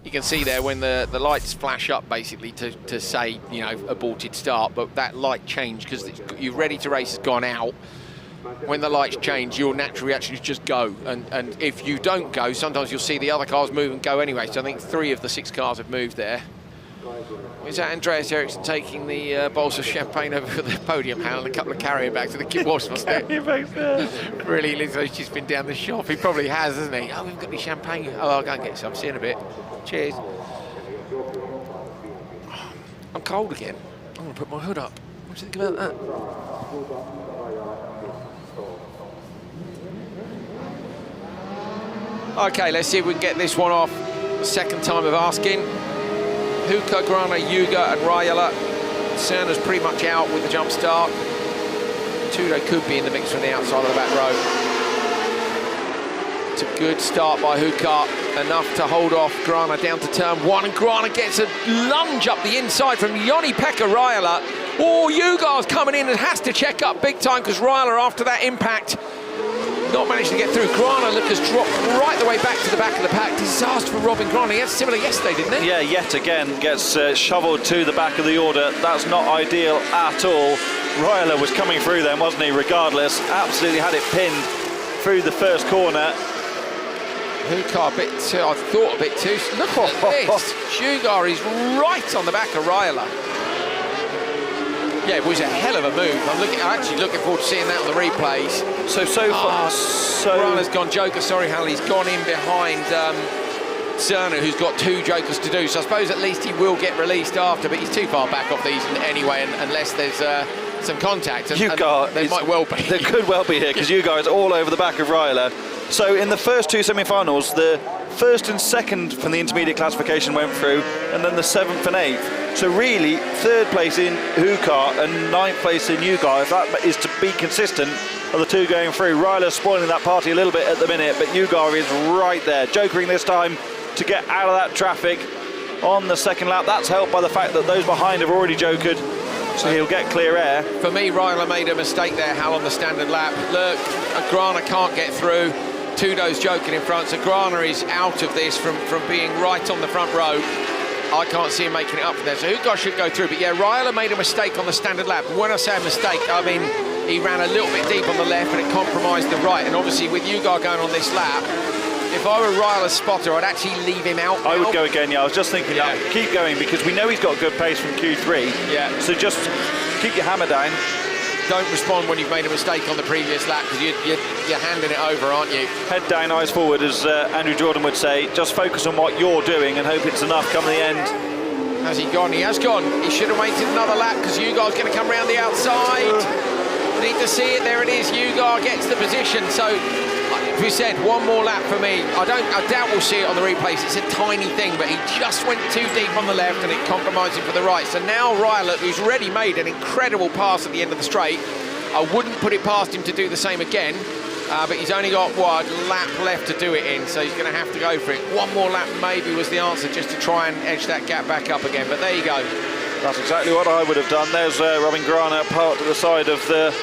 You can see there when the lights flash up basically to say, you know, aborted start, but that light changed because you're ready to race has gone out. When the lights change, your natural reaction is just go. And if you don't go, sometimes you'll see the other cars move and go anyway. So I think 3 of the 6 cars have moved there. Is that Andreas Eriksson taking the bowls of champagne over the podium, Hal, and a couple of carrier bags? I think it was, wasn't it? Really looks like she's been down the shop. He probably has, hasn't he? Oh, we've got any champagne. Oh, I'll go and get some. See you in a bit. Cheers. I'm cold again. I'm going to put my hood up. What do you think about that? Okay, let's see if we can get this one off. Second time of asking. Hukka, Grana, Yuga and Rajala. Cerner's pretty much out with the jump start. Tudo could be in the mix from the outside of the back row. It's a good start by Hukka, enough to hold off Grana down to turn 1, and Grana gets a lunge up the inside from Joni-Pekka Rajala. Oh, Yuga's coming in and has to check up big time because Rajala, after that impact, not managed to get through. Grana has dropped right the way back to the back of the pack. Disaster for Robin Grana. He had similar yesterday, didn't he? Yeah, yet again gets shoveled to the back of the order. That's not ideal at all. Rajala was coming through then, wasn't he? Regardless, absolutely had it pinned through the first corner. Hukar a bit too, I thought a bit too. Look at this. Sugar is right on the back of Rajala. Yeah, it was a hell of a move. I'm actually looking forward to seeing that on the replays. So far, Grana's gone joker. Sorry, Hal. He's gone in behind Cerner, who's got 2 jokers to do. So I suppose at least he will get released after, but he's too far back off these anyway, unless there's some contact. And there might well be. There could well be here, because you guys all over the back of Rajala. So in the first 2 semi-finals, the first and second from the intermediate classification went through, and then the 7th and 8th. So really, 3rd place in Hukar and 9th place in Yuga. If that is to be consistent, are the 2 going through. Rajala's spoiling that party a little bit at the minute, but Yuga is right there, jokering this time to get out of that traffic on the second lap. That's helped by the fact that those behind have already jokered, so he'll get clear air. For me, Rajala made a mistake there, Hal, on the standard lap. Look, Grana can't get through. Tudo's joking in front, so Grana is out of this from being right on the front row. I can't see him making it up from there, so Hukar should go through. But yeah, Rajala made a mistake on the standard lap. When I say a mistake, I mean he ran a little bit deep on the left, and it compromised the right. And obviously with Yuga going on this lap, if I were Ryler's spotter, I'd actually leave him out. I would go again, yeah. I was just thinking that. Keep going, because we know he's got good pace from Q3. Yeah. So just keep your hammer down. Don't respond when you've made a mistake on the previous lap, because you're handing it over, aren't you? Head down, eyes forward, as Andrew Jordan would say. Just focus on what you're doing and hope it's enough come the end. Has he gone? He has gone. He should have waited another lap, because Ugar's going to come round the outside. Need to see it. There it is. Ugar gets the position. So, as we said, one more lap for me. I doubt we'll see it on the replays. It's a tiny thing, but he just went too deep on the left and it compromised him for the right. So now Ryler, who's already made an incredible pass at the end of the straight, I wouldn't put it past him to do the same again. But he's only got, what, a lap left to do it in, so he's going to have to go for it. One more lap maybe was the answer, just to try and edge that gap back up again. But there you go. That's exactly what I would have done. There's Robin Grana parked at the side of the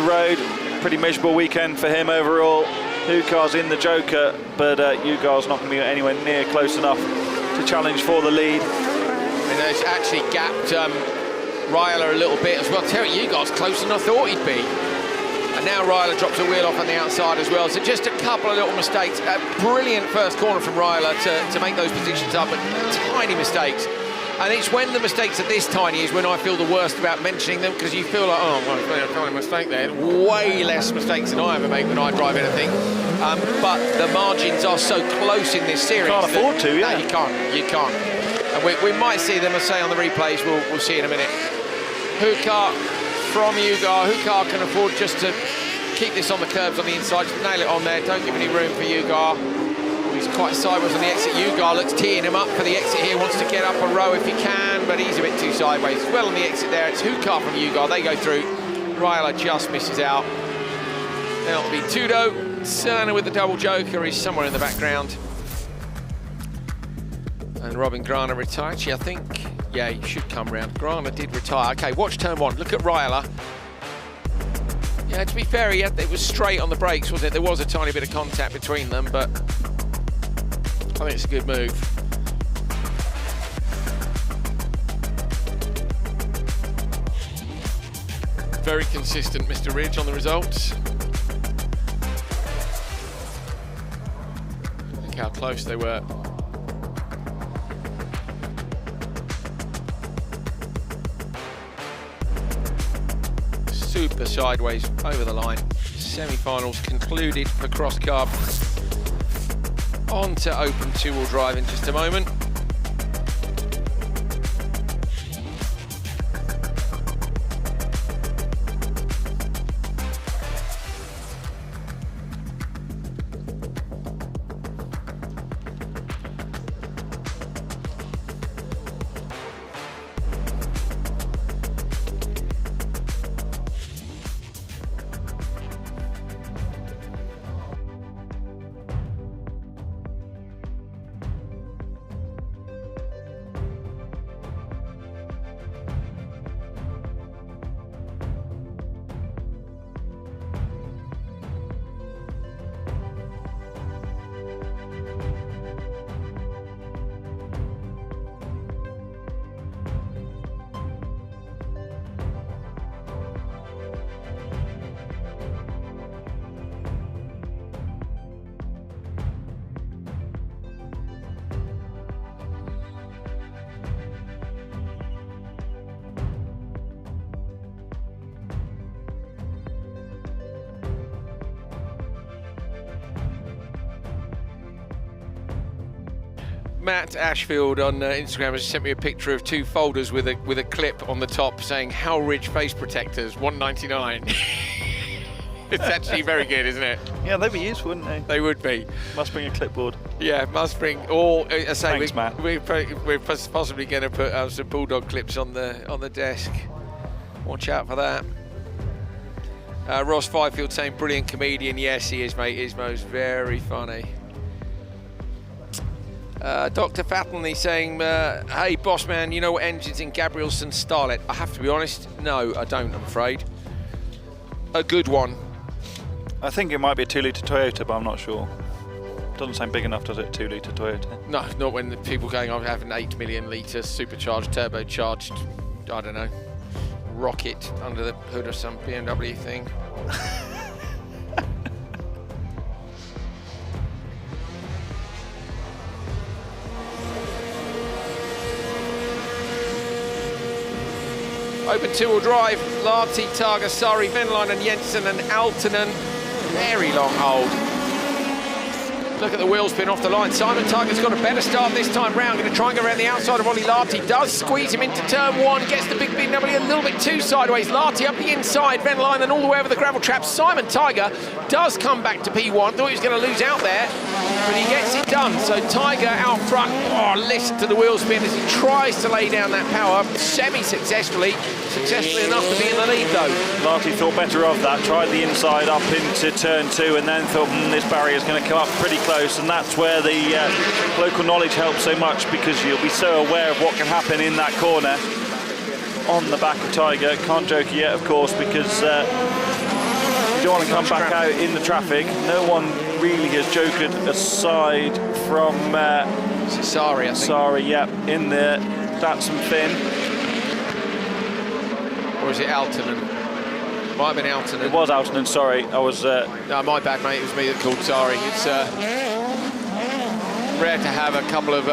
road. Pretty miserable weekend for him overall. Ugar's in the Joker, but Ugar's not going to be anywhere near close enough to challenge for the lead. And it's actually gapped Ryler a little bit as well. Terry Ugar's closer than I thought he'd be. And now Ryler drops a wheel off on the outside as well. So just a couple of little mistakes. A brilliant first corner from Ryler to make those positions up, but tiny mistakes. And it's when the mistakes are this tiny is when I feel the worst about mentioning them, because you feel like, oh, well, I made a mistake there. Way less mistakes than I ever make when I drive anything. But the margins are so close in this series. Can't afford to, yeah. No, you can't. And we might see them, as say on the replays, we'll see in a minute. Hukar from Ugar. Hukar can afford just to keep this on the curbs on the inside, just nail it on there, don't give any room for Ugar. He's quite sideways on the exit. Ugar looks teeing him up for the exit here, wants to get up a row if he can, but he's a bit too sideways. Well on the exit there, it's Hukar from Ugar, they go through. Ryler just misses out. That'll be Tudo. Cerner with the double joker, he's somewhere in the background. And Robin Grana retired. Actually, I think, yeah, he should come round. Grana did retire. Okay, watch turn one. Look at Ryler. Yeah, to be fair, it was straight on the brakes, wasn't it? There was a tiny bit of contact between them, but I think it's a good move. Very consistent, Mr. Ridge, on the results. Look how close they were. Super sideways over the line. Semi-finals concluded for cross carb. On to open two-wheel drive in just a moment. Matt Ashfield on Instagram has sent me a picture of two folders with a clip on the top saying "How Ridge face protectors, $1.99." It's actually very good, isn't it? Yeah, they'd be useful, wouldn't they? They would be. Must bring a clipboard. Yeah, must bring. Or I say, Thanks, Matt. We're possibly going to put some bulldog clips on the desk. Watch out for that. Ross Fifield saying brilliant comedian. Yes, he is, mate. Ismo's very funny. Dr. Fattenley saying, hey, boss man, you know what engine's in Gabrielson's Starlet? I have to be honest, no, I don't, I'm afraid. A good one. I think it might be a 2-litre Toyota, but I'm not sure. Doesn't sound big enough, does it, 2-litre Toyota? No, not when the people going on having 8 million litre supercharged, turbocharged, I don't know, rocket under the hood of some BMW thing. Open two-wheel drive, Lahti, Targa, Sari, Venäläinen, Jensen and Aaltonen. Very long hold. Look at the wheel spin off the line. Simon Tiger's got a better start this time round. Going to try and go around the outside of Olli Lahti. Does squeeze him into turn one. Gets the big BMW a little bit too sideways. Lahti up the inside. Venäläinen all the way over the gravel trap. Simon Tiger does come back to P1. Thought he was going to lose out there, but he gets it done. So Tiger out front. Oh, listen to the wheel spin as he tries to lay down that power semi-successfully. Successfully enough to be in the lead though. Lahti thought better of that. Tried the inside up into turn two and then thought, this barrier is going to come up pretty close, and that's where the local knowledge helps so much, because you'll be so aware of what can happen in that corner on the back of Tiger. Can't joke yet, of course, because you don't want to come back out in the traffic. No one really has joked aside from Sari, I think. Sari, yeah, in the Datsun Finn. Or is it Aaltonen? Might have been Aaltonen. It was Aaltonen, sorry. I was... No, my bad, mate. It was me that called Sari. It's rare to have a couple of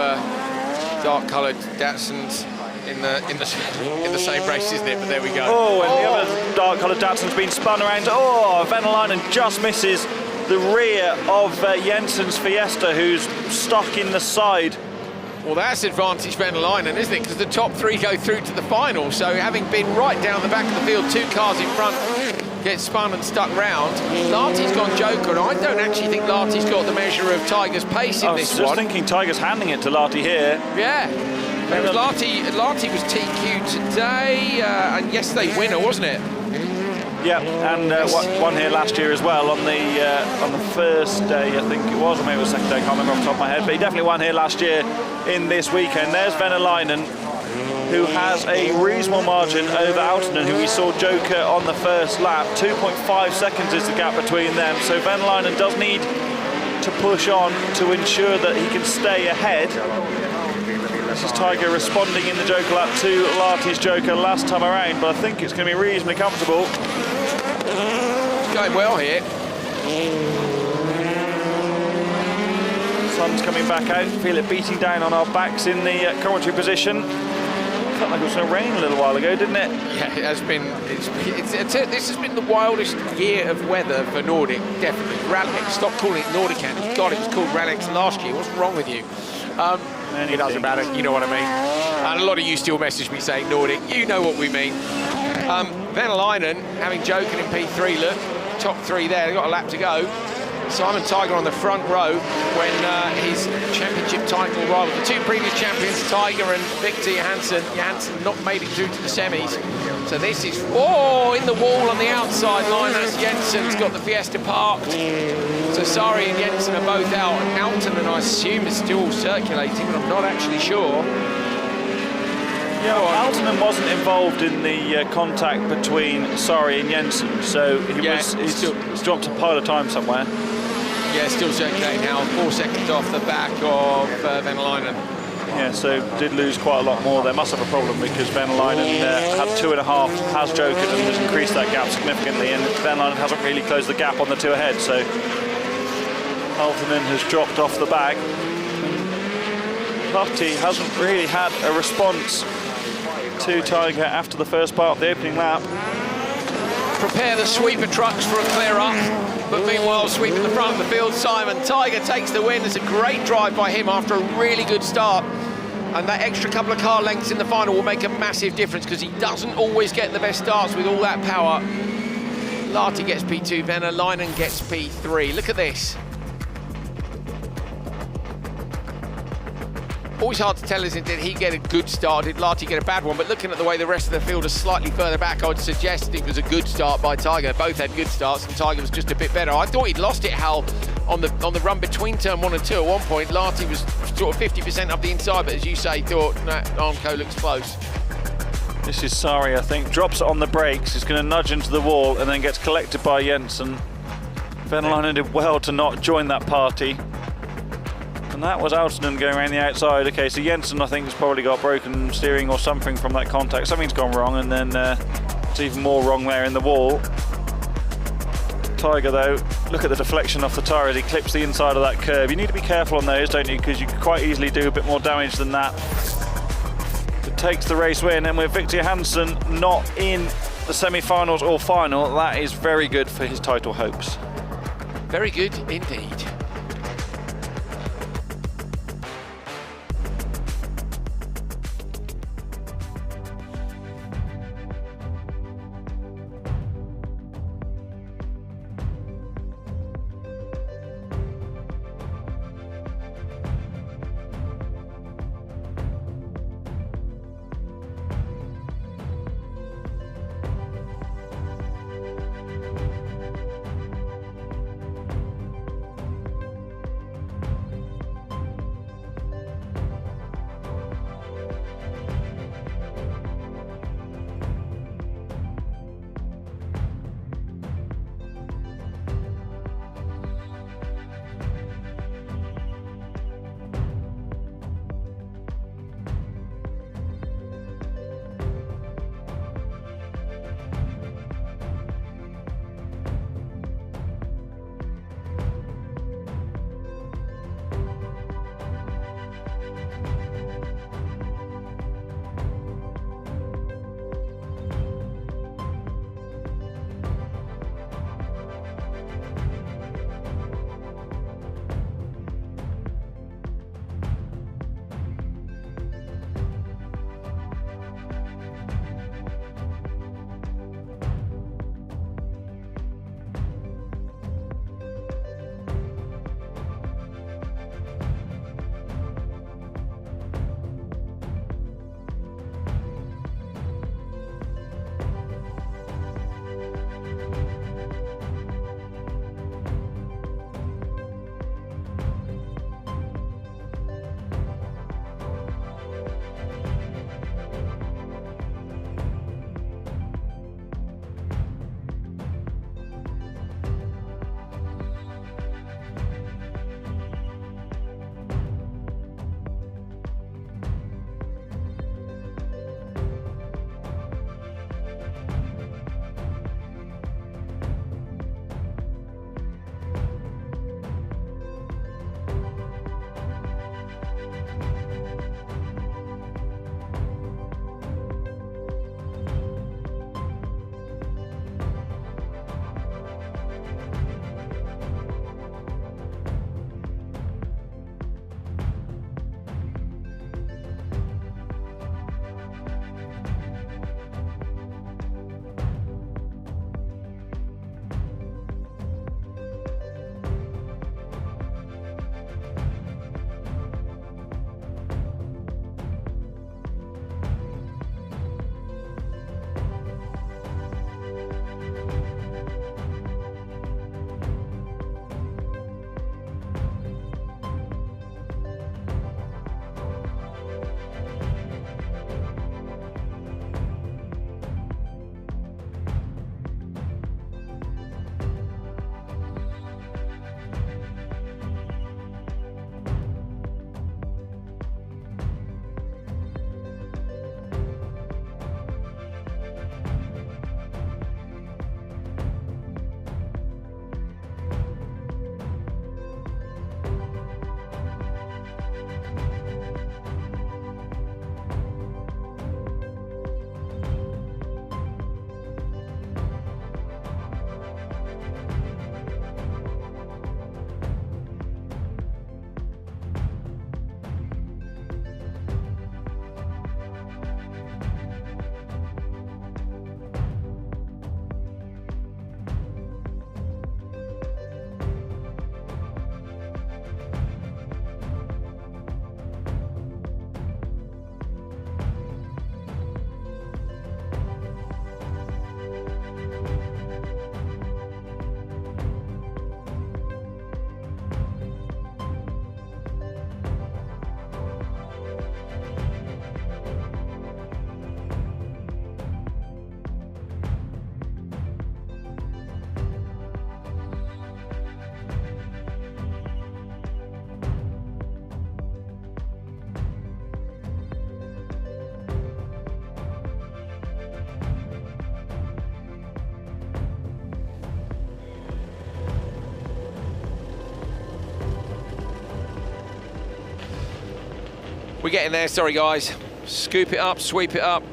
dark-coloured Datsuns in the same race, isn't it? But there we go. Oh, and the other dark-coloured Datsun's been spun around. Oh, Venäläinen just misses the rear of Jensen's Fiesta, who's stuck in the side. Well, that's advantage Venäläinen, isn't it? Because the top three go through to the final. So having been right down the back of the field, two cars in front get spun and stuck round. Lahti's gone joker, and I don't actually think Lahti's got the measure of Tiger's pace in this one. I was just thinking Tiger's handing it to Lahti here. Yeah. It was Lahti was TQ today, and yesterday winner, wasn't it? Yeah, and won here last year as well on the first day, I think it was, or maybe it was the second day, I can't remember off the top of my head, but he definitely won here last year in this weekend. There's Venäläinen, who has a reasonable margin over Aaltonen, who we saw joker on the first lap. 2.5 seconds is the gap between them, so Venäläinen does need to push on to ensure that he can stay ahead. This is Tiger responding in the joker lap to Lahti's joker last time around, but I think it's going to be reasonably comfortable. Going well here. Sun's coming back out, feel it beating down on our backs in the commentary position. Felt like it was going to rain a little while ago, didn't it? Yeah, it has been. This has been the wildest year of weather for Nordic, definitely. Rallyx, stop calling it Nordican. God, it was called Rallyx last year. What's wrong with you? It doesn't matter, you know what I mean. And a lot of you still message me saying Nordic, you know what we mean. Venäläinen having joken in P3, look, top three there, they've got a lap to go. Simon Tiger on the front row when his championship title rival, the two previous champions, Tiger and Victor Johansson not made it through to the semis. So this is, in the wall on the outside line, that's Jensen's got the Fiesta parked. So Sari and Jensen are both out, and Aaltonen, I assume, is still circulating, but I'm not actually sure. Yeah, well, Aaltonen wasn't involved in the contact between Sari and Jensen, so he's dropped a pile of time somewhere. Yeah, still circulating now, 4 seconds off the back of Venäläinen. Yeah, so did lose quite a lot more. There must have a problem because Venäläinen had 2.5, has jokered and has increased that gap significantly, and Venäläinen hasn't really closed the gap on the two ahead, so Aaltonen has dropped off the back. Lahti hasn't really had a response to Tiger after the first part of the opening lap. Prepare the sweeper trucks for a clear up, but meanwhile sweeping the front of the field, Simon Tiger takes the win. It's a great drive by him after a really good start, and that extra couple of car lengths in the final will make a massive difference because he doesn't always get the best starts with all that power. Lahti gets P2, Venäläinen gets P3. Look at this. Always hard to tell, isn't it? Did he get a good start? Did Lahti get a bad one? But looking at the way the rest of the field is slightly further back, I would suggest it was a good start by Tiger. Both had good starts, and Tiger was just a bit better. I thought he'd lost it, Hal, on the run between turn 1 and 2 at one point. Lahti was sort of 50% up the inside, but as you say, thought that Armco looks close. This is Sari, I think, drops it on the brakes. He's going to nudge into the wall and then gets collected by Jensen. Venäläinen did well to not join that party. And that was Aaltonen going around the outside. Okay, so Jensen, I think, has probably got broken steering or something from that contact. Something's gone wrong, and then it's even more wrong there in the wall. Tiger, though, look at the deflection off the tyre as he clips the inside of that curb. You need to be careful on those, don't you? Because you could quite easily do a bit more damage than that. The takes the race win, and with Victor Hansen not in the semi-finals or final, that is very good for his title hopes. Very good indeed. We're getting there, sorry guys. Scoop it up, sweep it up.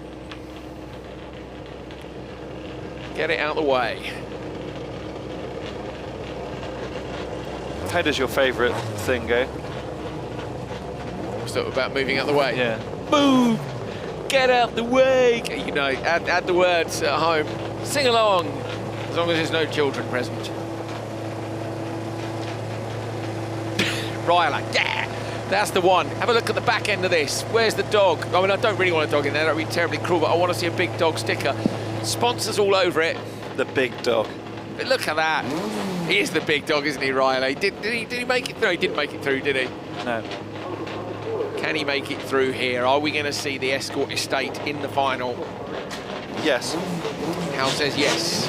Get it out of the way. How does your favourite thing go? What's that about moving out the way? Yeah. Move! Get out the way! You know, add the words at home. Sing along, as long as there's no children present. Ryler, yeah! That's the one. Have a look at the back end of this. Where's the dog? I mean, I don't really want a dog in there. That would be terribly cruel, but I want to see a big dog sticker. Sponsors all over it. The big dog. But look at that. He is the big dog, isn't he, Riley? Did he make it through? He didn't make it through, did he? No. Can he make it through here? Are we going to see the Escort Estate in the final? Yes. Hal says yes.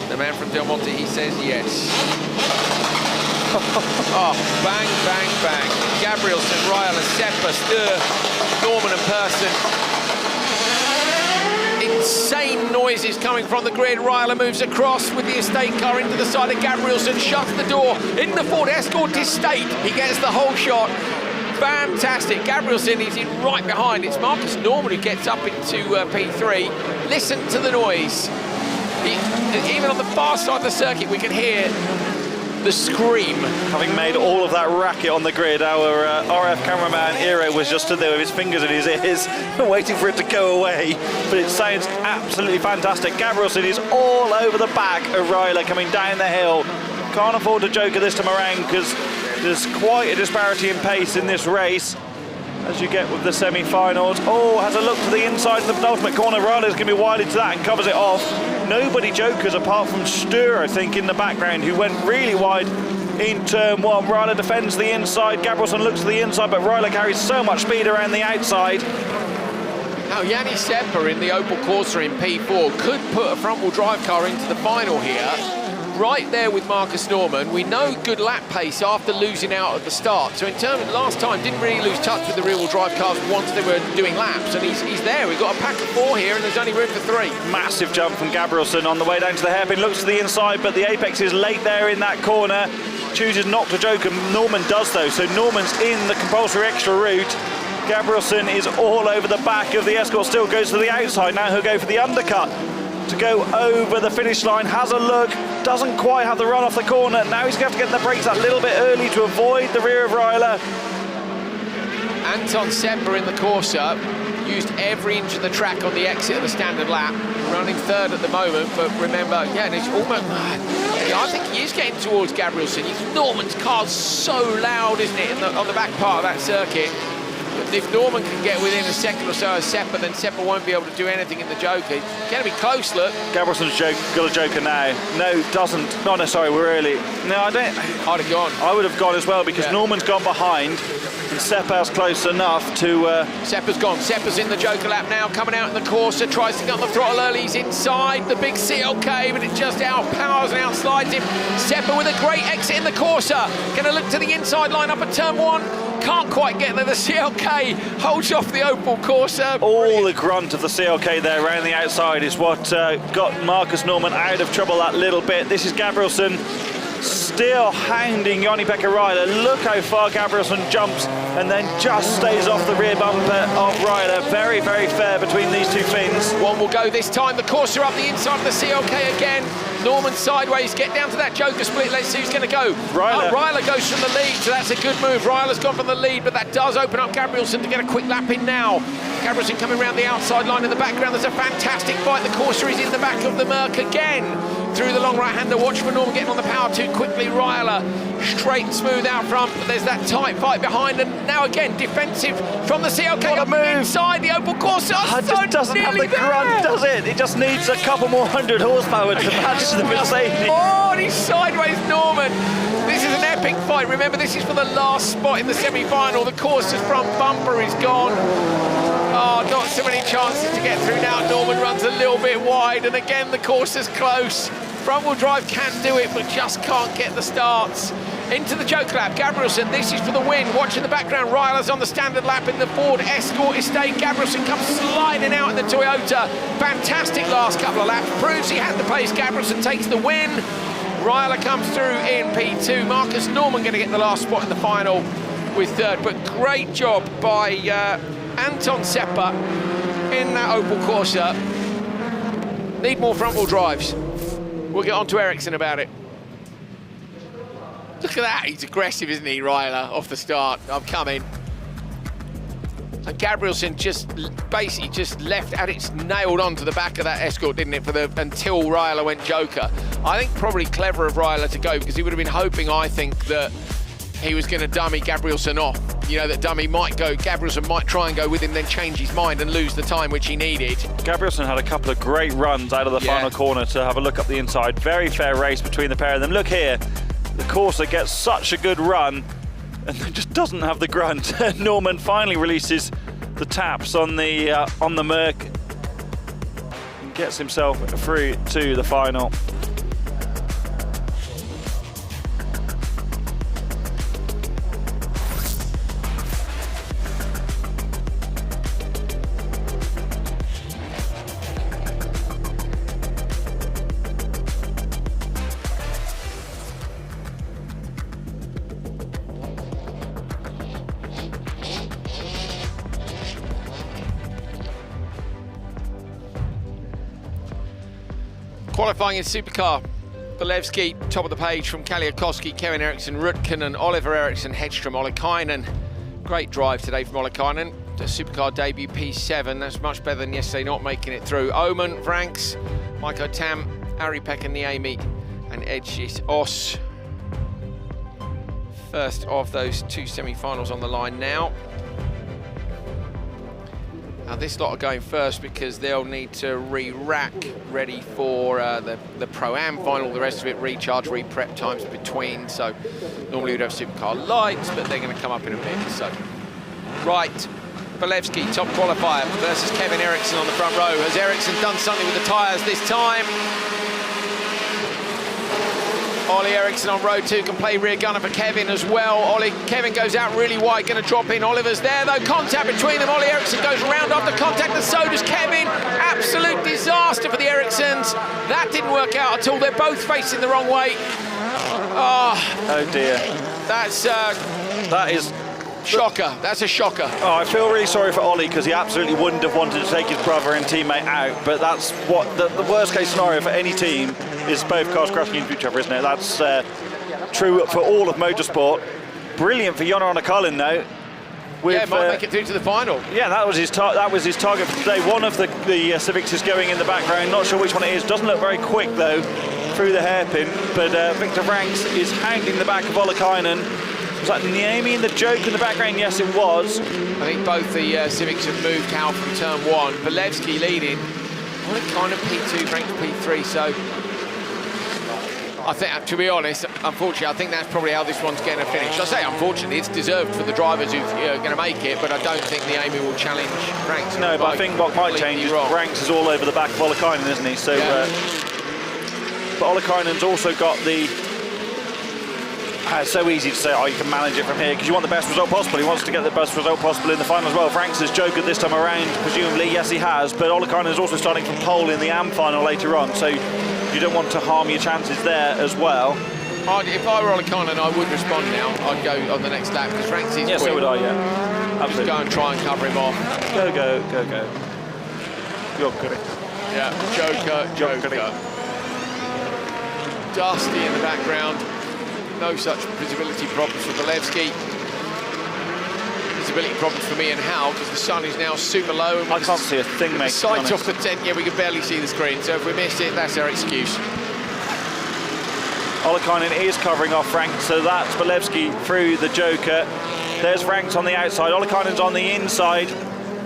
The man from Del Monte, he says yes. Oh, bang, bang, bang. Gabrielsen, Ryler, Seppa, Stur, Norman and Persson. Insane noises coming from the grid. Ryler moves across with the estate car into the side of Gabrielsen, shuts the door. In the Ford Escort Estate, he gets the whole shot. Fantastic. Gabrielsen is in right behind. It's Marcus Norman who gets up into P3. Listen to the noise. Even on the far side of the circuit, we can hear the scream. Having made all of that racket on the grid, our RF cameraman Eero was just stood there with his fingers in his ears, waiting for it to go away. But it sounds absolutely fantastic. Gabrielsen is all over the back of Ryler coming down the hill. Can't afford to joke at this time around because there's quite a disparity in pace in this race, as you get with the semi-finals. Oh, has a look to the inside of the penultimate corner. Ryler's going to be wide into that and covers it off. Nobody jokers apart from Stur, I think, in the background, who went really wide in turn one. Ryler defends the inside. Gabrielsen looks to the inside, but Ryler carries so much speed around the outside. Now, Yanni Seppa in the Opel Corsa in P4 could put a front-wheel drive car into the final here. Right there with Marcus Norman. We know good lap pace after losing out at the start. So in terms of last time, didn't really lose touch with the rear-wheel drive cars once they were doing laps. And he's there. We've got a pack of 4 here and there's only room for 3. Massive jump from Gabrielsen on the way down to the hairpin. Looks to the inside, but the apex is late there in that corner. Chooses not to joke, and Norman does though. So Norman's in the compulsory extra route. Gabrielsen is all over the back of the Escort, still goes to the outside. Now he'll go for the undercut to go over the finish line. Has a look, doesn't quite have the run off the corner. Now he's going to have to get the brakes that little bit early to avoid the rear of Ryler. Anton Seppa in the Corsa used every inch of the track on the exit of the standard lap, running 3rd at the moment, but remember, yeah, and it's almost, I think he is getting towards Gabrielsen. Norman's car's so loud, isn't it, on the back part of that circuit. If Norman can get within a second or so of Seppa, then Seppa won't be able to do anything in the Joker. It's going to be close, look. Gabrielsen's got a Joker now. No, doesn't. No, no, sorry, we're early. No, I don't. I'd have gone. I would have gone as well because Norman's gone behind and Seppa's close enough to... Seppa's gone. Seppa's in the Joker lap now, coming out in the Corsa, tries to get on the throttle early. He's inside the big CLK, but it just outpowers and outslides him. Seppa with a great exit in the Corsa. Going to look to the inside line up at turn 1. Can't quite get there. The CLK holds off the Opel Corsa. All the grunt of the CLK there around the outside is what got Marcus Norman out of trouble that little bit. This is Gabrielsen still hounding Joni-Pekka Ryler. Look how far Gabrielsen jumps and then just stays off the rear bumper of Ryler. Very, very fair between these two Finns. One will go this time. The Corsa up the inside of the CLK again. Norman sideways, get down to that Joker split. Let's see who's going to go. Ryler goes from the lead, so that's a good move. Ryler's gone from the lead, but that does open up Gabrielsen to get a quick lap in now. Gabrielsen coming around the outside line in the background. There's a fantastic fight. The Corsa is in the back of the Merc again. Through the long right-hander, watch for Norman getting on the power too quickly. Ryler straight and smooth out front, but there's that tight fight behind, and now again defensive from the CLK up the inside. The Opel Corsa just doesn't have the grunt, does it? It just needs a couple more 100 horsepower to match the Mercedes. Oh, and he's sideways, Norman. This is an epic fight. Remember, this is for the last spot in the semi-final. The Corsa's front bumper is gone. Oh, not so many chances to get through now. Norman runs a little bit wide, and again the Corsa's close. Front-wheel drive can do it, but just can't get the starts. Into the Joker lap, Gabrielsen, this is for the win. Watch in the background, Ryler's on the standard lap in the Ford Escort Estate. Gabrielsen comes sliding out in the Toyota. Fantastic last couple of laps, proves he had the pace. Gabrielsen takes the win. Ryler comes through in P2. Marcus Norman going to get the last spot in the final with 3rd, but great job by Anton Seppa in that Opel Corsa. Need more front-wheel drives. We'll get on to Ericsson about it. Look at that, he's aggressive, isn't he, Ryler, off the start. I'm coming. And Gabrielsen just basically just left at its nailed onto the back of that Escort, didn't it, until Ryler went Joker. I think probably clever of Ryler to go, because he would have been hoping, I think, that he was going to dummy Gabrielsen off. You know, that dummy might go, Gabrielsen might try and go with him, then change his mind and lose the time which he needed. Gabrielsen had a couple of great runs out of the final corner to have a look up the inside. Very fair race between the pair of them. Look here, the Corsa gets such a good run and it just doesn't have the grunt. Norman finally releases the taps on the Merc and gets himself through to the final. Qualifying in Supercar, Bolevsky, top of the page from Kaliakowski, Kevin Eriksson, Rutkanen, Oliver Eriksson, Hedström, Ollikainen. Great drive today from Ollikainen. The Supercar debut P7, that's much better than yesterday, not making it through. Oman, Franks, Maiko Tam, Ari Pekka Niemi, and Edgis Os. First of those two semi-finals on the line now. Now this lot are going first because they'll need to re-rack ready for the Pro-Am final. The rest of it, recharge, re-prep times between. So normally we'd have Supercar lights, but they're going to come up in a bit. So, right, Bolevsky, top qualifier, versus Kevin Eriksson on the front row. Has Eriksson done something with the tyres this time? Ollie Eriksson on row 2 can play rear gunner for Kevin as well. Kevin goes out really wide, going to drop in. Oliver's there though, contact between them. Ollie Eriksson goes round after contact, and so does Kevin. Absolute disaster for the Erikssons. That didn't work out at all. They're both facing the wrong way. Oh dear. That is shocker. That's a shocker. Oh, I feel really sorry for Ollie because he absolutely wouldn't have wanted to take his brother and teammate out, but that's what the worst case scenario for any team is, both cars crashing into each other, isn't it? That's true for all of motorsport. Brilliant for Jonna Ollikainen though. Yeah, might make it through to the final. Yeah, that was his target for today. One of the Civics is going in the background. Not sure which one it is. Doesn't look very quick though through the hairpin. But Victor Franks is hounding the back of Ollikainen. Was that Niemi in the joke in the background? Yes, it was. I think both the Civics have moved out from turn 1. Bolevsky leading. Ollikainen P2, Franks P3. So I think, to be honest, unfortunately, I think that's probably how this one's going to finish. I say unfortunately, it's deserved for the drivers who are going to make it, but I don't think Niemi will challenge Franks. No, but I think what might change is Franks is all over the back of Ollikainen, isn't he? So, yeah. But Ollikainen's also got the... it's so easy to say, oh, you can manage it from here because you want the best result possible. He wants to get the best result possible in the final as well. Franks has jokered this time around, presumably. Yes, he has, but Ollikainen is also starting from pole in the AM final later on, so you don't want to harm your chances there as well. If I were Ollikainen, I would respond now. I'd go on the next lap because Franks is quick. So would I, yeah. Absolutely. Just go and try and cover him off. Go. Joker. Yeah, Joker. Dusty in the background. No such visibility problems for Bolevsky. Visibility problems for me and Hal because the sun is now super low. And I can't see a thing, mate. Sight off the tent, yeah, we can barely see the screen. So if we missed it, that's our excuse. Ollikainen is covering off Franks, so that's Bolevsky through the Joker. There's Franks on the outside. Ollikainen's on the inside.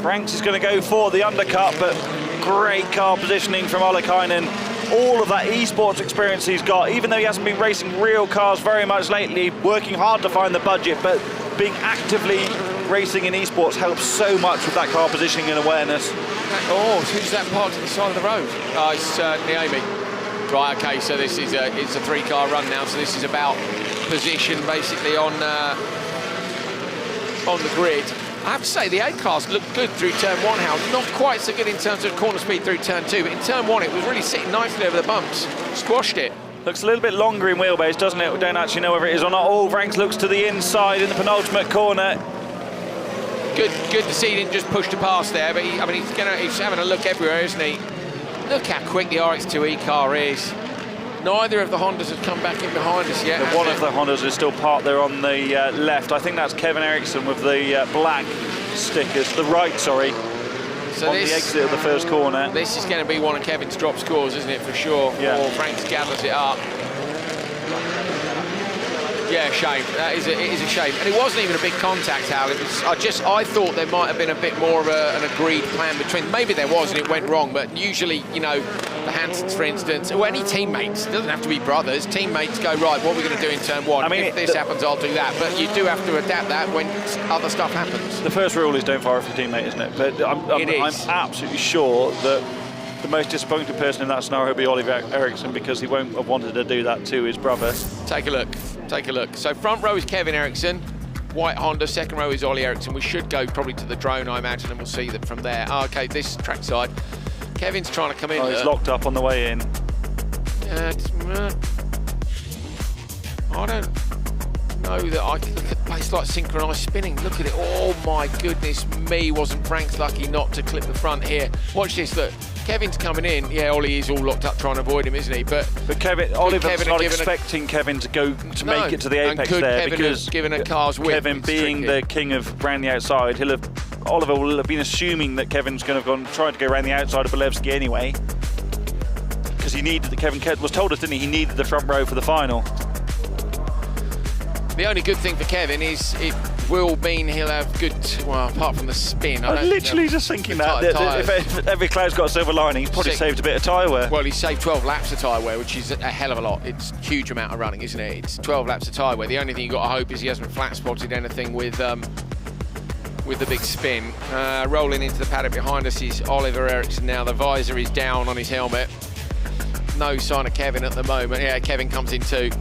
Franks is going to go for the undercut, but great car positioning from Ollikainen. All of that esports experience he's got, even though he hasn't been racing real cars very much lately, working hard to find the budget, but being actively racing in esports helps so much with that car positioning and awareness. Oh, who's that part to the side of the road? Oh, it's Niemi. Right, okay, so this is it's a 3-car run now, so this is about position basically on the grid. I have to say, the 8 cars looked good through turn 1, Hal. Not quite so good in terms of corner speed through turn 2, but in turn 1, it was really sitting nicely over the bumps. Squashed it. Looks a little bit longer in wheelbase, doesn't it? We don't actually know whether it is or not. Oh, Franks looks to the inside in the penultimate corner. Good to see he didn't just push the pass there, but he's having a look everywhere, isn't he? Look how quick the RX2E car is. Neither of the Hondas have come back in behind us yet. One of the Hondas is still parked there on the left. I think that's Kevin Eriksson with the black stickers. The right, sorry. So on the exit of the first corner. This is going to be one of Kevin's drop scores, isn't it, for sure? Yeah. Or Franks gathers it up. Yeah, shame. It is a shame. And it wasn't even a big contact, Hal. It was, I thought there might have been a bit more of an agreed plan between. Maybe there was and it went wrong, but usually, you know, the Hansons, for instance, or any teammates, it doesn't have to be brothers, teammates go, right, what are we going to do in turn one? I mean, if this happens, I'll do that. But you do have to adapt that when other stuff happens. The first rule is don't fire off your teammate, isn't it? But I'm absolutely sure that the most disappointed person in that scenario would be Oliver Eriksson, because he won't have wanted to do that to his brother. Take a look. Take a look. So front row is Kevin Eriksson, white Honda. Second row is Ollie Eriksson. We should go probably to the drone, I imagine, and we'll see them from there. Oh, okay, this trackside. Kevin's trying to come in. Oh, he's locked up on the way in. I don't know that I can look at the place like synchronised spinning. Look at it. Oh my goodness me, wasn't Frank's lucky not to clip the front here. Watch this, look. Kevin's coming in. Yeah, Ollie is all locked up trying to avoid him, isn't he? But Oliver's not expecting Kevin to go to make it to the apex there, Kevin because given a car's width, Kevin being the king of round the outside, Oliver will have been assuming that Kevin's going to have tried to go around the outside of Bolevsky anyway, because he needed Kevin was told us, didn't he? He needed the front row for the final. The only good thing for Kevin is it will mean he'll have good, well, apart from the spin. I'm literally just thinking that if every cloud's got a silver lining, he's probably saved a bit of tyre wear. Well, he's saved 12 laps of tyre wear, which is a hell of a lot. It's a huge amount of running, isn't it? It's 12 laps of tyre wear. The only thing you've got to hope is he hasn't flat spotted anything with the big spin. Rolling into the paddock behind us is Oliver Eriksson now. The visor is down on his helmet. No sign of Kevin at the moment. Yeah, Kevin comes in too.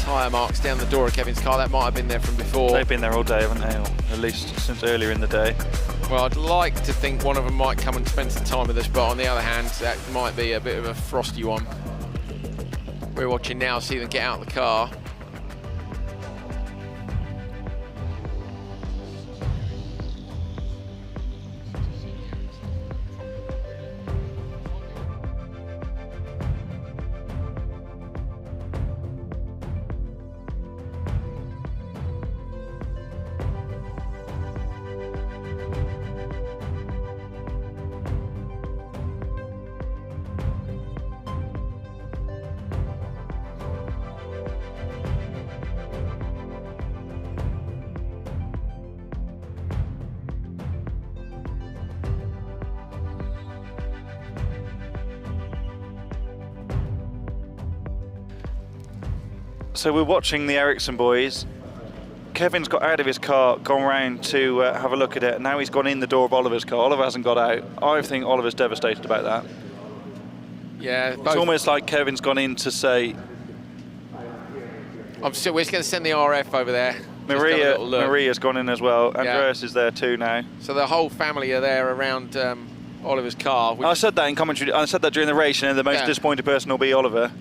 Tyre marks down the door of Kevin's car. That might have been there from before. They've been there all day, haven't they? Or at least since earlier in the day. Well, I'd like to think one of them might come and spend some time with us, but on the other hand, that might be a bit of a frosty one. We're watching now, see them get out of the car. So we're watching the Eriksson boys. Kevin's got out of his car, gone round to have a look at it, and now he's gone in the door of Oliver's car. Oliver hasn't got out. I think Oliver's devastated about that. Yeah, it's almost like Kevin's gone in to say, we're just going to send the RF over there. Maria's gone in as well. Andreas is there too now. So the whole family are there around Oliver's car. I said that in commentary. I said that during the race, and the most disappointed person will be Oliver.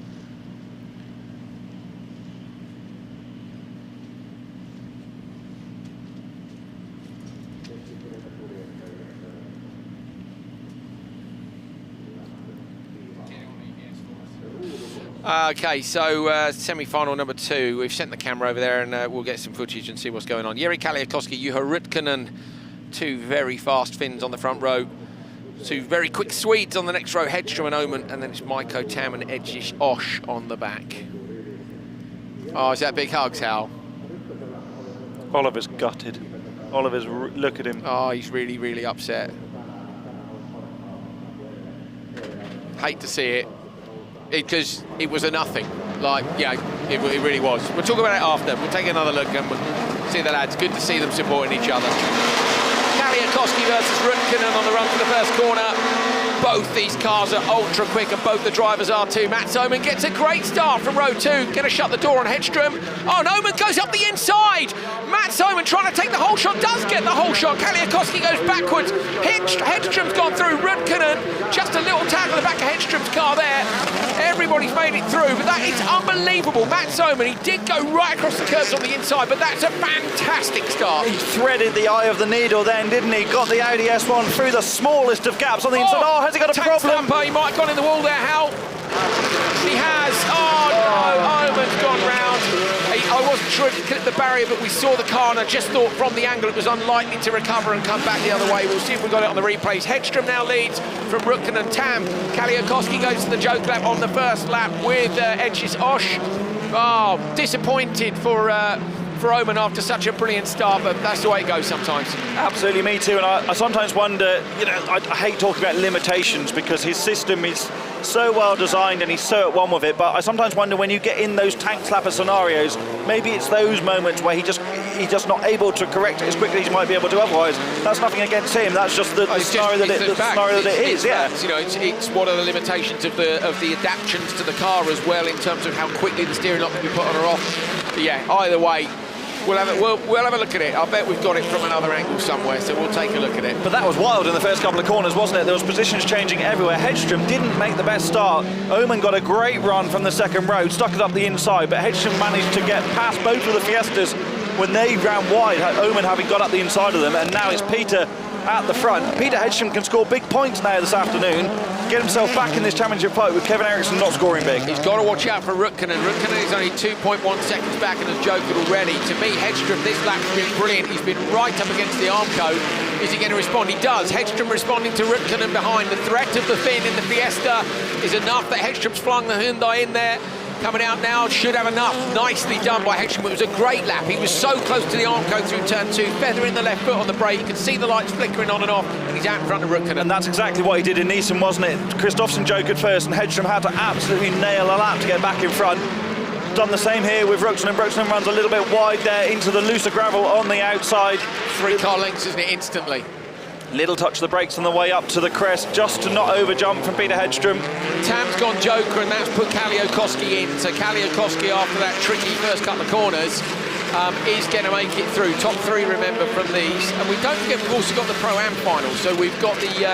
Okay, so semi-final number 2. We've sent the camera over there, and we'll get some footage and see what's going on. Jari Kaliakoski, Juha Rytkönen, 2 very fast Finns on the front row. 2 very quick Swedes on the next row, Hedstrom and Oman, and then it's Maiko Tam and Edgish Osh on the back. Oh, is that big hugs, Hal? Oliver's gutted. Look at him. Oh, he's really, really upset. Hate to see it. Because it was a nothing. Like, yeah, it really was. We'll talk about it after. We'll take another look and we'll see the lads. Good to see them supporting each other. Kaliakoski versus Rytkönen on the run for the first corner. Both these cars are ultra quick and both the drivers are too. Mats Oman gets a great start from row 2. Going to shut the door on Hedström. Oh, and Oman goes up the inside. Mats Oman trying to take the whole shot, does get the whole shot. Kaliakoski goes backwards. Hedström's gone through. Rutkanen, just a little tag on the back of Hedström's car there. Everybody's made it through, but that is unbelievable. Mats Oman, he did go right across the curves on the inside, but that's a fantastic start. He threaded the eye of the needle then, didn't he? Got the Audi S1 through the smallest of gaps on the inside. Oh, has he got a problem? Stamper, he might have gone in the wall there, Hal. He has. Oh no, Oman's gone round. I wasn't sure if he clipped the barrier, but we saw the car and I just thought from the angle it was unlikely to recover and come back the other way. We'll see if we got it on the replays. Hedström now leads from Rutkanen and Tam. Kaliakoski goes to the joke lap on the first lap with Edges Osh. Oh, disappointed for Oman after such a brilliant start, but that's the way it goes sometimes. Absolutely, me too. And I sometimes wonder, you know, I hate talking about limitations because his system is so well designed and he's so at one with it, but I sometimes wonder when you get in those tank slapper scenarios, maybe it's those moments where he's just not able to correct it as quickly as he might be able to otherwise. That's nothing against him, that's just the scenario that it is. Yeah. You know, it's one of the limitations of the adaptations to the car as well in terms of how quickly the steering lock can be put on or off. But yeah, either way, we'll have a look at it. I bet we've got it from another angle somewhere, so we'll take a look at it. But that was wild in the first couple of corners, wasn't it? There was positions changing everywhere. Hedström didn't make the best start. Oman got a great run from the second row, stuck it up the inside, but Hedström managed to get past both of the Fiestas when they ran wide, Oman having got up the inside of them, and now it's Peter at the front. Peter Hedström can score big points now this afternoon, get himself back in this championship fight with Kevin Eriksson not scoring big. He's got to watch out for Rutkanen. Rutkanen is only 2.1 seconds back and has joked already. To me, Hedström this lap's been brilliant. He's been right up against the Armco. Is he going to respond? He does. Hedström responding to Rutkanen behind. The threat of the Finn in the Fiesta is enough that Hedström's flung the Hyundai in there. Coming out now, should have enough. Nicely done by Hedström. It was a great lap. He was so close to the Armco through turn 2, feathering the left foot on the brake. You can see the lights flickering on and off, and he's out in front of Rutkanen. And that's exactly what he did in Nissen, wasn't it? Christopherson jokered first, and Hedström had to absolutely nail a lap to get back in front. Done the same here with Rutkanen. Rutkanen runs a little bit wide there into the looser gravel on the outside. 3 car lengths, isn't it, instantly? Little touch of the brakes on the way up to the crest, just to not overjump from Peter Hedström. Tam's gone joker, and that's put Kaliakoski in. So Kaliakoski, after that tricky first couple of corners, is going to make it through. Top 3, remember, from these. And we don't forget, we've also got the Pro-Am final. So we've got the...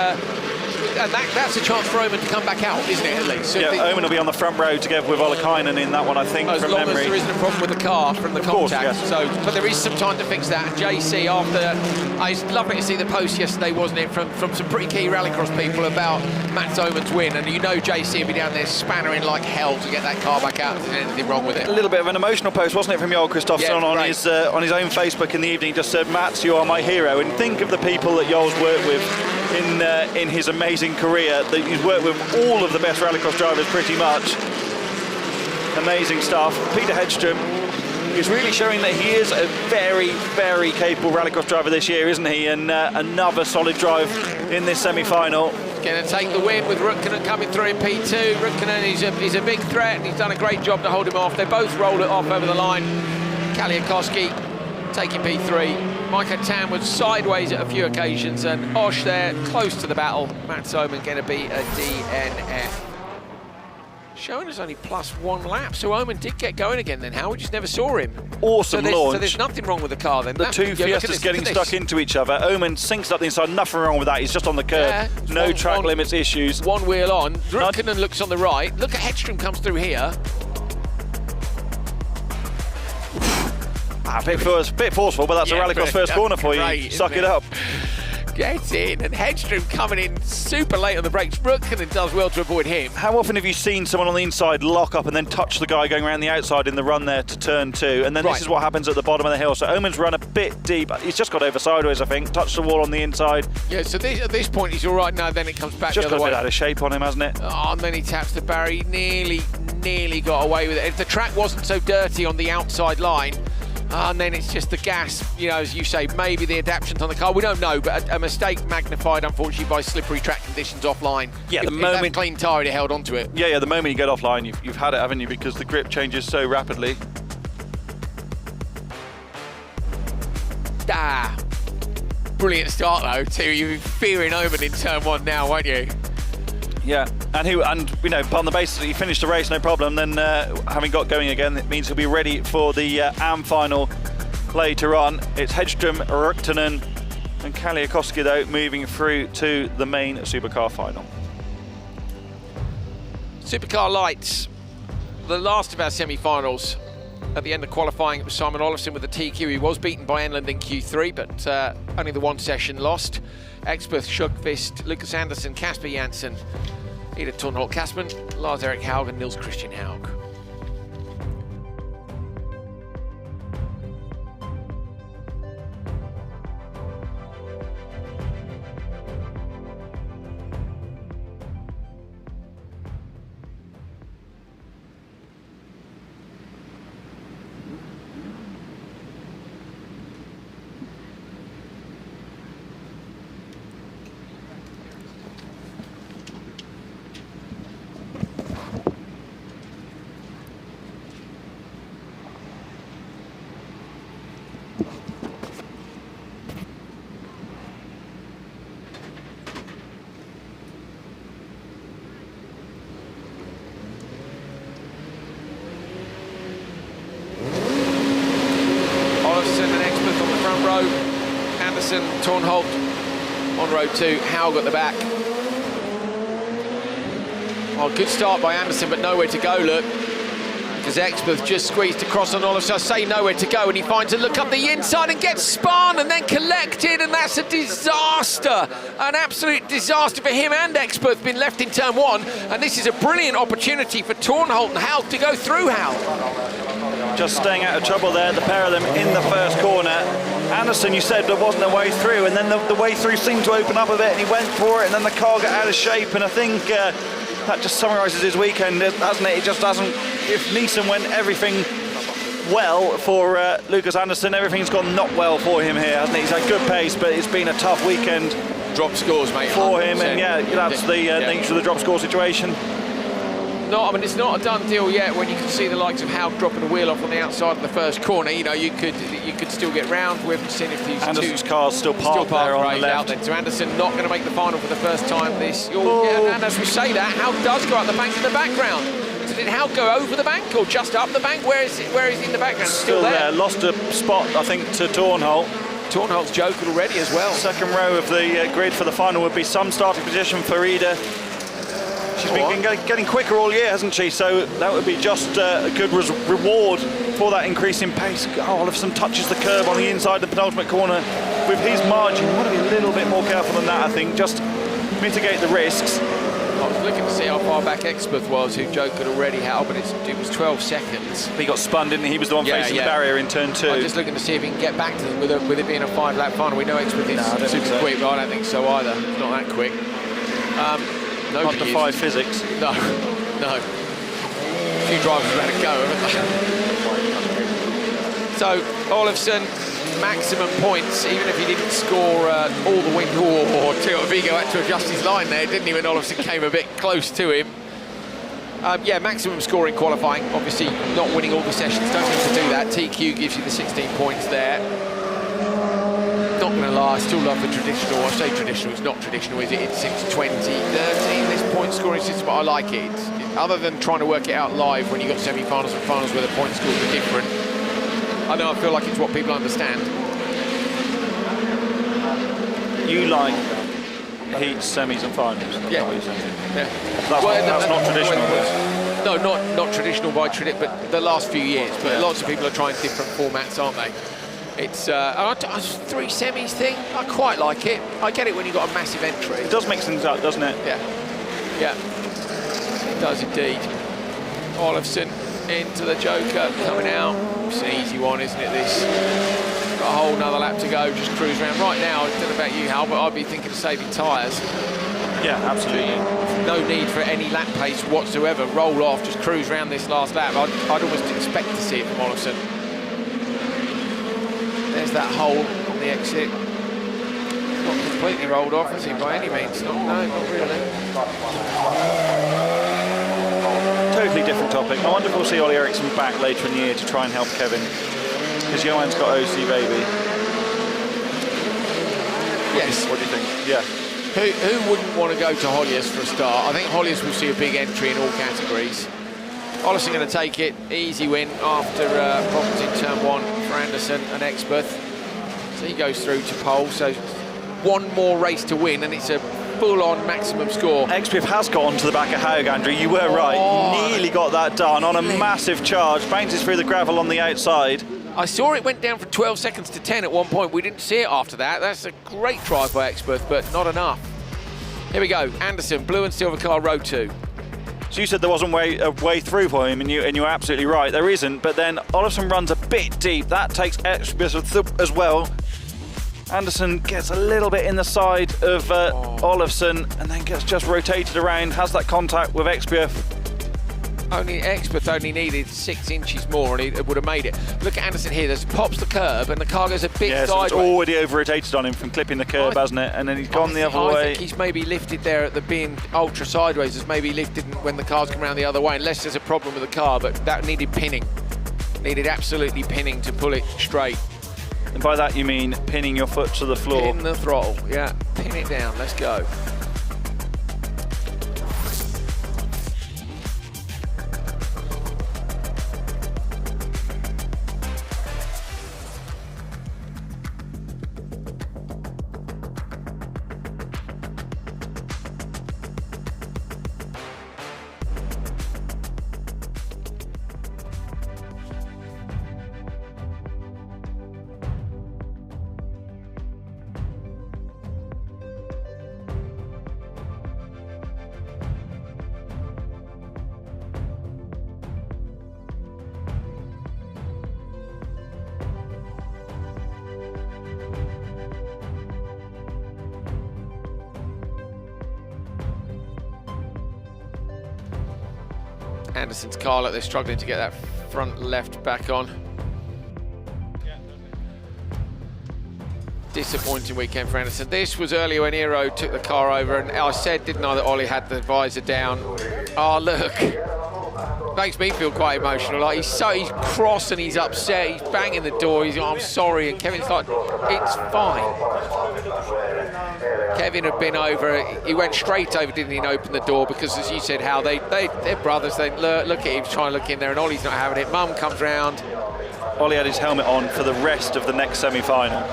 and that's a chance for Oman to come back out, isn't it, at least? So yeah, Oman will be on the front row together with Ollikainen in that one, I think, from memory. As long as there isn't a problem with the car from the contact. Course, yes. So, but there is some time to fix that. And JC, after... It's lovely to see the post yesterday, wasn't it, from some pretty key rallycross people about Mats Oman's win. And you know JC will be down there spannering like hell to get that car back out if there's anything wrong with it. A little bit of an emotional post, wasn't it, from Joel Christopherson on his own Facebook in the evening. Just said, Mats, you are my hero. And think of the people that Joel's worked with in his amazing career. That he's worked with all of the best rallycross drivers pretty much. Amazing stuff. Peter Hedström is really showing that he is a very, very capable rallycross driver this year, isn't he? And another solid drive in this semi-final. Going to take the win with Rutkanen coming through in P2. Rutkanen is a big threat, and he's done a great job to hold him off. They both roll it off over the line. Kaliakoski taking P3. Micah Tam was sideways at a few occasions, and Osh there close to the battle. Mats Oman going to be a DNF. Showing us only +1 lap, so Oman did get going again then, Hal. We just never saw him. Awesome launch. So there's nothing wrong with the car then. The two Fiestas getting stuck into each other. Oman sinks up the inside, nothing wrong with that. He's just on the curb. Yeah, no track limits issues. One wheel on. Rutkanen looks on the right. Look at Hedström comes through here. A bit forceful, but that's a rallycross first corner for you. Great, suck it up. Gets in, and Hedström coming in super late on the brakes. Rutkanen does well to avoid him. How often have you seen someone on the inside lock up and then touch the guy going around the outside in the run there to turn 2? And then this is what happens at the bottom of the hill. So Oman's run a bit deep. He's just got over sideways, I think. Touched the wall on the inside. Yeah, so at this point he's all right now. Then it comes back just the other way. Just got a bit out of shape on him, hasn't it? Oh, and then he taps the barrier. He nearly got away with it. If the track wasn't so dirty on the outside line, and then it's just the gas, you know, as you say, maybe the adaptations on the car. We don't know, but a mistake magnified, unfortunately, by slippery track conditions offline. Yeah, the moment... If that clean tyre, he'd held onto it. Yeah, the moment you get offline, you've had it, haven't you? Because the grip changes so rapidly. Brilliant start, though, too. You're fearing Oman in turn 1 now, won't you? Yeah, and on the basis that he finished the race no problem, then having got going again, it means he'll be ready for the AM final later on. It's Hedström, Ruktanen and Kaliakoski though moving through to the main Supercar final. Supercar lights, the last of our semi-finals. At the end of qualifying, it was Simon Olofsson with the TQ. He was beaten by Enland in Q3, but only the one session lost. Expeth, Sjökvist, Lucas Andersson, Kasper Jansson, Ida Tornholt Kasman, Lars-Erik Haug and Nils Christian Haug. Tornholt on row 2, Haug at the back. Oh, good start by Anderson, but nowhere to go, look. Because Expeth just squeezed across on Olofsson. I say nowhere to go, and he finds a look up the inside and gets spun and then collected, and that's a disaster. An absolute disaster for him and Expeth, been left in turn 1, and this is a brilliant opportunity for Tornholt and Haug to go through Haug. Just staying out of trouble there, the pair of them in the first corner. Anderson, you said there wasn't a way through, and then the way through seemed to open up a bit, and he went for it, and then the car got out of shape, and I think that just summarises his weekend, hasn't it? It just doesn't. If Neeson went everything well for Lucas Anderson, everything's gone not well for him here, hasn't it? He's had good pace, but it's been a tough weekend. Drop scores, mate. For him, and yeah, that's the nature of the drop score situation. I mean, it's not a done deal yet when you can see the likes of Haug dropping the wheel off on the outside of the first corner. You know, you could still get round. We haven't seen if these Anderson's car's still parked there on the left. So Anderson not going to make the final for the first time this. And as we say that, Haug does go up the bank in the background. So did Haug go over the bank or just up the bank? Where is he in the background? Still there. Lost a spot, I think, to Tornholt. Tornholt's joking already as well. Second row of the grid for the final would be some starting position for Ida. She's been getting quicker all year, hasn't she? So that would be just a good reward for that increase in pace. Olofsson touches the curb on the inside of the penultimate corner. With his margin, you want to be a little bit more careful than that, I think. Just mitigate the risks. I was looking to see how far back Expeth was, who joked already how, but it was 12 seconds. He got spun, didn't he? He was the one facing the barrier in turn 2. I'm just looking to see if he can get back to them with it being a 5-lap final. We know Expeth is super quick, but I don't think so either. It's not that quick. Not the 5 physics. No. A few drivers have had a go, haven't they? So, Olofsson, maximum points, even if he didn't score all the win or Vigo had to adjust his line there, didn't he, when Olofsson came a bit close to him. Maximum score in qualifying, obviously not winning all the sessions, don't need to do that. TQ gives you the 16 points there. Not going to lie, I still love the traditional. I say traditional, it's not traditional, is it? It's since 2013, this point scoring system, but I like it. Other than trying to work it out live when you've got semi-finals and finals where the point scores are different. I know, I feel like it's what people understand. You like heats, semis and finals? Yeah. That's not traditional. No, not traditional but the last few years. But lots of people are trying different formats, aren't they? It's a 3 semis thing. I quite like it. I get it when you've got a massive entry. It does mix things up, doesn't it? Yeah. It does indeed. Olofsson into the Joker, coming out. It's an easy one, isn't it, this? Got a whole nother lap to go, just cruise around. Right now, I don't know about you, Hal, but I'd be thinking of saving tyres. Yeah, absolutely. No need for any lap pace whatsoever. Roll off, just cruise around this last lap. I'd almost expect to see it from Olofsson. There's that hole on the exit. Not completely rolled off, has he, by any means? No, not really. Totally different topic. I wonder if we'll see Ollie Eriksson back later in the year to try and help Kevin, because Johan's got OC baby. Yes. What do you think? Yeah. Who wouldn't want to go to Hollius for a start? I think Hollius will see a big entry in all categories. Ollison going to take it, easy win after problems in turn 1 for Anderson and Experth. So he goes through to pole, so one more race to win, and it's a full-on maximum score. Experth has got onto the back of Haug, Andrew. You were right. Nearly got that done on a massive charge. Bounces through the gravel on the outside. I saw it went down from 12 seconds to 10 at one point. We didn't see it after that. That's a great drive by Experth, but not enough. Here we go. Anderson, blue and silver car, row 2. So you said there wasn't a way through for him, and you're absolutely right. There isn't, but then Ollison runs a bit deep. That takes Experth as well. Anderson gets a little bit in the side of Olofsson, and then gets just rotated around, has that contact with Experth. Experth only needed 6 inches more and he would have made it. Look at Anderson here, there's pops the curb and the car goes a bit sideways. So it's already over-rotated on him from clipping the curb, hasn't it? And then he's gone the other way. I think he's maybe lifted there at the being ultra sideways, has maybe lifted when the car's come around the other way, unless there's a problem with the car, but that needed pinning. Needed absolutely pinning to pull it straight. And by that you mean pinning your foot to the floor? Pin the throttle, yeah. Pin it down, let's go. Anderson's car, look, they're struggling to get that front left back on. Disappointing weekend for Anderson. This was earlier when Eero took the car over, and I said, didn't I, that Ollie had the visor down. Oh, look. Makes me feel quite emotional. Like he's cross and he's upset. He's banging the door. He's like, I'm sorry. And Kevin's like, it's fine. Kevin had been over. He went straight over, didn't he, and open the door because, as you said, how they're brothers. They look at him, try and look in there, and Ollie's not having it. Mum comes round. Ollie had his helmet on for the rest of the next semi-final.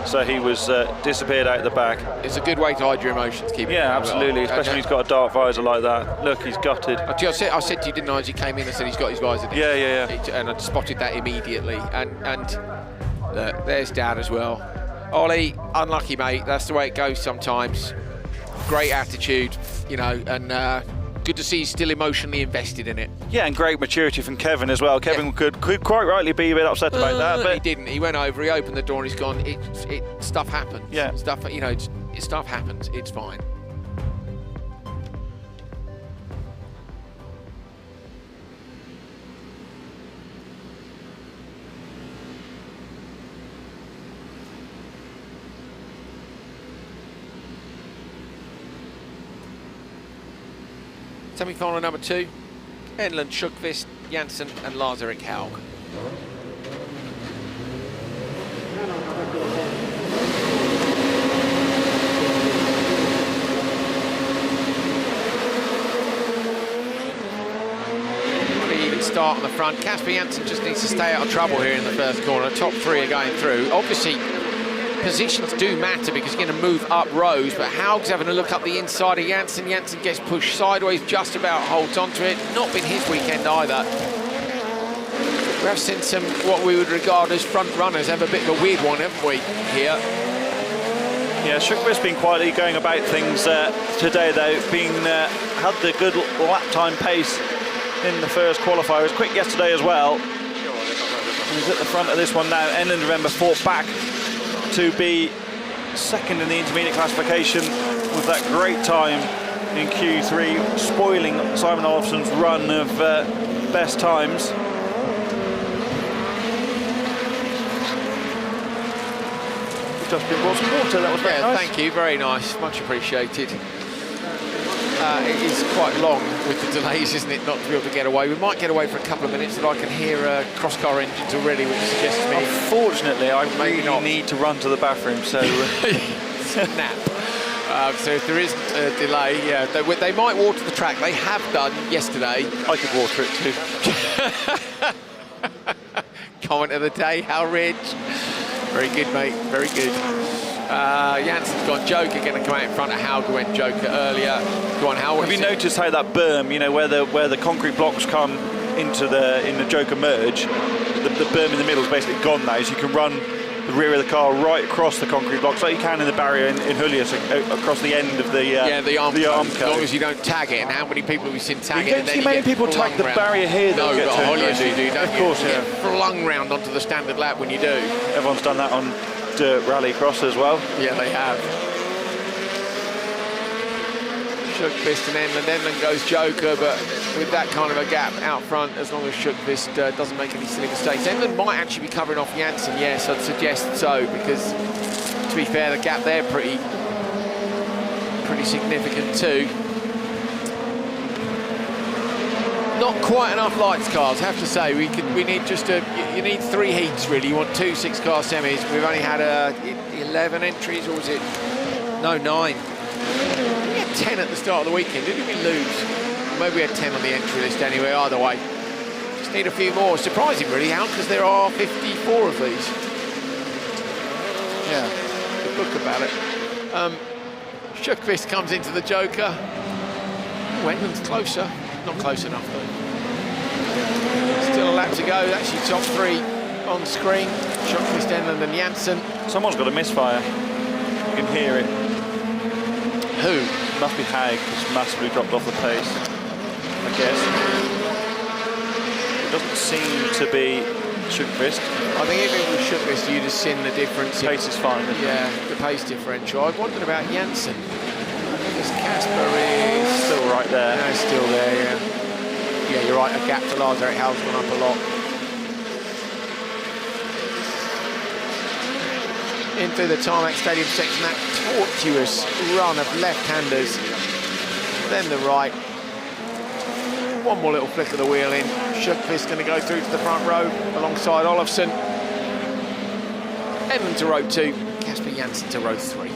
So he was disappeared out the back. It's a good way to hide your emotions, keep it. Yeah, absolutely, especially when he's got a dark visor like that. Look, he's gutted. I said to you, didn't I, as he came in, I said he's got his visor. Yeah. And I spotted that immediately. And look, there's Dad as well. Ollie, unlucky, mate. That's the way it goes sometimes. Great attitude, you know, and good to see he's still emotionally invested in it. Yeah, and great maturity from Kevin as well. Kevin could quite rightly be a bit upset about that, but he didn't. He went over, he opened the door, and he's gone. Stuff happens. Yeah, stuff. You know, stuff happens. It's fine. Semi-final number 2, Enlund, Schuckvist, Janssen and Lars-Erik Haug. Pretty even start on the front. Kasper Janssen just needs to stay out of trouble here in the first corner. Top 3 are going through. Obviously, positions do matter because you're going to move up rows, but Haug's having a look up the inside of Janssen. Janssen gets pushed sideways, just about holds onto it. Not been his weekend either. We have seen some, what we would regard as front runners, have a bit of a weird one, haven't we, here? Yeah, Schuckvist's been quietly going about things today, though. Had the good lap time pace in the first qualifier. It was quick yesterday as well. He's at the front of this one now. Enlund, remember, fought back to be second in the intermediate classification with that great time in Q3, spoiling Simon Olofsson's run of best times. Just been brought some water, that was very nice. Thank you, very nice, much appreciated. It is quite long with the delays, isn't it, not to be able to get away. We might get away for a couple of minutes, but I can hear cross-car engines already, which suggests to me... Unfortunately, I really need to run to the bathroom, so... Snap. So if there isn't a delay, yeah, they might water the track. They have done yesterday. I could water it too. Comment of the day, Hal Ridge. Very good, mate, very good. Janssen's gone Joker, going to come out in front of Hal, who went Joker earlier. Go on, Hal. Have you noticed how that berm, you know, where the concrete blocks come into in the Joker merge, the berm in the middle is basically gone now, so you can run the rear of the car right across the concrete blocks like you can in the barrier in Julius, across the end of the arm curve. As long as you don't tag it. And how many people have we seen tag it? You don't see many people tag the barrier here. No, but Julius you do, don't of course, you? yeah. Flung round onto the standard lap when you do. Everyone's done that on dirt rallycross as well. Yeah, they have. Sjökvist and Enlund goes Joker, but with that kind of a gap out front, as long as Sjökvist doesn't make any silly mistakes. Enlund might actually be covering off Janssen, yes, I'd suggest so, because to be fair, the gap there pretty significant too. Not quite enough lights cars, have to say. We need you need 3 heats really. You want 2 6-car semis. We've only had 11 entries, or was it? No, 9. We had 10 at the start of the weekend, didn't we lose? Maybe we had 10 on the entry list anyway, either way. Just need a few more. Surprising really, Al, because there are 54 of these. Yeah, good look about it. Sjökvist comes into the Joker. Wendland's closer. Not close enough though. Still a lap to go, actually top 3 on screen. Sjökvist, Enlund and Janssen. Someone's got a misfire. You can hear it. Who? Must be Haig, who's massively dropped off the pace, I guess. It doesn't seem to be Sjökvist. I think if it was Sjökvist, you'd have seen the difference. The pace is fine. Yeah, the pace differential. I wondered about Janssen. Because Casper is still right there. No, still there, yeah. Yeah, you're right, a gap to Lars Erik Hal's gone up a lot. In through the Tarmac Stadium section, that tortuous run of left-handers. Then the right. One more little flick of the wheel in. Sjökvist going to go through to the front row alongside Olofsson. Enlund to row 2, Casper Janssen to row 3.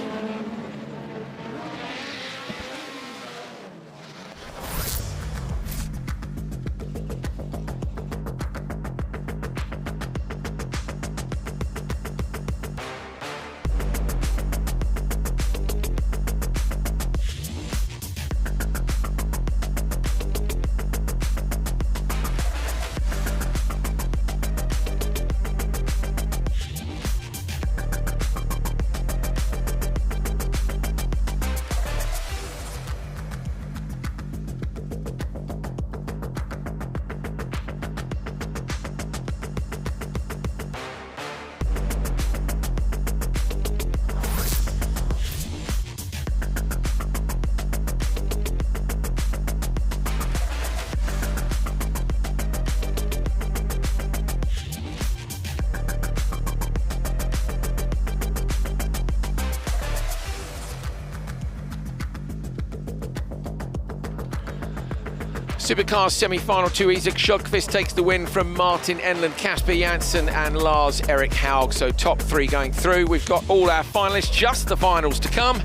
Supercar semi-final 2, Isak Sjökvist takes the win from Martin Enlund, Casper Janssen and Lars Erik Haug. So top 3 going through. We've got all our finalists, just the finals to come.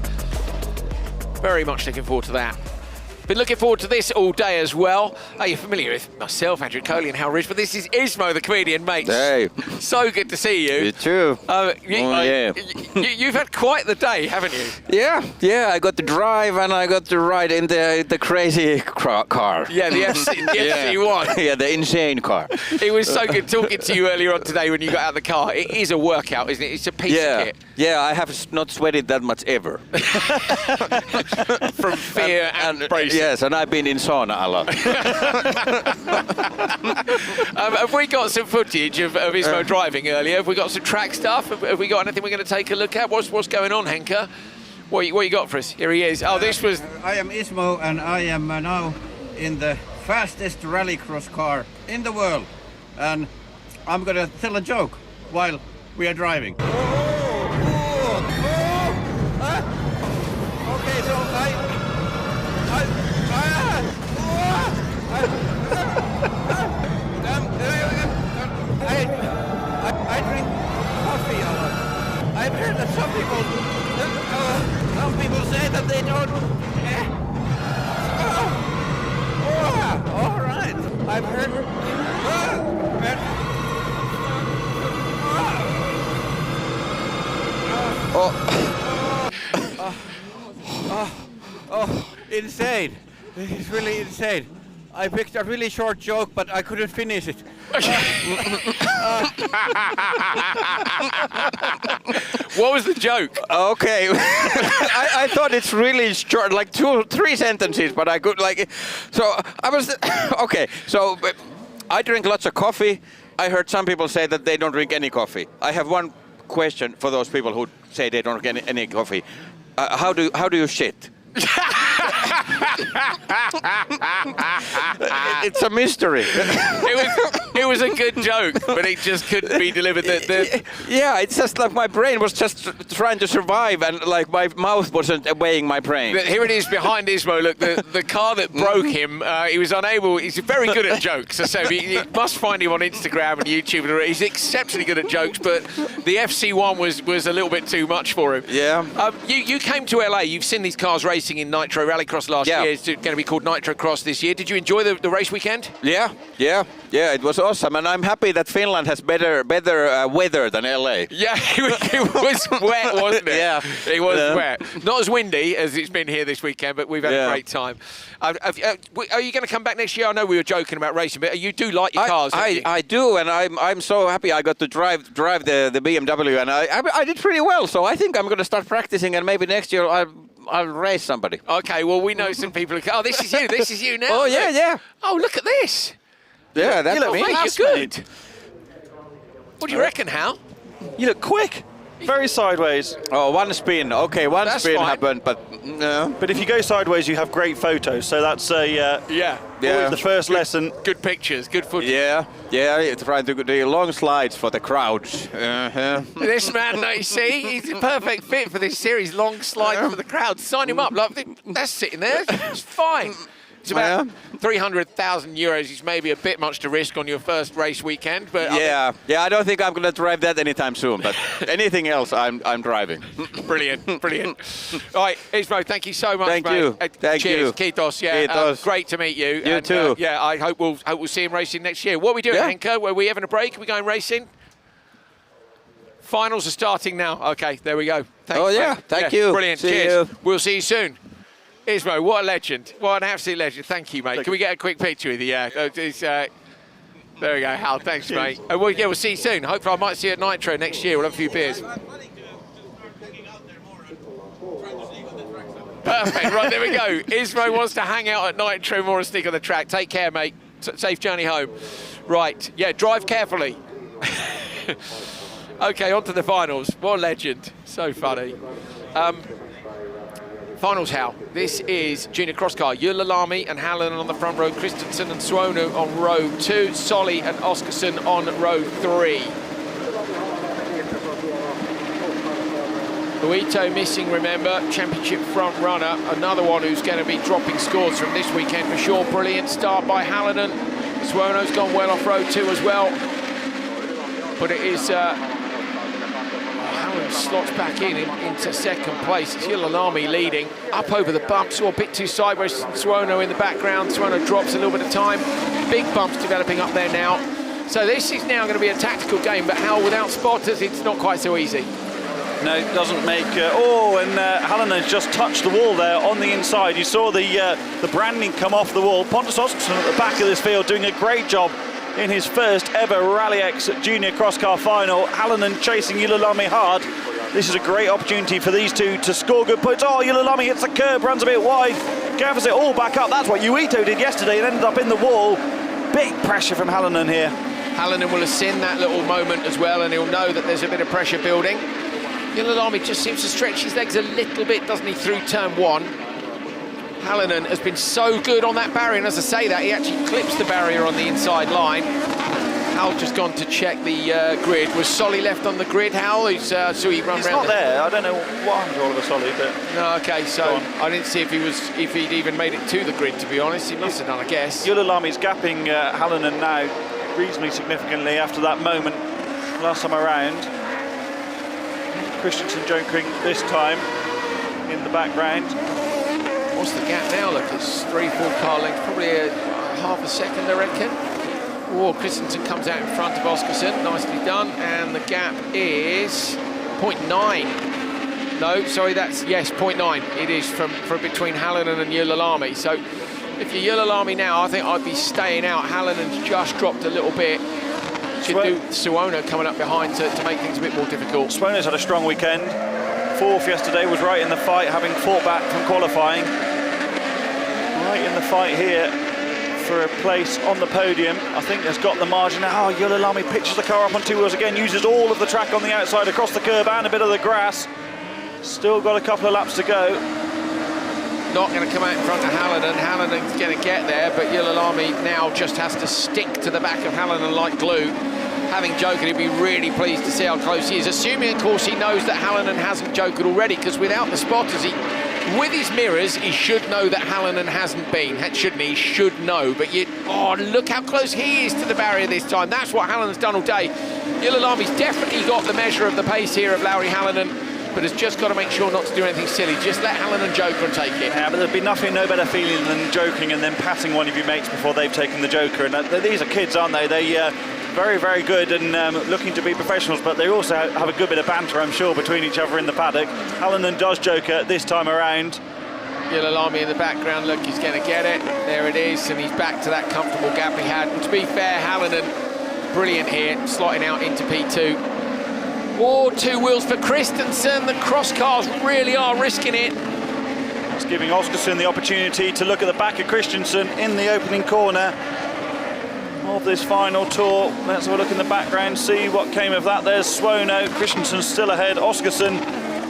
Very much looking forward to that. Been looking forward to this all day as well. Are you familiar with myself, Andrew Coley and Hal Ridge? But this is Ismo, the comedian, mate. Hey. So good to see you. You too. Yeah. You've had quite the day, haven't you? Yeah. I got to drive and I got to ride in the crazy car. Yeah, the FC1. Yeah, the insane car. It was so good talking to you earlier on today when you got out of the car. It is a workout, isn't it? It's a piece of kit. Yeah, I have not sweated that much ever. From fear and bracing. Yes, and I've been in sauna a lot. Have we got some footage of Ismo driving earlier? Have we got some track stuff? Have we got anything we're going to take a look at? What's going on, Henka? What you got for us? Here he is. Oh, this was... I am Ismo, and I am now in the fastest rallycross car in the world. And I'm going to tell a joke while we are driving. Okay, so I drink coffee a lot. I've heard that some people say that Insane. This is really insane. I picked a really short joke, but I couldn't finish it. What was the joke? Okay. I thought it's really short, like 2 or 3 sentences, but I could like. So I was okay. So I drink lots of coffee. I heard some people say that they don't drink any coffee. I have one question for those people who say they don't drink any coffee. How do you shit? It's a mystery. It was a good joke, but it just couldn't be delivered. Yeah, it's just like my brain was just trying to survive, and like my mouth wasn't obeying my brain. Here it is behind Ismo. Look, the car that broke him. He was unable. He's very good at jokes. So you must find him on Instagram and YouTube. He's exceptionally good at jokes, but the FC1 was a little bit too much for him. Yeah. You came to LA. You've seen these cars racing in Nitro Rallycross last year. It's going to be called Nitro Cross this year. Did you enjoy the race weekend? Yeah, it was awesome, and I'm happy that Finland has better weather than LA. Yeah, it was wet, wasn't it? Yeah, it was wet. Not as windy as it's been here this weekend, but we've had a great time. Are you going to come back next year? I know we were joking about racing, but you do like your cars. I do, and I'm so happy I got to drive the BMW, and I did pretty well. So I think I'm going to start practicing, and maybe next year I'll race somebody. Okay, well, we know some people who... Oh, this is you. This is you now. Oh, yeah. Oh, look at this. Yeah, that's me. You're good. What do you reckon, Hal? You look quick. Very sideways. Oh, one spin. Okay, one spin happened, but no. But if you go sideways, you have great photos. So that's the first lesson. Good pictures, good footage. Yeah. Trying to do long slides for the crowds. This man, you see, he's a perfect fit for this series. Long slides for the crowd. Sign him up. That's sitting there. It's fine. It's about 300,000 euros. It's maybe a bit much to risk on your first race weekend, but yeah. I don't think I'm going to drive that anytime soon. But anything else, I'm driving. Brilliant. All right, Ismo, thank you so much. Thank you. Cheers. Kiitos. Yeah, Kiitos. Great to meet you. You too. I hope we'll see him racing next year. What are we doing, Henker? Were we having a break? Are we going racing? Finals are starting now. Okay, there we go. Thanks, Thank you. Brilliant. Cheers. We'll see you soon. Ismo, what a legend. What an absolute legend. Thank you, mate. Can we get a quick picture with you? Yeah. There we go, Hal. Thanks, mate. We'll see you soon. Hopefully I might see you at Nitro next year. We'll have a few beers. Perfect. Right, there we go. Ismo wants to hang out at Nitro more and stick on the track. Take care, mate. Safe journey home. Right. Yeah, drive carefully. Okay, on to the finals. What a legend. So funny. Finals, Hal. This is Junior Cross Car. Ylälami and Hallonen on the front row. Christensen and Suono on row 2. Solly and Oskarsson on row 3. Uito missing, remember. Championship front runner. Another one who's going to be dropping scores from this weekend for sure. Brilliant start by Hallonen. Suono's gone well off row 2 as well. But it is... slots back into second place. It's Ylälami leading up over the bumps, or a bit too sideways. Suono in the background. Suono drops a little bit of time. Big bumps developing up there now. So this is now going to be a tactical game, but Hal, without spotters, it's not quite so easy. No, it doesn't make... Hallonen's just touched the wall there on the inside. You saw the branding come off the wall. Pontus Oskarsson at the back of this field doing a great job in his first ever Rallyx Junior Cross Car final. Hallonen chasing Ylälami hard. This is a great opportunity for these two to score good points. Oh, Ylälami hits the curb, runs a bit wide, gathers it all back up. That's what Uito did yesterday and ended up in the wall. Big pressure from Hallonen here. Hallonen will have seen that little moment as well, and he'll know that there's a bit of pressure building. Ylälami just seems to stretch his legs a little bit, doesn't he, through turn 1. Hallonen has been so good on that barrier, and as I say that, he actually clips the barrier on the inside line. Hal's just gone to check the grid. Was Solly left on the grid, Hal? He's run He's round not there. I don't know what happened to Oliver Solly, but... No, okay, so I didn't see if he'd even made it to the grid, to be honest. He must have done, I guess. Ylälami's gapping Hallonen now reasonably significantly after that moment last time around. Christensen joking this time in the background. What's the gap now? Look, it's 3-4 car lengths, probably half a second, I reckon. Oh, Christensen comes out in front of Oskarsson, nicely done, and the gap is 0.9. No, sorry, that's, yes, 0.9. It is from between Hallinan and Yulilami. So if you're Yulilami now, I think I'd be staying out. Hallinan's just dropped a little bit. Should do Suona coming up behind to make things a bit more difficult. Suona's had a strong weekend. 4th yesterday, was right in the fight, having fought back from qualifying. Right in the fight here for a place on the podium. I think has got the margin. Oh, Yulilami pitches the car up on 2 wheels again, uses all of the track on the outside across the curb and a bit of the grass. Still got a couple of laps to go. Not going to come out in front of Hallinan. Hallinan's going to get there, but Yulilami now just has to stick to the back of Hallinan like glue. Having Joker, he'd be really pleased to see how close he is, assuming, of course, he knows that Hallinan hasn't Jokered already, because without the spotters, with his mirrors, he should know that Hallinan hasn't been, shouldn't he? He should know, but look how close he is to the barrier this time. That's what Hallinan's done all day. Yulilami's definitely got the measure of the pace here of Lauri Hallinan, but has just got to make sure not to do anything silly. Just let Hallinan joker and take it. Yeah, but there'd be no better feeling than joking and then patting one of your mates before they've taken the joker. And these are kids, aren't they? They very, very good and looking to be professionals, but they also have a good bit of banter, I'm sure, between each other in the paddock. Hallinan does joker this time around. Yulilami in the background, look, he's going to get it. There it is, and he's back to that comfortable gap he had. And to be fair, Hallinan, brilliant here, slotting out into P2. Oh, 2 wheels for Christensen. The cross cars really are risking it. It's giving Oskarsson the opportunity to look at the back of Christensen in the opening corner of this final tour. Let's have a look in the background, see what came of that. There's Suono, Christensen still ahead. Oskarsson,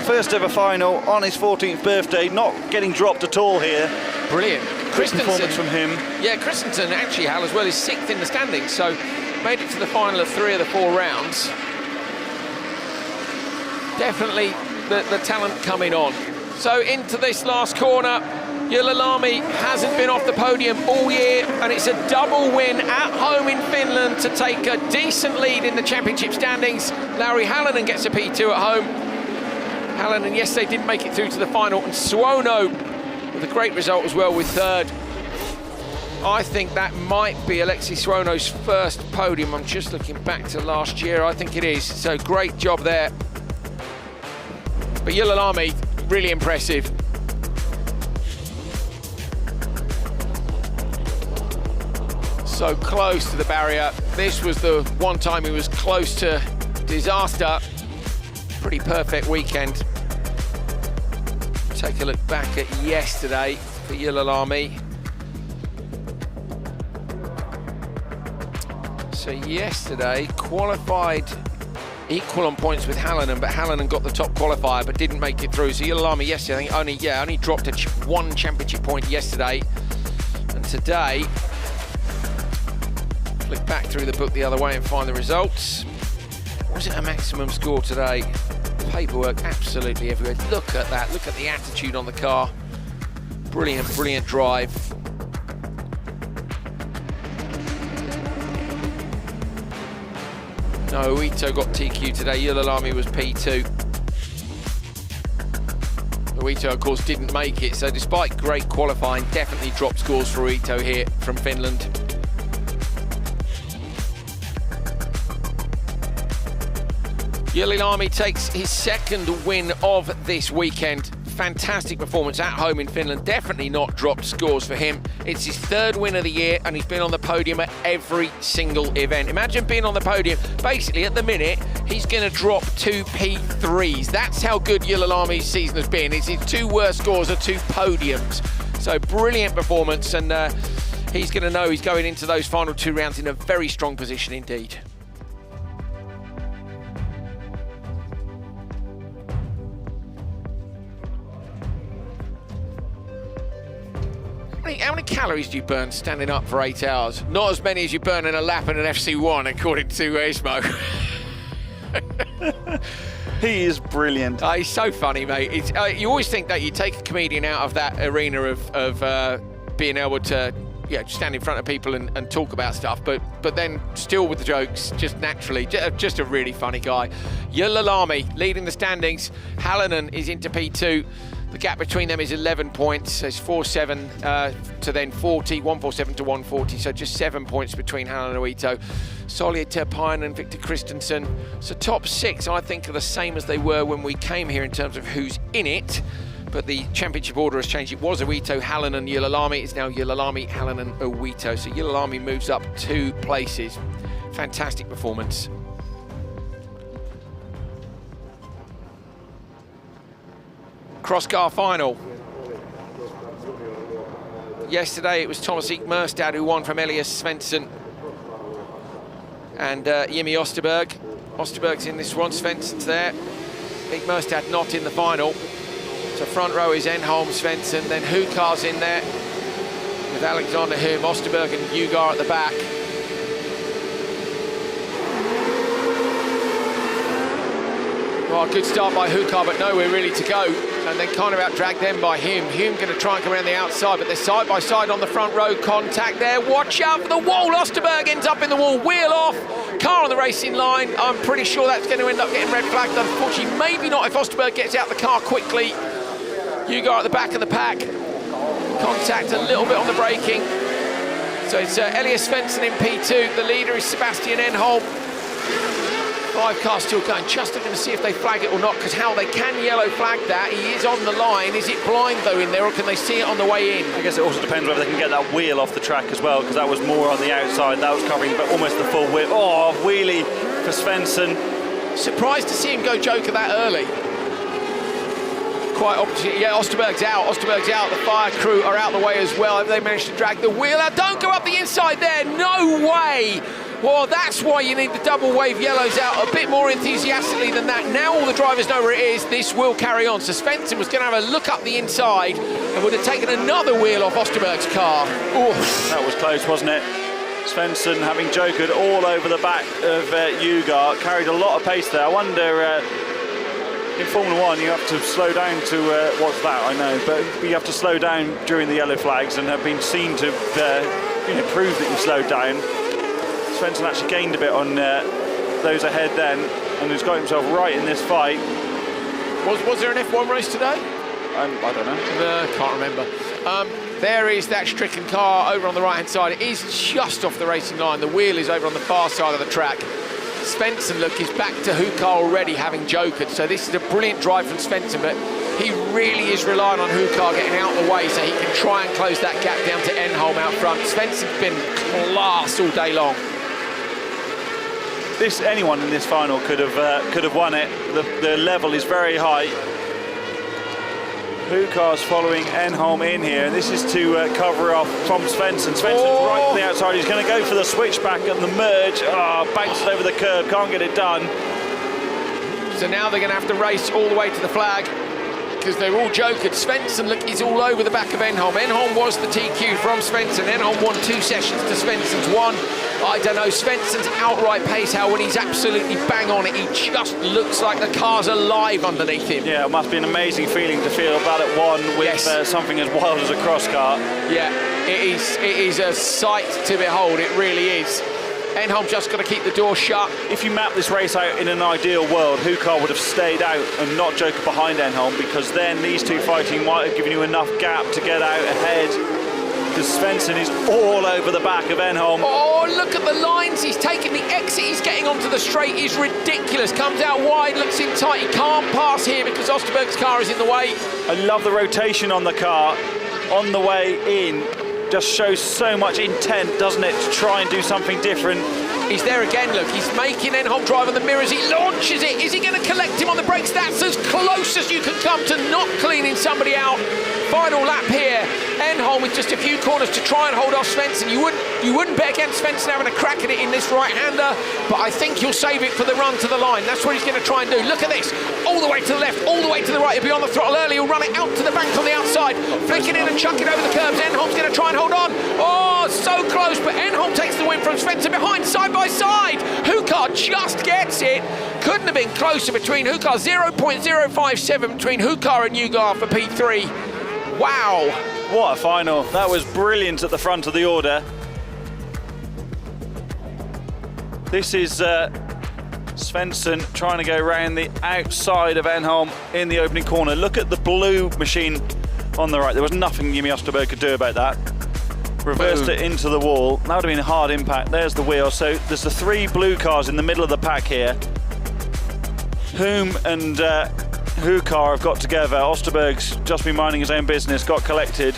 first ever final on his 14th birthday, not getting dropped at all here. Brilliant. Christensen, performance from him. Yeah, Christensen actually, Hal, as well, is 6th in the standings, so made it to the final of 3 of the 4 rounds. Definitely the talent coming on. So into this last corner, Yulilami hasn't been off the podium all year, and it's a double win at home in Finland to take a decent lead in the championship standings. Lauri Hallinan gets a P2 at home. Hallinan yesterday didn't make it through to the final, and Suono with a great result as well with 3rd. I think that might be Alexei Suono's first podium. I'm just looking back to last year. I think it is, so great job there. But Yulilami, really impressive. So close to the barrier. This was the one time he was close to disaster. Pretty perfect weekend. Take a look back at yesterday for Yulilami. So yesterday, qualified equal on points with Hallinan, but Hallinan got the top qualifier but didn't make it through. So Yulilami yesterday, I think only dropped one championship point yesterday. And today, flick back through the book the other way and find the results. Was it a maximum score today? Paperwork absolutely everywhere. Look at that, look at the attitude on the car. Brilliant, brilliant drive. No, Ito got TQ today. Yulilami was P2. Ito, of course, didn't make it, so despite great qualifying, definitely dropped scores for Ito here from Finland. Yulilami takes his 2nd win of this weekend. Fantastic performance at home in Finland. Definitely not dropped scores for him. It's his 3rd win of the year, and he's been on the podium at every single event. Imagine being on the podium. Basically, at the minute, he's going to drop 2 P3s. That's how good Yulilami's season has been. It's his 2 worst scores are 2 podiums. So brilliant performance, and he's going to know he's going into those final 2 rounds in a very strong position indeed. How many calories do you burn standing up for 8 hours? Not as many as you burn in a lap in an FC1, according to Ismo. He is brilliant. He's so funny, mate. You always think that you take a comedian out of that arena of being able to stand in front of people and talk about stuff, but then still with the jokes, just naturally, just a really funny guy. Yulilami leading the standings. Hallinan is into P2. The gap between them is 11 points. So it's 4-7 to then 40, 147 to 140. So just 7 points between Hallen and Uito. Solja Terpainen and Victor Christensen. So top 6, I think, are the same as they were when we came here in terms of who's in it. But the championship order has changed. It was Uito, Hallen and Yulilami. It's now Yulilami, Hallen and Uito. So Yulilami moves up 2 places. Fantastic performance. Cross-car final. Yesterday it was Thomas Ekmerstad who won from Elias Svensson and Jimmy Osterberg. Osterberg's in this one, Svensson's there. Ekmerstad not in the final. So front row is Enholm, Svensson, then Hukar's in there with Alexander Hume, Osterberg and Ugar at the back. Well, good start by Hukar, but nowhere really to go. And then kind of out-dragged them by Hume. Hume going to try and come around the outside, but they're side by side on the front row. Contact there. Watch out for the wall. Osterberg ends up in the wall. Wheel off. Car on the racing line. I'm pretty sure that's going to end up getting red flagged. Unfortunately, maybe not if Osterberg gets out the car quickly. Ugar at the back of the pack. Contact a little bit on the braking. So it's Elias Svensson in P2. The leader is Sebastian Enholm. 5 cars still going. Just looking to see if they flag it or not, because how they can yellow flag that. He is on the line. Is it blind though in there, or can they see it on the way in? I guess it also depends whether they can get that wheel off the track as well, because that was more on the outside. That was covering almost the full width. Oh, wheelie for Svensson. Surprised to see him go Joker that early. Quite opposite. Yeah, Osterberg's out. Osterberg's out. The fire crew are out the way as well. Have they managed to drag the wheel out? Don't go up the inside there. No way. Well, that's why you need the double wave yellows out a bit more enthusiastically than that. Now all the drivers know where it is. This will carry on. So Svensson was going to have a look up the inside and would have taken another wheel off Osterberg's car. Oof. That was close, wasn't it? Svensson having jokered all over the back of Ugar. Carried a lot of pace there. I wonder... in Formula 1, you have to slow down to, what's that, I know, but you have to slow down during the yellow flags and have been seen to prove that you slowed down. Svensson actually gained a bit on those ahead then, and has got himself right in this fight. Was there an F1 race today? I don't know. Can't remember. There is that stricken car over on the right-hand side. It is just off the racing line. The wheel is over on the far side of the track. Svensson, look, is back to Hukar already, having jokered. So this is a brilliant drive from Svensson, but he really is relying on Hukar getting out of the way so he can try and close that gap down to Enholm out front. Svensson's been class all day long. Anyone in this final could have won it. The level is very high. Hukar's following Enholm in here, and this is to cover off from Svensson. Svensson's right to the outside. He's going to go for the switchback and the merge. Bounces over the curb, can't get it done. So now they're going to have to race all the way to the flag, because they're all jokered. Svensson, look, is all over the back of Enholm. Enholm was the TQ from Svensson. Enholm won 2 sessions to Svensson's 1. I don't know, Svensson's outright pace, how when he's absolutely bang on it, he just looks like the car's alive underneath him. Yeah, it must be an amazing feeling to feel that at 1 with something as wild as a cross car. Yeah, it is a sight to behold, it really is. Enholm just got to keep the door shut. If you map this race out in an ideal world, Hukar would have stayed out and not joker behind Enholm, because then these two fighting might have given you enough gap to get out ahead. Because Svensson is all over the back of Enholm. Oh, look at the lines. He's taking the exit. He's getting onto the straight. He's ridiculous. Comes out wide, looks in tight. He can't pass here because Osterberg's car is in the way. I love the rotation on the car on the way in. Just shows so much intent, doesn't it, to try and do something different. He's there again, look. He's making Enholm drive on the mirrors. He launches it. Is he going to collect him on the brakes? That's as close as you can come to not cleaning somebody out. Final lap here. Enholm with just a few corners to try and hold off Svensson. You wouldn't bet against Svensson having a crack at it in this right-hander, but I think he'll save it for the run to the line. That's what he's going to try and do. Look at this. All the way to the left, all the way to the right. He'll be on the throttle early. He'll run it out to the bank on the outside. Flick it in and chuck it over the curbs. Enholm's going to try and hold on. Oh, so close, but Enholm takes the win from Svensson behind, side by side. Hukar just gets it. Couldn't have been closer between Hukar. 0.057 between Hukar and Ugar for P3. Wow. What a final. That was brilliant at the front of the order. This is Svensson trying to go around the outside of Enholm in the opening corner. Look at the blue machine on the right. There was nothing Jimmy Osterberg could do about that. Reversed it into the wall. That would have been a hard impact. There's the wheel. So there's the 3 blue cars in the middle of the pack here. Hume and Hukar have got together. Osterberg's just been minding his own business, got collected.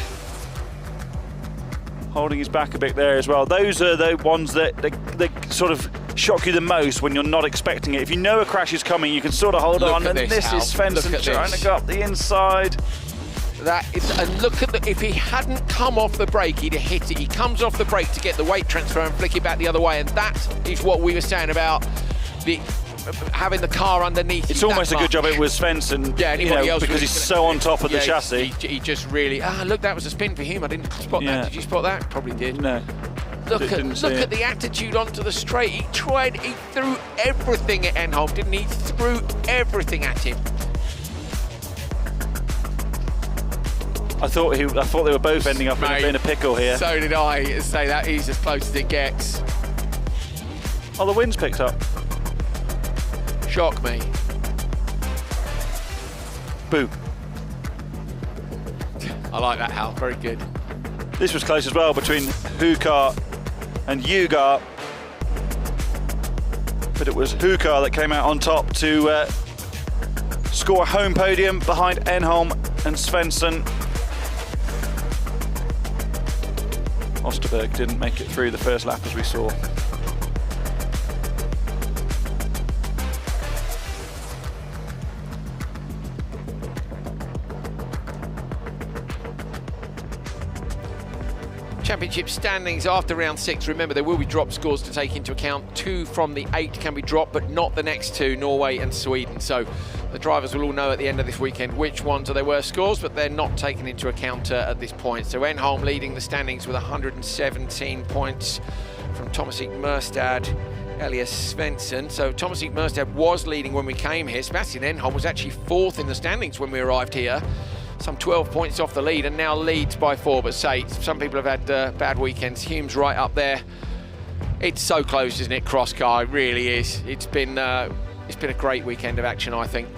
Holding his back a bit there as well. Those are the ones that they sort of shock you the most when you're not expecting it. If you know a crash is coming, you can sort of hold on. And this is Svensson trying to go up the inside. And look at if he hadn't come off the brake, he'd have hit it. He comes off the brake to get the weight transfer and flick it back the other way, and that is what we were saying about having the car underneath. It's almost a good job it was Svensson, because he's so on top of the chassis. He just really. Look, that was a spin for him. I didn't spot that. Did you spot that? Probably did. No. Look at the attitude onto the straight. He threw everything at Enholm, didn't he? He threw everything at him. I thought they were both ending up in a pickle here. So did I. Say that he's as close as it gets. Oh, the wind's picked up. Shock me. Boo. I like that, Hal. Very good. This was close as well between Hukar and Ugar. But it was Hukar that came out on top to score a home podium behind Enholm and Svensson. Osterberg didn't make it through the first lap, as we saw. Championship standings after round 6. Remember, there will be drop scores to take into account. 2 from the 8 can be dropped, but not the next 2, Norway and Sweden. So the drivers will all know at the end of this weekend which ones are their worst scores, but they're not taken into account at this point. So Enholm leading the standings with 117 points from Thomasik Mørstad, Elias Svensson. So Thomasik Mørstad was leading when we came here. Sebastian Enholm was actually 4th in the standings when we arrived here. Some 12 points off the lead, and now leads by 4. But some people have had bad weekends. Hume's right up there. It's so close, isn't it? Cross car, it really is. It's been a great weekend of action, I think.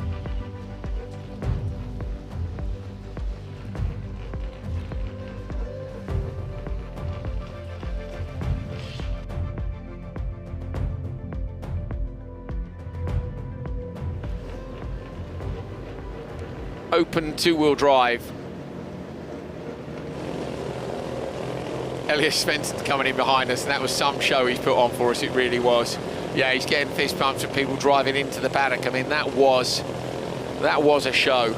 Open 2-wheel drive. Elias Svensson coming in behind us, and that was some show he's put on for us, it really was. Yeah, he's getting fist bumps from people driving into the paddock. I mean, that was a show.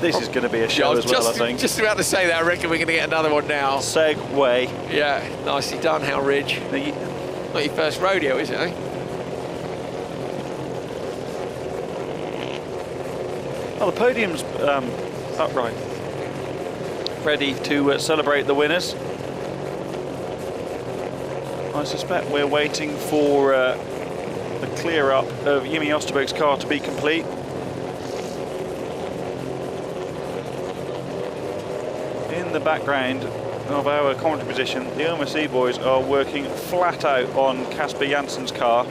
This is going to be a show as well, I think. Just about to say that, I reckon we're going to get another one now. Segway. Yeah, nicely done, Hal Ridge. Not your first rodeo, is it, eh? Well, the podium's upright, ready to celebrate the winners. I suspect we're waiting for the clear up of Jimmy Osterberg's car to be complete. In the background of our commentary position, the OMC boys are working flat out on Kasper Janssen's car.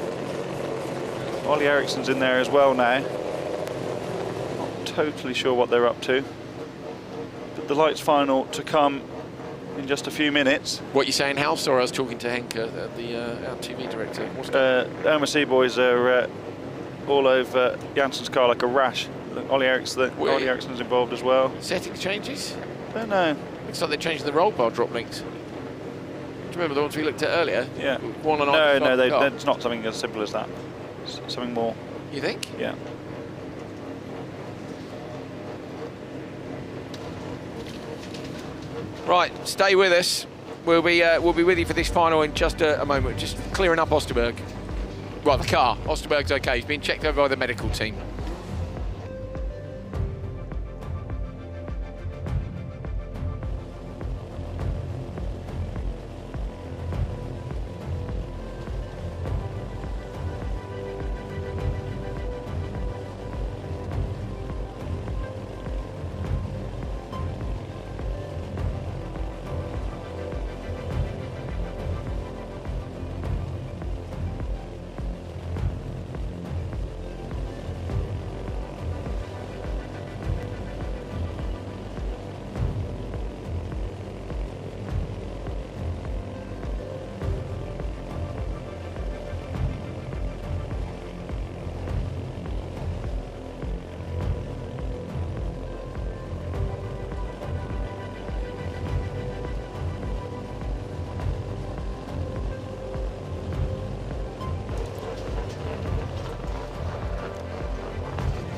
Ollie Eriksson's in there as well now. Totally sure what they're up to, but the lights final to come in just a few minutes. What you saying, Hal? Sorry, I was talking to Henke, our TV director. The OMC boys are all over Janssen's car like a rash. Ollie Eriksson's involved as well. Setting changes? Don't know. Looks like they're changing the roll bar drop links. Do you remember the ones we looked at earlier? Yeah. No, it's not something as simple as that. It's something more. You think? Yeah. Right, stay with us. We'll be with you for this final in just a moment. Just clearing up Osterberg. Well, the car. Osterberg's okay. He's been checked over by the medical team.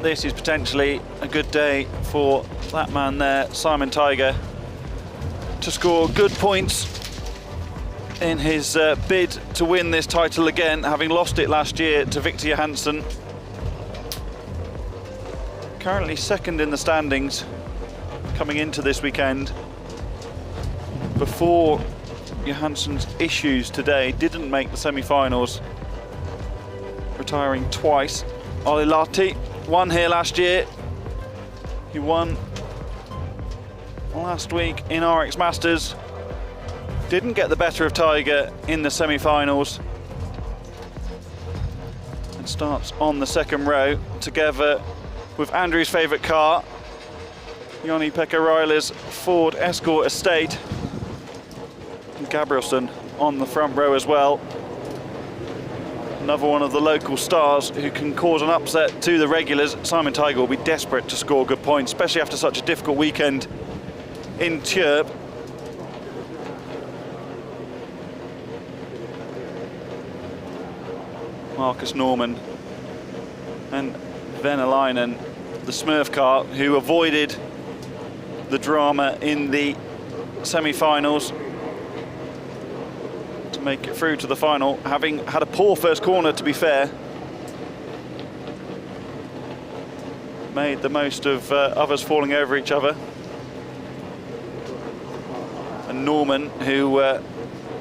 this is potentially a good day for that man there, Simon Tiger, to score good points in his bid to win this title again, having lost it last year to Victor Johansson. Currently second in the standings coming into this weekend. Before Johansson's issues today, didn't make the semi-finals, retiring twice. Olli Lahti won here last year. He won last week in RX Masters. Didn't get the better of Tiger in the semi-finals. And starts on the second row together with Andrew's favourite car, Joni-Pekka Räilä's Ford Escort Estate. And Gabrielsson on the front row as well. Another one of the local stars who can cause an upset to the regulars. Simon Tiger will be desperate to score good points, especially after such a difficult weekend in Tjörp. Marcus Norman and Venäläinen, the Smurf car, who avoided the drama in the semi-finals to make it through to the final, having had a poor first corner, to be fair. Made the most of others falling over each other. And Norman, who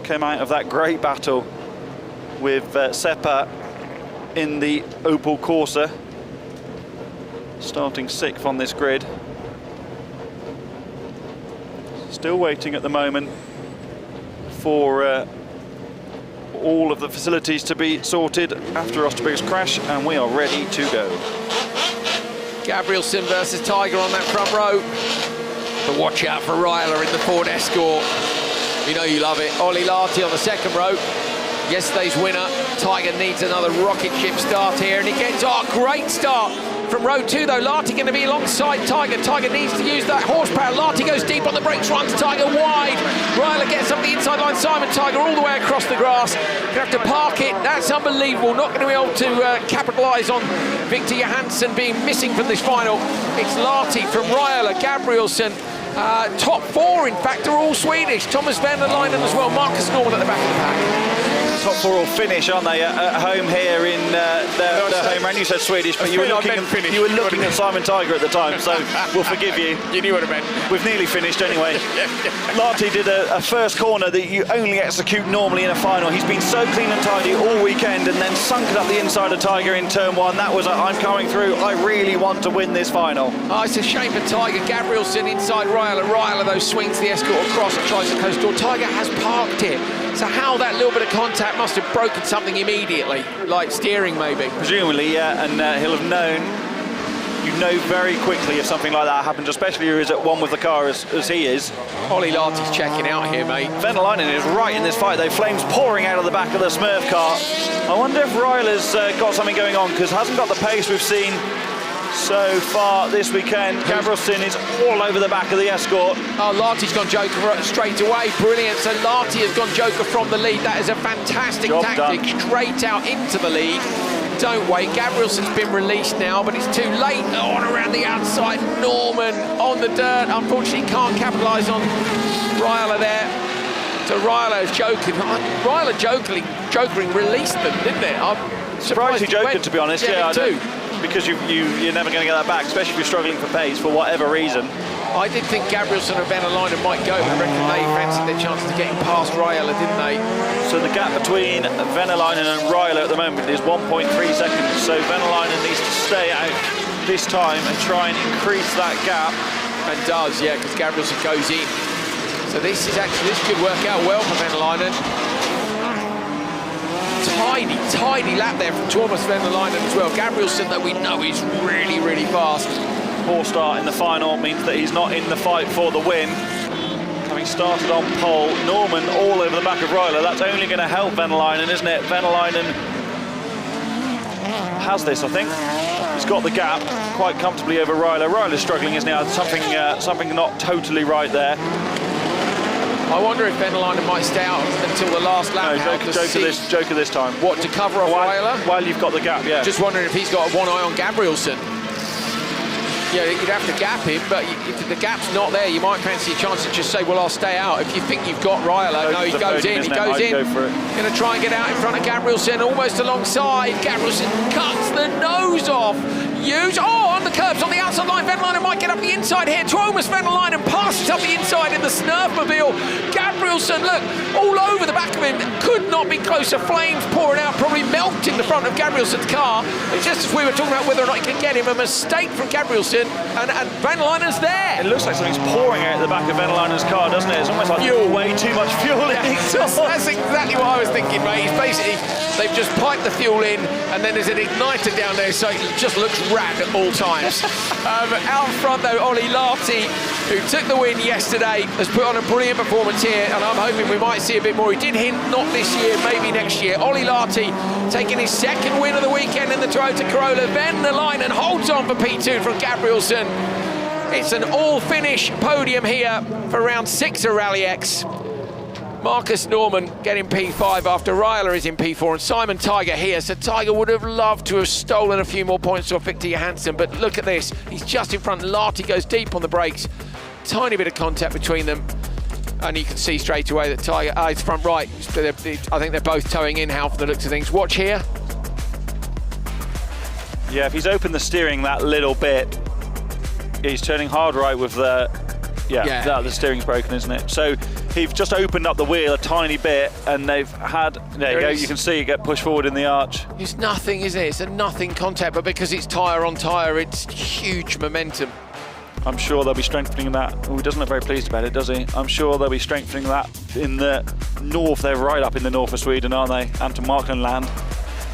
came out of that great battle with Seppa in the Opel Corsa, starting 6th on this grid. Still waiting at the moment for all of the facilities to be sorted after Osterberg's crash, and we are ready to go. Gabrielsson versus Tiger on that front row. But watch out for Räilä in the Ford Escort. You know you love it. Olli Lahti on the second row. Yesterday's winner. Tiger needs another rocket ship start here, and he gets a great start from row 2 though. Lahti going to be alongside Tiger. Tiger needs to use that horsepower. Lahti goes deep on the brakes, runs Tiger wide. Räilä gets up the inside line. Simon Tiger all the way across the grass. Gonna have to park it. That's unbelievable. Not going to be able to capitalise on Victor Johansson being missing from this final. It's Lahti from Räilä, Gabrielsson. Top 4, in fact, are all Swedish. Thomas Venäläinen as well. Marcus Norman at the back of the pack. Top 4 will finish, aren't they, at home here in their home round? You said Swedish, but you were looking at Simon Tiger at the time, so we'll forgive you. You knew what I meant. We've nearly finished anyway. Lahti did a first corner that you only execute normally in a final. He's been so clean and tidy all weekend, and then sunk it up the inside of Tiger in turn 1. That was I'm coming through. I really want to win this final. Oh, it's a shame for Tiger. Gabrielsson inside Räilä. Räilä, though, swings the Escort across and tries to coast door. Tiger has parked it. So how that little bit of contact must have broken something immediately, like steering maybe. Presumably, yeah, and he'll have known. You know very quickly if something like that happens, especially who is at one with the car as he is. Olli Lahti's checking out here, mate. Venäläinen is right in this fight, though. Flames pouring out of the back of the Smurf car. I wonder if Räilä's got something going on, because hasn't got the pace we've seen so far this weekend. Gabrielsson is all over the back of the Escort. Oh, Lahti's gone Joker straight away. Brilliant. So Lahti has gone Joker from the lead. That is a fantastic tactic. Straight out into the lead. Don't wait. Gabrielsson's been released now, but it's too late. On around the outside. Norman on the dirt. Unfortunately, can't capitalise on Räilä there. So Räilä is joking. Räilä jokering released them, didn't it? I'm surprised he jokered, to be honest. Yeah, I do. Because you're never going to get that back, especially if you're struggling for pace for whatever reason. I did think Gabrielsson and Venäläinen might go, but I reckon they fancied their chances of getting past Räilä, didn't they? So the gap between Venäläinen and Räilä at the moment is 1.3 seconds. So Venäläinen needs to stay out this time and try and increase that gap. And does, yeah, because Gabrielsson goes in. So this could work out well for Venäläinen. Tiny lap there from Thomas Venäläinen as well. Gabrielsson, that we know is really, really fast. Poor start in the final means that he's not in the fight for the win. Having started on pole, Norman all over the back of Räilä. That's only going to help Venäläinen, isn't it? Venäläinen has this, I think. He's got the gap quite comfortably over Räilä. Räilä's struggling, isn't he? Something not totally right there. I wonder if Venäläinen might stay out until the last lap. No, Joker this time. What, to cover off Räilä? While you've got the gap, yeah. Just wondering if he's got one eye on Gabrielsson. you'd have to gap him, but if the gap's not there, you might fancy a chance to just say, well, I'll stay out. If you think you've got Ryler, no, he goes in, Going to try and get out in front of Gabrielsen, almost alongside. Gabrielsen cuts the nose off. On the curbs on the outside line. Venäläinen might get up the inside here. Tuomas Venäläinen passes up the inside in the Snurfmobile. Gabrielsen, look, all over the back of him. Could not be closer. Flames pouring out, probably melting the front of Gabrielsen's car. It's just as we were talking about whether or not he can get him, a mistake from Gabrielsen, and Venäläinen's there. It looks like something's pouring out the back of Venäläinen's car, doesn't it? It's almost like way too much fuel in the exhaust. That's exactly what I was thinking, mate. It's basically, they've just piped the fuel in, and then there's an igniter down there, so it just looks rad at all times. Out front, though, Olli Lahti, who took the win yesterday, has put on a brilliant performance here, and I'm hoping we might see a bit more. He did hint not this year, maybe next year. Olli Lahti taking his second win of the weekend in the Toyota Corolla. Venäläinen holds on for P2 from Gabrielsen. It's an all-finish podium here for round 6 of Rallyx. Marcus Norman getting P5 after Ryler is in P4, and Simon Tiger here. So Tiger would have loved to have stolen a few more points off Victor Johansson, but look at this. He's just in front. Lahti goes deep on the brakes. Tiny bit of contact between them, and you can see straight away that Tiger, it's front right. I think they're both towing in, Hal, from the looks of things. Watch here. Yeah, if he's opened the steering that little bit, he's turning hard right with the... the steering's broken, isn't it? So he's just opened up the wheel a tiny bit, and they've had... There you go, you can see it get pushed forward in the arch. It's nothing, is it? It's a nothing contact, but because it's tyre on tyre, it's huge momentum. I'm sure they'll be strengthening that. Oh, he doesn't look very pleased about it, does he? I'm sure they'll be strengthening that in the north. They're right up in the north of Sweden, aren't they? And to Markland land.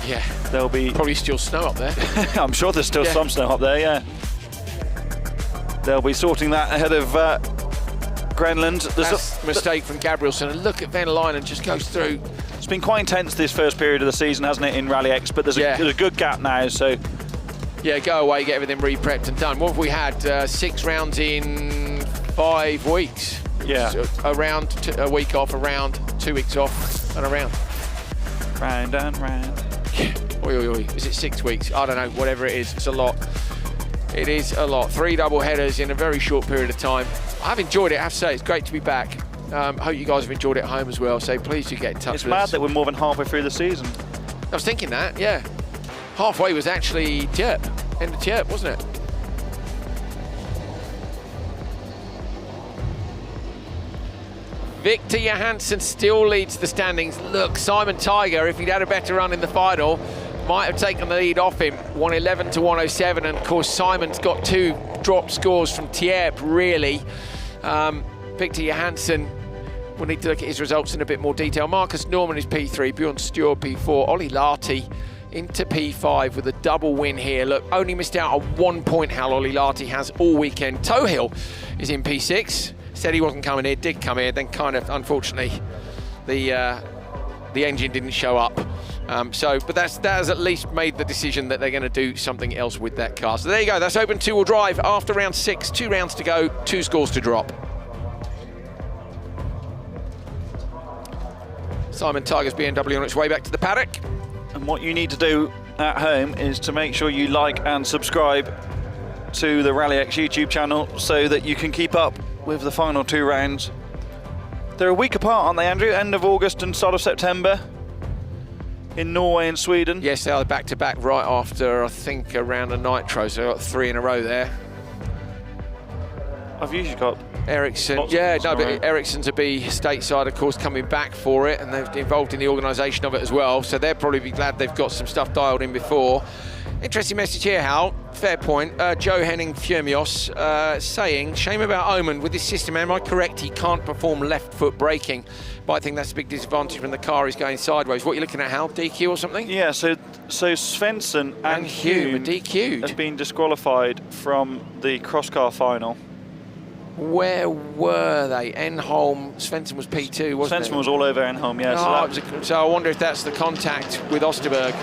Yeah. There'll be... Probably still snow up there. I'm sure there's still some snow up there, yeah. They'll be sorting that ahead of Grenland. That's a mistake from Gabrielsen. And look at Venäläinen, just goes through. It's been quite intense this first period of the season, hasn't it, in Rallyx? But there's a good gap now, so... Yeah, go away, get everything re-prepped and done. What have we had? 6 rounds in 5 weeks. Yeah. So a week off, a round, 2 weeks off, and a round. Round and round. Oi. Is it 6 weeks? I don't know, whatever it is, it's a lot. It is a lot. 3 double headers in a very short period of time. I've enjoyed it, I have to say. It's great to be back. Hope you guys have enjoyed it at home as well. So please do get in touch with us. It's mad that we're more than halfway through the season. I was thinking that, yeah. Halfway was actually Tjerp. End of Tjerp, wasn't it? Victor Johansson still leads the standings. Look, Simon Tiger, if he'd had a better run in the final, might have taken the lead off him, 111 to 107, and of course Simon's got 2 drop scores from Tjerp, really. Victor Johansson, we'll need to look at his results in a bit more detail. Marcus Norman is P3, Bjorn Stewart P4, Olli Lahti into P5 with a double win here. Look, only missed out on 1 point, how Olli Lahti has all weekend. Tohill is in P6, said he wasn't coming here, did come here, then kind of, unfortunately, the engine didn't show up. But that has at least made the decision that they're going to do something else with that car. So there you go, that's Open 2-wheel drive after round 6, 2 rounds to go, 2 scores to drop. Simon Tiger's BMW on its way back to the paddock. And what you need to do at home is to make sure you like and subscribe to the Rallyx YouTube channel so that you can keep up with the final 2 rounds. They're a week apart, aren't they, Andrew? End of August and start of September in Norway and Sweden. Yes, they are back-to-back right after, I think, a round of nitro, so I've got 3 in a row there. I've usually got Ericsson, but Ericsson's to be stateside, of course, coming back for it, and they're involved in the organisation of it as well, so they'll probably be glad they've got some stuff dialed in before. Interesting message here, Hal. Fair point. Joe Henning Furmios saying, shame about Oman. With this system, am I correct? He can't perform left foot braking, but I think that's a big disadvantage when the car is going sideways. What are you looking at, Hal? DQ or something? Yeah, so Svensson and Hume DQ'd. has been disqualified from the cross-car final. Where were they? Enholm, Svensson was P2, wasn't it? Svensson was all over Enholm, yeah. Oh, so I wonder if that's the contact with Osterberg.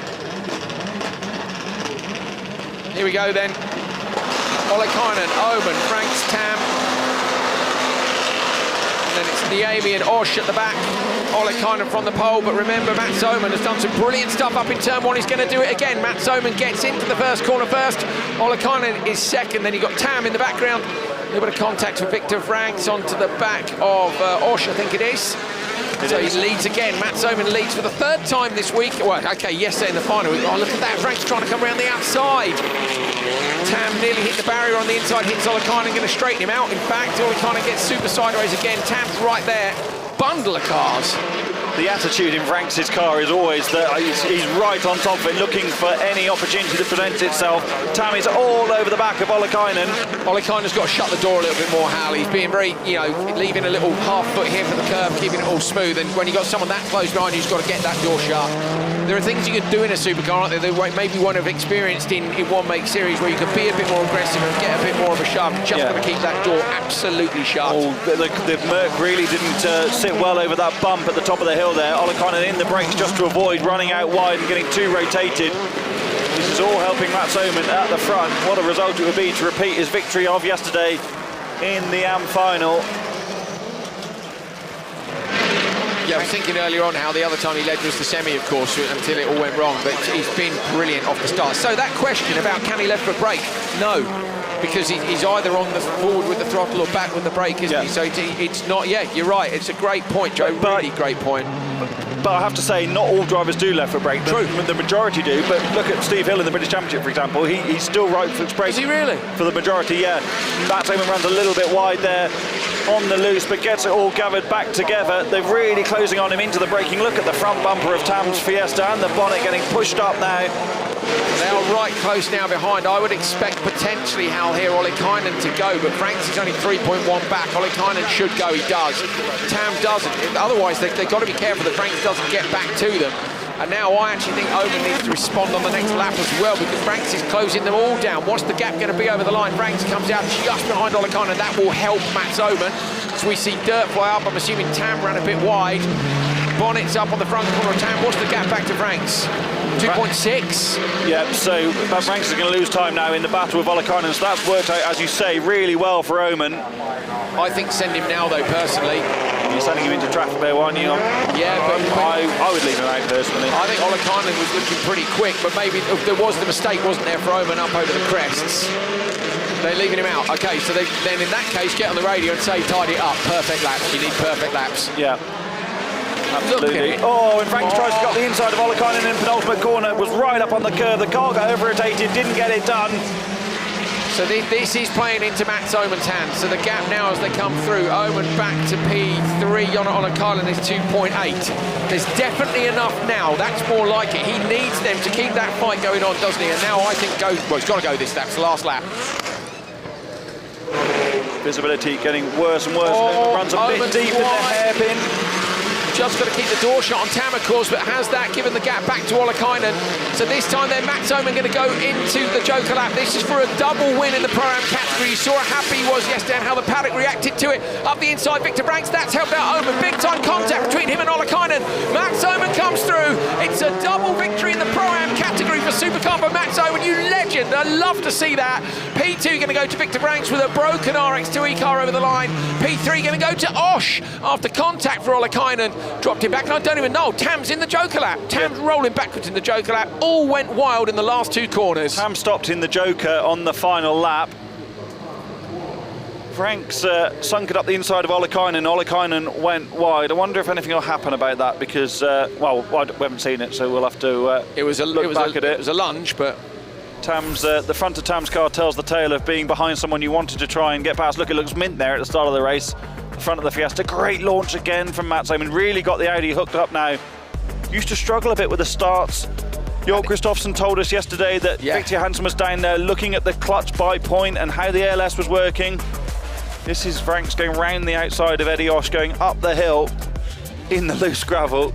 Here we go then. Ollikainen, Oman, Franks, Tam. And then it's Niemi and Osh at the back. Ollikainen from the pole, but remember, Mats Oman has done some brilliant stuff up in turn 1. He's going to do it again. Mats Oman gets into the first corner first. Ollikainen is second. Then you've got Tam in the background. A little bit of contact for Victor Franks onto the back of Osh, I think it is. So he leads again. Mats Oman leads for the 3rd time this week. Well, okay, yesterday in the final. Oh, look at that. Franks trying to come around the outside. Tam nearly hit the barrier on the inside, hits Ollikainen, going to straighten him out. In fact, Ollikainen gets super sideways again. Tam's right there. Bundle of cars. The attitude in Franks' car is always that he's right on top of it, looking for any opportunity that presents itself. Tam is all over the back of Ollikainen. Ollikainen's got to shut the door a little bit more, Hal. He's being very, leaving a little half foot here for the curve, keeping it all smooth. And when you've got someone that close behind you, you've got to get that door shut. There are things you can do in a supercar, aren't there, that maybe one have experienced in one make series, where you can be a bit more aggressive and get a bit more of a shove. Just got to keep that door absolutely shut. Oh, the Merc really didn't sit well over that bump at the top of the hill there. Ollikainen in the brakes just to avoid running out wide and getting too rotated. This is all helping Mats Oman at the front. What a result it would be to repeat his victory of yesterday in the AM final. Yeah, I was thinking earlier on how the other time he led was the semi, of course, until it all went wrong, but he's been brilliant off the start. So that question about can he left foot brake? No, because he's either on the forward with the throttle or back with the brake, isn't he? So it's not, you're right, it's a great point, Joe, really great point. But I have to say, not all drivers do left foot brake. True. The majority do, but look at Steve Hill in the British Championship, for example. He's still right foot brake. Is he really? For the majority, yeah. Mats Oman runs a little bit wide there on the loose, but gets it all gathered back together. They're really closing on him into the braking. Look at the front bumper of Tam's Fiesta and the bonnet getting pushed up now. They are right close now behind. I would expect potentially Hal here Ollikainen to go, but Franks is only 3.1 back. Ollikainen should go, he does. Tam doesn't. Otherwise, they've got to be careful that Franks doesn't get back to them. And now I actually think Oman needs to respond on the next lap as well, because Franks is closing them all down. What's the gap going to be over the line? Franks comes out just behind Ollikainen. That will help Mats Oman. So we see dirt fly up. I'm assuming Tam ran a bit wide. Bonnet's up on the front corner of Tam. What's the gap back to Franks? 2.6. Yeah, so Franks is going to lose time now in the battle with Ollikainen. So that's worked out, as you say, really well for Oman. I think send him now, though, personally. You're sending him into traffic there, aren't you? Yeah, but I would leave him out personally. I think Ollikainen was looking pretty quick, but maybe there was the mistake, wasn't there, for Oman up over the crests. They're leaving him out. Okay, so then in that case, get on the radio and say, tidy it up. Perfect laps. You need perfect laps. Yeah. Absolutely. Oh, and Franks tries to get the inside of Ollikainen in penultimate corner. Was right up on the curve. The car got over-rotated, didn't get it done. So this is playing into Mats Oman's hands. So the gap now as they come through, Oman back to P3 on Ollikainen is 2.8. There's definitely enough now. That's more like it. He needs them to keep that fight going on, doesn't he? And now I think he's got to go this lap. It's the last lap. Visibility getting worse and worse. Runs a bit deep in the hairpin. Just got to keep the door shut on Tam, of course, but has that given the gap back to Ollikainen? So this time then Mats Oman going to go into the Joker lap. This is for a double win in the Pro-Am category. You saw how happy he was yesterday and how the Paddock reacted to it. Up the inside, Victor Franks, that's helped out Oman. Big time contact between him and Ollikainen. Mats Oman comes through. It's a double victory in the Pro-Am category for Supercar for Mats Oman. You legend, I love to see that. P2 going to go to Victor Franks with a broken RX2E car over the line. P3 going to go to Osh after contact for Ollikainen. Dropped him back, and I don't even know. Tam's in the Joker lap. Tam's rolling backwards in the Joker lap. All went wild in the last two corners. Tam stopped in the Joker on the final lap. Franks sunk it up the inside of Ollikainen. Ollikainen went wide. I wonder if anything will happen about that, because, well, we haven't seen it, so we'll have to look back at it. It was a lunge, but... the front of Tam's car tells the tale of being behind someone you wanted to try and get past. Look, it looks mint there at the start of the race. The front of the Fiesta. Great launch again from Mats Oman. Really got the Audi hooked up now. Used to struggle a bit with the starts. Jörg Kristoffersson told us yesterday that Victor Hansen was down there looking at the clutch by point and how the ALS was working. This is Franks going round the outside of Eddie Osh, going up the hill in the loose gravel.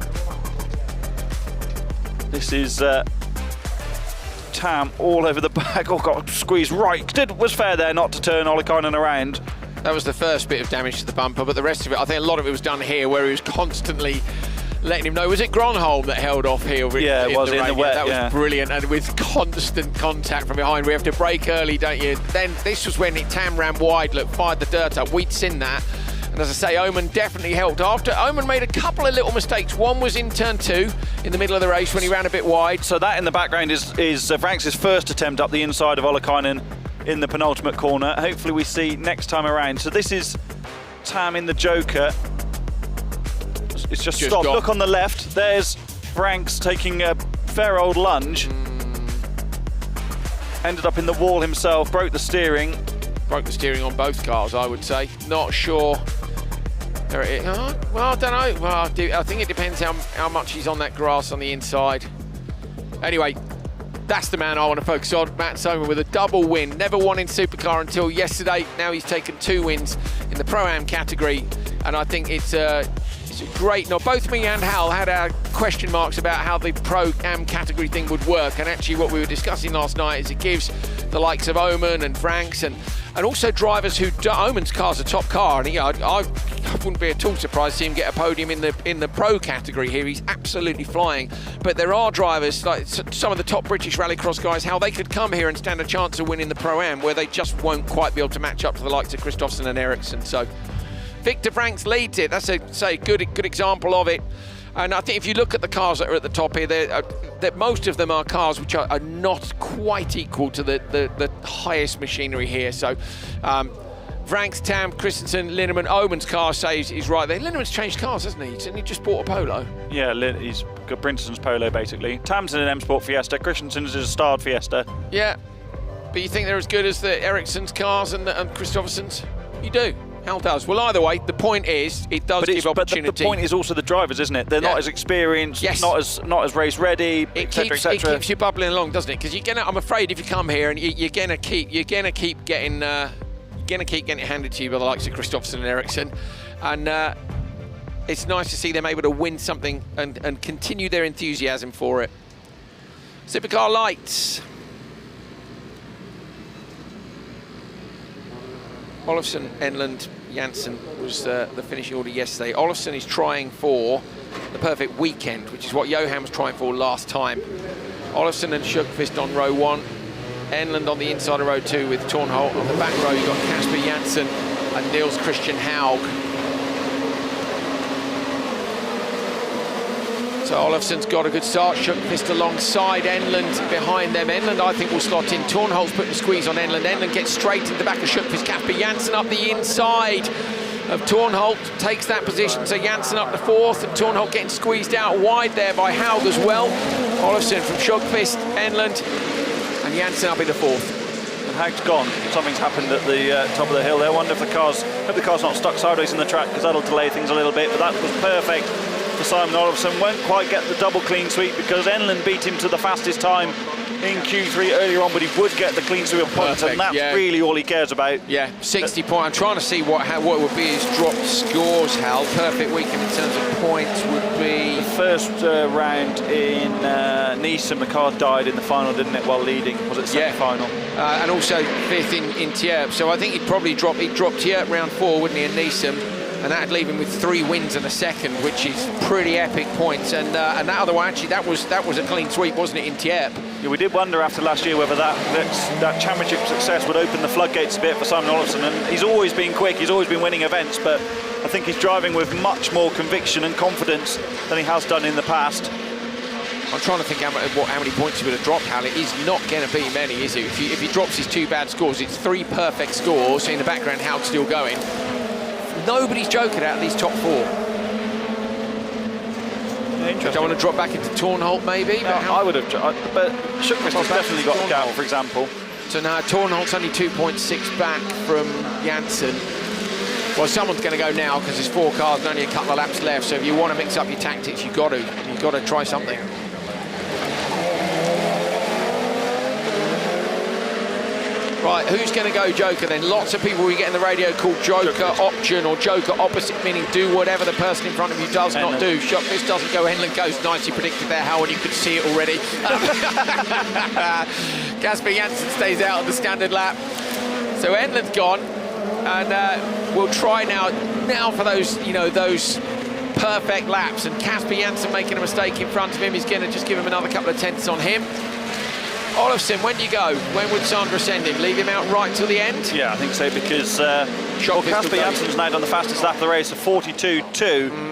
This is Tam all over the back. Oh, got squeezed right. Was fair there not to turn Ollikainen around. That was the first bit of damage to the bumper, but the rest of it, I think a lot of it was done here, where he was constantly letting him know. Was it Gronholm that held off here? Yeah, it was in the wet. That was brilliant, and with constant contact from behind. We have to brake early, don't you? Then this was when Tam ran wide, fired the dirt up. We'd seen that. And And as I say, Oman definitely helped. After Oman made a couple of little mistakes. One was in turn 2 in the middle of the race when he ran a bit wide. So that in the background is Franks' first attempt up the inside of Ollikainen in the penultimate corner. Hopefully we see next time around. So this is Tam in the Joker. It's just stopped. Gone. Look on the left. There's Franks taking a fair old lunge. Ended up in the wall himself, broke the steering. Broke the steering on both cars, I would say. Not sure. There it is. Oh, well, I don't know. Well, I think it depends how much he's on that grass on the inside. Anyway, that's the man I want to focus on. Mats Oman with a double win. Never won in Supercar until yesterday. Now he's taken 2 wins in the Pro-Am category. And I think it's great. Now, both me and Hal had our question marks about how the Pro-Am category thing would work. And actually what we were discussing last night is it gives the likes of Oman and Franks and also drivers who... Oman's car's a top car. And I wouldn't be at all surprised to see him get a podium in the Pro category here. He's absolutely flying. But there are drivers, like some of the top British Rallycross guys, how they could come here and stand a chance of winning the Pro-Am, where they just won't quite be able to match up to the likes of Kristoffersen and Ericsson. So Victor Franks leads it. That's a good example of it. And I think if you look at the cars that are at the top here, that most of them are cars which are not quite equal to the highest machinery here. So Franks, Tam, Christensen, Linneman, Oman's car says he's right there. Linneman's changed cars, hasn't he? Hasn't he just bought a Polo? Yeah, he's got Brinton's Polo basically. Tam's in an M Sport Fiesta. Christensen's is a starred Fiesta. Yeah, but you think they're as good as the Ericsson's cars and Kristoffersen's? You do. Hal does. Well, either way, the point is it does give opportunity. But the point is also the drivers, isn't it? They're not as experienced, not as race ready, etc. It keeps you bubbling along, doesn't it? Because I'm afraid if you come here and you're gonna keep getting handed to you by the likes of Kristoffersen and Ericsson, and it's nice to see them able to win something and continue their enthusiasm for it. Supercar lights. Olofsson, Enlund, Janssen was the finishing order yesterday. Olofsson is trying for the perfect weekend, which is what Johan was trying for last time. Olofsson and Sjöqvist on row 1. Enlund on the inside of row 2 with Tornholt. On the back row you've got Kasper Janssen and Niels Christian Haug. So Olofsson's got a good start. Sjöqvist alongside Enlund behind them. Enlund, I think, will slot in. Tornholt's putting a squeeze on Enlund. Enlund gets straight into the back of Sjöqvist. Kasper Janssen up the inside of Tornholt, takes that position. So Janssen up to 4th, and Tornholt getting squeezed out wide there by Haug as well. Olofsson from Sjöqvist, Enlund, and Janssen up into 4th. And Haug's gone. Something's happened at the top of the hill there. I wonder if the car's not stuck sideways in the track, because that'll delay things a little bit. But that was perfect for Simon Olofsson. Won't quite get the double clean sweep because Enlund beat him to the fastest time in Q3 earlier on, but he would get the clean sweep of points, and that's really all he cares about. Yeah, 60 points. I'm trying to see what would be his dropped scores, Hal. Perfect weekend in terms of points would be... The first round in Nice, and the car died in the final, didn't it, while leading? Was it semi-final? And also 5th in Tierp. So I think he'd probably drop Tierp round 4, wouldn't he, in Nice? And that'd leave him with 3 wins and a second, which is pretty epic points. And that other one, actually, that was a clean sweep, wasn't it, in Tierp? Yeah, we did wonder after last year whether that championship success would open the floodgates a bit for Simon Olofsson. And he's always been quick, he's always been winning events, but I think he's driving with much more conviction and confidence than he has done in the past. I'm trying to think how many points he would have dropped, Hal. It is not going to be many, is it? If he drops his 2 bad scores, it's 3 perfect scores. In the background, Haug's still going. Nobody's joking out of these top 4. Interesting. Don't want to drop back into Tornholt, maybe? No, I would have, but Sjöqvist has definitely got a gap, for example. So now Tornholt's only 2.6 back from Janssen. Well, someone's going to go now because there's 4 cars and only a couple of laps left. So if you want to mix up your tactics, you've got to try something. Right, who's going to go Joker then? Lots of people we get in the radio called Joker option or Joker opposite, meaning do whatever the person in front of you does not do. Sjöqvist doesn't go, Enlund goes. Nicely predicted there, Howard, you could see it already. Kasper Janssen stays out of the standard lap. So Enlund's gone, and we'll try now for those, those perfect laps. And Kasper Janssen making a mistake in front of him is going to just give him another couple of tenths on him. Olofsson, when do you go? When would Sandra send him? Leave him out right till the end? Yeah, I think so, because Kasper Jansson's now done the fastest lap of the race, a 42.2.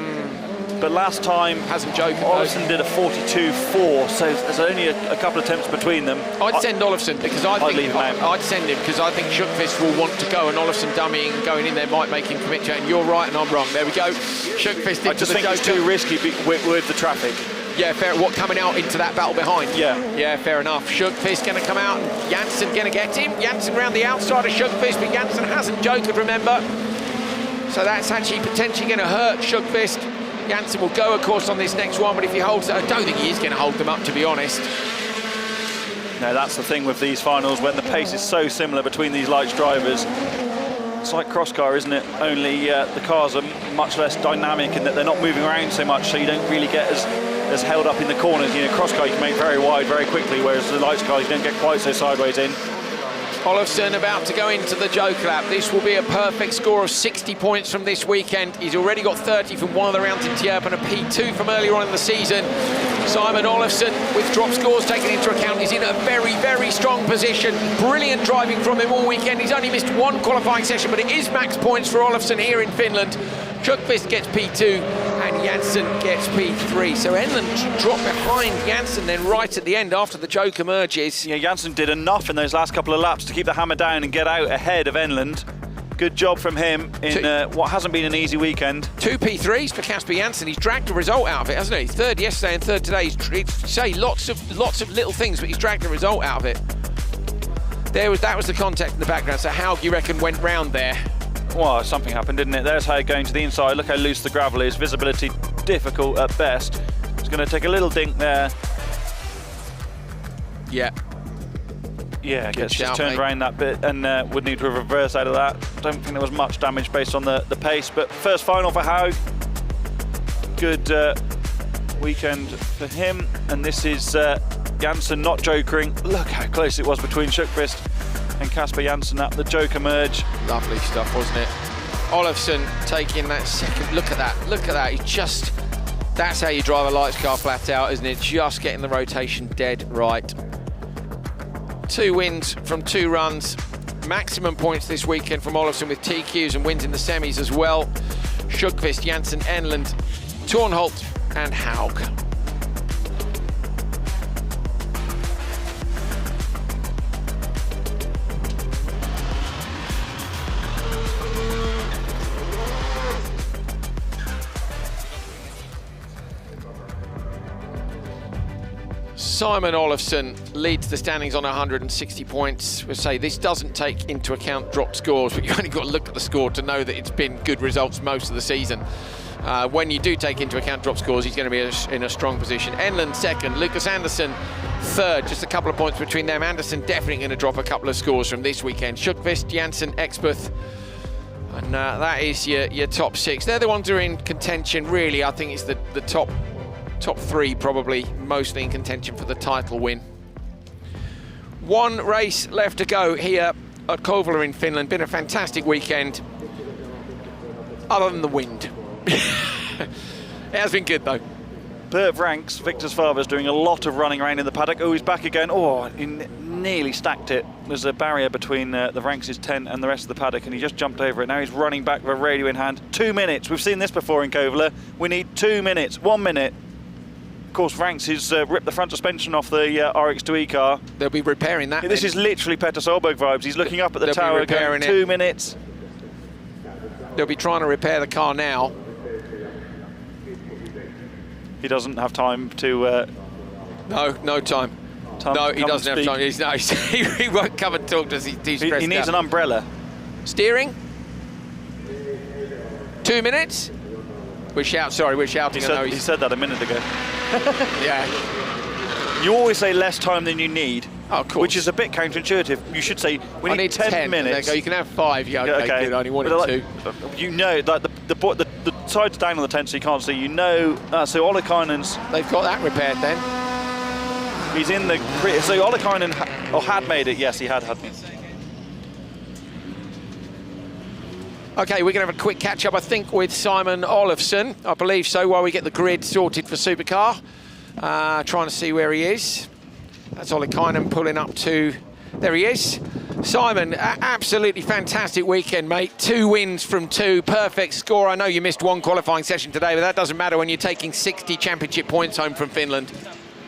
But last time, Olofsson did a 42.4, so there's only a couple of attempts between them. I'd send Olofsson because I'd send him because I think Schuckvist will want to go, and Olofsson dummying and going in there might make him commit to it. And you're right, and I'm wrong. There we go. Schuckvist into the Joker. I just think it's too risky with the traffic. Yeah, fair. What, coming out into that battle behind? Yeah, fair enough. Schuckvist going to come out, and Janssen going to get him. Janssen round the outside of Schuckvist, but Janssen hasn't jokered, remember. So that's actually potentially going to hurt Schuckvist. Janssen will go, of course, on this next one, but if he holds it, I don't think he is going to hold them up, to be honest. No, that's the thing with these finals, when the pace is so similar between these lights drivers. It's like cross car, isn't it? Only the cars are much less dynamic in that they're not moving around so much, so you don't really get as held up in the corners. You know, cross car you can make very wide very quickly, whereas the lights cars you don't get quite so sideways in. Olofsson about to go into the Joker lap. This will be a perfect score of 60 points from this weekend. He's already got 30 from one of the rounds in Tierp and a P2 from earlier on in the season. Simon Olofsson, with drop scores taken into account, is in a very, very strong position. Brilliant driving from him all weekend. He's only missed one qualifying session, but it is max points for Olofsson here in Finland. Schuckvist gets P2 and Janssen gets P3. So Enlund dropped behind Janssen then right at the end after the Joker merges. Yeah, Janssen did enough in those last couple of laps to keep the hammer down and get out ahead of Enlund. Good job from him in what hasn't been an easy weekend. 2 P3s for Kasper Janssen. He's dragged a result out of it, hasn't he? Third yesterday and third today. He's lots of little things, but he's dragged a result out of it. That was the contact in the background. So how do you reckon went round there? Well, something happened, didn't it? There's how going to the inside. Look how loose the gravel is. Visibility difficult at best. It's going to take a little dink there. Yeah. Yeah, gets just turned around that bit and would need to reverse out of that. I don't think there was much damage based on the pace, but first final for Haug. Good weekend for him, and this is Janssen not jokering. Look how close it was between Schuckvist and Kasper Janssen at the Joker merge. Lovely stuff, wasn't it? Olofsson taking that second. Look at that. He just, that's how you drive a lights car flat out, isn't it? Just getting the rotation dead right. 2 wins from 2 runs. Maximum points this weekend from Olofsson with TQs and wins in the semis as well. Schuckvist, Janssen, Enlund, Tornholt and Haug. Simon Olofsson leads the standings on 160 points. We'll say this doesn't take into account drop scores, but you've only got to look at the score to know that it's been good results most of the season. When you do take into account drop scores, he's going to be in a strong position. Enlund second, Lucas Andersson third, just a couple of points between them. Andersson definitely going to drop a couple of scores from this weekend. Schuckvist, Janssen, Expeth, and that is your top 6. They're the ones who are in contention, really. I think it's the top 3 probably mostly in contention for the title win. 1 race left to go here at Kouvola in Finland. Been a fantastic weekend, other than the wind. It has been good though. Bert Vranckx, Victor's father, is doing a lot of running around in the paddock. Oh, he's back again. Oh, he nearly stacked it. There's a barrier between the Vranckx's tent and the rest of the paddock, and he just jumped over it. Now he's running back with a radio in hand. 2 minutes. We've seen this before in Kouvola. We need 2 minutes. 1 minute. Of course, Vranckx has ripped the front suspension off the RX2E car. They'll be repairing that. Yeah, this is literally Petter Solberg vibes. He's looking up at the tower going 2 minutes. They'll be trying to repair the car now. He doesn't have time to... No time. No, he doesn't have time. He won't come and talk to us. He's stressed out. He needs an umbrella. Steering. 2 minutes. We're shouting. He said that a minute ago. Yeah. You always say less time than you need. Oh, of course. Which is a bit counterintuitive. You should say we need 10 minutes. You can have 5. Yeah, okay. Good. I only wanted 2. You know, like the side's down on the tent, so you can't see. You know, so Ollikainen's. They've got that repaired then. He's in the. So Ollikainen had made it. Yes, he had. Okay, we're going to have a quick catch-up, I think, with Simon Olofsson. I believe so, while we get the grid sorted for Supercar. Trying to see where he is. That's Ollikainen pulling up to, there he is. Simon, absolutely fantastic weekend, mate. 2 wins from 2, perfect score. I know you missed 1 qualifying session today, but that doesn't matter when you're taking 60 championship points home from Finland.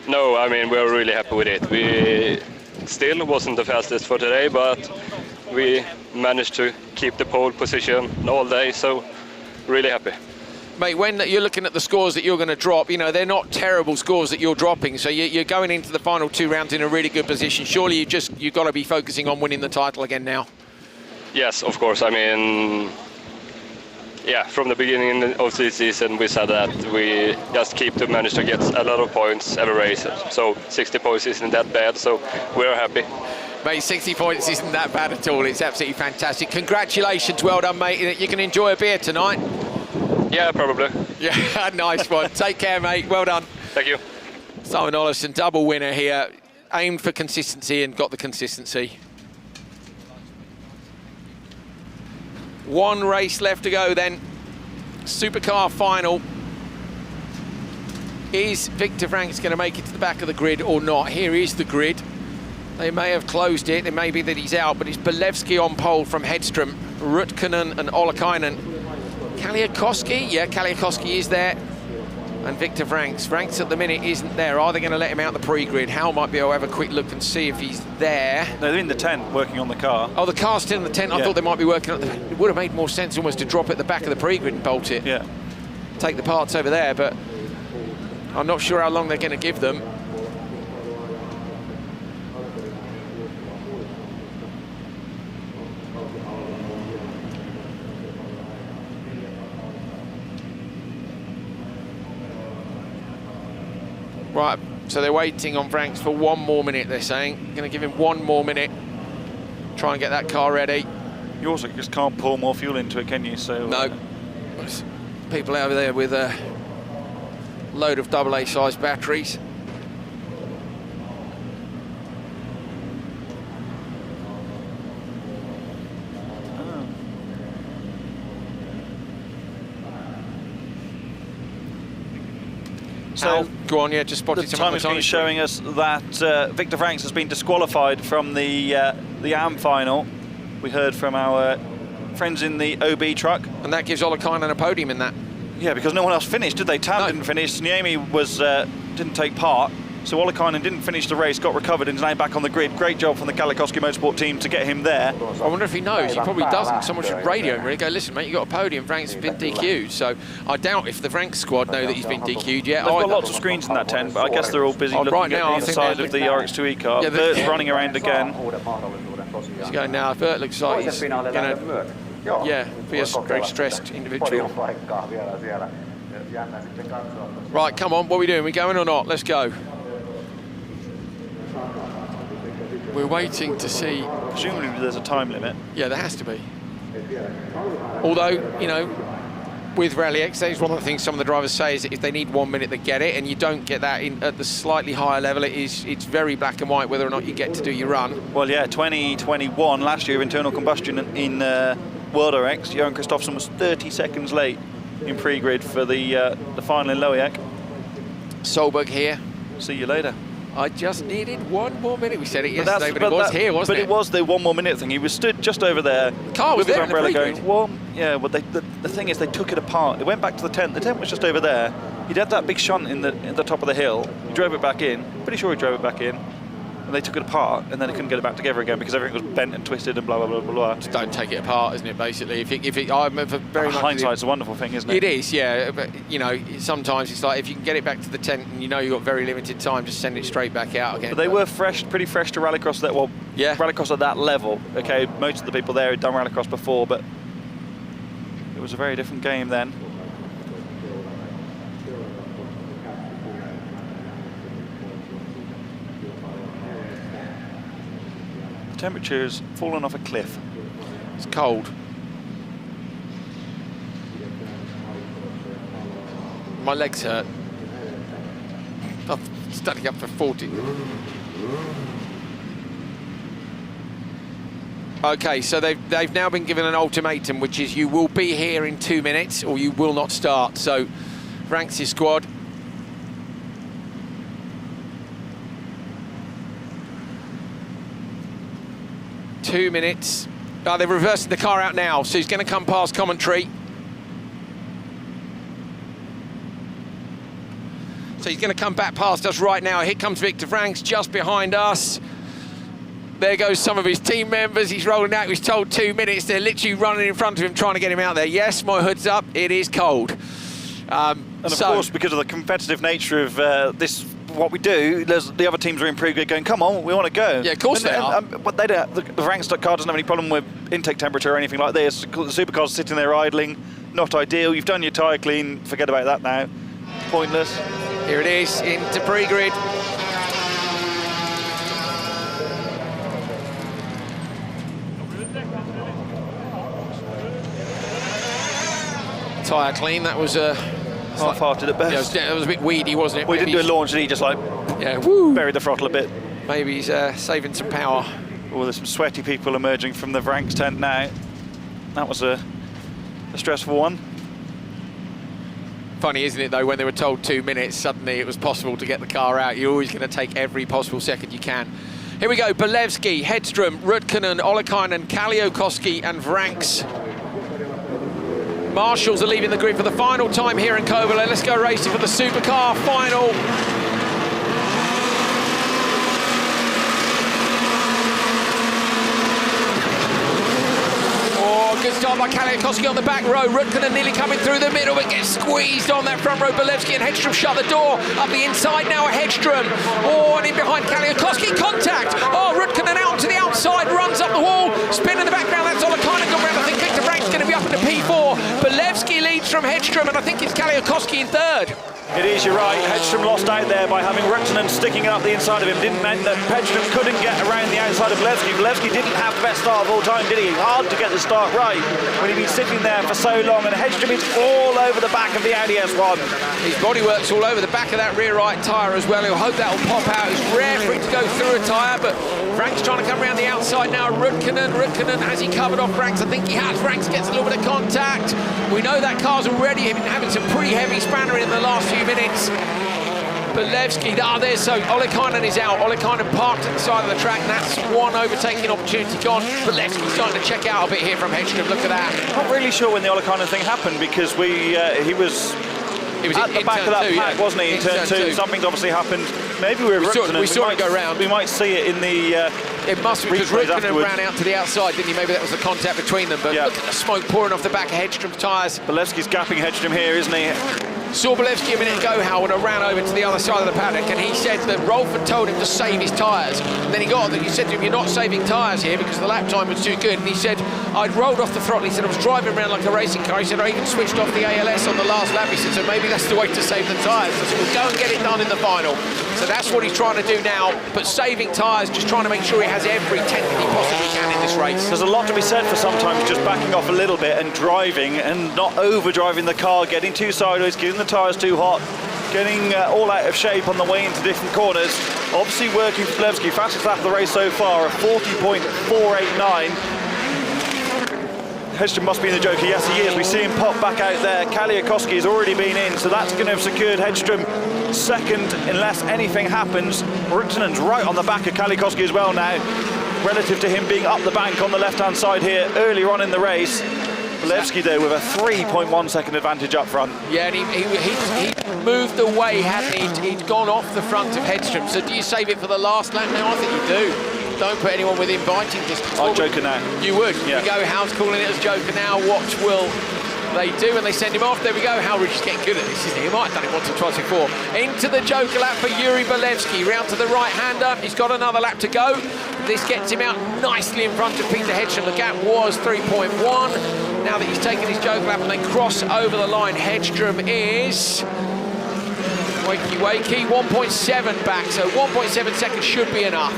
No, I mean, we're really happy with it. We still wasn't the fastest for today, but we managed to keep the pole position all day, so really happy. Mate, when you're looking at the scores that you're going to drop, you know, they're not terrible scores that you're dropping, so you're going into the final 2 rounds in a really good position. Surely you've got to be focusing on winning the title again now. Yes, of course. I mean, yeah, from the beginning of this season we said that we just keep to manage to get a lot of points every race, so 60 points isn't that bad, so we're happy. Mate, 60 points isn't that bad at all. It's absolutely fantastic. Congratulations, well done, mate. You can enjoy a beer tonight. Yeah, probably. Yeah, nice one. Take care, mate. Well done. Thank you. Simon Ollison, double winner here. Aimed for consistency and got the consistency. 1 race left to go then. Supercar final. Is Victor Franks going to make it to the back of the grid or not? Here is the grid. They may have closed it. It may be that he's out, but it's Belevsky on pole from Hedström, Rutkanen and Ollikainen. Kaliakowski, yeah, Kaliakowski is there. And Victor Franks. Franks at the minute isn't there. Are they going to let him out the pre-grid? Hal might be able to have a quick look and see if he's there. No, they're in the tent working on the car. Oh, the car's still in the tent. I thought they might be working on it would have made more sense almost to drop it at the back of the pre-grid and bolt it. Yeah. Take the parts over there, but I'm not sure how long they're going to give them. Right, so they're waiting on Franks for 1 more minute, they're saying. Going to give him 1 more minute. Try and get that car ready. You also just can't pour more fuel into it, can you? So no. There's people over there with a load of AA size batteries. So go on, yeah, just spotted the time machine showing us that Victor Franks has been disqualified from the AM final. We heard from our friends in the OB truck. And that gives Ollikainen a podium in that. Yeah, because no one else finished, did they? Tam didn't finish, Niemi didn't take part. So Ollikainen didn't finish the race, got recovered and is now back on the grid. Great job from the Kaliakowski Motorsport team to get him there. I wonder if he knows. He probably doesn't. Someone should radio him, really go, listen, mate, you got a podium. Frank's been DQ'd. So I doubt if the Franks squad know that he's been DQ'd yet. They've got lots of screens in that tent, but I guess they're all busy looking right now, at the inside of the RX2E car. Yeah, Bert's running around again. He's going now. Bert looks like he's going to, be a very stressed individual. Right, come on, what are we doing? We going or not? Let's go. We're waiting to see. Presumably there's a time limit. Yeah, there has to be. Although, you know, with Rallyx, that's one of the things some of the drivers say is that if they need 1 minute, they get it, and you don't get that at the slightly higher level. It's very black and white whether or not you get to do your run. Well, yeah, 2021, last year, internal combustion in World RX, Johan Kristoffersson was 30 seconds late in pre-grid for the final in Loiak. Solberg here. See you later. I just needed 1 more minute. We said it yesterday, but it was here, wasn't it? But it was the 1 more minute thing. He was stood just over there. The car was with there his umbrella in the going, well, yeah, well, the thing is, they took it apart. It went back to the tent. The tent was just over there. He had that big shunt in the top of the hill. He drove it back in. Pretty sure he drove it back in. And they took it apart, and then they couldn't get it back together again because everything was bent and twisted and blah, blah, blah, blah, blah. Just don't take it apart, isn't it, basically? I'm very much... Hindsight's a wonderful thing, isn't it? It is, yeah. But, you know, sometimes it's like, if you can get it back to the tent and you know you've got very limited time, just send it straight back out again. But they were pretty fresh to Rallycross. Rallycross at that level. Okay, most of the people there had done Rallycross before, but it was a very different game then. Temperature's fallen off a cliff. It's cold. My legs hurt. I'm standing up for 40. Okay, so they've now been given an ultimatum, which is you will be here in 2 minutes or you will not start. So Franks' squad 2 minutes. They're reversing the car out now, so he's going to come past commentary. So he's going to come back past us right now. Here comes Victor Vranckx just behind us. There goes some of his team members. He's rolling out. He was told 2 minutes. They're literally running in front of him, trying to get him out there. Yes, my hood's up. It is cold. And of course, because of the competitive nature of this, what we do, the other teams are in pretty good going, come on, we want to go. Yeah, of course they are. But they don't, the Vranckx car doesn't have any problem with intake temperature or anything like this. The Supercar's sitting there idling, not ideal. You've done your tyre clean, forget about that now. Pointless. Here it is, into pre-grid. Tyre clean, that was half-hearted at best. Yeah, it was a bit weedy, wasn't it? Well, he didn't do a launch, did he? Just like buried the throttle a bit. Maybe he's saving some power. Oh, there's some sweaty people emerging from the Vranckx tent now. That was a stressful one. Funny, isn't it, though, when they were told 2 minutes, suddenly it was possible to get the car out. You're always going to take every possible second you can. Here we go, Bolevsky, Hedström, Rutkanen, Olekainen, Kalliokoski and Vranckx. Marshals are leaving the grid for the final time here in Kouvola. Let's go racing for the Supercar final. Good start by Kalliokoski on the back row. Rutkanen nearly coming through the middle, but gets squeezed on that front row. Bolevsky and Hedström shut the door. Up the inside now at Hedström. Oh, and in behind Kalliokoski. Contact. Oh, Rutkanen out to the outside, runs up the wall. Spin in the background. That's Olekainen gone round. I think Victor Vranckx going to be up into P4. Bolevsky leads from Hedström, and I think it's Kalliokoski in third. It is, you're right. Hedström lost out there by having Rutkanen sticking up the inside of him. Didn't mean that Hedström couldn't get around the outside of Bolevsky. Bolevsky didn't have the best start of all time, did he? Hard to get the start right when he'd been sitting there for so long. And Hedström is all over the back of the Audi S1. His bodywork's all over the back of that rear right tyre as well. He'll hope that'll pop out. It's rare for it to go through a tyre, but Vranckx trying to come around the outside now. Rutkanen, has he covered off Vranckx? I think he has. Vranckx gets a little bit of contact. We know that car's already been having some pretty heavy spanner in the last few minutes. Bolevsky, Olekainen is out. Olekainen parked at the side of the track, and that's one overtaking opportunity gone. Bolevsky's starting to check out a bit here from Hedström. Look at that. Not really sure when the Olekainen thing happened, because he was at the back of that pack, wasn't he? In turn two. Something's obviously happened. Maybe we saw it go round. We might see it in the. It must be because Rutkanen ran out to the outside, didn't he? Maybe that was the contact between them. But look at the smoke pouring off the back of Hedström's tyres. Bolevsky's gapping Hedström here, isn't he? Saw Bolevsky a minute ago, Hal, when I ran over to the other side of the paddock, and he said that Rolf had told him to save his tyres. And then he got on and he said to him, you're not saving tyres here because the lap time was too good. And he said, I'd rolled off the throttle. He said, I was driving around like a racing car. He said, I even switched off the ALS on the last lap. He said, so maybe that's the way to save the tyres. I said, we'll go and get it done in the final. So that's what he's trying to do now, but saving tyres, just trying to make sure he has every tenth he possibly can in this race. There's a lot to be said for sometimes just backing off a little bit and driving and not over-driving the car, getting too sideways, getting the tyres too hot, getting all out of shape on the way into different corners. Obviously working for Bolevsky, fastest lap of the race so far, a 40.489. Hedström must be in the joker. Yes, he is. We see him pop back out there. Kalliokoski has already been in, so that's going to have secured Hedström second unless anything happens. Rutkanen's right on the back of Kalliokoski as well now, relative to him being up the bank on the left-hand side here earlier on in the race. Bolevsky though with a 3.1 second advantage up front. Yeah, and he moved away, hadn't he? He'd gone off the front of Hedström. So do you save it for the last lap now? I think you do. Don't put anyone within biting distance. I'd Joker now. You would. Yeah. Here we go. Hal's calling it as Joker now. What will they do when they send him off? There we go. Hal Ridge is getting good at this, isn't he? He might have done it once or twice before. Into the Joker lap for Yuri Bolevsky. Round to the right-hander. He's got another lap to go. This gets him out nicely in front of Peter Hedström. The gap was 3.1. Now that he's taken his Joker lap and they cross over the line, Hedström is wakey 1.7 back. So 1.7 seconds should be enough.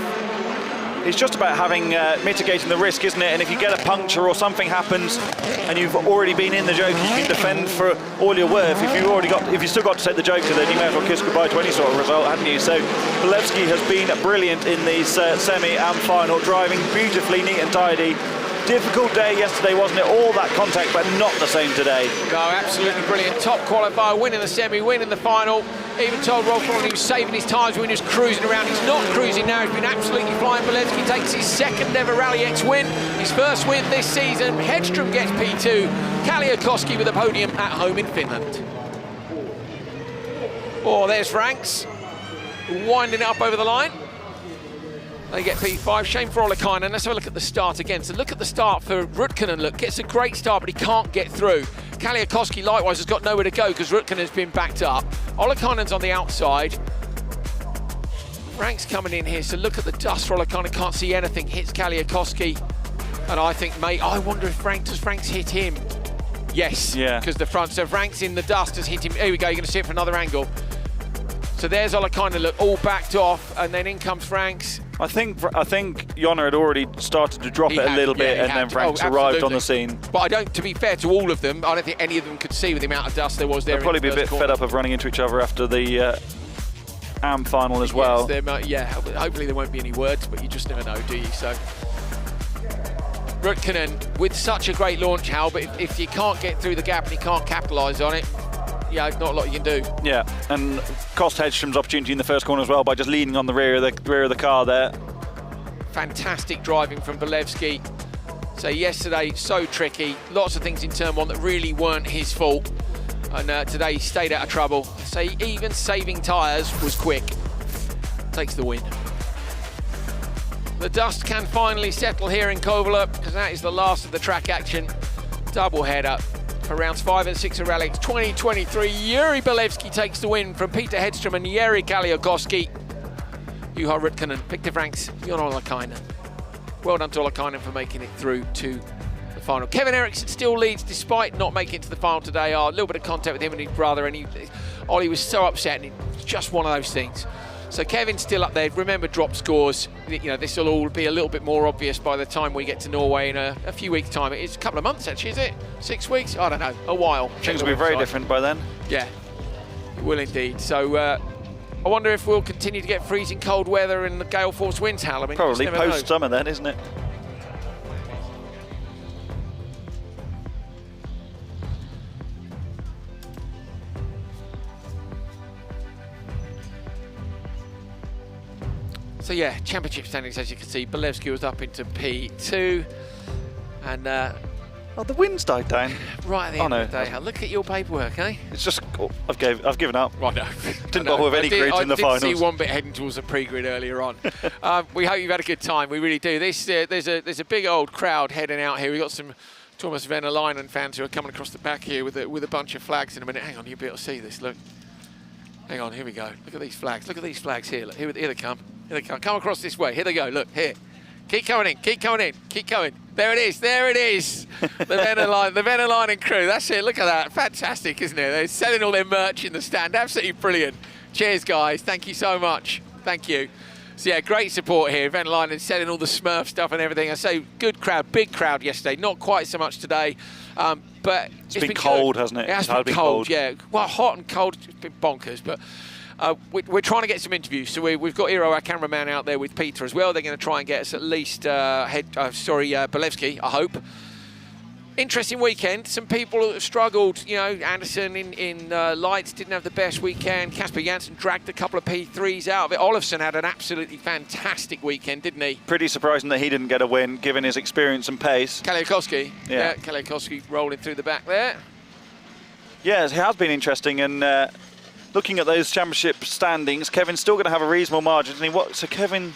It's just about having mitigating the risk, isn't it? And if you get a puncture or something happens, and you've already been in the Joker, you can defend for all you're worth. If you still got to take the Joker, then you may as well kiss goodbye to any sort of result, hadn't you? So Bolevsky has been brilliant in these semi and final, driving beautifully, neat and tidy. Difficult day yesterday, wasn't it? All that contact, but not the same today. No, absolutely brilliant. Top qualifier, winning the semi, winning the final. Even told Rolf he was saving his tyres when he was cruising around. He's not cruising now, he's been absolutely flying. Bolevsky takes his second ever Rallyx win, his first win this season. Hedström gets P2, Kalliokoski with a podium at home in Finland. Oh, there's Franks, winding it up over the line. They get P5, shame for Ollikainen. Let's have a look at the start again. So look at the start for Rutkanen. Look, gets a great start, but he can't get through. Kalliokoski likewise has got nowhere to go because Rutkanen's been backed up. Ollikainen's on the outside. Frank's coming in here, so look at the dust for Ollikainen, can't see anything. Hits Kalliokoski, and I think, mate, I wonder if Frank's hit him. Yes, because the front, so Frank's in the dust has hit him. Here we go, you're going to see it from another angle. So there's Ollikainen, look, all backed off, and then in comes Franks. I think Jonna had already started to drop it a little bit, and then Franks arrived on the scene. But I don't, to be fair to all of them, I don't think any of them could see with the amount of dust there was there. They'll probably be a bit fed up of running into each other after the AM final as well. Yes, hopefully there won't be any words, but you just never know, do you? So Rutkanen with such a great launch, Hal, but if you can't get through the gap and you can't capitalise on it, yeah, not a lot you can do. Yeah, and cost Hedström's opportunity in the first corner as well by just leaning on the rear of the car there. Fantastic driving from Bolevsky. So yesterday, so tricky. Lots of things in turn one that really weren't his fault. And today he stayed out of trouble. So even saving tyres was quick. Takes the win. The dust can finally settle here in Kouvola because that is the last of the track action. Double header. For rounds 5 and 6 of Rallyx 2023, Jyri Bolevsky takes the win from Peter Hedström and Jari Kalliokoski. Juha Rutkanen, Victor Franks, Jonna Ollikainen. Well done to Ollikainen for making it through to the final. Kevin Eriksson still leads despite not making it to the final today. A little bit of contact with him and his brother, and Ollie was so upset, and it's just one of those things. So Kevin's still up there. Remember, drop scores. You know, this will all be a little bit more obvious by the time we get to Norway in a few weeks' time. It's a couple of months, actually, is it? 6 weeks? I don't know. A while. Things will be very different by then. Yeah, it will indeed. So I wonder if we'll continue to get freezing cold weather and the gale force winds, Hal. I mean, probably post-summer then, isn't it? So yeah, championship standings, as you can see, Bolevsky was up into P2, and oh, the wind's died down. Right at the end of the day, look at your paperwork, eh? It's just, I've given up. Right, no. Didn't bother with any grids in the finals. I did see one bit heading towards a pre-grid earlier on. We hope you've had a good time. We really do. There's a big old crowd heading out here. We've got some Thomas Venäläinen fans who are coming across the back here with a bunch of flags in a minute. Hang on, you'll be able to see this. Look. Hang on, here we go. Look at these flags. Look at these flags here. Look, here they come. Here they come. Come across this way. Here they go. Look, here. Keep coming in. Keep coming in. Keep coming. There it is. There it is. The Venäläinen crew. That's it. Look at that. Fantastic, isn't it? They're selling all their merch in the stand. Absolutely brilliant. Cheers, guys. Thank you so much. Thank you. So, yeah, great support here. Venäläinen selling all the Smurf stuff and everything. I say good crowd, big crowd yesterday. Not quite so much today. But it's been cold, hasn't it? It has been cold, yeah. Well, hot and cold. It's been bonkers. But we're trying to get some interviews. So we've got Eero, our cameraman, out there with Peter as well. They're going to try and get us at least Bolevsky, I hope. Interesting weekend. Some people have struggled. You know, Anderson in lights didn't have the best weekend. Kasper Janssen dragged a couple of P3s out of it. Olofsson had an absolutely fantastic weekend, didn't he? Pretty surprising that he didn't get a win, given his experience and pace. Kalliokoski. Yeah, Kalliokoski rolling through the back there. Yeah, it has been interesting. And looking at those championship standings, Kevin's still going to have a reasonable margin. So Kevin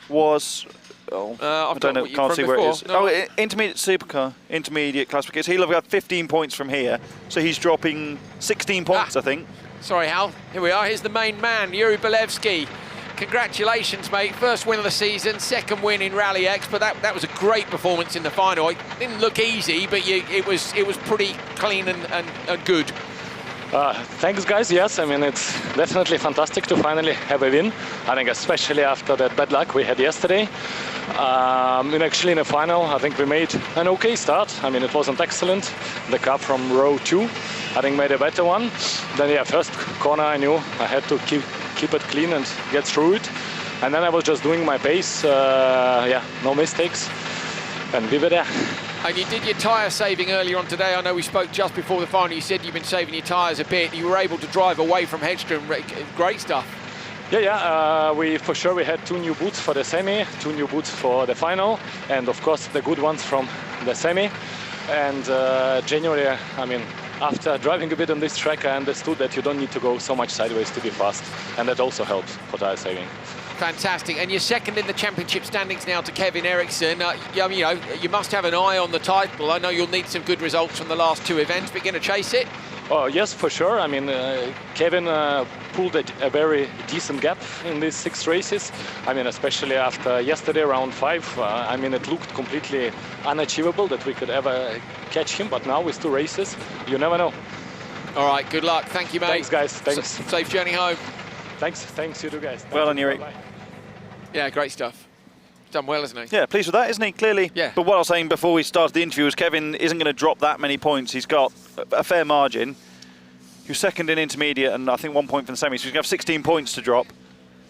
was... I don't know, can't see where it is. No. Oh, intermediate supercar, intermediate classification. He'll have got 15 points from here, so he's dropping 16 points, I think. Sorry, Hal. Here we are. Here's the main man, Jyri Bolevsky. Congratulations, mate. First win of the season, second win in Rallyx, but that was a great performance in the final. It didn't look easy, but it was pretty clean and good. Thanks, guys. Yes, I mean, it's definitely fantastic to finally have a win. I think especially after that bad luck we had yesterday. Actually in the final, I think we made an okay start. I mean, it wasn't excellent. The car from row 2, I think, made a better one. Then, yeah, first corner I knew I had to keep it clean and get through it. And then I was just doing my pace. Yeah, no mistakes. we were there. And you did your tyre saving earlier on today. I know we spoke just before the final. You said you've been saving your tyres a bit. You were able to drive away from Hedstrom. Great stuff. Yeah. We had 2 new boots for the semi, 2 new boots for the final, and of course the good ones from the semi. And January, I mean, after driving a bit on this track, I understood that you don't need to go so much sideways to be fast, and that also helps for tyre saving. Fantastic. And you're second in the championship standings now to Kevin Eriksson. You must have an eye on the title. I know you'll need some good results from the last 2 events, but you're going to chase it? Oh, yes, for sure. I mean, Kevin pulled a very decent gap in these 6 races. I mean, especially after yesterday, round 5. I mean, it looked completely unachievable that we could ever catch him, but now with 2 races, you never know. All right, good luck. Thank you, mate. Thanks, guys. Thanks. Safe journey home. Thanks, you two guys. Well done, Yuri. Yeah, great stuff. Done well, hasn't he? Yeah, pleased with that, isn't he? Clearly. Yeah. But what I was saying before we started the interview was Kevin isn't going to drop that many points. He's got a fair margin. He was second in intermediate and I think 1 point from the semi. So he's going to have 16 points to drop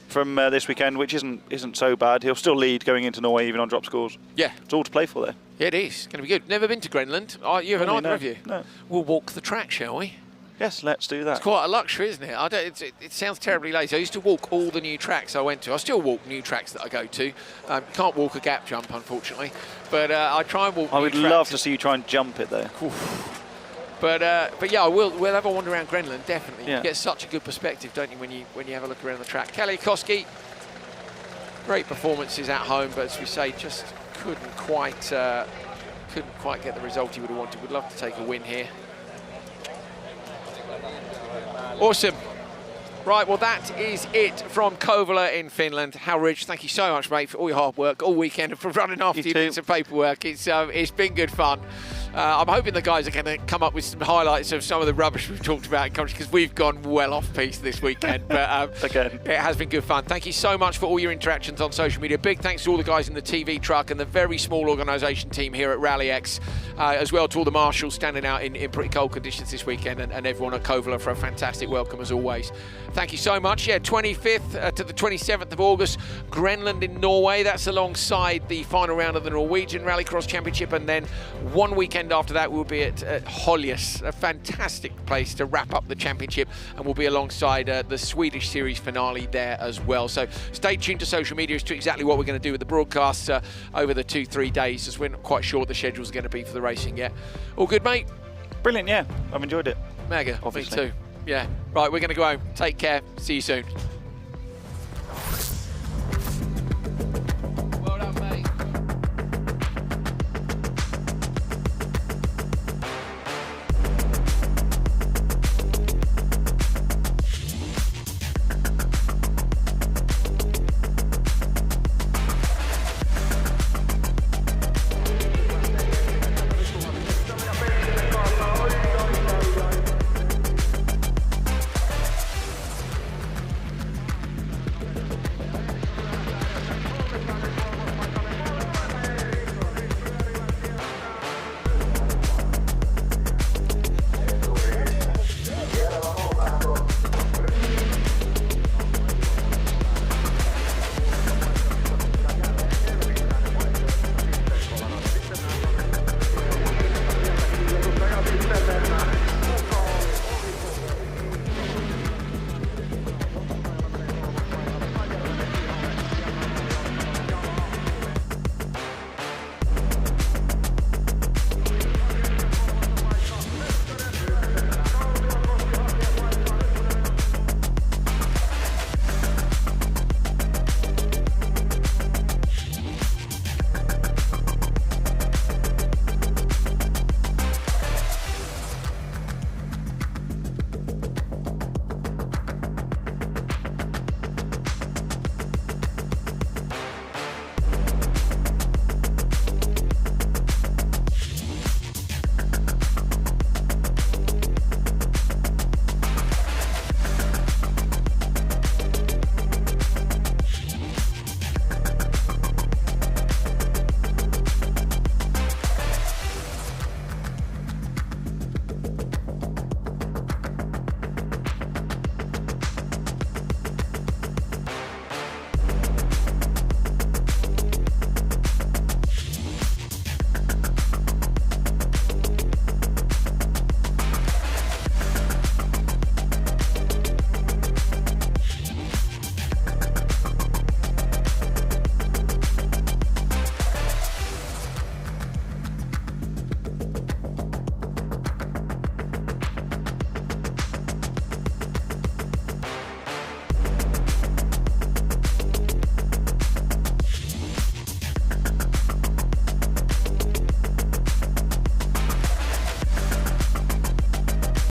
from this weekend, which isn't so bad. He'll still lead going into Norway, even on drop scores. Yeah. It's all to play for there. Yeah, it is. It's going to be good. Never been to Greenland. You haven't either, have you? No. We'll walk the track, shall we? Yes, let's do that. It's quite a luxury, isn't it? It sounds terribly lazy. I used to walk all the new tracks I went to. I still walk new tracks that I go to. Can't walk a gap jump, unfortunately. But I try and walk I would new tracks. love to see you try and jump it there. Oof. But yeah, we'll have a wander around Greenland, definitely. Yeah. You get such a good perspective, don't you, when you have a look around the track. Kalle Koski, great performances at home, but as we say, just couldn't quite get the result he would have wanted. Would love to take a win here. Awesome. Right, well, that is it from Kouvola in Finland. Hal Ridge, thank you so much, mate, for all your hard work all weekend and for running after you did some paperwork. It's been good fun. I'm hoping the guys are going to come up with some highlights of some of the rubbish we've talked about in country, because we've gone well off piece this weekend. But Again. It has been good fun. Thank you so much for all your interactions on social media. Big thanks to all the guys in the TV truck and the very small organisation team here at Rallyx, as well to all the marshals standing out in pretty cold conditions this weekend, and everyone at Kouvola for a fantastic welcome as always. Thank you so much. Yeah, 25th to the 27th of August, Grenland in Norway. That's alongside the final round of the Norwegian Rallycross Championship, and then 1 weekend after that we'll be at Holjes, a fantastic place to wrap up the championship, and we'll be alongside the Swedish Series finale there as well. So stay tuned to social media as to exactly what we're going to do with the broadcasts over the 2-3 days, as we're not quite sure what the schedule's going to be for the racing yet. All good, mate? Brilliant, yeah. I've enjoyed it. Mega. Obviously. Me too. Yeah. Right, we're going to go home. Take care. See you soon.